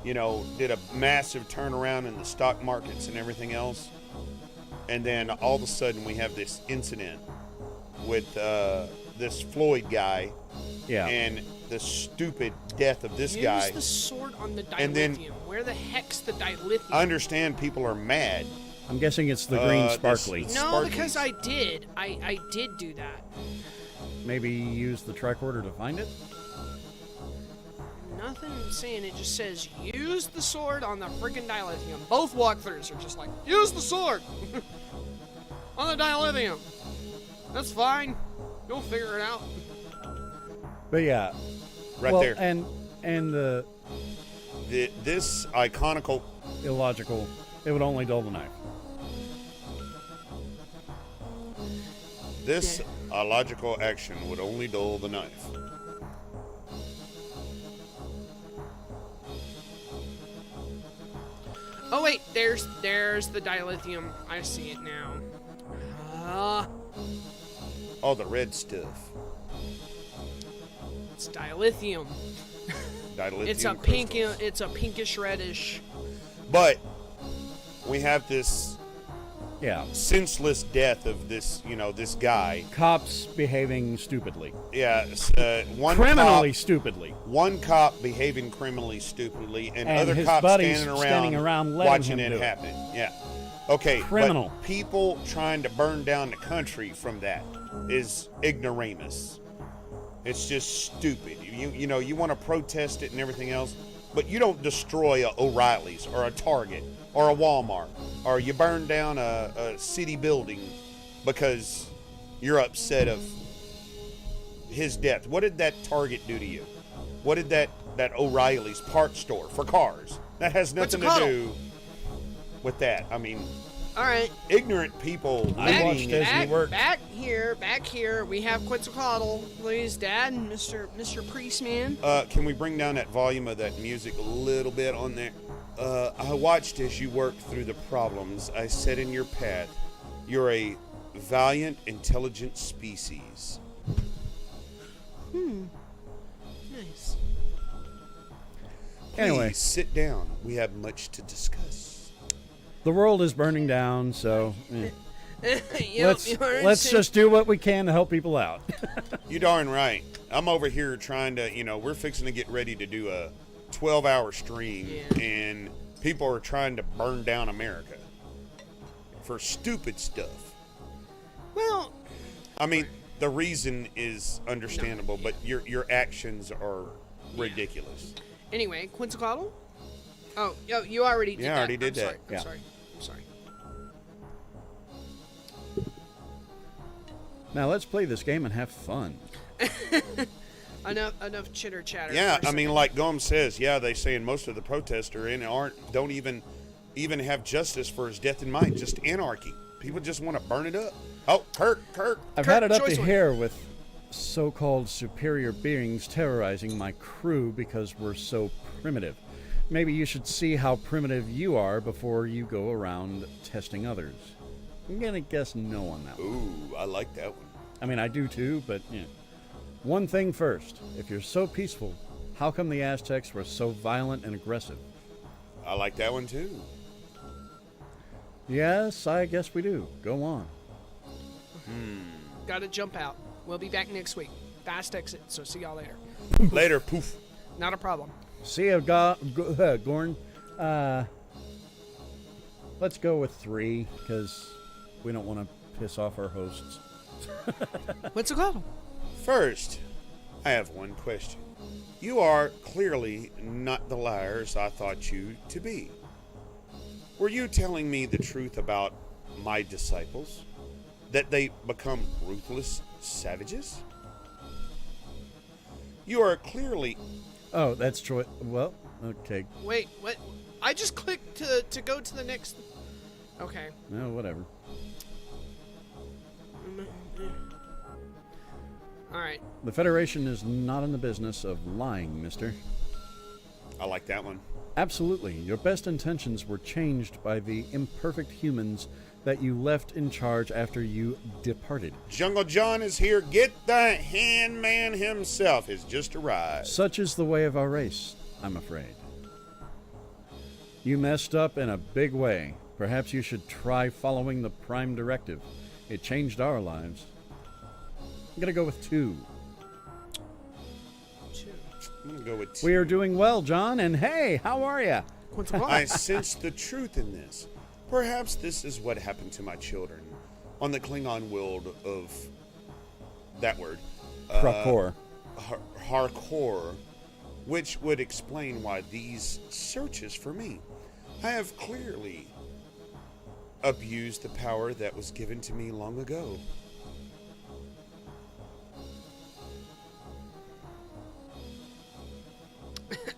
did a massive turnaround in the stock markets and everything else. And then all of a sudden we have this incident with this Floyd guy. Yeah. And the stupid death of this Use guy. the sword on the dilithium. And then- Where the heck's the dilithium? I understand people are mad. I'm guessing it's the green sparkly. No, because I did. I did do that. Maybe use the tricorder to find it? Nothing saying it just says use the sword on the friggin' dilithium. Both walkthroughs are just like, use the sword on the dilithium. That's fine. You'll figure it out. But yeah. Right well, there. And this iconical... illogical, it would only dull the knife. This illogical action would only dull the knife. Oh wait, there's the dilithium. I see it now. All the red stuff. It's dilithium. Dilithium It's a crystals. it's a pinkish reddish. But we have this senseless death of this, this guy. Cops behaving stupidly. Yeah, one criminally cop, stupidly. One cop behaving criminally stupidly, and other his cops buddies standing standing around letting watching him it do it. happen. Yeah. Okay, Criminal. but people trying to burn down the country from that is ignoramus. It's just stupid. You know, you want to protest it and everything else, but you don't destroy a O'Reilly's or a Target or a Walmart, or you burn down a city building because you're upset of his death. What did that Target do to you? What did that O'Reilly's parts store for cars? That has nothing to do with that. I mean, all right. Ignorant people Back here. We have Quetzalcoatl, please, Dad, Mr. Priestman. Can we bring down that volume of that music a little bit on there? I watched as you worked through the problems I set in your path. You're a valiant, intelligent species. Nice. Anyway. Please sit down. We have much to discuss. The world is burning down, so Yep, let's just do what we can to help people out. You darn right. I'm over here trying to, we're fixing to get ready to do a 12-hour stream, and people are trying to burn down America for stupid stuff. Well, I mean, the reason is understandable, but your actions are ridiculous. Anyway, Quetzalcoatl? Oh, you already did that. Yeah, I already did that. I'm sorry. Now let's play this game and have fun. Enough chitter chatter. Yeah, I mean, like Gomes says, they saying most of the protests are in don't even have justice for his death in mind, just anarchy. People just want to burn it up. Oh, Kirk. I've had it up to here with so-called superior beings terrorizing my crew because we're so primitive. Maybe you should see how primitive you are before you go around testing others. I'm gonna guess no on that one. Ooh, I like that one. I mean, I do too, but one thing first. If you're so peaceful, how come the Aztecs were so violent and aggressive? I like that one too. Yes, I guess we do. Go on. Gotta jump out. We'll be back next week. Fast exit, so see y'all later. Later, poof. Not a problem. See you, Gorn. Let's go with 3, because we don't want to piss off our hosts. What's it called? First, I have one question. You are clearly not the liars I thought you to be. Were you telling me the truth about my disciples? That they become ruthless savages? You are clearly... Oh, that's true. Well, okay. Wait, what? I just clicked to go to the next... Okay. No, whatever. Alright. The Federation is not in the business of lying, mister. I like that one. Absolutely. Your best intentions were changed by the imperfect humans that you left in charge after you departed. Jungle John is here. Get the Handman himself has just arrived. Such is the way of our race, I'm afraid. You messed up in a big way. Perhaps you should try following the Prime Directive. It changed our lives. I'm gonna go with 2. I'm gonna go with 2. We are doing well, John, and hey, how are ya? I sense the truth in this. Perhaps this is what happened to my children on the Klingon world of that word. Harkor. Harkor, which would explain why these searches for me. I have clearly abused the power that was given to me long ago.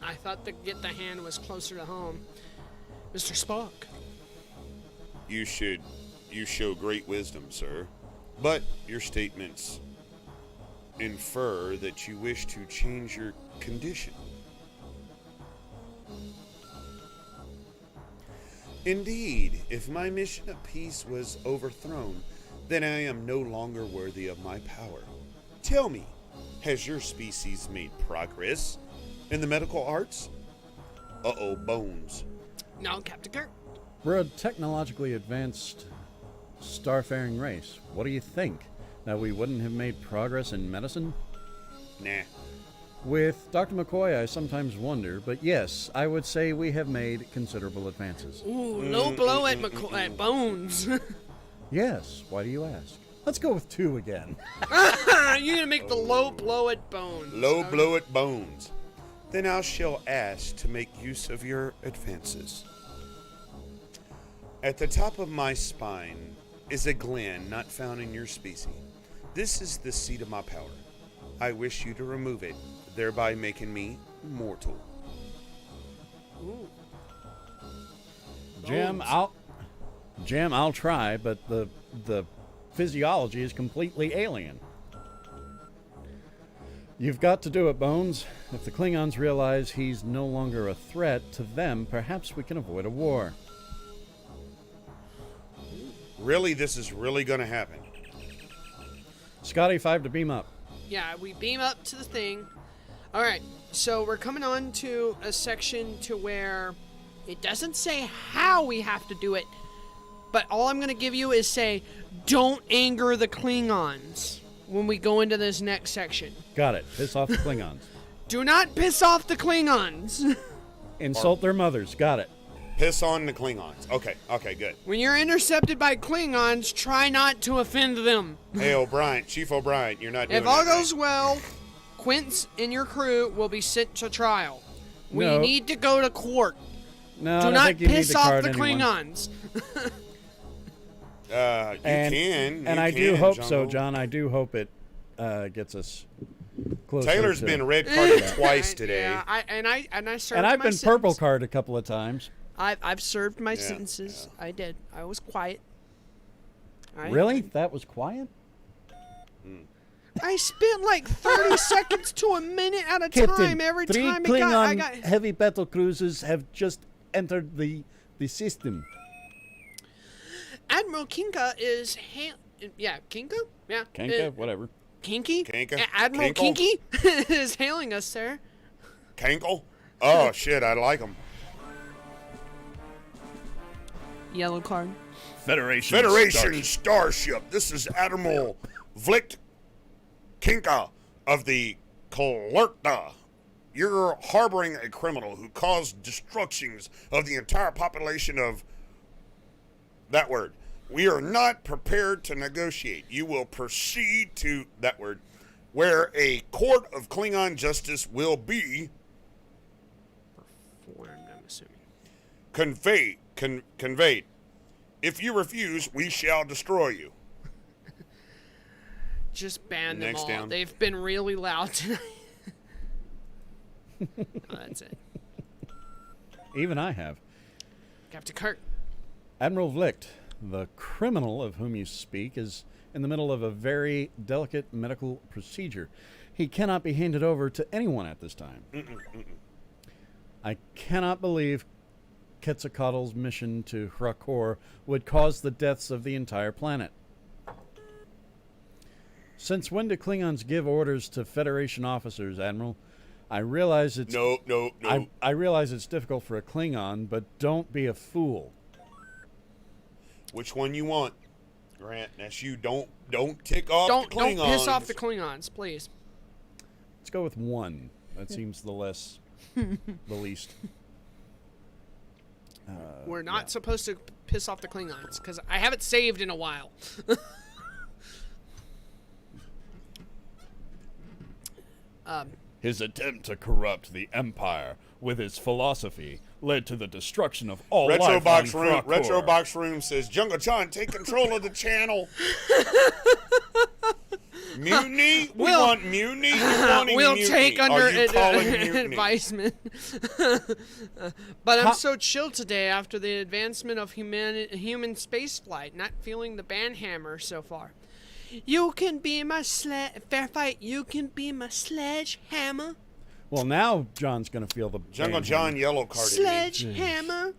I thought the Get the Hand was closer to home. Mr. Spock. You show great wisdom, sir. But your statements infer that you wish to change your condition. Indeed, if my mission of peace was overthrown, then I am no longer worthy of my power. Tell me, has your species made progress in the medical arts? Uh-oh, Bones. No, Captain Kirk. We're a technologically advanced starfaring race. What do you think? That we wouldn't have made progress in medicine? Nah. With Dr. McCoy, I sometimes wonder, but yes, I would say we have made considerable advances. Ooh, low blow at at Bones. Yes, why do you ask? Let's go with 2 again. You're gonna make the low blow at Bones. Low blow at Bones. Then I shall ask to make use of your advances. At the top of my spine is a gland not found in your species. This is the seat of my power. I wish you to remove it, thereby making me mortal. Ooh. Jim, I'll try, but the physiology is completely alien. You've got to do it, Bones. If the Klingons realize he's no longer a threat to them, perhaps we can avoid a war. Really, this is really going to happen. Scotty, 5 to beam up. Yeah, we beam up to the thing. All right, so we're coming on to a section to where it doesn't say how we have to do it, but all I'm going to give you is say, don't anger the Klingons when we go into this next section. Got it. Piss off the Klingons. Do not piss off the Klingons. Insult their mothers. Got it. Piss on the Klingons. Okay, good. When you're intercepted by Klingons, try not to offend them. Hey, O'Brien, Chief O'Brien, you're not doing If all that goes well, Quince and your crew will be sent to trial. We No. need to go to court. No, I Do don't not think you need piss to off card the anyone. Klingons. And I do hope so, John. I do hope it gets us closer. Taylor's to- been red carded twice today. Yeah, I served And I've my been sentence. purple card a couple of times. I've served my Yeah, sentences. I did. I was quiet. Really? That was quiet? I spent like 30 seconds to a minute at a time every three time Klingon I got. heavy battle cruisers have just entered the system. Admiral Kinka is yeah, Kinka? Yeah. Kanka, whatever. Kinky? Kanka? Admiral Kinkle? Kinky is hailing us, sir. Kankle? Oh, shit, I like him. Yellow card. Federation Starship. This is Admiral Vlicht Kinka of the Kalerta. You're harboring a criminal who caused destructions of the entire population of that word. We are not prepared to negotiate. You will proceed to that word, where a court of Klingon justice will be Performed, I'm assuming. conveyed. If you refuse, we shall destroy you. Just ban them Next all. down. They've been really loud tonight. Oh, that's it. Even I have. Captain Kirk. Admiral Vlicht, the criminal of whom you speak, is in the middle of a very delicate medical procedure. He cannot be handed over to anyone at this time. I cannot believe Quetzalcoatl's mission to Hrakor would cause the deaths of the entire planet. Since when do Klingons give orders to Federation officers, Admiral? I realize it's No. I realize it's difficult for a Klingon, but don't be a fool. Which one you want, Grant? That's you. Don't tick off Don't the Klingons. piss off the Klingons, please. Let's go with 1. That seems the least. We're not supposed to piss off the Klingons because I haven't saved in a while. His attempt to corrupt the Empire with his philosophy led to the destruction of all life on Hrakor. Retro Box Room says, Jungle John, take control of the channel. Mutiny? We want mutiny? We'll take under mutiny? advisement. But I'm so chill today after the advancement of human spaceflight, not feeling the banhammer so far. You can be my fair fight. You can be my sledgehammer. Well, now John's going to feel the Jungle banhammer. John yellow carded me. Sledgehammer.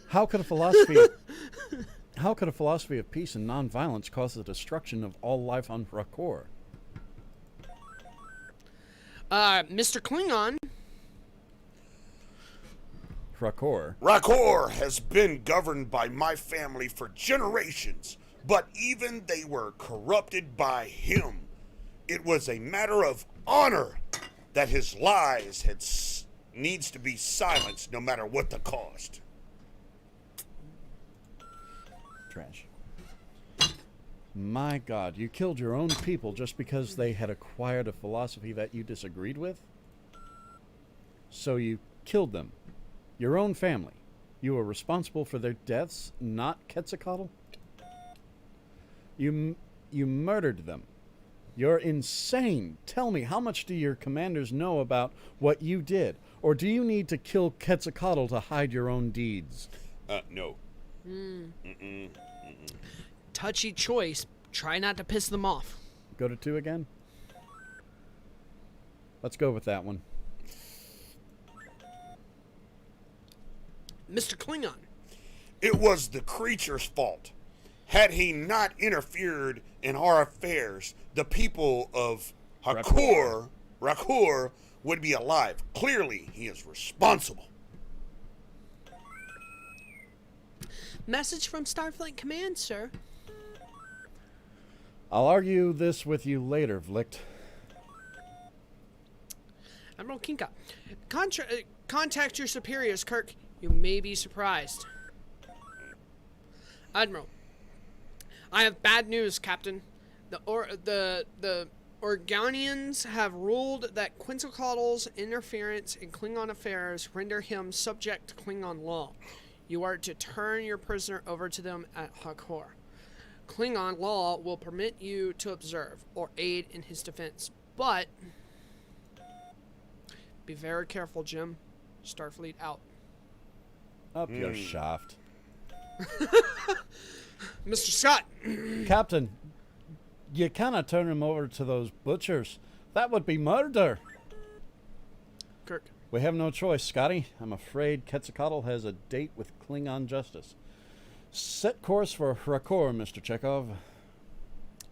How could a philosophy of peace and nonviolence cause the destruction of all life on Hrakor? Mr. Klingon. Hrakor. Hrakor has been governed by my family for generations, but even they were corrupted by him. It was a matter of honor that his lies needs to be silenced no matter what the cost. Trash. My God, you killed your own people just because they had acquired a philosophy that you disagreed with? So you killed them. Your own family. You were responsible for their deaths, not Quetzalcoatl? You murdered them. You're insane. Tell me, how much do your commanders know about what you did? Or do you need to kill Quetzalcoatl to hide your own deeds? No. Touchy choice. Try not to piss them off. Go to 2 again? Let's go with that one. Mr. Klingon. It was the creature's fault. Had he not interfered in our affairs, the people of Rakur would be alive. Clearly, he is responsible. Message from Starfleet Command, sir. I'll argue this with you later, Vlicht. Admiral Kinka. Contact your superiors, Kirk. You may be surprised. Admiral. I have bad news, Captain. The Organians have ruled that Quetzalcoatl's interference in Klingon affairs render him subject to Klingon law. You are to turn your prisoner over to them at Hakor. Klingon law will permit you to observe or aid in his defense, but be very careful, Jim. Starfleet out. Up your shaft. Mr. Scott. Captain, you cannot turn him over to those butchers. That would be murder. Kirk. We have no choice, Scotty. I'm afraid Quetzalcoatl has a date with Klingon justice. Set course for Rakor, Mr. Chekhov.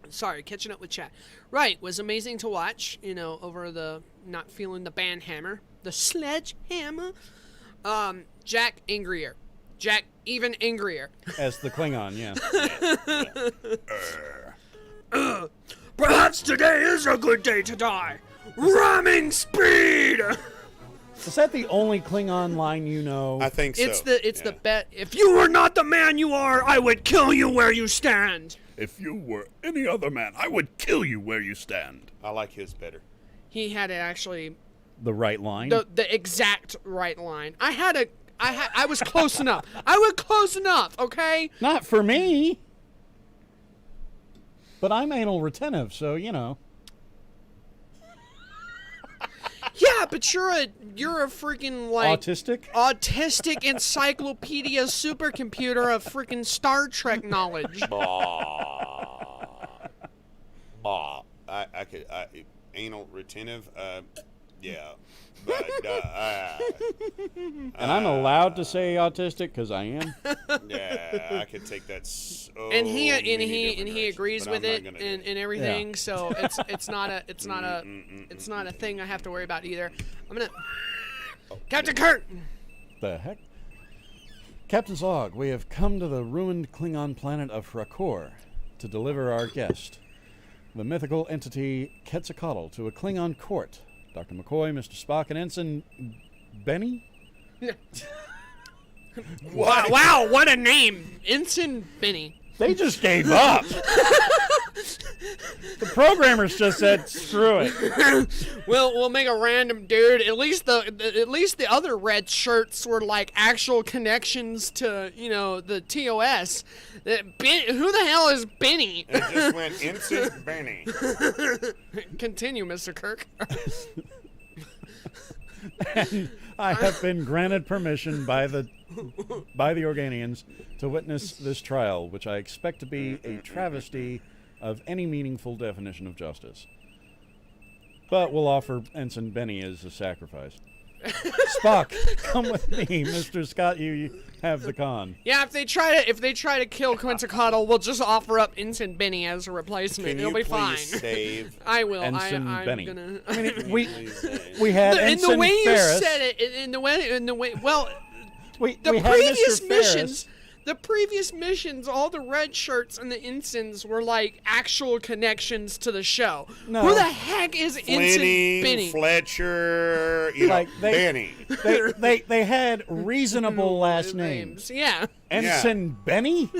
Sorry, catching up with chat. Right, was amazing to watch, you know, over the not feeling the band hammer. The sledgehammer. Jack angrier. Jack even angrier. As the Klingon, yeah. Perhaps today is a good day to die. Ramming speed! Is that the only Klingon line you know? I think so. It's the bet. If you were not the man you are, I would kill you where you stand. If you were any other man, I would kill you where you stand. I like his better. He had it actually. The right line? The exact right line. I was close enough. I was close enough, okay? Not for me. But I'm anal retentive, so, you know. Yeah, but you're a freaking like autistic encyclopedia supercomputer of freaking Star Trek knowledge. I could anal retentive. Yeah. But, and I'm allowed to say autistic because I am. Yeah, I could take that. And he agrees with it and everything. Yeah. So it's not a thing I have to worry about either. I'm gonna Captain Kurt. The heck? Captain Zog, we have come to the ruined Klingon planet of Rakor to deliver our guest, the mythical entity Quetzalcoatl, to a Klingon court. Dr. McCoy, Mr. Spock, and Ensign Benny? Wow, what a name. Ensign Benny. They just gave up. The programmers just said, screw it. We'll make a random dude. At least the other red shirts were like actual connections to, you know, the TOS. Who the hell is Benny? It just went Ensign Benny. Continue, Mr. Kirk. And I have been granted permission by the Organians to witness this trial, which I expect to be a travesty of any meaningful definition of justice. But we'll offer Ensign Benny as a sacrifice. Spock, come with me, Mr. Scott. You have the con. Yeah, if they try to kill Quetzalcoatl, we'll just offer up Ensign Benny as a replacement. It'll be fine. Save I will. Ensign I'm Benny. gonna. I mean, we had Ensign in the way Ferris. you said it, in the way, well, we the had previous Mr. missions. The previous missions, all the red shirts and the ensigns were like actual connections to the show. No. Who the heck is Ensign Benny? Fletcher, you Like, know, Benny. They had reasonable last names. Yeah. Ensign Benny?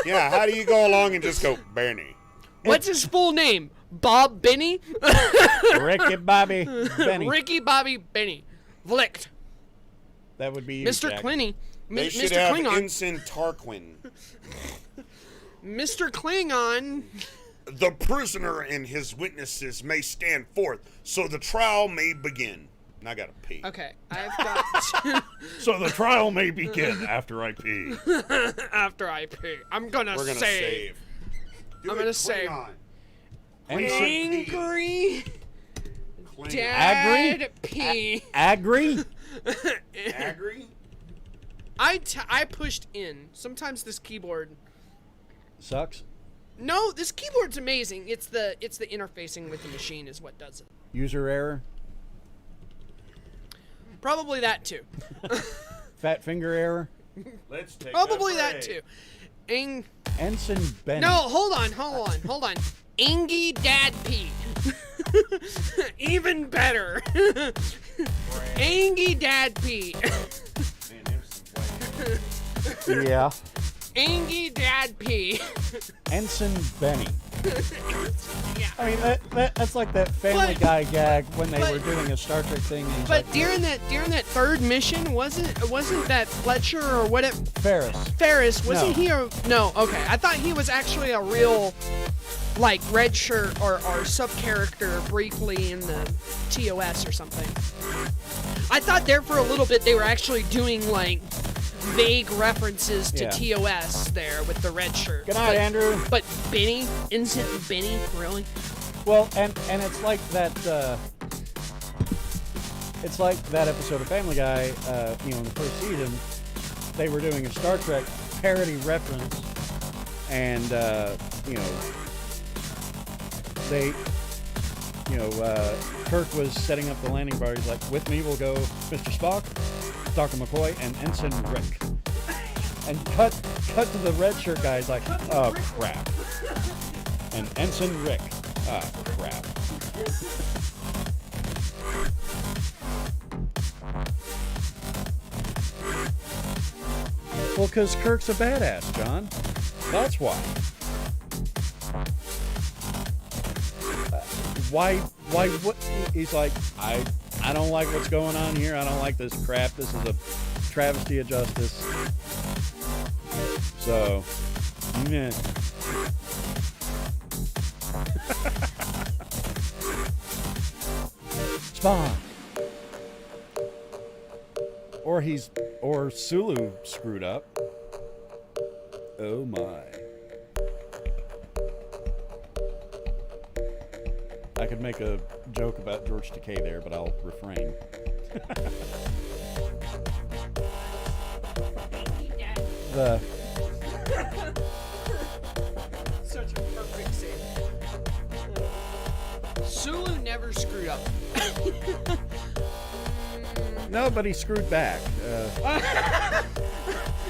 Yeah, how do you go along and just go, Benny? What's his full name? Bob Benny? Ricky Bobby Benny. Ricky Bobby Benny. Vlicht. That would be you, Mr. Jack. Clinny. They should Mr. have Klingon. Ensign Tarquin. Mr. Klingon. The prisoner and his witnesses may stand forth, so the trial may begin. And I gotta pee. Okay, I've got. So the trial may begin after I pee. After I pee. I'm gonna We're gonna save. save. Do I'm it, gonna save. Klingon. Angry Klingon. Dad P. Agri? Agri? I pushed in. Sometimes this keyboard. Sucks. No, this keyboard's amazing. It's the interfacing with the machine is what does it. User error? Probably that too. Fat finger error? Let's take Probably a that break. too. Ensign Benny. No, hold on. Angie Dad P. Even better. Angie Dad P. Yeah. Angie Dad P. Ensign Benny. Yeah. I mean, that's like that Family Guy gag when they were doing a Star Trek thing. And he's But like, during that third mission, wasn't that Fletcher or what? Ferris. Wasn't he a? No. Okay, I thought he was actually a real, like, red shirt or sub character briefly in the TOS or something. I thought there for a little bit they were actually doing like vague references to TOS there with the red shirt. Good night, Andrew. But Benny, Ensign Benny, really? Well, and it's like that. It's like that episode of Family Guy. In the first season, they were doing a Star Trek parody reference, and they, Kirk was setting up the landing bar. He's like, "With me will go Mr. Spock, Dr. McCoy, and Ensign Rick." And cut to the red shirt guy. He's like, "Oh crap!" And Ensign Rick. Oh crap. Well, because Kirk's a badass, John. That's why. Why? What? He's like, I don't like what's going on here. I don't like this crap. This is a travesty of justice. So, meh. Spawn. Or Sulu screwed up. Oh my. I could make a joke about George Takei there, but I'll refrain. Such a perfect scene. Sulu never screwed up. No, but he screwed back.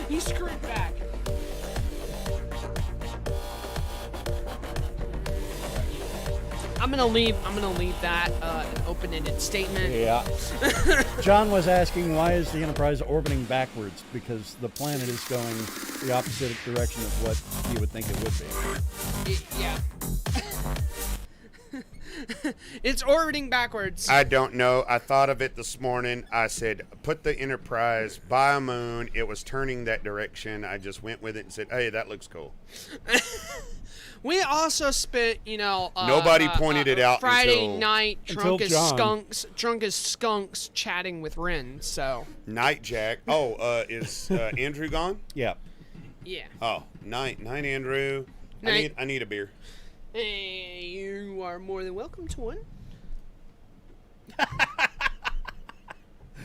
He screwed back. I'm gonna leave that an open-ended statement. Yeah. John was asking, why is the Enterprise orbiting backwards? Because the planet is going the opposite direction of what you would think it would be. Yeah. It's orbiting backwards. I don't know. I thought of it this morning. I said, put the Enterprise by a moon. It was turning that direction. I just went with it and said, hey, that looks cool. We also spent, nobody pointed it out Friday night drunk John. as skunks chatting with Ren. So Night Jack. Oh, is Andrew gone? Yeah. yeah. Oh, night, Andrew. Night. I need a beer. Hey, you are more than welcome to one.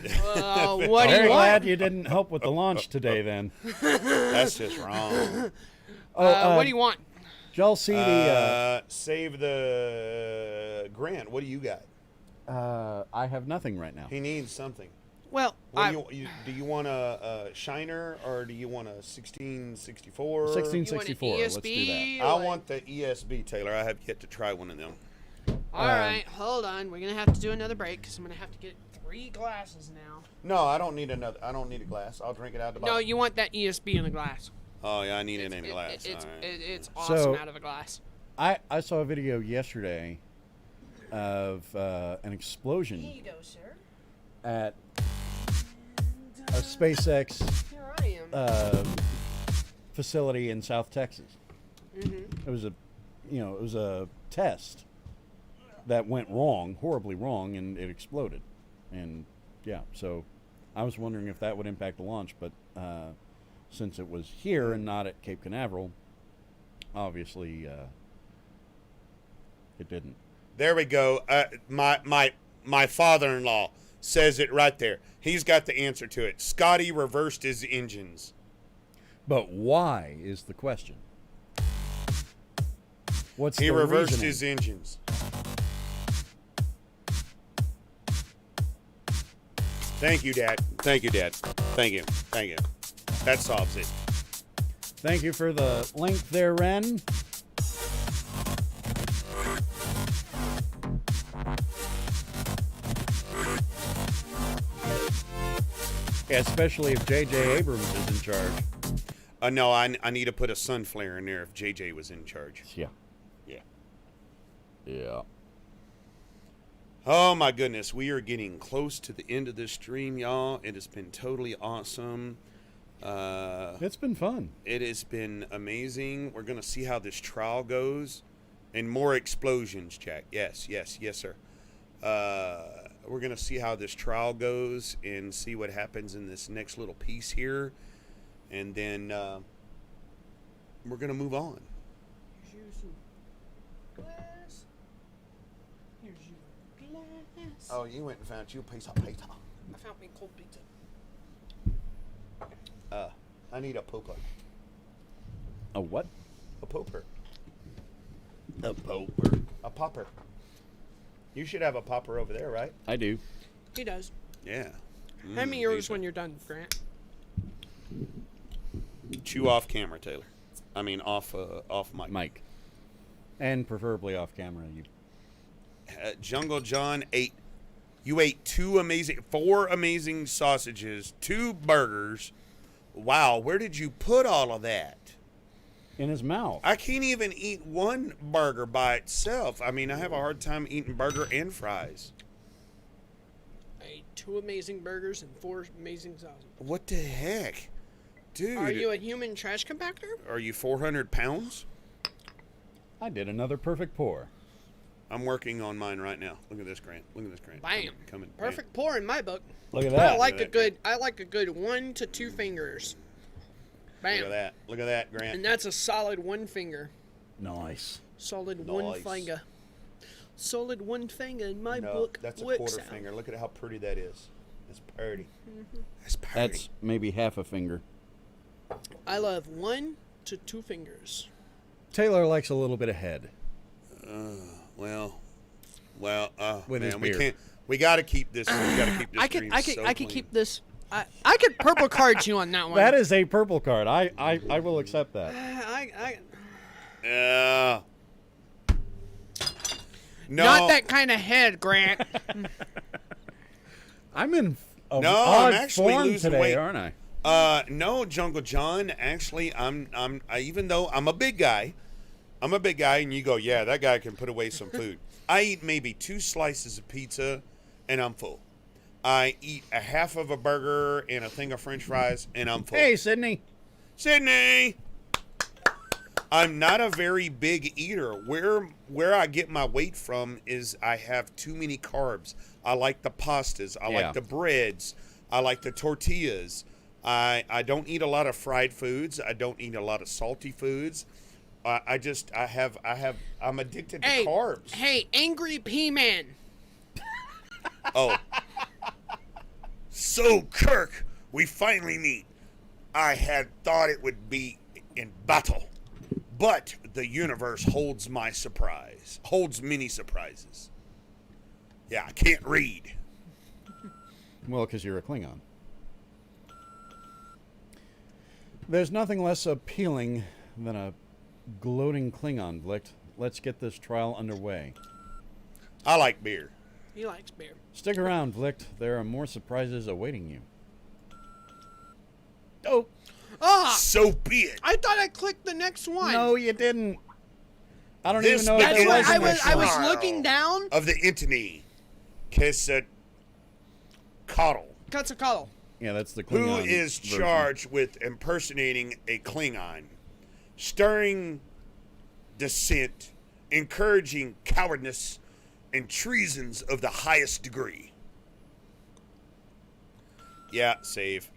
What do Very you glad want? you didn't help with the launch today, then. That's just wrong. What do you want? Did y'all see the? Save the Grant. What do you got? I have nothing right now. He needs something. Well, do you want a Shiner or do you want a 1664? 1664. Let's do that. I want the ESB, Taylor. I have yet to try one of them. All right, hold on. We're gonna have to do another break because I'm gonna have to get 3 glasses now. No, I don't need another. I don't need a glass. I'll drink it out of the bottle. No, you want that ESB in the glass. Oh yeah, I need it in a glass. It's awesome out of a glass. I saw a video yesterday of an explosion Here you go, sir. at a SpaceX facility in South Texas. Mm-hmm. It was a test that went wrong, horribly wrong, and it exploded. And yeah, so I was wondering if that would impact the launch, but since it was here and not at Cape Canaveral, obviously it didn't. There we go. My father-in-law says it right there. He's got the answer to it. Scotty reversed his engines. But why is the question? What's he the reversed reasoning? his engines. Thank you, Dad. Thank you, Dad. Thank you. Thank you. That solves it. Thank you for the link there, Ren. Yeah, especially if J.J. Abrams is in charge. No, I need to put a sun flare in there if J.J. was in charge. Yeah. Yeah. Yeah. Oh, my goodness. We are getting close to the end of this stream, y'all. It has been totally awesome. It's been fun. It has been amazing. We're going to see how this trial goes. And more explosions, Jack. Yes, sir. We're going to see how this trial goes and see what happens in this next little piece here. And then we're going to move on. Here's your glass. Here's your glass. Oh, you went and found you a piece of pizza. I found me cold pizza. I need a pooper. A what? A pooper. A popper. A popper. You should have a popper over there, right? I do. He does. Yeah. Hand me yours when you're done, Grant. Chew off camera, Taylor. I mean, off mic. Mike. And preferably off camera. Jungle John ate. You ate 4 amazing sausages, 2 burgers. Wow, where did you put all of that? In his mouth. I can't even eat 1 burger by itself. I mean, I have a hard time eating burger and fries. I ate 2 amazing burgers and 4 amazing sausages. What the heck? Dude. Are you a human trash compactor? Are you 400 pounds? I did another perfect pour. I'm working on mine right now. Look at this, Grant. Look at this, Grant. Bam. Coming. Perfect pour in my book. Look at that. I like a good 1 to 2 fingers. Bam. Look at that. Look at that, Grant. And that's a solid 1 finger. Nice. Solid 1 finger. Solid 1 finger in my No, book. that's a works quarter out. finger. Look at how pretty that is. It's pretty. Mm-hmm. That's pretty. That's maybe half a finger. I love 1 to 2 fingers. Taylor likes a little bit of head. With his man, beard. we got to keep this. We got to keep this. I could keep this. I could purple card you on that one. That is a purple card. I will accept that. Yeah. No. Not that kind of head, Grant. I'm in I'm odd actually form losing today, weight. aren't I? No, Jungle John. Actually, even though I'm a big guy, and you go, yeah, that guy can put away some food. I eat maybe 2 slices of pizza, and I'm full. I eat a half of a burger and a thing of French fries, and I'm full. Hey, Sydney. Sydney. I'm not a very big eater. Where I get my weight from is I have too many carbs. I like the pastas. I like the breads. I like the tortillas. I don't eat a lot of fried foods. I don't eat a lot of salty foods. I'm addicted to carbs. Hey, Angry P-Man. Oh. So, Kirk, we finally meet. I had thought it would be in battle, but the universe holds many surprises. Yeah, I can't read. Well, because you're a Klingon. There's nothing less appealing than a gloating Klingon, Vlicht. Let's get this trial underway. I like beer. He likes beer. Stick around, Vlicht. There are more surprises awaiting you. Oh! Ah! So be it. I thought I clicked the next one. No, you didn't. I don't This even know if there begins was I a was trial. looking down. Of the Intini, Quetzalcoatl, Quetzalcoatl. Yeah, that's the who Klingon is version. charged with impersonating a Klingon, stirring dissent, encouraging cowardice, and treasons of the highest degree. Yeah, save.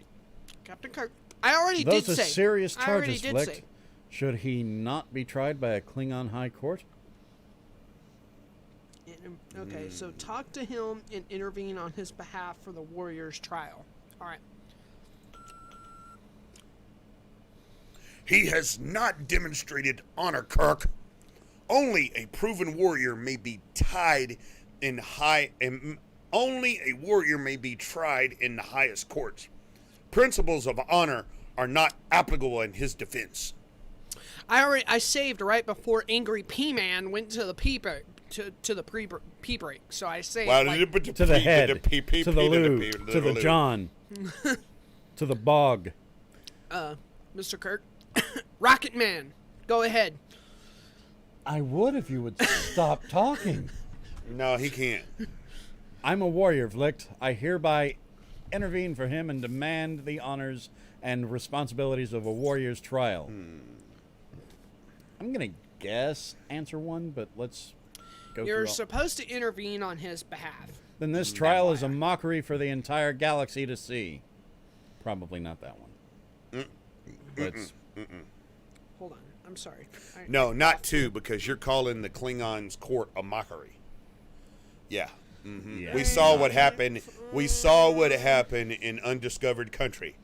Captain Kirk. I already Those did are say. serious I already charges, did Vlicht. say. Should he not be tried by a Klingon high court? Okay, so talk to him and intervene on his behalf for the warrior's trial. All right. He has not demonstrated honor, Kirk. Only a proven warrior may be tied in only a warrior may be tried in the highest courts. Principles of honor are not applicable in his defense. I saved right before Angry P-Man went to the pee break, to the pee break. So I saved to the head, to the loo, to the John, to the bog. Mr. Kirk, Rocket Man, go ahead. I would if you would stop talking. No, he can't. I'm a warrior, Vlicht. I hereby intervene for him and demand the honors and responsibilities of a warrior's trial. I'm going to guess answer one, but let's go You're through all. supposed to intervene on his behalf. Then this trial is a mockery for the entire galaxy to see. Probably not that one. Let's... Hold on. I'm sorry. No, not two, because you're calling the Klingons' court a mockery. Yeah. Yeah. We saw what happened. We saw what happened in Undiscovered Country.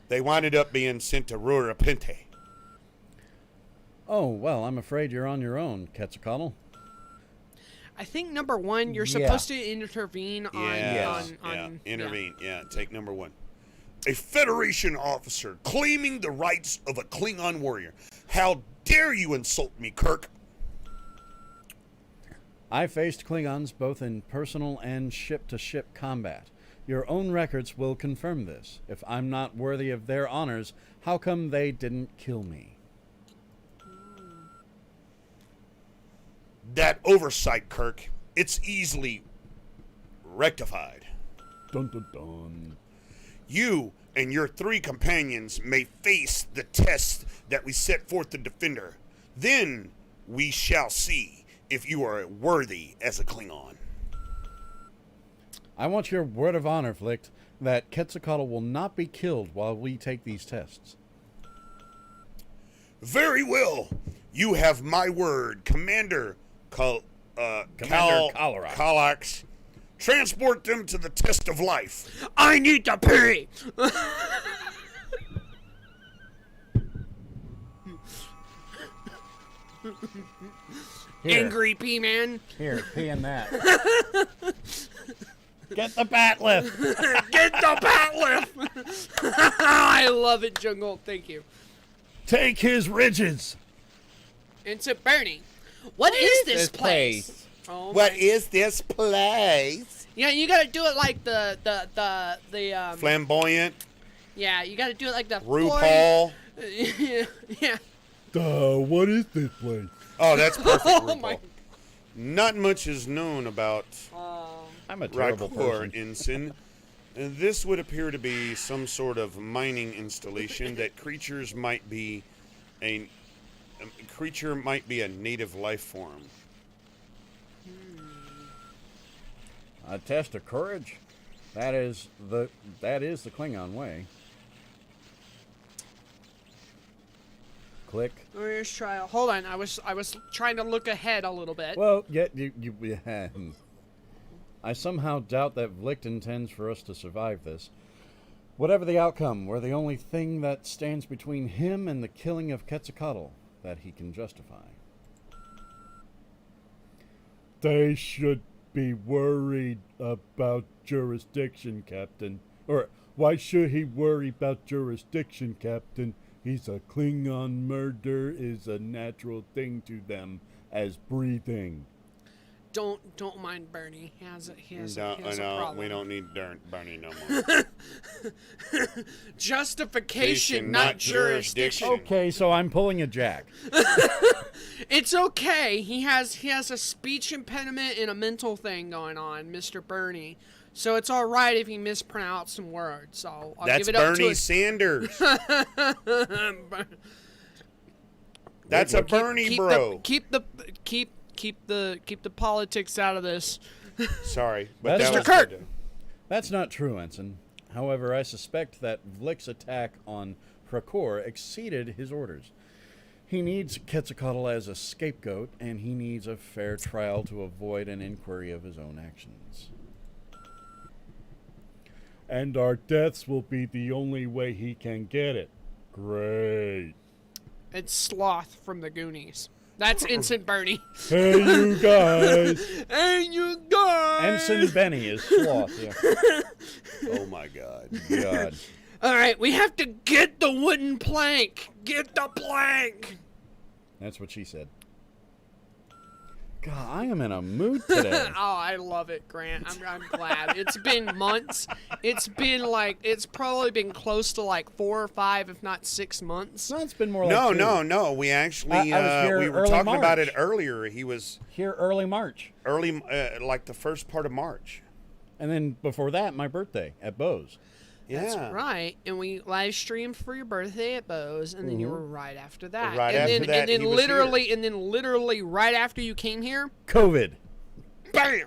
They winded up being sent to Rura Pinte. Oh, well, I'm afraid you're on your own, Quetzalcoatl. I think number one, you're Yeah. supposed to intervene on. Intervene. Yeah, take number one. A Federation officer claiming the rights of a Klingon warrior. How dare you insult me, Kirk? I faced Klingons both in personal and ship-to-ship combat. Your own records will confirm this. If I'm not worthy of their honors, how come they didn't kill me? That oversight, Kirk, it's easily rectified. Dun dun dun. You and your 3 companions may face the test that we set forth to Defender. Then we shall see if you are worthy as a Klingon. I want your word of honor, Vlicht, that Quetzalcoatl will not be killed while we take these tests. Very well. You have my word, Commander Kallax. Transport them to the test of life. I need to pee. Angry P-Man. Here, pee in that. Get the bat lift. Get the bat lift. I love it, Jungle. Thank you. Take his ridges. And to Bernie, what is this place? Oh What is this place? Yeah, you gotta do it like the Flamboyant. Yeah, you gotta do it like the RuPaul. yeah. What is this place? Oh, that's perfect. Oh RuPaul. my. Not much is known about I'm a terrible person. Ensign. This would appear to be some sort of mining installation that creature might be a native life form. A test of courage. That is the Klingon way. Click. Warrior's trial. Hold on, I was trying to look ahead a little bit. Well, yeah, I somehow doubt that Vlicht intends for us to survive this. Whatever the outcome, we're the only thing that stands between him and the killing of Quetzalcoatl that he can justify. They should be worried about jurisdiction, Captain? Or why should he worry about jurisdiction, Captain? He's a Klingon. Murder is a natural thing to them as breathing. Don't mind Bernie. He has a problem. We don't need Bernie no more. Justification, not jurisdiction. Okay, so I'm pulling a Jack. It's okay. He has a speech impediment and a mental thing going on, Mr. Bernie. So it's all right if he mispronounced some words. So I'll That's give it up Bernie to Sanders. That's a Bernie bro. Keep the politics out of this. Sorry, but That's that was Mr. Kurt. good. That's not true, Ensign. However, I suspect that Vlick's attack on Prakor exceeded his orders. He needs Quetzalcoatl as a scapegoat, and he needs a fair trial to avoid an inquiry of his own actions. And our deaths will be the only way he can get it. Great. It's Sloth from the Goonies. That's Ensign Bernie. Hey, you guys. Hey, you guys. Ensign Benny is Sloth, yeah. Oh, my God. God. All right, we have to get the wooden plank. Get the plank. That's what she said. God, I am in a mood today. Oh, I love it, Grant. I'm glad. It's been months. It's probably been close to like 4 or 5, if not 6 months. No, it's been more like 2. No. We actually, I was here we were early talking March. about it earlier. He was Here early March. like the first part of March. And then before that, my birthday at Bose. Yeah. That's right. And we live streamed for your birthday at Bose, and then you were right after that. Right and after then, that, and then he was literally right after you came here, COVID. bam!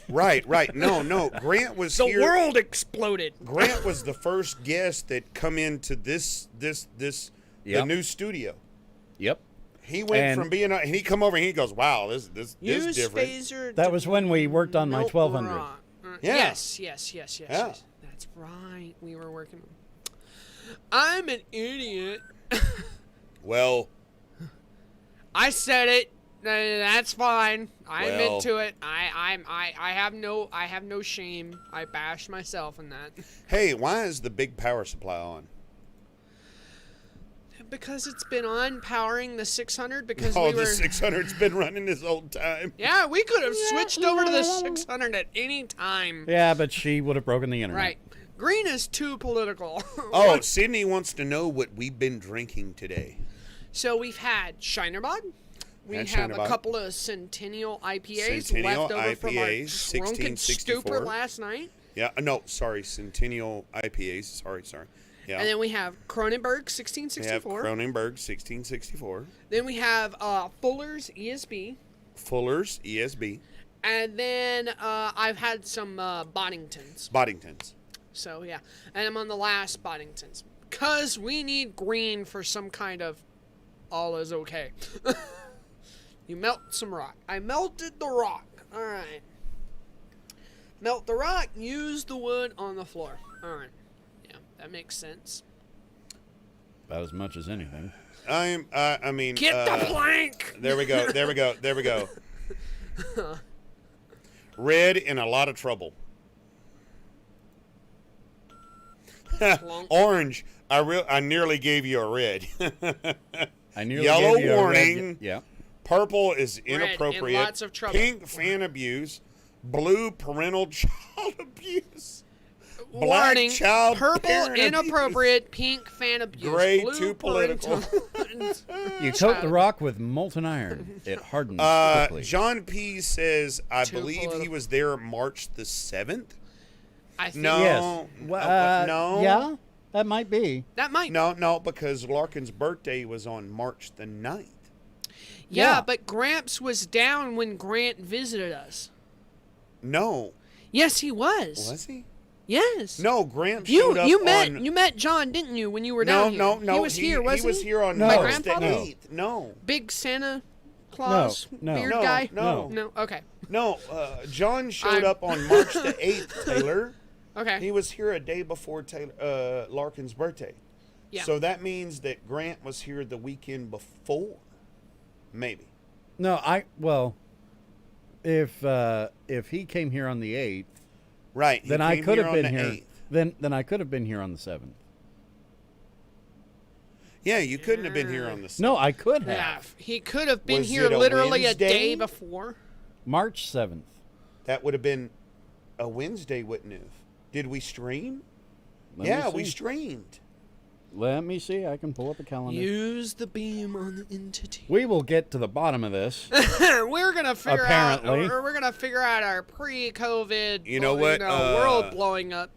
Right. No. Grant was The here. world exploded. Grant was the first guest that come into the new studio. Yep. He went from being and he come over and he goes, "Wow, this Use different." phaser. That was when we worked on my 1200. Yeah. Yes. Yeah. That's right. We were working. I'm an idiot. Well, I said it. That's fine. I Well. admit to it. I have no shame. I bash myself in that. hey, why is the big power supply on? Because it's been on powering the 600 because Oh, we were. the 600's been running this whole time. Yeah, we could have switched over to the 600 at any time. Yeah, but she would have broken the internet. Right. Green is too political. Oh, Sydney wants to know what we've been drinking today. So we've had Shinerbog. We Had have Shinerbog. a couple of Centennial IPAs Centennial left over from our IPAs, drunken 1664. stupor last night. Yeah, no, sorry, Centennial IPAs. Sorry. Yeah. And then we have Kronenberg We have 1664. Kronenberg 1664. Then we have Fuller's ESB. Fuller's ESB. And then I've had some Boddingtons. Boddingtons. So, yeah. And I'm on the last Boddingtons. Because we need green for some kind of all is okay. You melt some rock. I melted the rock. All right. Melt the rock. Use the wood on the floor. All right. Yeah, that makes sense. About as much as anything. I mean. Get the plank! There we go. Red in a lot of trouble. Orange. I nearly gave you a red. I nearly Yellow gave you a warning. red, yeah. Purple is Red in inappropriate. lots of trouble. Pink fan abuse. Blue parental child abuse. Black Warning, child purple parent inappropriate, pink fan abuse. Gray blue too political. You coat the rock with molten iron. It hardens quickly. John P. says, I Too believe he political. was there March the 7th. I think No. Yes. No. Yeah, that might be. that might. No, because Larkin's birthday was on March the 9th. Yeah, Yeah. but Gramps was down when Grant visited us. No. Yes, he was. Was he? Yes. No, Gramps showed up you met on... John, didn't you, when you were down here? No. He was here, wasn't he? was here on No. My March the grandfather? 8th. No. Big Santa Claus No. beard No. guy? No. No. Okay. No, John showed I'm- up on March the 8th, Taylor. Okay. He was here a day before Larkin's birthday. Yeah. So that means that Grant was here the weekend before. Maybe. No, if he came here on the 8th, right? Then I could have been here. Then I could have been here on the 7th. Yeah, you couldn't have been here on the 7th. No, I could have. Yeah, he could have been Was here it a literally a Wednesday? day before. March 7th. That would have been a Wednesday, wouldn't it? Did we stream? Let Yeah, me we see. streamed. Let me see. I can pull up a calendar. Use the beam on the entity. We will get to the bottom of this. We're gonna figure out, Apparently. or we're gonna figure out our pre-COVID, You know what, world blowing up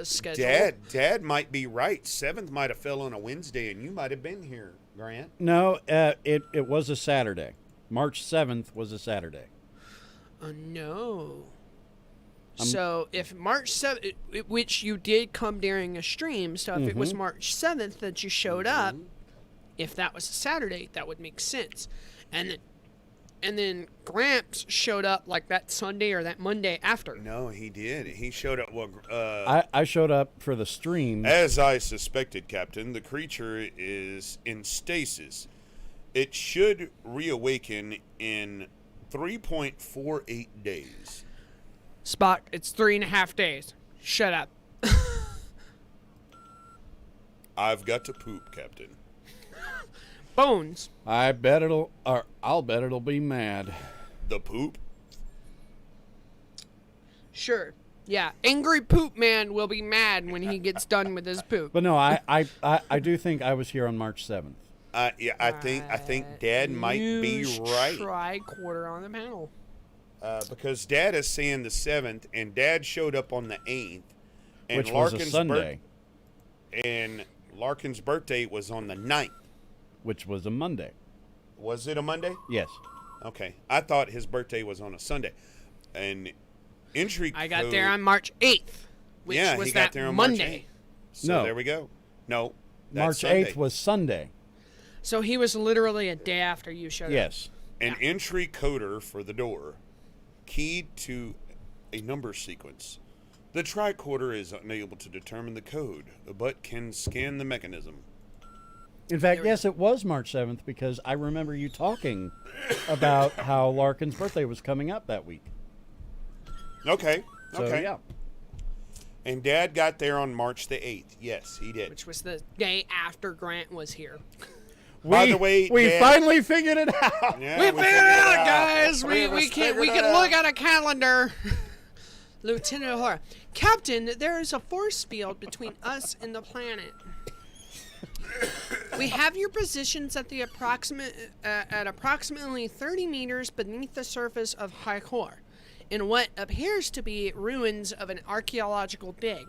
schedule. Dad might be right. 7th might have fell on a Wednesday, and you might have been here, Grant. No, it was a Saturday. March 7th was a Saturday. Oh no. So if March 7th, which you did come during a stream, so if it was March 7th that you showed up, if that was a Saturday, that would make sense. And then Gramps showed up like that Sunday or that Monday after. No, he did. He showed up. Well, I showed up for the stream. as I suspected, Captain, the creature is in stasis. It should reawaken in 3.48 days. Spock, it's 3.5 days. Shut up. I've got to poop, Captain. Bones. I'll bet it'll be mad. The poop? Sure. Yeah, Angry Poop Man will be mad when he gets done with his poop. But no, I do think I was here on March 7th. Yeah, I think Dad might be right. Tricorder on the panel. Because Dad is saying the 7th, and Dad showed up on the 8th. And Which was a Sunday. And Larkin's birthday was on the 9th. Which was a Monday. Was it a Monday? Yes. Okay. I thought his birthday was on a Sunday. And entry I got code- there on March 8th, which yeah, was he that got there on Monday. March 8th. So No. there we go. No. that's March Sunday. 8th was Sunday. So he was literally a day after you showed up. Yes. An entry coder for the door, keyed to a number sequence. The tricorder is unable to determine the code, but can scan the mechanism. In fact, yes, it was March 7th because I remember you talking about how Larkin's birthday was coming up that week. Okay. So, okay. yeah. And Dad got there on March the 8th. Yes, he did. Which was the day after Grant was here. By the way, we Dad- finally figured it out. Yeah, we figured it out, guys. Three of us We can figured it out. look at a calendar. Lieutenant O'Hara. Captain, there is a force field between us and the planet. We have your positions at the approximately 30 meters beneath the surface of Haikor, in what appears to be ruins of an archaeological dig.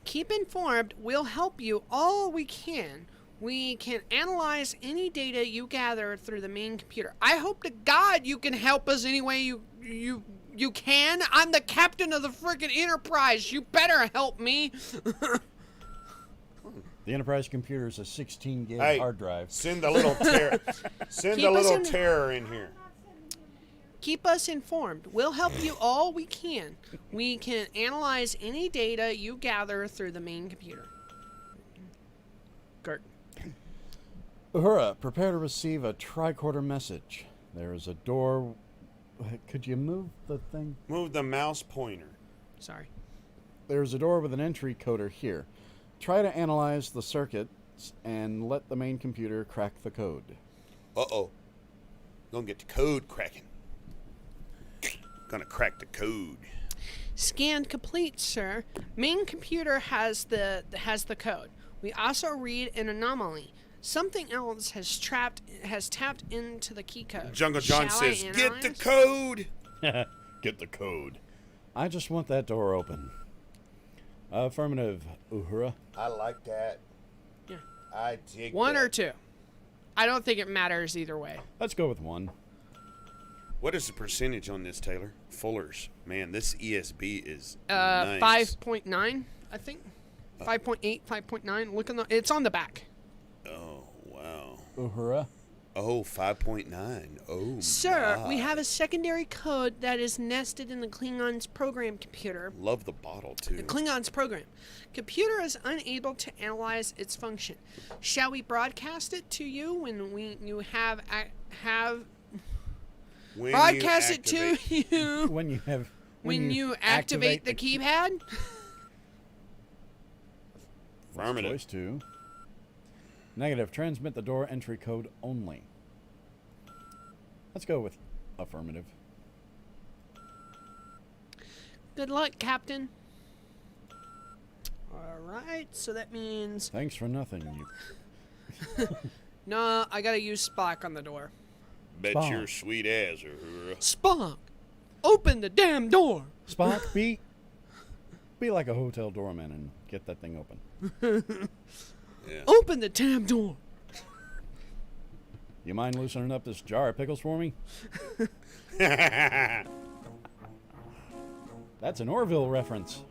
Keep informed. We'll help you all we can. We can analyze any data you gather through the main computer. I hope to God you can help us any way you can. I'm the captain of the freaking Enterprise. You better help me. The Enterprise computer is a 16 gig Hey, hard drive. Send the little terror. Send the little terror in here. Keep us informed. We'll help you all we can. We can analyze any data you gather through the main computer. Gert. Uhura, prepare to receive a tricorder message. There is a door. Could you move the thing? Move the mouse pointer. Sorry. There's a door with an entry coder here. Try to analyze the circuits and let the main computer crack the code. Uh-oh. Gonna get the code cracking. Gonna crack the code. Scan complete, sir. Main computer has the code. We also read an anomaly. Something else has tapped into the key code. Jungle John Shall I says, "Get the analyze?" code." Get the code. I just want that door open. Affirmative, Uhura. I like that. Yeah. I dig One that. or two. I don't think it matters either way. Let's go with one. What is the percentage on this, Taylor? Fullers. Man, this ESB is 5.9, I think. 5.8, 5.9. Look on the. It's on the back. Oh, wow. Uhura. Oh, 5.9. Oh, Sir, my. we have a secondary code that is nested in the Klingon's program computer. Love the bottle, too. The Klingon's program. Computer is unable to analyze its function. Shall we broadcast it to you when you have When Broadcast you it to activate- you when you activate the keypad. Affirmative. Choice 2. Negative. Transmit the door entry code only. Let's go with affirmative. Good luck, Captain. All right, so that means Thanks for nothing. You. no. I gotta use Spock on the door. Bet Spock. your sweet ass. Uhura. Spock, open the damn door. Spock, be like a hotel doorman and get that thing open. Yeah. Open the damn door. You mind loosening up this jar of pickles for me? That's an Orville reference.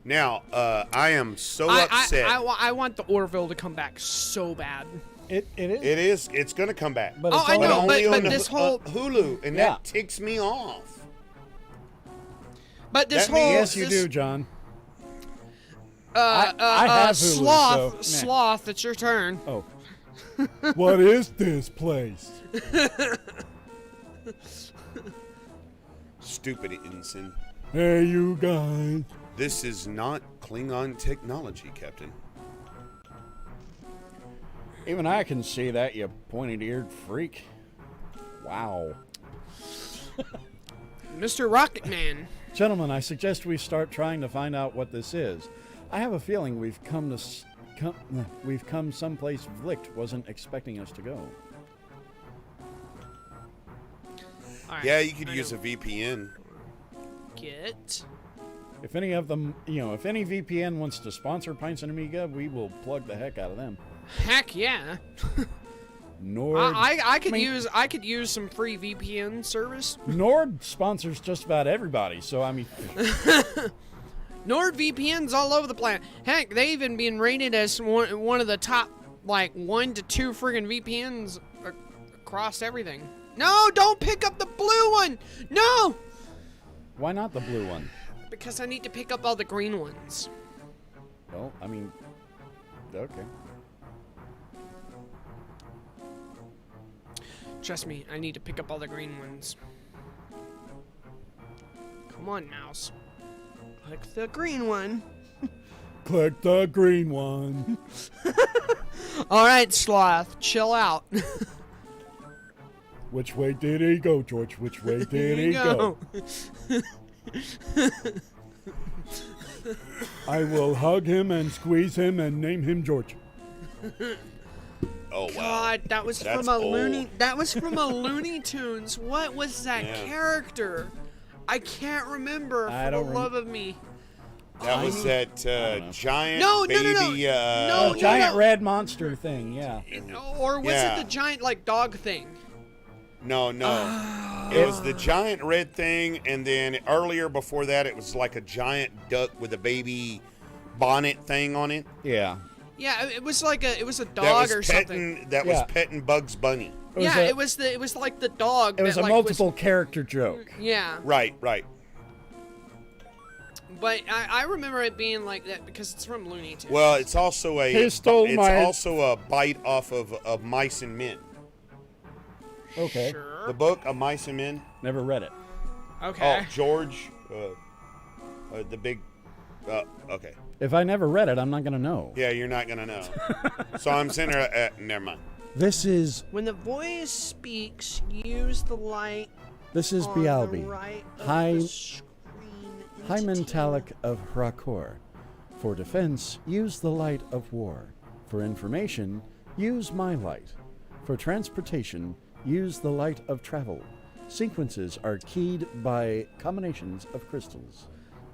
Now, I am so upset. I want the Orville to come back so bad. It is. It is. It's going to come back. But Oh, it's I only- know, only but on the this whole- Hulu, and Yeah. that ticks me off. But this That whole means- Yes, you this, do, John. I have Hulu, sloth, so, nah. sloth. It's your turn. Oh. What is this place? Stupid ensign. Hey, you guys. This is not Klingon technology, Captain. Even I can see that, you pointed-eared freak. Wow. Mr. Rocket Man. Gentlemen, I suggest we start trying to find out what this is. I have a feeling we've come someplace Vlicht wasn't expecting us to go. All right, Yeah, you could I use know. a VPN. Get. If any of them, if any VPN wants to sponsor Pintz Amiga, we will plug the heck out of them. Heck yeah. Nord. I could mean, use some free VPN service. Nord sponsors just about everybody, so I mean. NordVPN's all over the planet. Heck, they even been rated as one of the top, like, 1 to 2 friggin' VPNs across everything. No, don't pick up the blue one! No! Why not the blue one? Because I need to pick up all the green ones. Well, I mean, okay. Trust me, I need to pick up all the green ones. Come on, mouse. Click the green one. Click the green one. All right, Sloth, chill out. Which way did he go, George? Which way did he go? I will hug him and squeeze him and name him George. Oh wow. God, that was That's from a old. Looney. That was from a Looney Tunes. What was that Yeah. character? I can't remember I for the don't love of me. That was that giant No, no, baby. no, no. No, Giant red monster thing, yeah. Or was Yeah. it the giant like dog thing? No. It was the giant red thing, and then earlier before that, it was like a giant duck with a baby bonnet thing on it. Yeah. Yeah, it was like a That dog was or something. petting. That was Yeah. petting Bugs Bunny. It was like the dog. It was that, a like, multiple character joke. Yeah, Right. but I remember it being like that because it's from Looney Tunes. Well, it's also a. He stole it's my- also a bite off of Mice and Men. Okay. Sure. The book of Mice and Men. Never read it. Okay. Oh, George, the big. Okay. If I never read it, I'm not going to know. Yeah, you're not gonna know. So I'm saying, never mind. This is When the voice speaks, use the light on Bialbi, the right of High the screen Mentalic of Hrakor. For defense, use the light of war. For information, use my light. For transportation, use the light of travel. Sequences are keyed by combinations of crystals.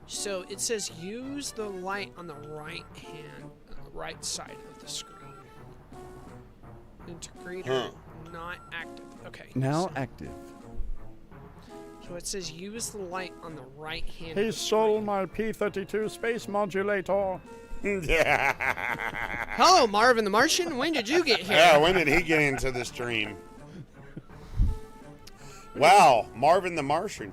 So it says use the light on the right side of the screen. Integrator not active. Okay. Now so, active. so it says use the light on the right hand. He stole my P-32 space modulator. Hello, Marvin the Martian. When did you get here? Yeah, when did he get into the stream? Wow, Marvin the Martian.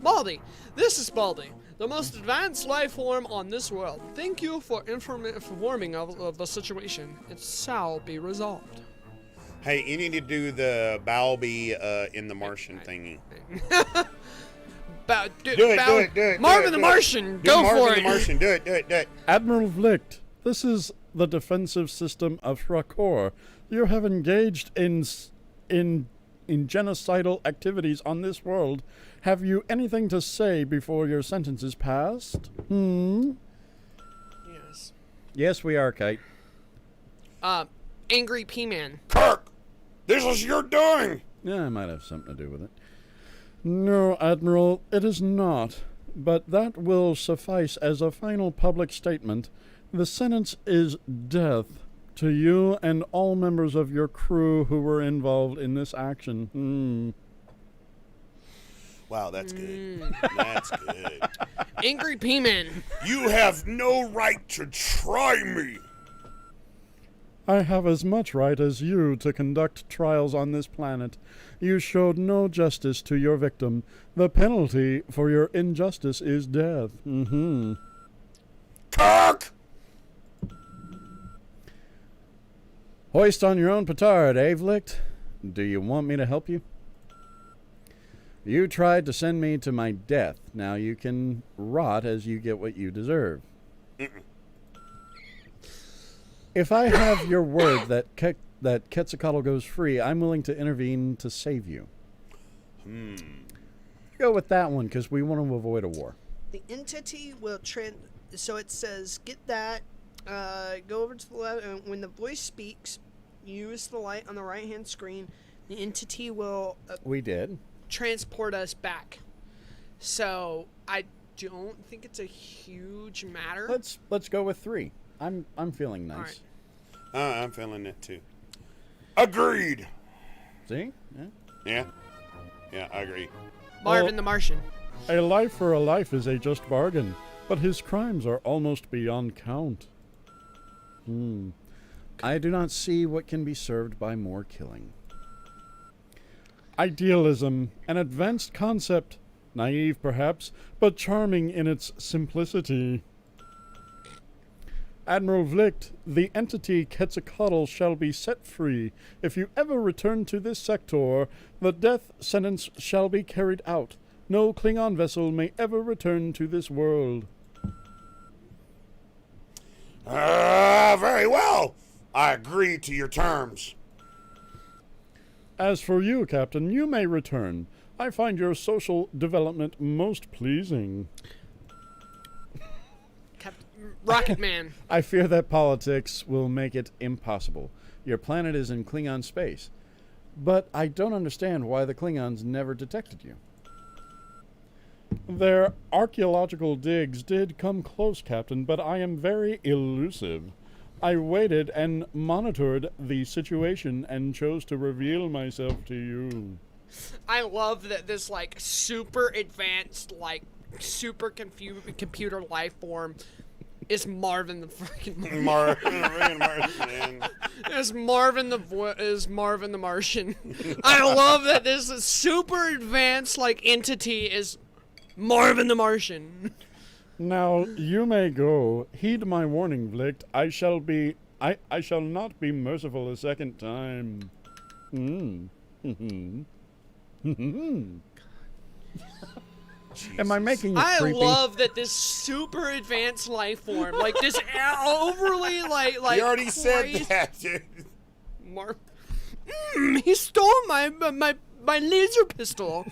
Baldy, this is Baldy, the most advanced life form on this world. Thank you for informing of the situation. It shall be resolved. Hey, you need to do the Balby in the Martian thingy. Do it. Marvin the Martian, go for it. Marvin the Martian, do it. Admiral Vlicht, this is the defensive system of Shrakor. You have engaged in genocidal activities on this world. Have you anything to say before your sentence is passed? Yes. Yes, we are, Kite. Angry P-Man. Kirk, this is your doing. Yeah, I might have something to do with it. No, Admiral, it is not. But that will suffice as a final public statement. The sentence is death to you and all members of your crew who were involved in this action. Wow, that's good. That's good. Angry P-Man. You have no right to try me. I have as much right as you to conduct trials on this planet. You showed no justice to your victim. The penalty for your injustice is death. Kirk! Hoist on your own petard, Vlicht. Do you want me to help you? You tried to send me to my death. Now you can rot as you get what you deserve. If I have your word that Quetzalcoatl goes free, I'm willing to intervene to save you. Go with that one, because we want to avoid a war. The entity will so it says, get that, go over to the left, and when the voice speaks, use the light on the right-hand screen. The entity will... we did. Transport us back. So, I don't think it's a huge matter. Let's go with 3. I'm feeling nice. Right. I'm feeling it too. Agreed. See? Yeah, I agree. Marvin the Martian. A life for a life is a just bargain, but his crimes are almost beyond count. I do not see what can be served by more killing. Idealism, an advanced concept, naive perhaps, but charming in its simplicity. Admiral Vlicht, the entity Quetzalcoatl shall be set free. If you ever return to this sector, the death sentence shall be carried out. No Klingon vessel may ever return to this world. Very well. I agree to your terms. As for you, Captain, you may return. I find your social development most pleasing. Rocket Man. I fear that politics will make it impossible. Your planet is in Klingon space. But I don't understand why the Klingons never detected you. Their archaeological digs did come close, Captain, but I am very elusive. I waited and monitored the situation and chose to reveal myself to you. I love that this, super advanced, super computer life form is Marvin the freaking Martian. Is Marvin the Martian. I love that this is super advanced entity is Marvin the Martian. Now you may go. Heed my warning, Vlicht. I shall not be merciful a second time. Am I making it creepy? I love that this super advanced life form, this overly You already said that, dude. He stole my laser pistol.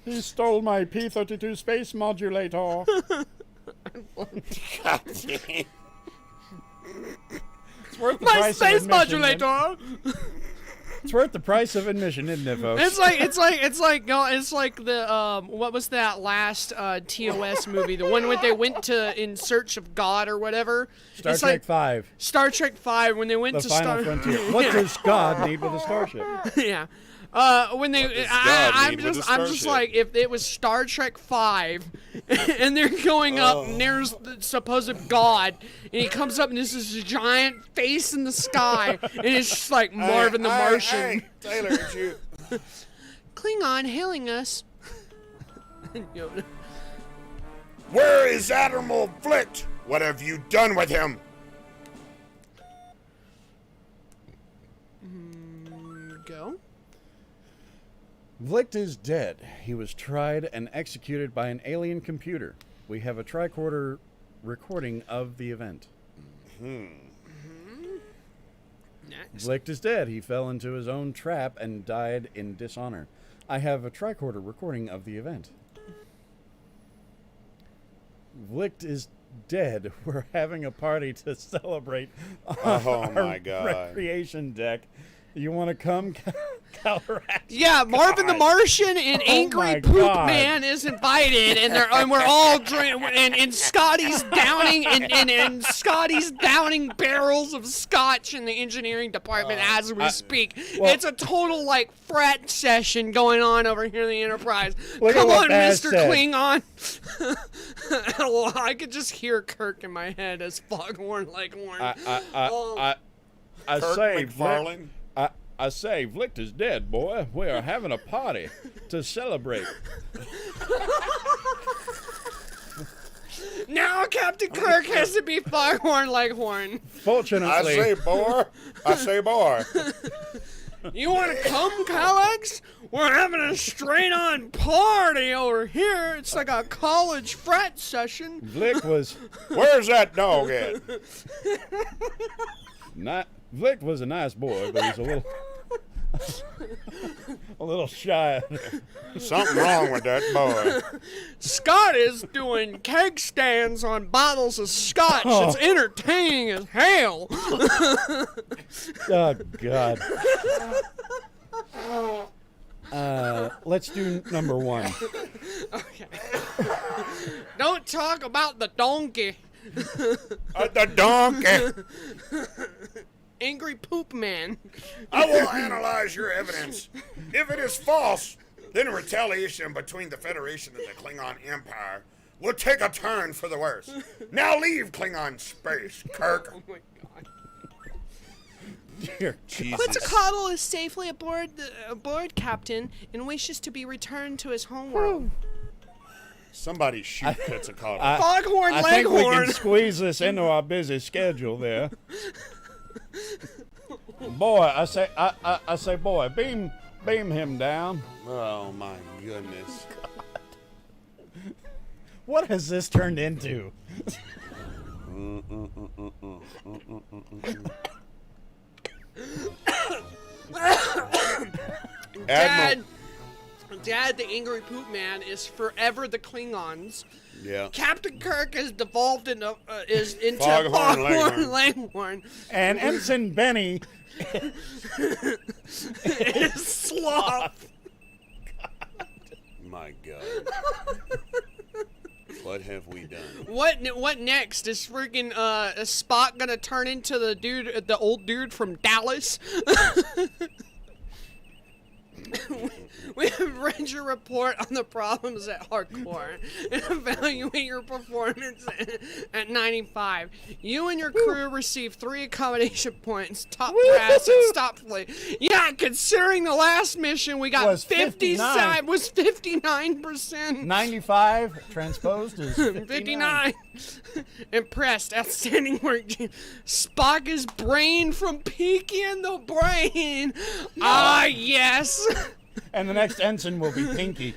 He stole my P-32 space modulator. God damn. It's worth the my price space of admission, modulator. It's worth the price of admission, isn't it, folks? It's like the what was that last TOS movie? The one when they went to in search of God or whatever. Star Trek 5. Star Trek 5 when they went The to Final Frontier. What does God need with a starship? Yeah. When they, I'm just like, if it was Star Trek 5, and they're going up, and there's the supposed God, and he comes up, and this is a giant face in the sky, and it's just like Marvin the Martian. Hey, Taylor, it's you. Klingon hailing us. Where is Admiral Vlicht? What have you done with him? Vlicht is dead. He was tried and executed by an alien computer. We have a tricorder recording of the event. Next. Vlicht is dead. He fell into his own trap and died in dishonor. I have a tricorder recording of the event. Vlicht is dead. We're having a party to celebrate on Oh, my our God. recreation deck. You want to come, Calrax? Yeah, Marvin the Martian and Oh Angry my Poop God. Man is invited, and we're all and Scotty's downing and Scotty's downing barrels of scotch in the engineering department as we speak. well- It's a total like frat session going on over here in the Enterprise. Look at Come what on, Baz Mr. said. Klingon. Well, I could just hear Kirk in my head as Foghorn Leghorn. I Kirk say, McFarlane. I say, Vlicht is dead, boy. We are having a party to celebrate. Now Captain Kirk has to be Foghorn Leghorn. Fortunately, I say boy. You want to come, Callax? We're having a straight-on party over here. It's like a college frat session. Vlicht was Where's that dog at? Vlicht was a nice boy, but he's a little shy. Something wrong with that boy. Scott is doing keg stands on bottles of scotch. It's entertaining as hell. Oh God. Let's do number one. Okay. Don't talk about the donkey. The donkey. Angry Poop Man. I will analyze your evidence. If it is false, then retaliation between the Federation and the Klingon Empire will take a turn for the worse. Now leave Klingon space, Kirk. Oh my God. Dear Quetzalcoatl is safely aboard, Captain, and wishes to be returned to his homeworld. Somebody shoot Quetzalcoatl. Foghorn I think we Leghorn. can squeeze this into our busy schedule there. Boy, I say, boy, beam him down. Oh my goodness. What has this turned into? Dad, the Angry Poop Man is forever the Klingons. Yeah. Captain Kirk has devolved into Foghorn Leghorn. And Ensign Benny is Sloth. My God. What have we done? What next? Is freaking Spock gonna turn into the old dude from Dallas? We have read your report on the problems at Hardcore and evaluate your performance at 95. You and your crew received 3 accommodation points, top brass and stop fleet. Yeah, considering the last mission we got Was 59 was 59%. 95 transposed is 59. Impressed. Outstanding work. Spock is Brain from Peaky and the Brain. Ah, yes. And the next ensign will be Pinky.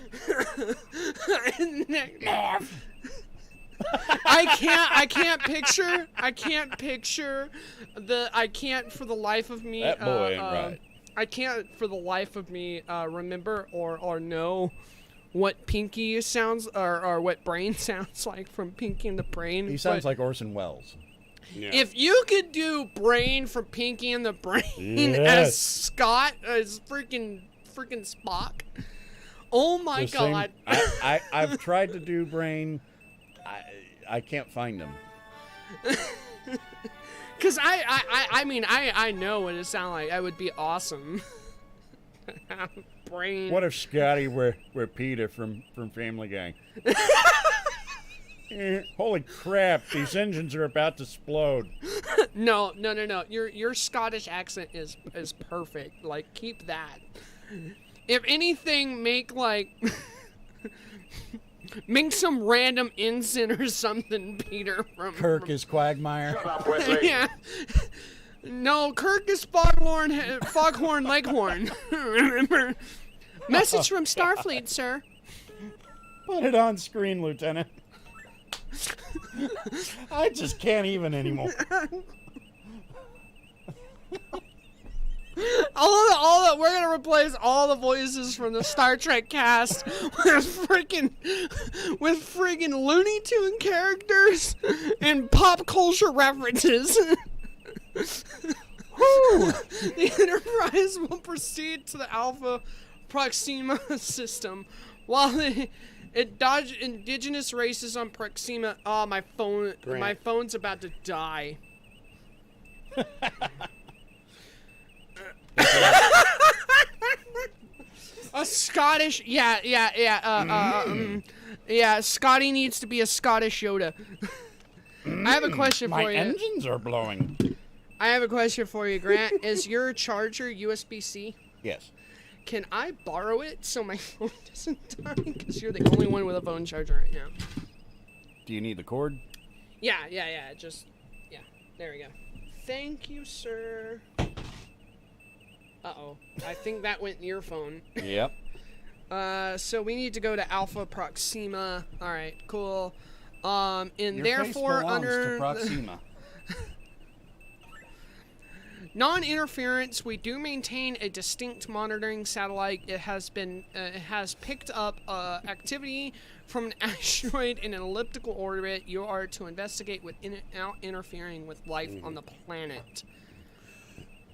I can't for the life of me. That boy ain't right. I can't for the life of me remember or know what Pinky sounds or what Brain sounds like from Pinky and the Brain. He sounds like Orson Welles. Yeah. If you could do Brain from Pinky and the Brain Yes. as Scott, as freaking Spock, oh my The same- God! I've tried to do Brain. I can't find him. Cause I mean I know what it sounds like. That would be awesome. Brain. What if Scotty were Peter from Family Guy? Holy crap! These engines are about to explode. No. Your Scottish accent is perfect. Like, keep that. If anything, make some random ensign or something, Peter from Kirk is Quagmire. Shut up, Wesley. Yeah. No, Kirk is Foghorn Leghorn. Remember? Message from Starfleet, sir. Put it on screen, Lieutenant. I just can't even anymore. We're gonna replace all the voices from the Star Trek cast with freaking Looney Tune characters and pop culture references. The Enterprise will proceed to the Alpha Proxima system while the indigenous races on Proxima. Oh, my phone's about to die. A Scottish, yeah. Scotty needs to be a Scottish Yoda. I have a question for you. My engines are blowing. I have a question for you, Grant. Is your charger USB-C? Yes. Can I borrow it so my phone doesn't die? Because you're the only one with a phone charger right now. Do you need the cord? Yeah. Just, yeah. There we go. Thank you, sir. Uh-oh. I think that went in your phone. Yep. So we need to go to Alpha Proxima. All right, cool. And Your therefore, face belongs under to Proxima. non-interference, we do maintain a distinct monitoring satellite. It has picked up activity from an asteroid in an elliptical orbit. You are to investigate without interfering with life on the planet.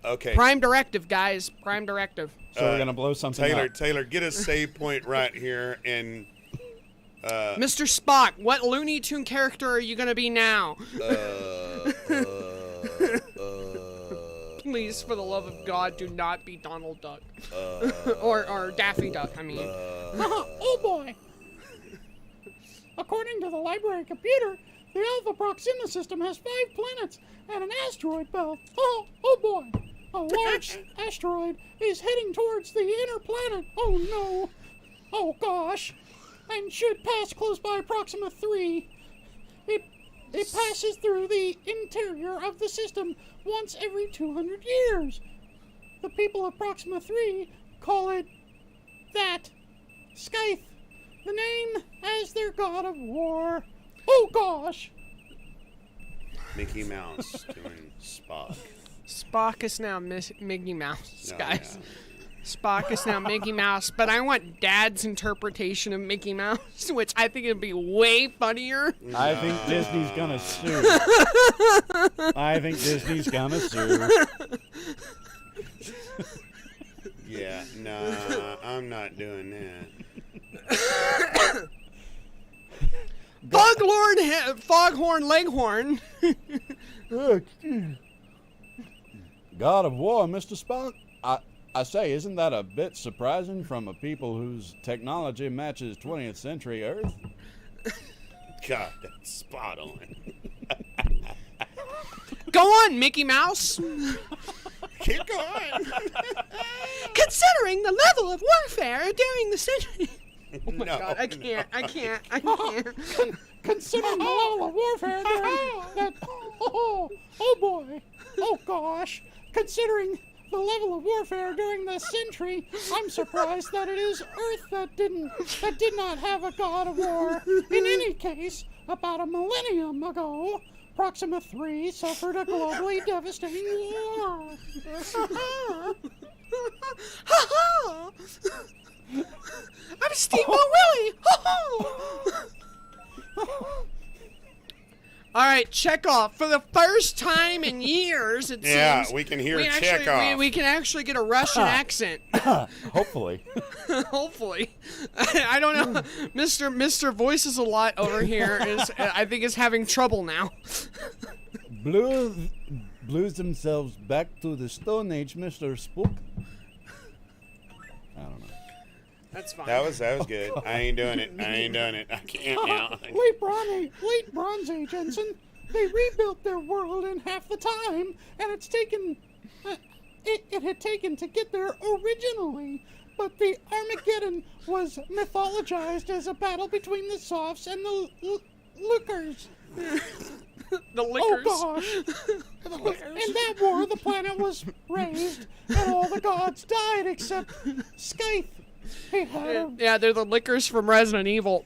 Okay. Prime directive, guys. Prime directive. So we're gonna blow something up. Taylor, get a save point right here, and Mr. Spock, what Looney Tune character are you gonna be now? Please, for the love of God, do not be Donald Duck. Or Daffy Duck, I mean. Oh boy! According to the library computer, the Alpha Proxima system has 5 planets and an asteroid belt. Oh boy! A large asteroid is heading towards the inner planet. Oh no! Oh gosh! And should pass close by Proxima 3. It passes through the interior of the system once every 200 years. The people of Proxima 3 call it that. Scythe, the name as their god of war. Oh gosh! Mickey Mouse doing Spock. Spock is now Mickey Mouse, No, guys. yeah. Spock is now Mickey Mouse, but I want Dad's interpretation of Mickey Mouse, which I think would be way funnier. I think Disney's gonna sue. I think Disney's gonna sue. Yeah, nah, I'm not doing that. Foghorn Leghorn. God of War, Mr. Spock. I say, isn't that a bit surprising from a people whose technology matches 20th century Earth? God, that's spot on. Go on, Mickey Mouse. Keep going. Considering the level of warfare during the century. Oh my No, God, I can't. Considering the level of warfare during that. Oh boy! Oh gosh! Considering the level of warfare during the century, I'm surprised that it is Earth that did not have a god of war. In any case, about a millennium ago, Proxima 3 suffered a globally devastating war. I'm Steamboat Willie. All right, Chekhov. For the first time in years, it Yeah, seems we can hear actually, Chekhov. we can actually get a Russian accent. Hopefully. Hopefully. I don't know. Mr. Voices a Lot over here I think is having trouble now. Blues themselves back to the Stone Age, Mr. Spook. I don't know. That's fine. That was good. I ain't doing it. I can't now. Late Bronze Age, Ensign. They rebuilt their world in half the time, and it's taken. It had taken to get there originally, but the Armageddon was mythologized as a battle between the Softs and the Lookers. The Lickers. Oh gosh! In that war, the planet was raised, and all the gods died except Scythe. He had Yeah, they're the lickers from Resident Evil.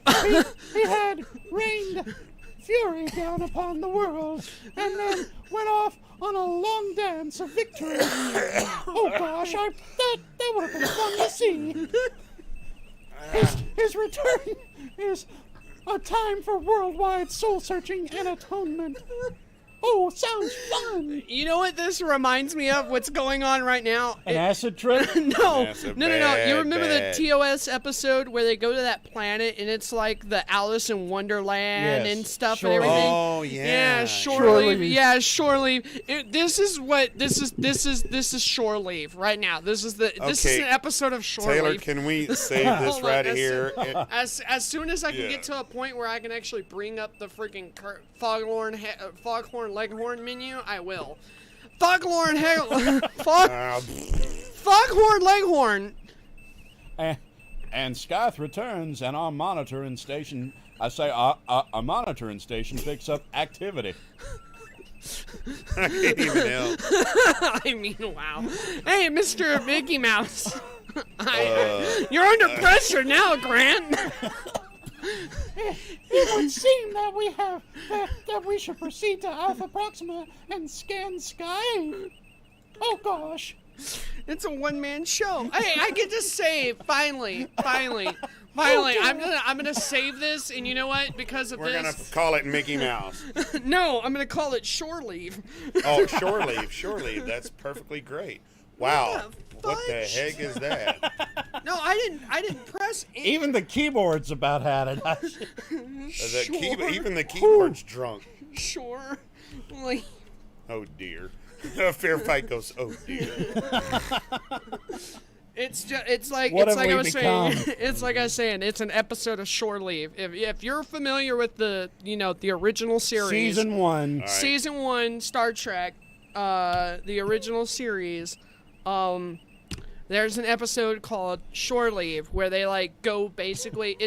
he had rained fury down upon the world, and then went off on a long dance of victory. Oh gosh, that would have been fun to see. His return is a time for worldwide soul searching and atonement. Oh, sounds fun. You know what this reminds me of? What's going on right now? An acid trip? No. That's a No. bad, You remember bad. the TOS episode where they go to that planet and it's like the Alice in Wonderland Yes. and stuff Shore and everything? Oh, yeah. Yeah, shore Shore leave. leave. Yeah, shore leave. This is shore leave right now. This is an Okay. episode of shore Taylor, leave. can we save this Hold on, right that's- here? As soon as I can Yeah. get to a point where I can actually bring up the freaking Foghorn Leghorn menu, I will. Foghorn Leghorn. And Scythe returns, and our monitoring station, our monitoring station picks up activity. I can't even help. I mean, wow. Hey, Mr. Mickey Mouse. You're under pressure now, Grant. It would seem that we should proceed to Alpha Proxima and scan Sky. Oh gosh. It's a one-man show. Hey, I get to save finally. I'm gonna save this, and you know what? Because of We're this, going to call it Mickey Mouse. no, I'm gonna call it shore leave. Oh, shore leave. That's perfectly great. Wow. What the heck is that? No, I didn't press. Even the keyboard's about had it. Even the keyboard's drunk. Sure. Like, Oh, dear. Fair Fight goes, oh, dear. it's like What it's have like I we was saying. become? It's like I was saying. It's an episode of Shore Leave. If you're familiar with the original series, Season 1. right. Season 1 Star Trek, the original series, there's an episode called Shore Leave where they like go basically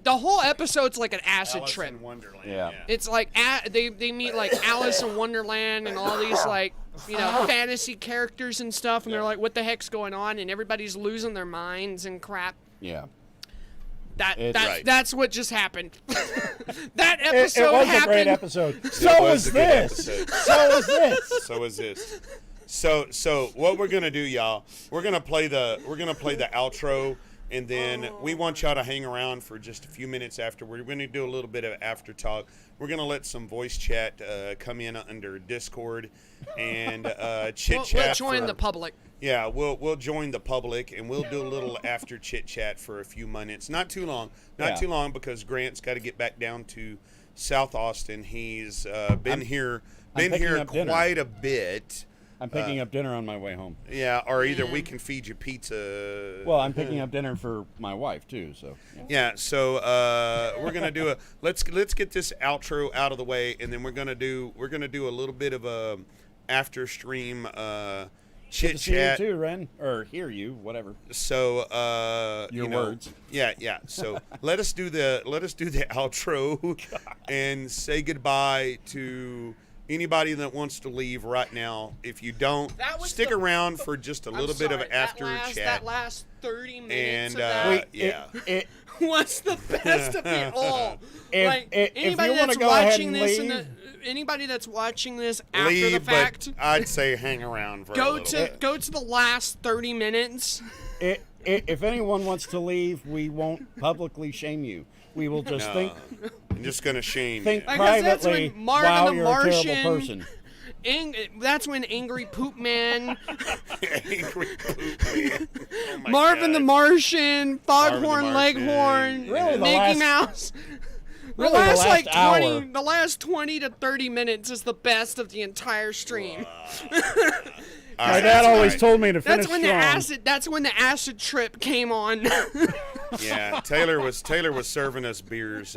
the whole episode's like an acid Alice trip. in Wonderland. Yeah. It's like they meet like Alice in Wonderland and all these like fantasy characters and stuff, and they're like, what the heck's going on? And everybody's losing their minds and crap. Yeah. Right. That's what just happened. That episode it was happened. a great episode. It So was was a good this. episode. So was this. So is this. So what we're gonna do, y'all? We're gonna play the outro, and then we want y'all to hang around for just a few minutes after. We're gonna do a little bit of after talk. We're gonna let some voice chat come in under Discord and chit chat. We'll join the public. Yeah, we'll join the public, and we'll do a little after chit chat for a few minutes. Not too long. Not too long, because Grant's got to get back down to South Austin. He's been here picking up dinner. quite a bit. I'm picking up dinner on my way home. Yeah, or either we can feed you pizza. Well, I'm picking up dinner for my wife too, so. Yeah, so we're gonna do let's get this outro out of the way, and then we're gonna do a little bit of a after stream chit See you chat. too, Ren, or hear you, whatever. So Your you know, words. Yeah. So let us do the outro and say goodbye to anybody that wants to leave right now. If you don't, stick around for just a little bit of after chat. That last 30 minutes And of that yeah. was the best of it all. If Anybody you wanna that's go ahead watching and this leave, anybody that's watching this after the Leave, fact, but I'd say hang around for a go little to bit. go to the last 30 minutes. if anyone wants to leave, we won't publicly shame you. We will just No, I'm just gonna shame think you. Because that's privately when Marvin while the you're Martian, a terrible person. That's when Angry Poop Man, Angry Poop Man. Oh my Marvin God. the Martian, Foghorn Marvin the Martian. Leghorn, Really, the Mickey last- Mouse. Really, the last like 20, hour. the last 20 to 30 minutes is the best of the entire stream. My dad always told me to finish That's when strong. That's when the acid trip came on. Yeah, Taylor was serving us beers.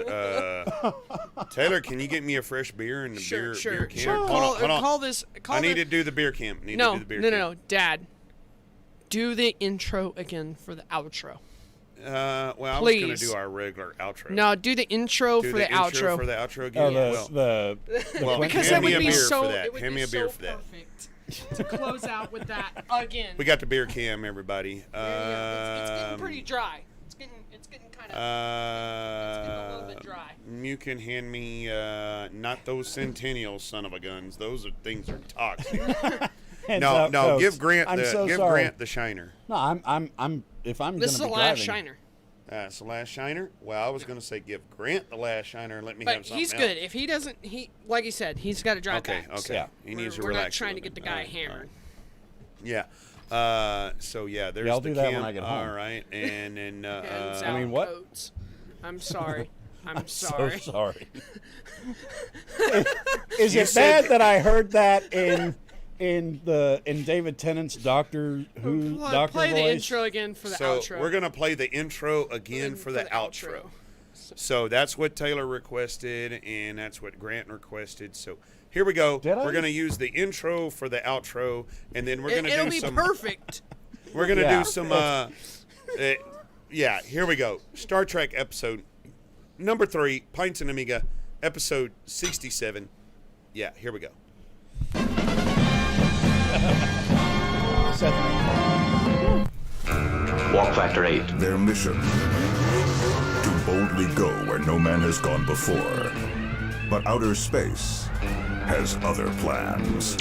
Taylor, can you get me a fresh beer and the beer can? Sure. Hold on. Call this. I need to do the beer camp. No, Dad. Do the intro again for the outro. Well, I was Please. going to do our regular outro. No, do the intro Do for the outro. for the outro Oh, again. Because hand that me would a be beer so. for that. It would Hand be me a beer so for that. perfect to close out with that again. We got the beer cam, everybody. It's getting pretty dry. It's getting kind of. It's getting a little bit dry. You can hand me not those Centennial son of a guns. Those things are toxic. No, folks, give Grant I'm the so sorry. Grant the shiner. No, I'm. If I'm This is the gonna be last driving, shiner. It's the last shiner. Well, I was going to say give Grant the last shiner and let me But have something he's else. good. If he doesn't, like he said, he's got to drive Okay, back. okay. Yeah. He needs to We're relax. not trying a to get the little guy bit. hammered. Yeah. So yeah, there's I'll the do that camp. when I get home. All right, and then Hands I mean, out what? coats. I'm sorry. I'm so sorry. sorry. Is You it said- bad that I heard that in David Tennant's Doctor Who Doctor Play the voice? intro again for the so outro. we're gonna play the intro again for the outro. So that's what Taylor requested, and that's what Grant requested. So here we go. Did I? We're gonna use the intro for the outro, and then we're gonna It'll do be some. perfect. We're gonna Yeah. do some. Yeah, here we go. Star Trek episode number 3, Pintz and Amiga, episode 67. Yeah, here we go. Walk factor 8. Their mission: to boldly go where no man has gone before. But outer space has other plans.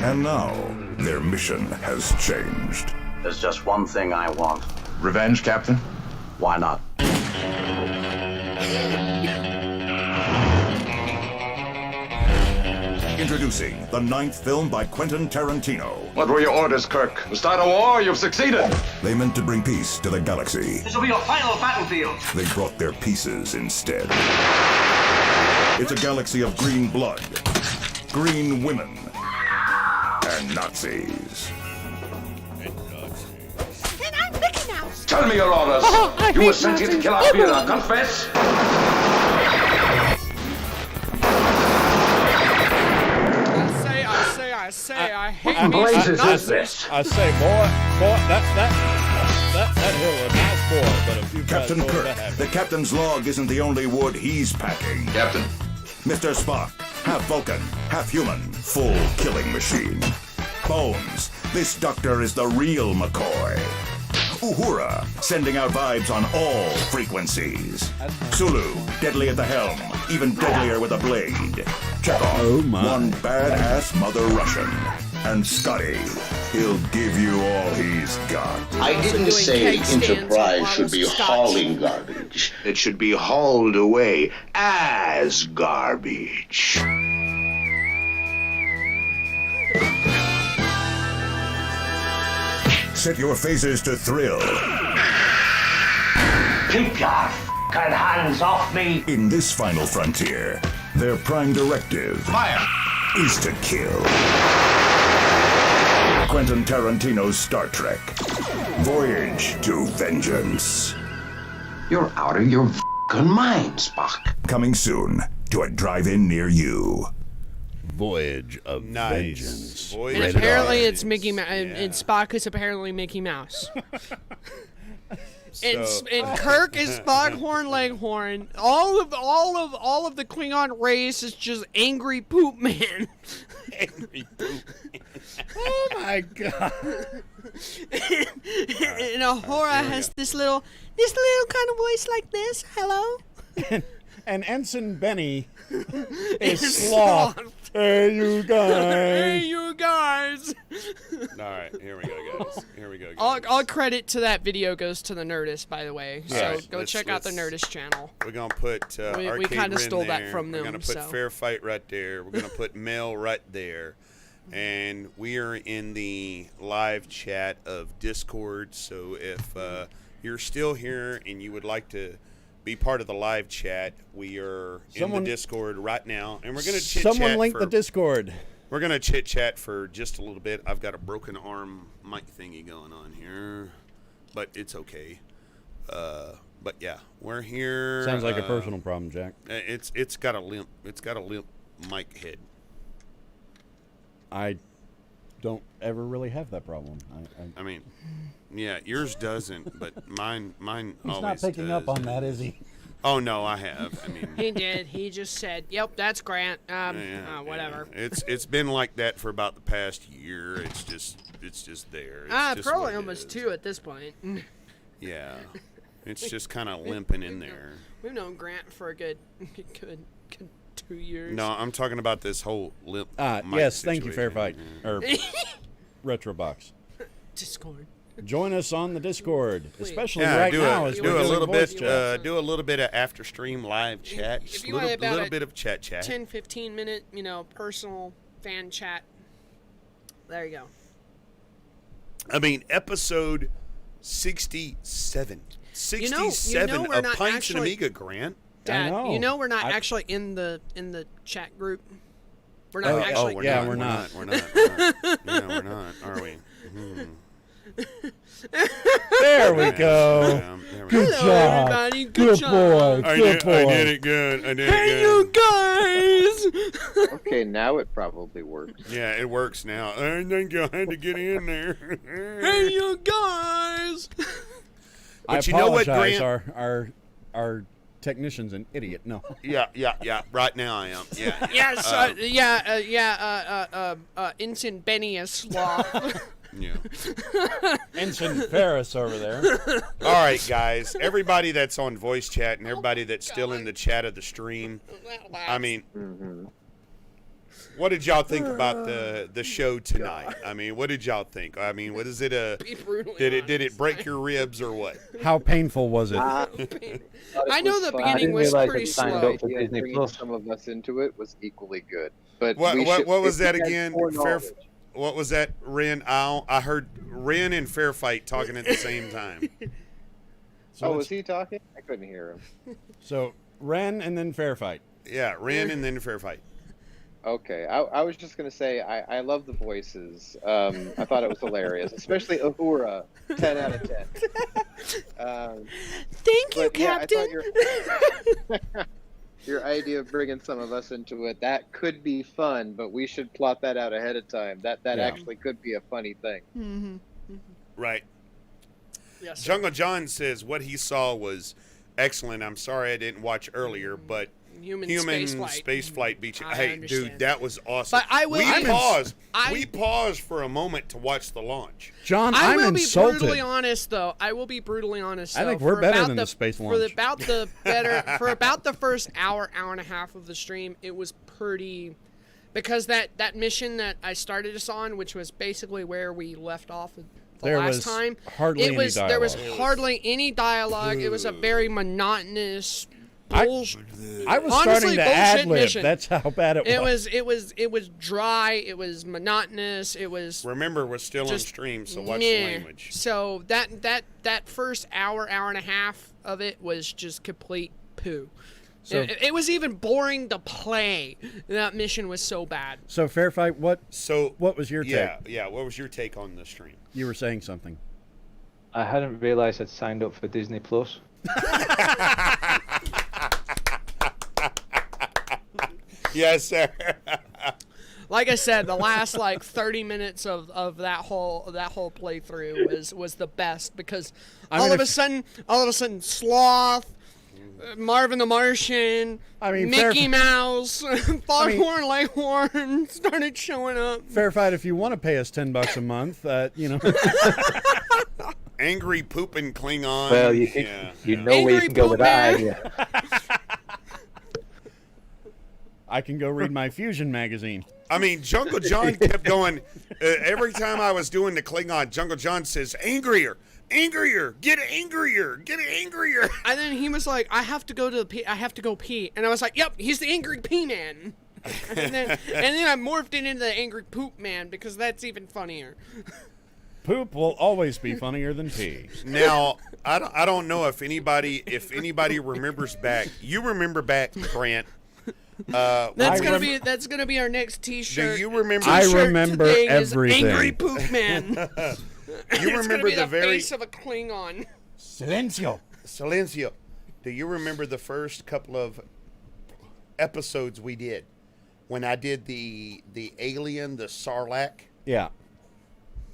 And now, their mission has changed. There's just one thing I want. Revenge, Captain? Why not? Introducing the 9th film by Quentin Tarantino. What were your orders, Kirk? To start a war? You've succeeded. They meant to bring peace to the galaxy. This will be your final battlefield. They brought their pieces instead. It's a galaxy of green blood, green women, and Nazis. And I'm Mickey Mouse. Tell me your orders. You were sent here to kill Alfira. Confess. I hate What blazes me. is this? I say, boy, that hill a nice boy, but a few Captain guys Kirk, that happen. the captain's log isn't the only wood he's packing. Captain. Mr. Spock, half Vulcan, half human, full killing machine. Bones, this doctor is the real McCoy. Uhura, sending out vibes on all frequencies. Sulu, deadly at the helm, even deadlier with a blade. Chekhov, Oh my. one badass mother Russian. And Scotty, he'll give you all he's got. I didn't doing say keg stands Enterprise and should be bottles of scotch. hauling garbage. It should be hauled away as garbage. Set your phasers to thrill. Keep your f***ing hands off me. In this final frontier, their prime directive is to kill. Quentin Tarantino's Star Trek. Voyage to Vengeance. You're out of your f***ing mind, Spock. Coming soon to a drive-in near you. Voyage of Nice. Vengeance. Voyage And of apparently Vengeance. it's Mickey Mouse. And Spock is apparently Mickey Mouse. And, So- and Kirk is Foghorn Leghorn. All of the Klingon race is just angry poop man. Angry poop. Oh my god. And Ahura has this little kind of voice like this. Hello. And Ensign Benny is Is sloth. sloth. Hey, you Hey, guys. you guys. All right, here we go, guys. Here we go, guys. All credit to that video goes to the Nerdist, by the way. So Alright, go let's- check out the let's- Nerdist channel. We're gonna put We Arcade kinda Rin stole that there. from We're them, gonna put so. Fair Fight right there. We're gonna put Mel right there, and we are in the live chat of Discord. So if you're still here and you would like to be part of the live chat, we are in the Discord right now, and we're gonna chit chat. Someone link the Discord. We're gonna chit chat for just a little bit. I've got a broken arm mic thingy going on here, but it's okay. But yeah, we're here. Sounds like a personal problem, Jack. It's got a limp. It's got a limp mic head. I don't ever really have that problem. I mean, yeah, yours doesn't, but mine He's always not picking does. up on that, is he? Oh no, I have. I mean, He did. He just said, "Yep, that's Grant." Whatever. yeah. It's been like that for about the past year. It's just there. It's just Probably what it almost is. 2 at this point. Yeah. It's just kind of limping in there. We've known Grant for a good 2 years. No, I'm talking about this whole limp. Yes, thank you, Fair Fight. Yeah. Or Retrobox. Discord. Join us on the Discord, especially Yeah, right do now. a, as do we're a doing little voice bit. chat. Do a little bit of after stream live chat. If Just you a want little about bit of chat. 10, 15 minute, personal fan chat. There you go. I mean, episode 67. 67 we're of not Pintz actually- Amiga, Grant. Dad, know. we're not actually in the chat group. We're not actually. We're yeah, not. we're not. We're not. Yeah, we're not. Are we? There we go. There we Good go. job. everybody. Good job. boy. Good boy. I did it good. I did Hey, it you good. guys! Okay, now it probably works. Yeah, it works now. I think I had to get in there. Hey, you guys! I But you know what, apologize. Grant? Our technician's an idiot. No. Yeah. Right now I am. Yeah. Yes, Ensign Benny is sloth. Yeah. Ensign Ferris over there. All right, guys. Everybody that's on voice chat and everybody that's still in the chat of the stream. I mean, what did y'all think about the show tonight? I mean, what did y'all think? I mean, what is it? Did it break your ribs or what? How painful was it? I know the beginning was pretty slow. Bringing some of us into it was equally good. But What was that if you had again? foreknowledge- What was that, Ren? I heard Ren and Fair Fight talking at the same time. So was he talking? I couldn't hear him. So Ren and then Fair Fight. Yeah, Ren and then Fair Fight. Okay, I was just going to say, I love the voices. I thought it was hilarious, especially Uhura, 10 out of 10. Thank you, Yeah, I Captain. thought your idea of bringing some of us into it, that could be fun, but we should plot that out ahead of time. That actually could be a funny thing. Mm-hmm. Right. Yes. Jungle John says what he saw was excellent. I'm sorry I didn't watch earlier, but Human spaceflight beach. I Hey, understand. dude, that was awesome. But I will. We paused for a moment to watch the launch. John, I I'm will insulted. be brutally honest, though. I think we're better than the space launch. For about the first hour and a half of the stream, it was pretty, because that mission that I started us on, which was basically where we left off There last was time. hardly any There was dialogue. hardly any dialogue. It was a very monotonous. I was Honestly, starting to bullshit ad lib. mission. That's how bad it was. It was dry. It was monotonous. It was. Remember, we're still on just stream, so watch meh. the language. So that first hour and a half of it was just complete poo. So- It was even boring to play. That mission was so bad. So Fair Fight, what was your Yeah, take? yeah. What was your take on the stream? You were saying something. I hadn't realised I'd signed up for Disney Plus. Yes, sir. Like I said, the last 30 minutes of that whole playthrough was the best, because all of a sudden Sloth, Marvin the Martian, Mickey Mouse, Foghorn Leghorn started showing up. Fair Fight, if you want to pay us $10 a month, Angry pooping Klingon. Well, you know where you can go with that idea. I can go read my Fusion magazine. I mean, Jungle John kept going. Every time I was doing the Klingon, Jungle John says, angrier, get angrier. And then he was like, I have to go pee. And I was like, yep, he's the angry pee man. and then I morphed it into the angry poop man, because that's even funnier. Poop will always be funnier than pee. Now, I don't know if anybody remembers back. You remember back, Grant. That's gonna be our next T-shirt. Do you remember? I remember today is everything. Angry Poop Man. You It's remember gonna be the very face of a Klingon. Silencio. Do you remember the first couple of episodes we did when I did the alien, the Sarlacc? Yeah.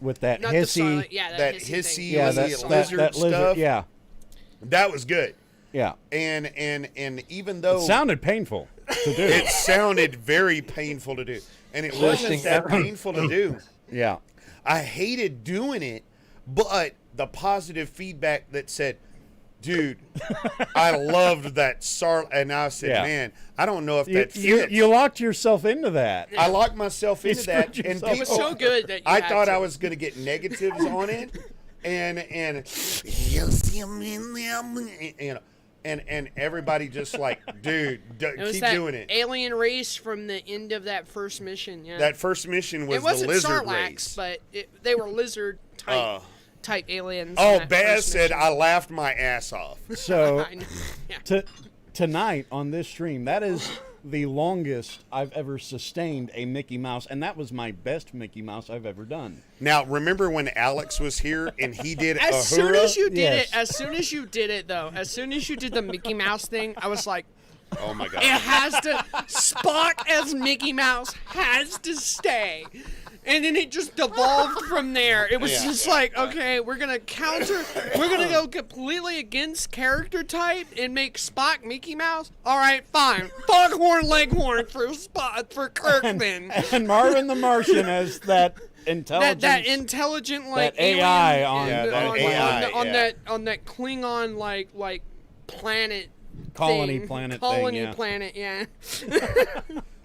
With that Not the hissy. Sarlacc, yeah, that hissy hissy, thing. Yeah, lizard that lizard. stuff. Yeah. That was good. Yeah. And even though It sounded painful to do. it sounded very painful to do, and it wasn't that painful to do. Yeah. I hated doing it, but the positive feedback that said, dude, I loved that and I said, man, I don't know if that fits. You locked yourself into that. I locked myself into that, and it was so good that I thought I was going to get negatives on it, and and everybody just like, dude, keep doing it. Alien race from the end of that first mission. Yeah, that first mission was the lizard race, but they were lizard type aliens. Oh, Baz said I laughed my ass off. So tonight on this stream, that is the longest I've ever sustained a Mickey Mouse, and that was my best Mickey Mouse I've ever done. Now, remember when Alex was here and he did as soon as you did it, as soon as you did the Mickey Mouse thing, I was like, oh my God. It has to, Spock as Mickey Mouse has to stay. And then it just devolved from there. It was just like, okay, we're going to go completely against character type and make Spock Mickey Mouse. All right, fine. Foghorn Leghorn for Kirk then. And Marvin the Martian as that intelligent. That intelligent, like, that AI on that Klingon, like planet colony thing. planet, yeah.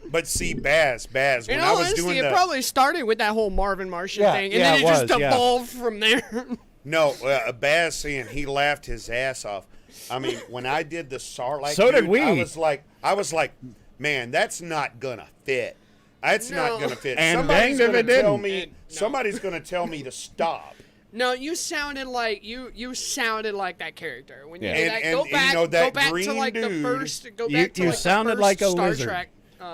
But see, Baz, when I was doing it probably started with that whole Marvin Martian thing, and then it just evolved from there. No, Baz saying he laughed his ass off. I mean, when I did the Sarlacc, so did we. I was like, man, that's not gonna fit. That's not gonna fit. And somebody's gonna tell me. Somebody's gonna tell me to stop. No, you sounded like that character when you did that. And go back to like dude, the first. Go back to you like sounded the like a Star lizard. Trek.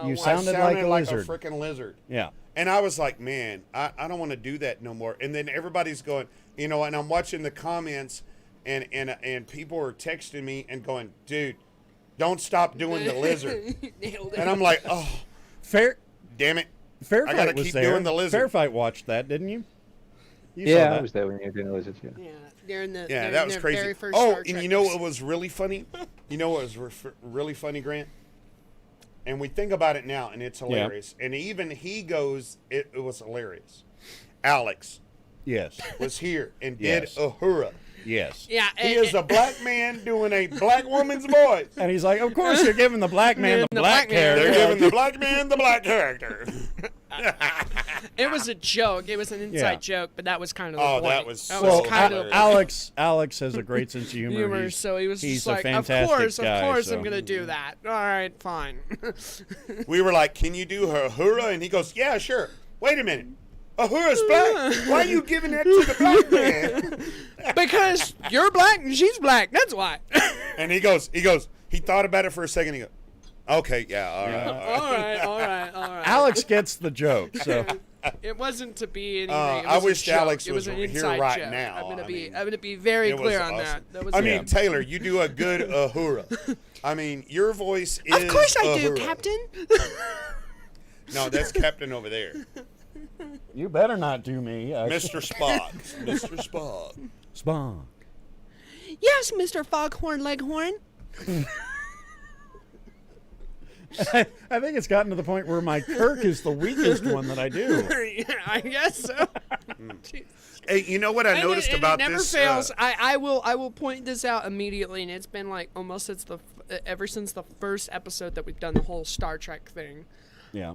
You sounded like a lizard. A freaking lizard. Yeah. And I was like, man, I don't want to do that no more. And then everybody's going, and I'm watching the comments, and people are texting me and going, dude, don't stop doing the lizard. And I'm like, oh, damn it. Fair I gotta Fight was keep there. doing the lizard. Fair Fight watched that, didn't you? Yeah, I was there when you were doing the lizards. That was crazy. Very first oh, Star and Trek you know what was really funny? You know what was really funny, Grant? And we think about it now, and it's hilarious. And even he goes, it was hilarious. Alex, was here and did Uhura. Yes. Yeah. He is a black man doing a black woman's voice. And he's like, of course you're giving the black man the black character. They're giving the black man the black character. It was a joke. It was an inside joke, but that was kind of the point. That was so Alex has a great sense of humor. So he was he's just like, of course, I'm going to do that. All right, fine. We were like, can you do her Uhura? And he goes, yeah, sure. Wait a minute. Uhura's black. Why are you giving that to the black man? Because you're black and she's black. That's why. And he thought about it for a second. He goes, okay, yeah, all right. Alex gets the joke, so. It wasn't to be anything. I wish Alex was an here right joke. now. I'm gonna be very clear on awesome. that. I mean, Taylor, you do a good Uhura. I mean, your voice is. Of course I do, Uhura. Captain. No, that's Captain over there. You better not do me. Mr. Spock. Mr. Spock. Spock. Yes, Mr. Foghorn Leghorn. I think it's gotten to the point where my Kirk is the weakest one that I do. I guess so. Hey, you know what I noticed about this? It never this? fails. I will point this out immediately, and it's been like almost ever since the first episode that we've done the whole Star Trek thing. Yeah.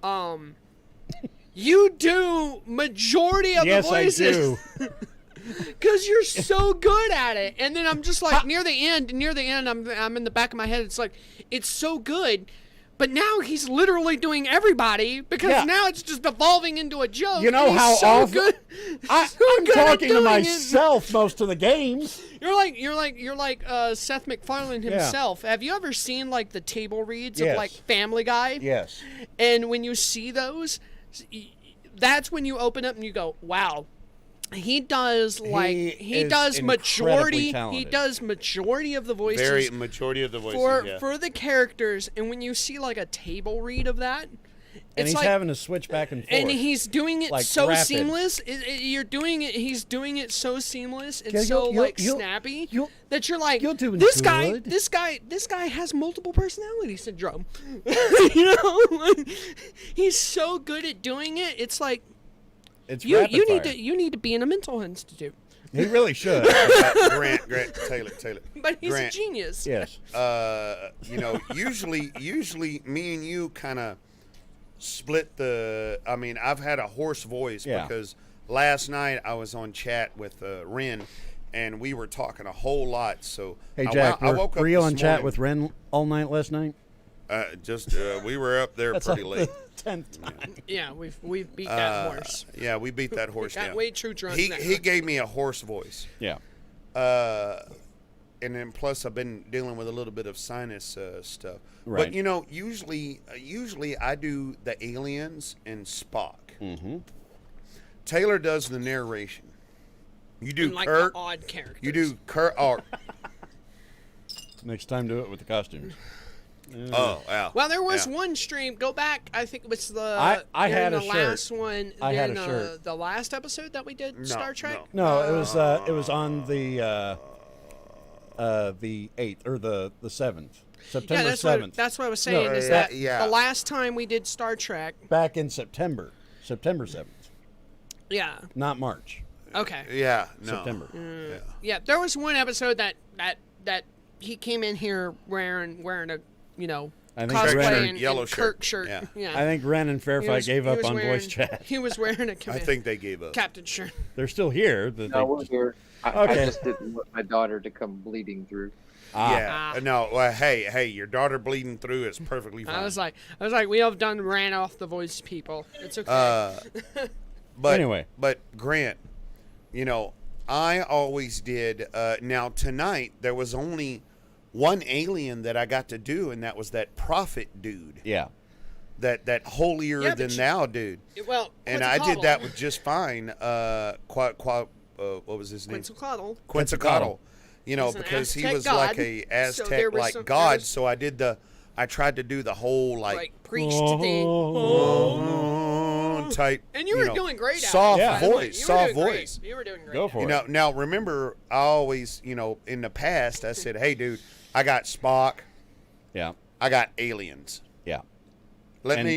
You do majority of the voices. Yes, I do. Because you're so good at it. And then I'm just like, near the end, I'm in the back of my head. It's like, it's so good. But now he's literally doing everybody because now it's just evolving into a joke. You know how so often good. I'm talking to myself most of the games. You're like Seth MacFarlane himself. Have you ever seen like the table reads of like Family Guy? Yes. And when you see those, that's when you open up and you go, wow. He does majority of the voices. Very majority of the voices for the characters, and when you see like a table read of that, and he's having to switch back and forth, and he's doing it like so rapid. Seamless. He's doing it so seamless and so snappy that you're like, this guy has multiple personality syndrome. You know, he's so good at doing it. It's like. It's you rapid need fire. to be in a mental institute. He really should. Grant, Taylor. But he's Grant, a genius. Yes. Usually me and you kind of split the. I mean, I've had a hoarse voice because last night I was on chat with Ren, and we were talking a whole lot. So Hey Jack, I woke up were you this on chat morning- with Ren all night last night? We were up there That's pretty like late. the 10th time. Yeah, we've beat that horse. Yeah, we beat that horse Got down. way too drunk. He gave me a hoarse voice. Yeah. And then plus I've been dealing with a little bit of sinus stuff. Right. But usually I do the aliens and Spock. Mm-hmm. Taylor does the narration. You do And, like, Kirk. the odd characters. You do Kirk. Oh, Next time, do it with the costumes. wow. Well, there was one stream. Go back. I think it was the. I had the a shirt. last one. I had then, a shirt. The last episode that we did, Star Trek. No, it was on the 8th or the 7th, September Yeah, that's 7th. what, that's what I was saying. Is that the last time we did Star Trek? Back in September 7th. Yeah. Not March. Okay. Yeah. No. September. Yeah, there was one episode that he came in here wearing a I think cosplay and yellow Kirk shirt. shirt. Yeah. I think Ren and Fairfight gave up on wearing, voice chat. He was wearing a I think they gave up. captain shirt. They're still here. No, we're here. I Okay. just didn't want my daughter to come bleeding through. Yeah. No. Hey, your daughter bleeding through is perfectly fine. I was like, we have done ran off the voice people. It's okay. But anyway. But Grant, I always did. Now tonight there was only one alien that I got to do, and that was that prophet dude. Yeah. That holier than thou dude. Well, and I did that with just fine. What was his name? Quetzalcoatl. You know, He's an because he Aztec was god. like a So Aztec there was like some- god. there was- So I tried to do the whole like priest thing. type. And you were doing great. Soft at it, by the way. voice. You were Soft doing great. voice. You were doing great. Go for it. Now remember, I always, in the past, I said, "Hey, dude, I got Spock. Yeah. I got aliens. Yeah. Let And-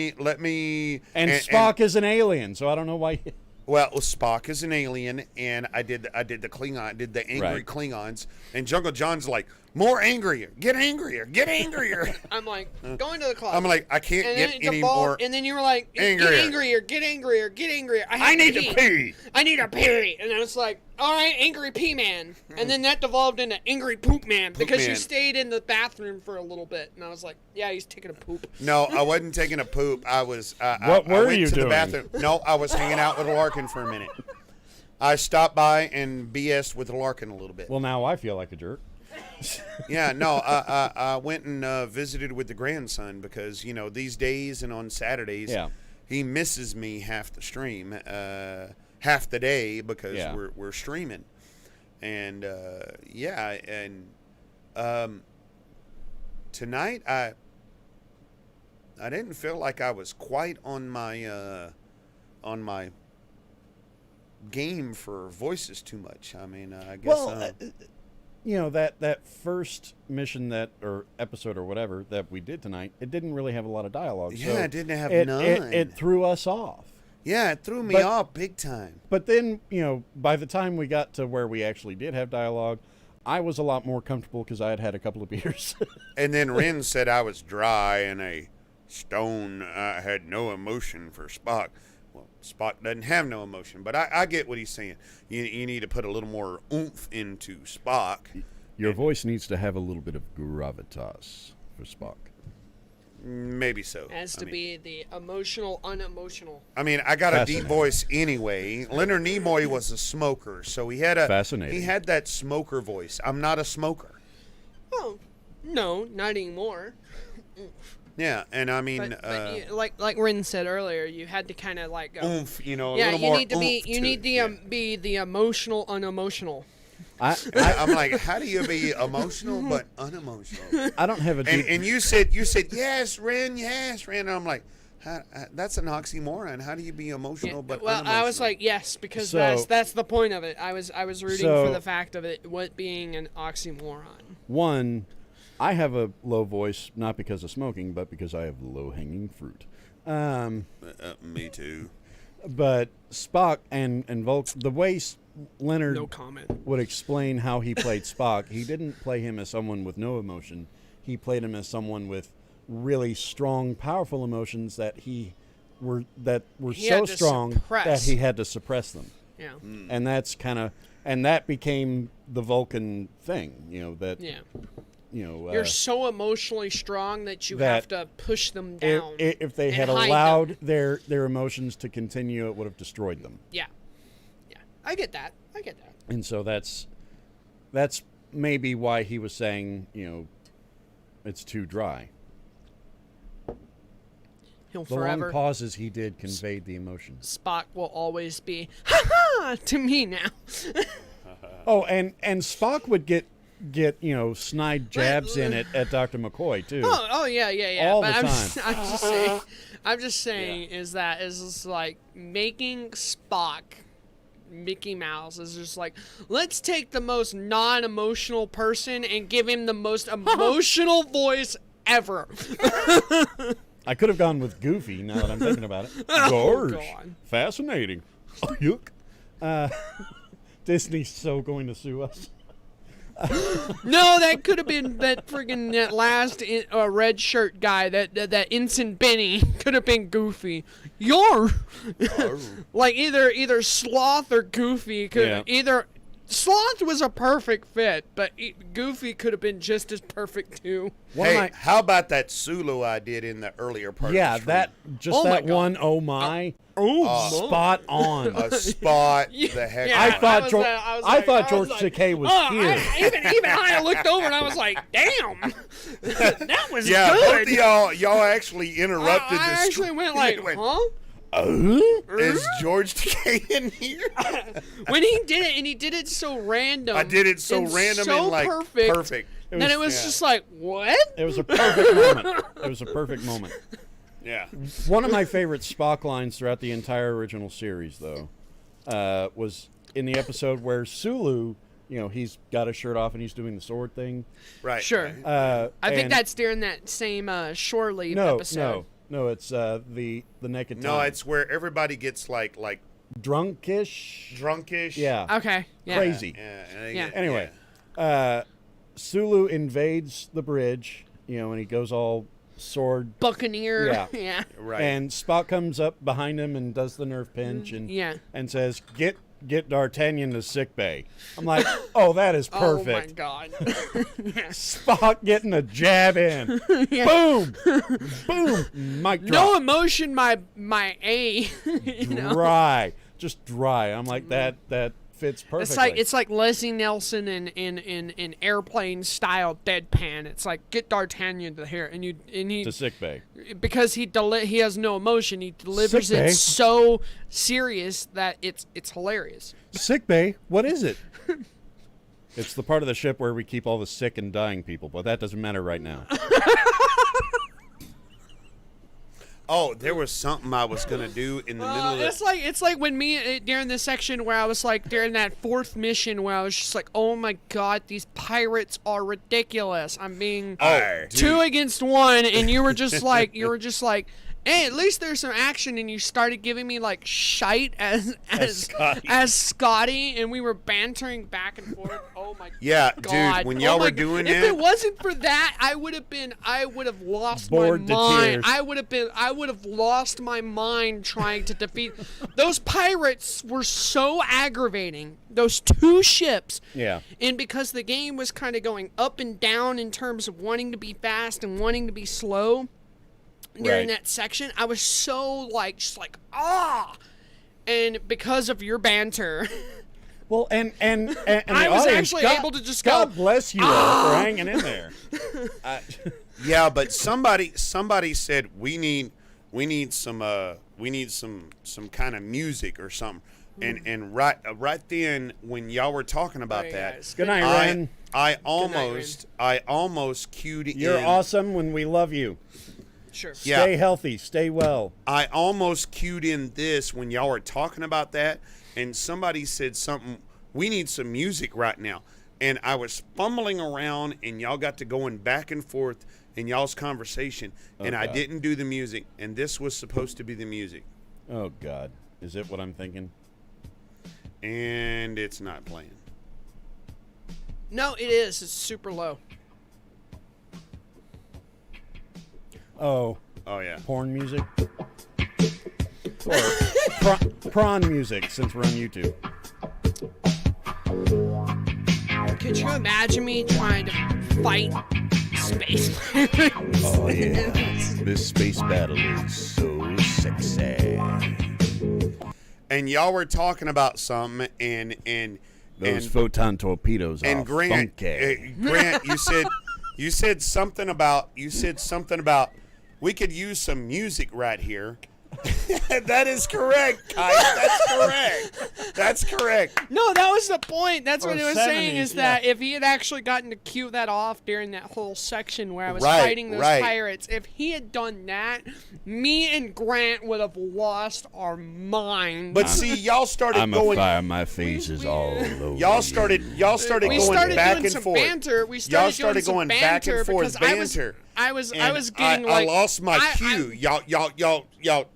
me." And Spock is an alien, so I don't know why. Well, Spock is an alien, and I did the Klingon, I did the angry Right. Klingons, and Jungle John's like, more angrier, get angrier, get angrier. I'm like, going to the closet. I'm like, I can't and get then it any devolved, more. And then you were like, get angrier. angrier, get angrier, get angrier. I need to pee. I need a pee. And I was like, all right, angry pee man. And then that devolved into angry poop man because you man. stayed in the bathroom for a little bit. And I was like, yeah, he's taking a poop. No, I wasn't taking a poop. I was. What I were went you to doing? The bathroom. No, I was hanging out with Larkin for a minute. I stopped by and BS'd with Larkin a little bit. Well, now I feel like a jerk. Yeah, no, I went and visited with the grandson because these days and on Saturdays, he misses me half the stream, half the day because we're streaming, and tonight I didn't feel like I was quite on my game for voices too much. I mean, I guess. Well, that first mission or episode or whatever that we did tonight, it didn't really have a lot of dialogue. Yeah, so it didn't have none. It threw us off. Yeah, it threw me off big time. But then, by the time we got to where we actually did have dialogue, I was a lot more comfortable because I had had a couple of beers. And then Ren said I was dry and a stone. I had no emotion for Spock. Well, Spock doesn't have no emotion, but I get what he's saying. You need to put a little more oomph into Spock. Your voice needs to have a little bit of gravitas for Spock. Maybe so. Has to be the emotional, unemotional. I mean, I got a deep voice anyway. Leonard Nimoy was a smoker, so he had Fascinating. He had that smoker voice. I'm not a smoker. Oh, no, not anymore. Yeah, and I mean, like Rin said earlier, you had to kind of like go. Oomph, a yeah, little you more need to be. oomph You to need it, to be the emotional, unemotional. I'm like, how do you be emotional but unemotional? I don't have a deep... And you said yes, Ren, yes, Ren. And I'm like, that's an oxymoron. How do you be emotional but unemotional? I was like, yes, because So- that's the point of it. I was rooting So- for the fact of it what being an oxymoron. One, I have a low voice, not because of smoking, but because I have low-hanging fruit. Me too. But Spock and the way Leonard No comment. would explain how he played Spock, he didn't play him as someone with no emotion. He played him as someone with really strong, powerful emotions that were He so had to strong suppress. that he had to suppress them. Yeah. And that's that became the Vulcan thing, that Yeah. you're so emotionally strong that you that have to push them down. if they and had hide allowed them. their emotions to continue, it would have destroyed them. Yeah. I get that. And so that's maybe why he was saying, it's too dry. He'll The forever. long pauses he did conveyed the emotion. Spock will always be ha to me now. Oh, and Spock would get snide jabs in it at Dr. McCoy too. Oh yeah. All but the I'm time. I'm just saying is just like making Spock Mickey Mouse is just like, let's take the most non-emotional person and give him the most emotional voice ever. I could have gone with Goofy now that I'm thinking about it. Oh, Gosh, God. fascinating. Oh, yuck. Disney's so going to sue us. No, that could have been that friggin' last red shirt guy, that Ensign Benny could have been Goofy. Like either Sloth or Goofy could either. Sloth was a perfect fit, but Goofy could have been just as perfect too. Hey, how about that Sulu I did in the earlier part? Yeah, of the stream? that one. Oh my! Spot on. A spot. The heck. I thought George Takei was here. Even I looked over and I was like, "Damn, that was good." Both of y'all actually interrupted. I actually went like, "Huh." Is George Takei in here? When he did it, and he did it so random. I did it so random so and like perfect. And it was just like, what? It was a perfect moment. It was a perfect moment. Yeah. One of my favorite Spock lines throughout the entire original series, though, was in the episode where Sulu, he's got his shirt off and he's doing the sword thing. Right. Sure. I think that's during that same shore leave episode. No, it's the naked time. No, it's where everybody gets like drunkish. Yeah. Okay. Yeah. Crazy. Yeah. Anyway, Sulu invades the bridge, and he goes all sword buccaneer. Yeah. Yeah. Right. And Spock comes up behind him and does the nerve pinch and says, Get D'Artagnan to sickbay. I'm like, oh, that is perfect. Oh my God. Spock getting a jab in. Boom, boom, mic drop. No emotion, my A. Dry, just dry. I'm like that fits perfectly. It's like Leslie Nelson in airplane style deadpan. It's like get D'Artagnan to here and he to sickbay because he has no emotion. He delivers sick it so serious that it's hilarious. Sickbay, what is it? It's the part of the ship where we keep all the sick and dying people, but that doesn't matter right now. Oh, there was something I was gonna do in the middle of it. It's like when me during the section where I was like during that fourth mission where I was just like, oh my God, these pirates are ridiculous. I'm being 2 against 1, and you were just like hey, at least there's some action, and you started giving me like shite as Scotty, and we were bantering back and forth. Oh my God. Dude, when y'all were doing if that, it wasn't for that, I would have lost Bored my to mind. tears. I would have lost my mind trying to defeat those pirates. Were so aggravating. Those 2 ships. Yeah. And because the game was kind of going up and down in terms of wanting to be fast and wanting to be slow. During that section, I was so just like and because of your banter. Well, and I was actually able to just go. God bless you all for hanging in there. Yeah, but somebody said we need some kind of music or something, and right then when y'all were talking about that, good night, Ryan. I almost cued in. You're awesome when we love you. Sure. Stay healthy. Stay well. I almost cued in this when y'all were talking about that, and somebody said something. We need some music right now, and I was fumbling around, and y'all got to going back and forth in y'all's conversation, and I didn't do the music, and this was supposed to be the music. Oh God. Is it what I'm thinking? And it's not playing. No, it is. It's super low. Oh. Oh, yeah. Porn music? Or prawn music, since we're on YouTube. Could you imagine me trying to fight space pirates? Oh, yeah. This space battle is so sexy. And y'all were talking about something, and Those photon torpedoes and are Grant, funky. Grant, you said something about we could use some music right here. That is correct, Kai. That's correct. No, that was the point. That's what Or I was 70s, saying is yeah. that if he had actually gotten to cue that off during that whole section where I was Right, fighting those right. pirates, if he had done that, me and Grant would have lost our minds. But see, y'all started I'm going. a fire. My face is all over. Y'all started we going started back doing and some forth. banter. We Y'all started started doing going some back and banter forth because banter. I was And getting I like lost my cue. Y'all.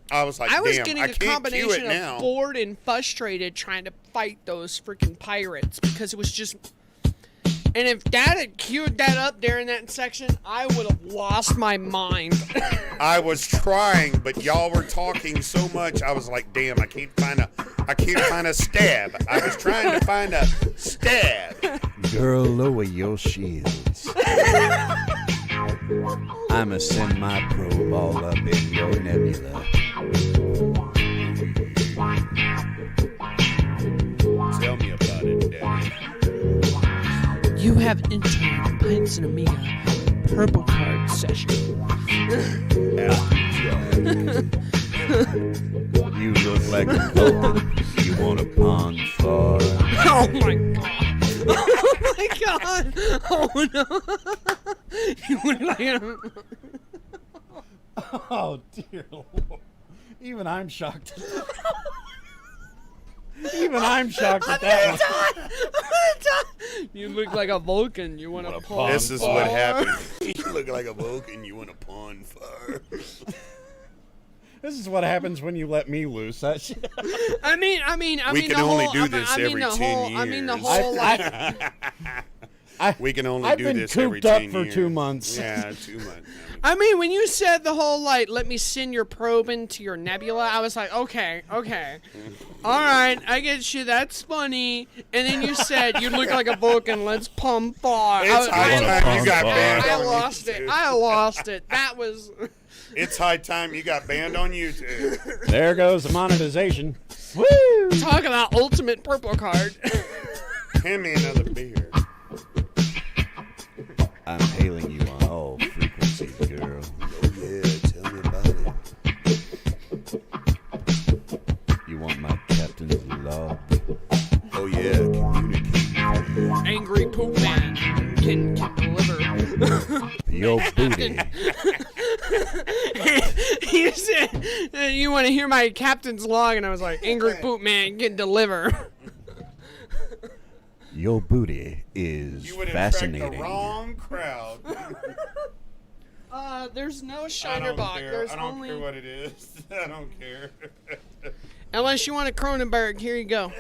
I was like, I was damn, getting I a can't cue it combination now. of bored and frustrated trying to fight those freaking pirates because it was just. And if Dad had queued that up during that section, I would have lost my mind. I was trying, but y'all were talking so much. I was like, damn, I can't find a stab. I was trying to find a stab. Girl, lower your shields. I'ma send my probe all up in your nebula. Tell me about it, Daddy. You have entered the Pintz Amiga purple card session. You look like a boat you want a pond for. Oh my god! Oh my god! Oh no! You would like Oh dear Lord! Even I'm shocked. Even I'm shocked at that one. I'm gonna die! You look like a Vulcan. You want to pawn? This is what happened. You look like a Vulcan. You want a pawn fire. This is what happens when you let me loose. That shit. I mean, We can the only whole, do this every 10 years. I mean the whole like. We can only I've do been this every cooped 10 up for years. 2 months. Yeah, 2 months. I mean, when you said the whole like, let me send your probe into your nebula, I was like, okay, all right, I get you. That's funny. And then you said you look like a Vulcan. Let's pump far. It's high time you got banned I on lost YouTube. it. I lost it. That was. It's high time you got banned on YouTube. There goes the monetization. Woo! Talk about ultimate purple card. Hand me another beer. I'm hailing you on all frequencies, girl. Oh yeah, tell me about it. You want my captain's love? Oh yeah, communicate. Angry poop man can deliver. Your booty. You said you want to hear my captain's log, and I was like, angry poop man can deliver. Your booty is You would fascinating. attract the wrong crowd. There's no I shiner don't box. care. There's I don't only care what it is. I don't care. unless you want a Cronenberg. Here you go.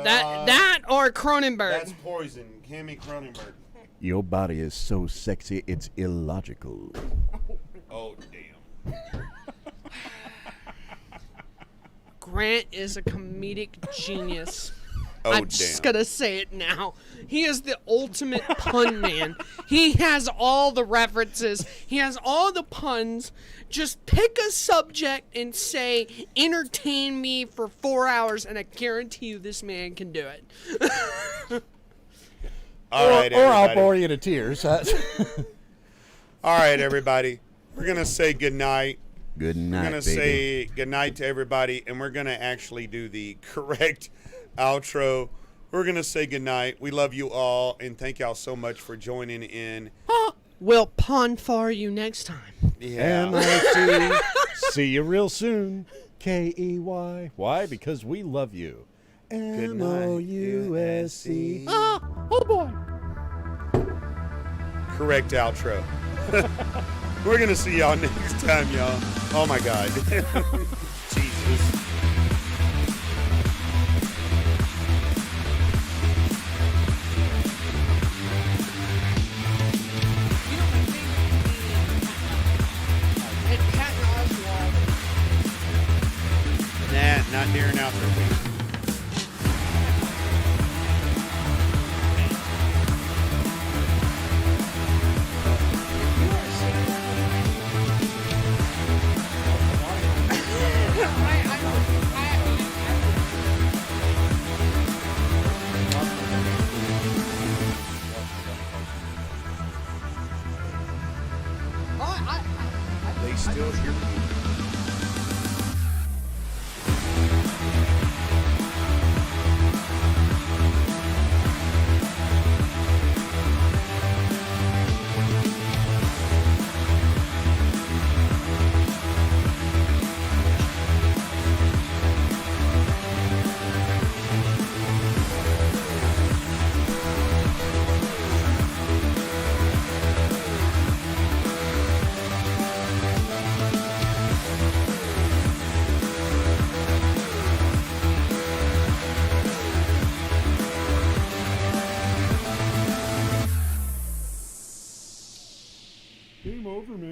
That or Cronenberg. That's poison. Hand me Cronenberg. Your body is so sexy, it's illogical. Oh damn. Grant is a comedic genius. Oh, I'm damn. just gonna say it now. He is the ultimate pun man. He has all the references. He has all the puns. Just pick a subject and say, entertain me for 4 hours, and I guarantee you this man can do it. All right, or I'll everybody. bore you to tears. All right, everybody. We're gonna say goodnight. Good We're night, gonna baby. say goodnight to everybody, and we're gonna actually do the correct outro. We're gonna say goodnight. We love you all, and thank y'all so much for joining in. We'll pun for you next time. Yeah. M-I-C. See you real soon. K-E-Y. Why? Because we love you. M-O-U-S-E. Oh boy. Correct outro. We're gonna see y'all next time, y'all. Oh my God. Jesus. after.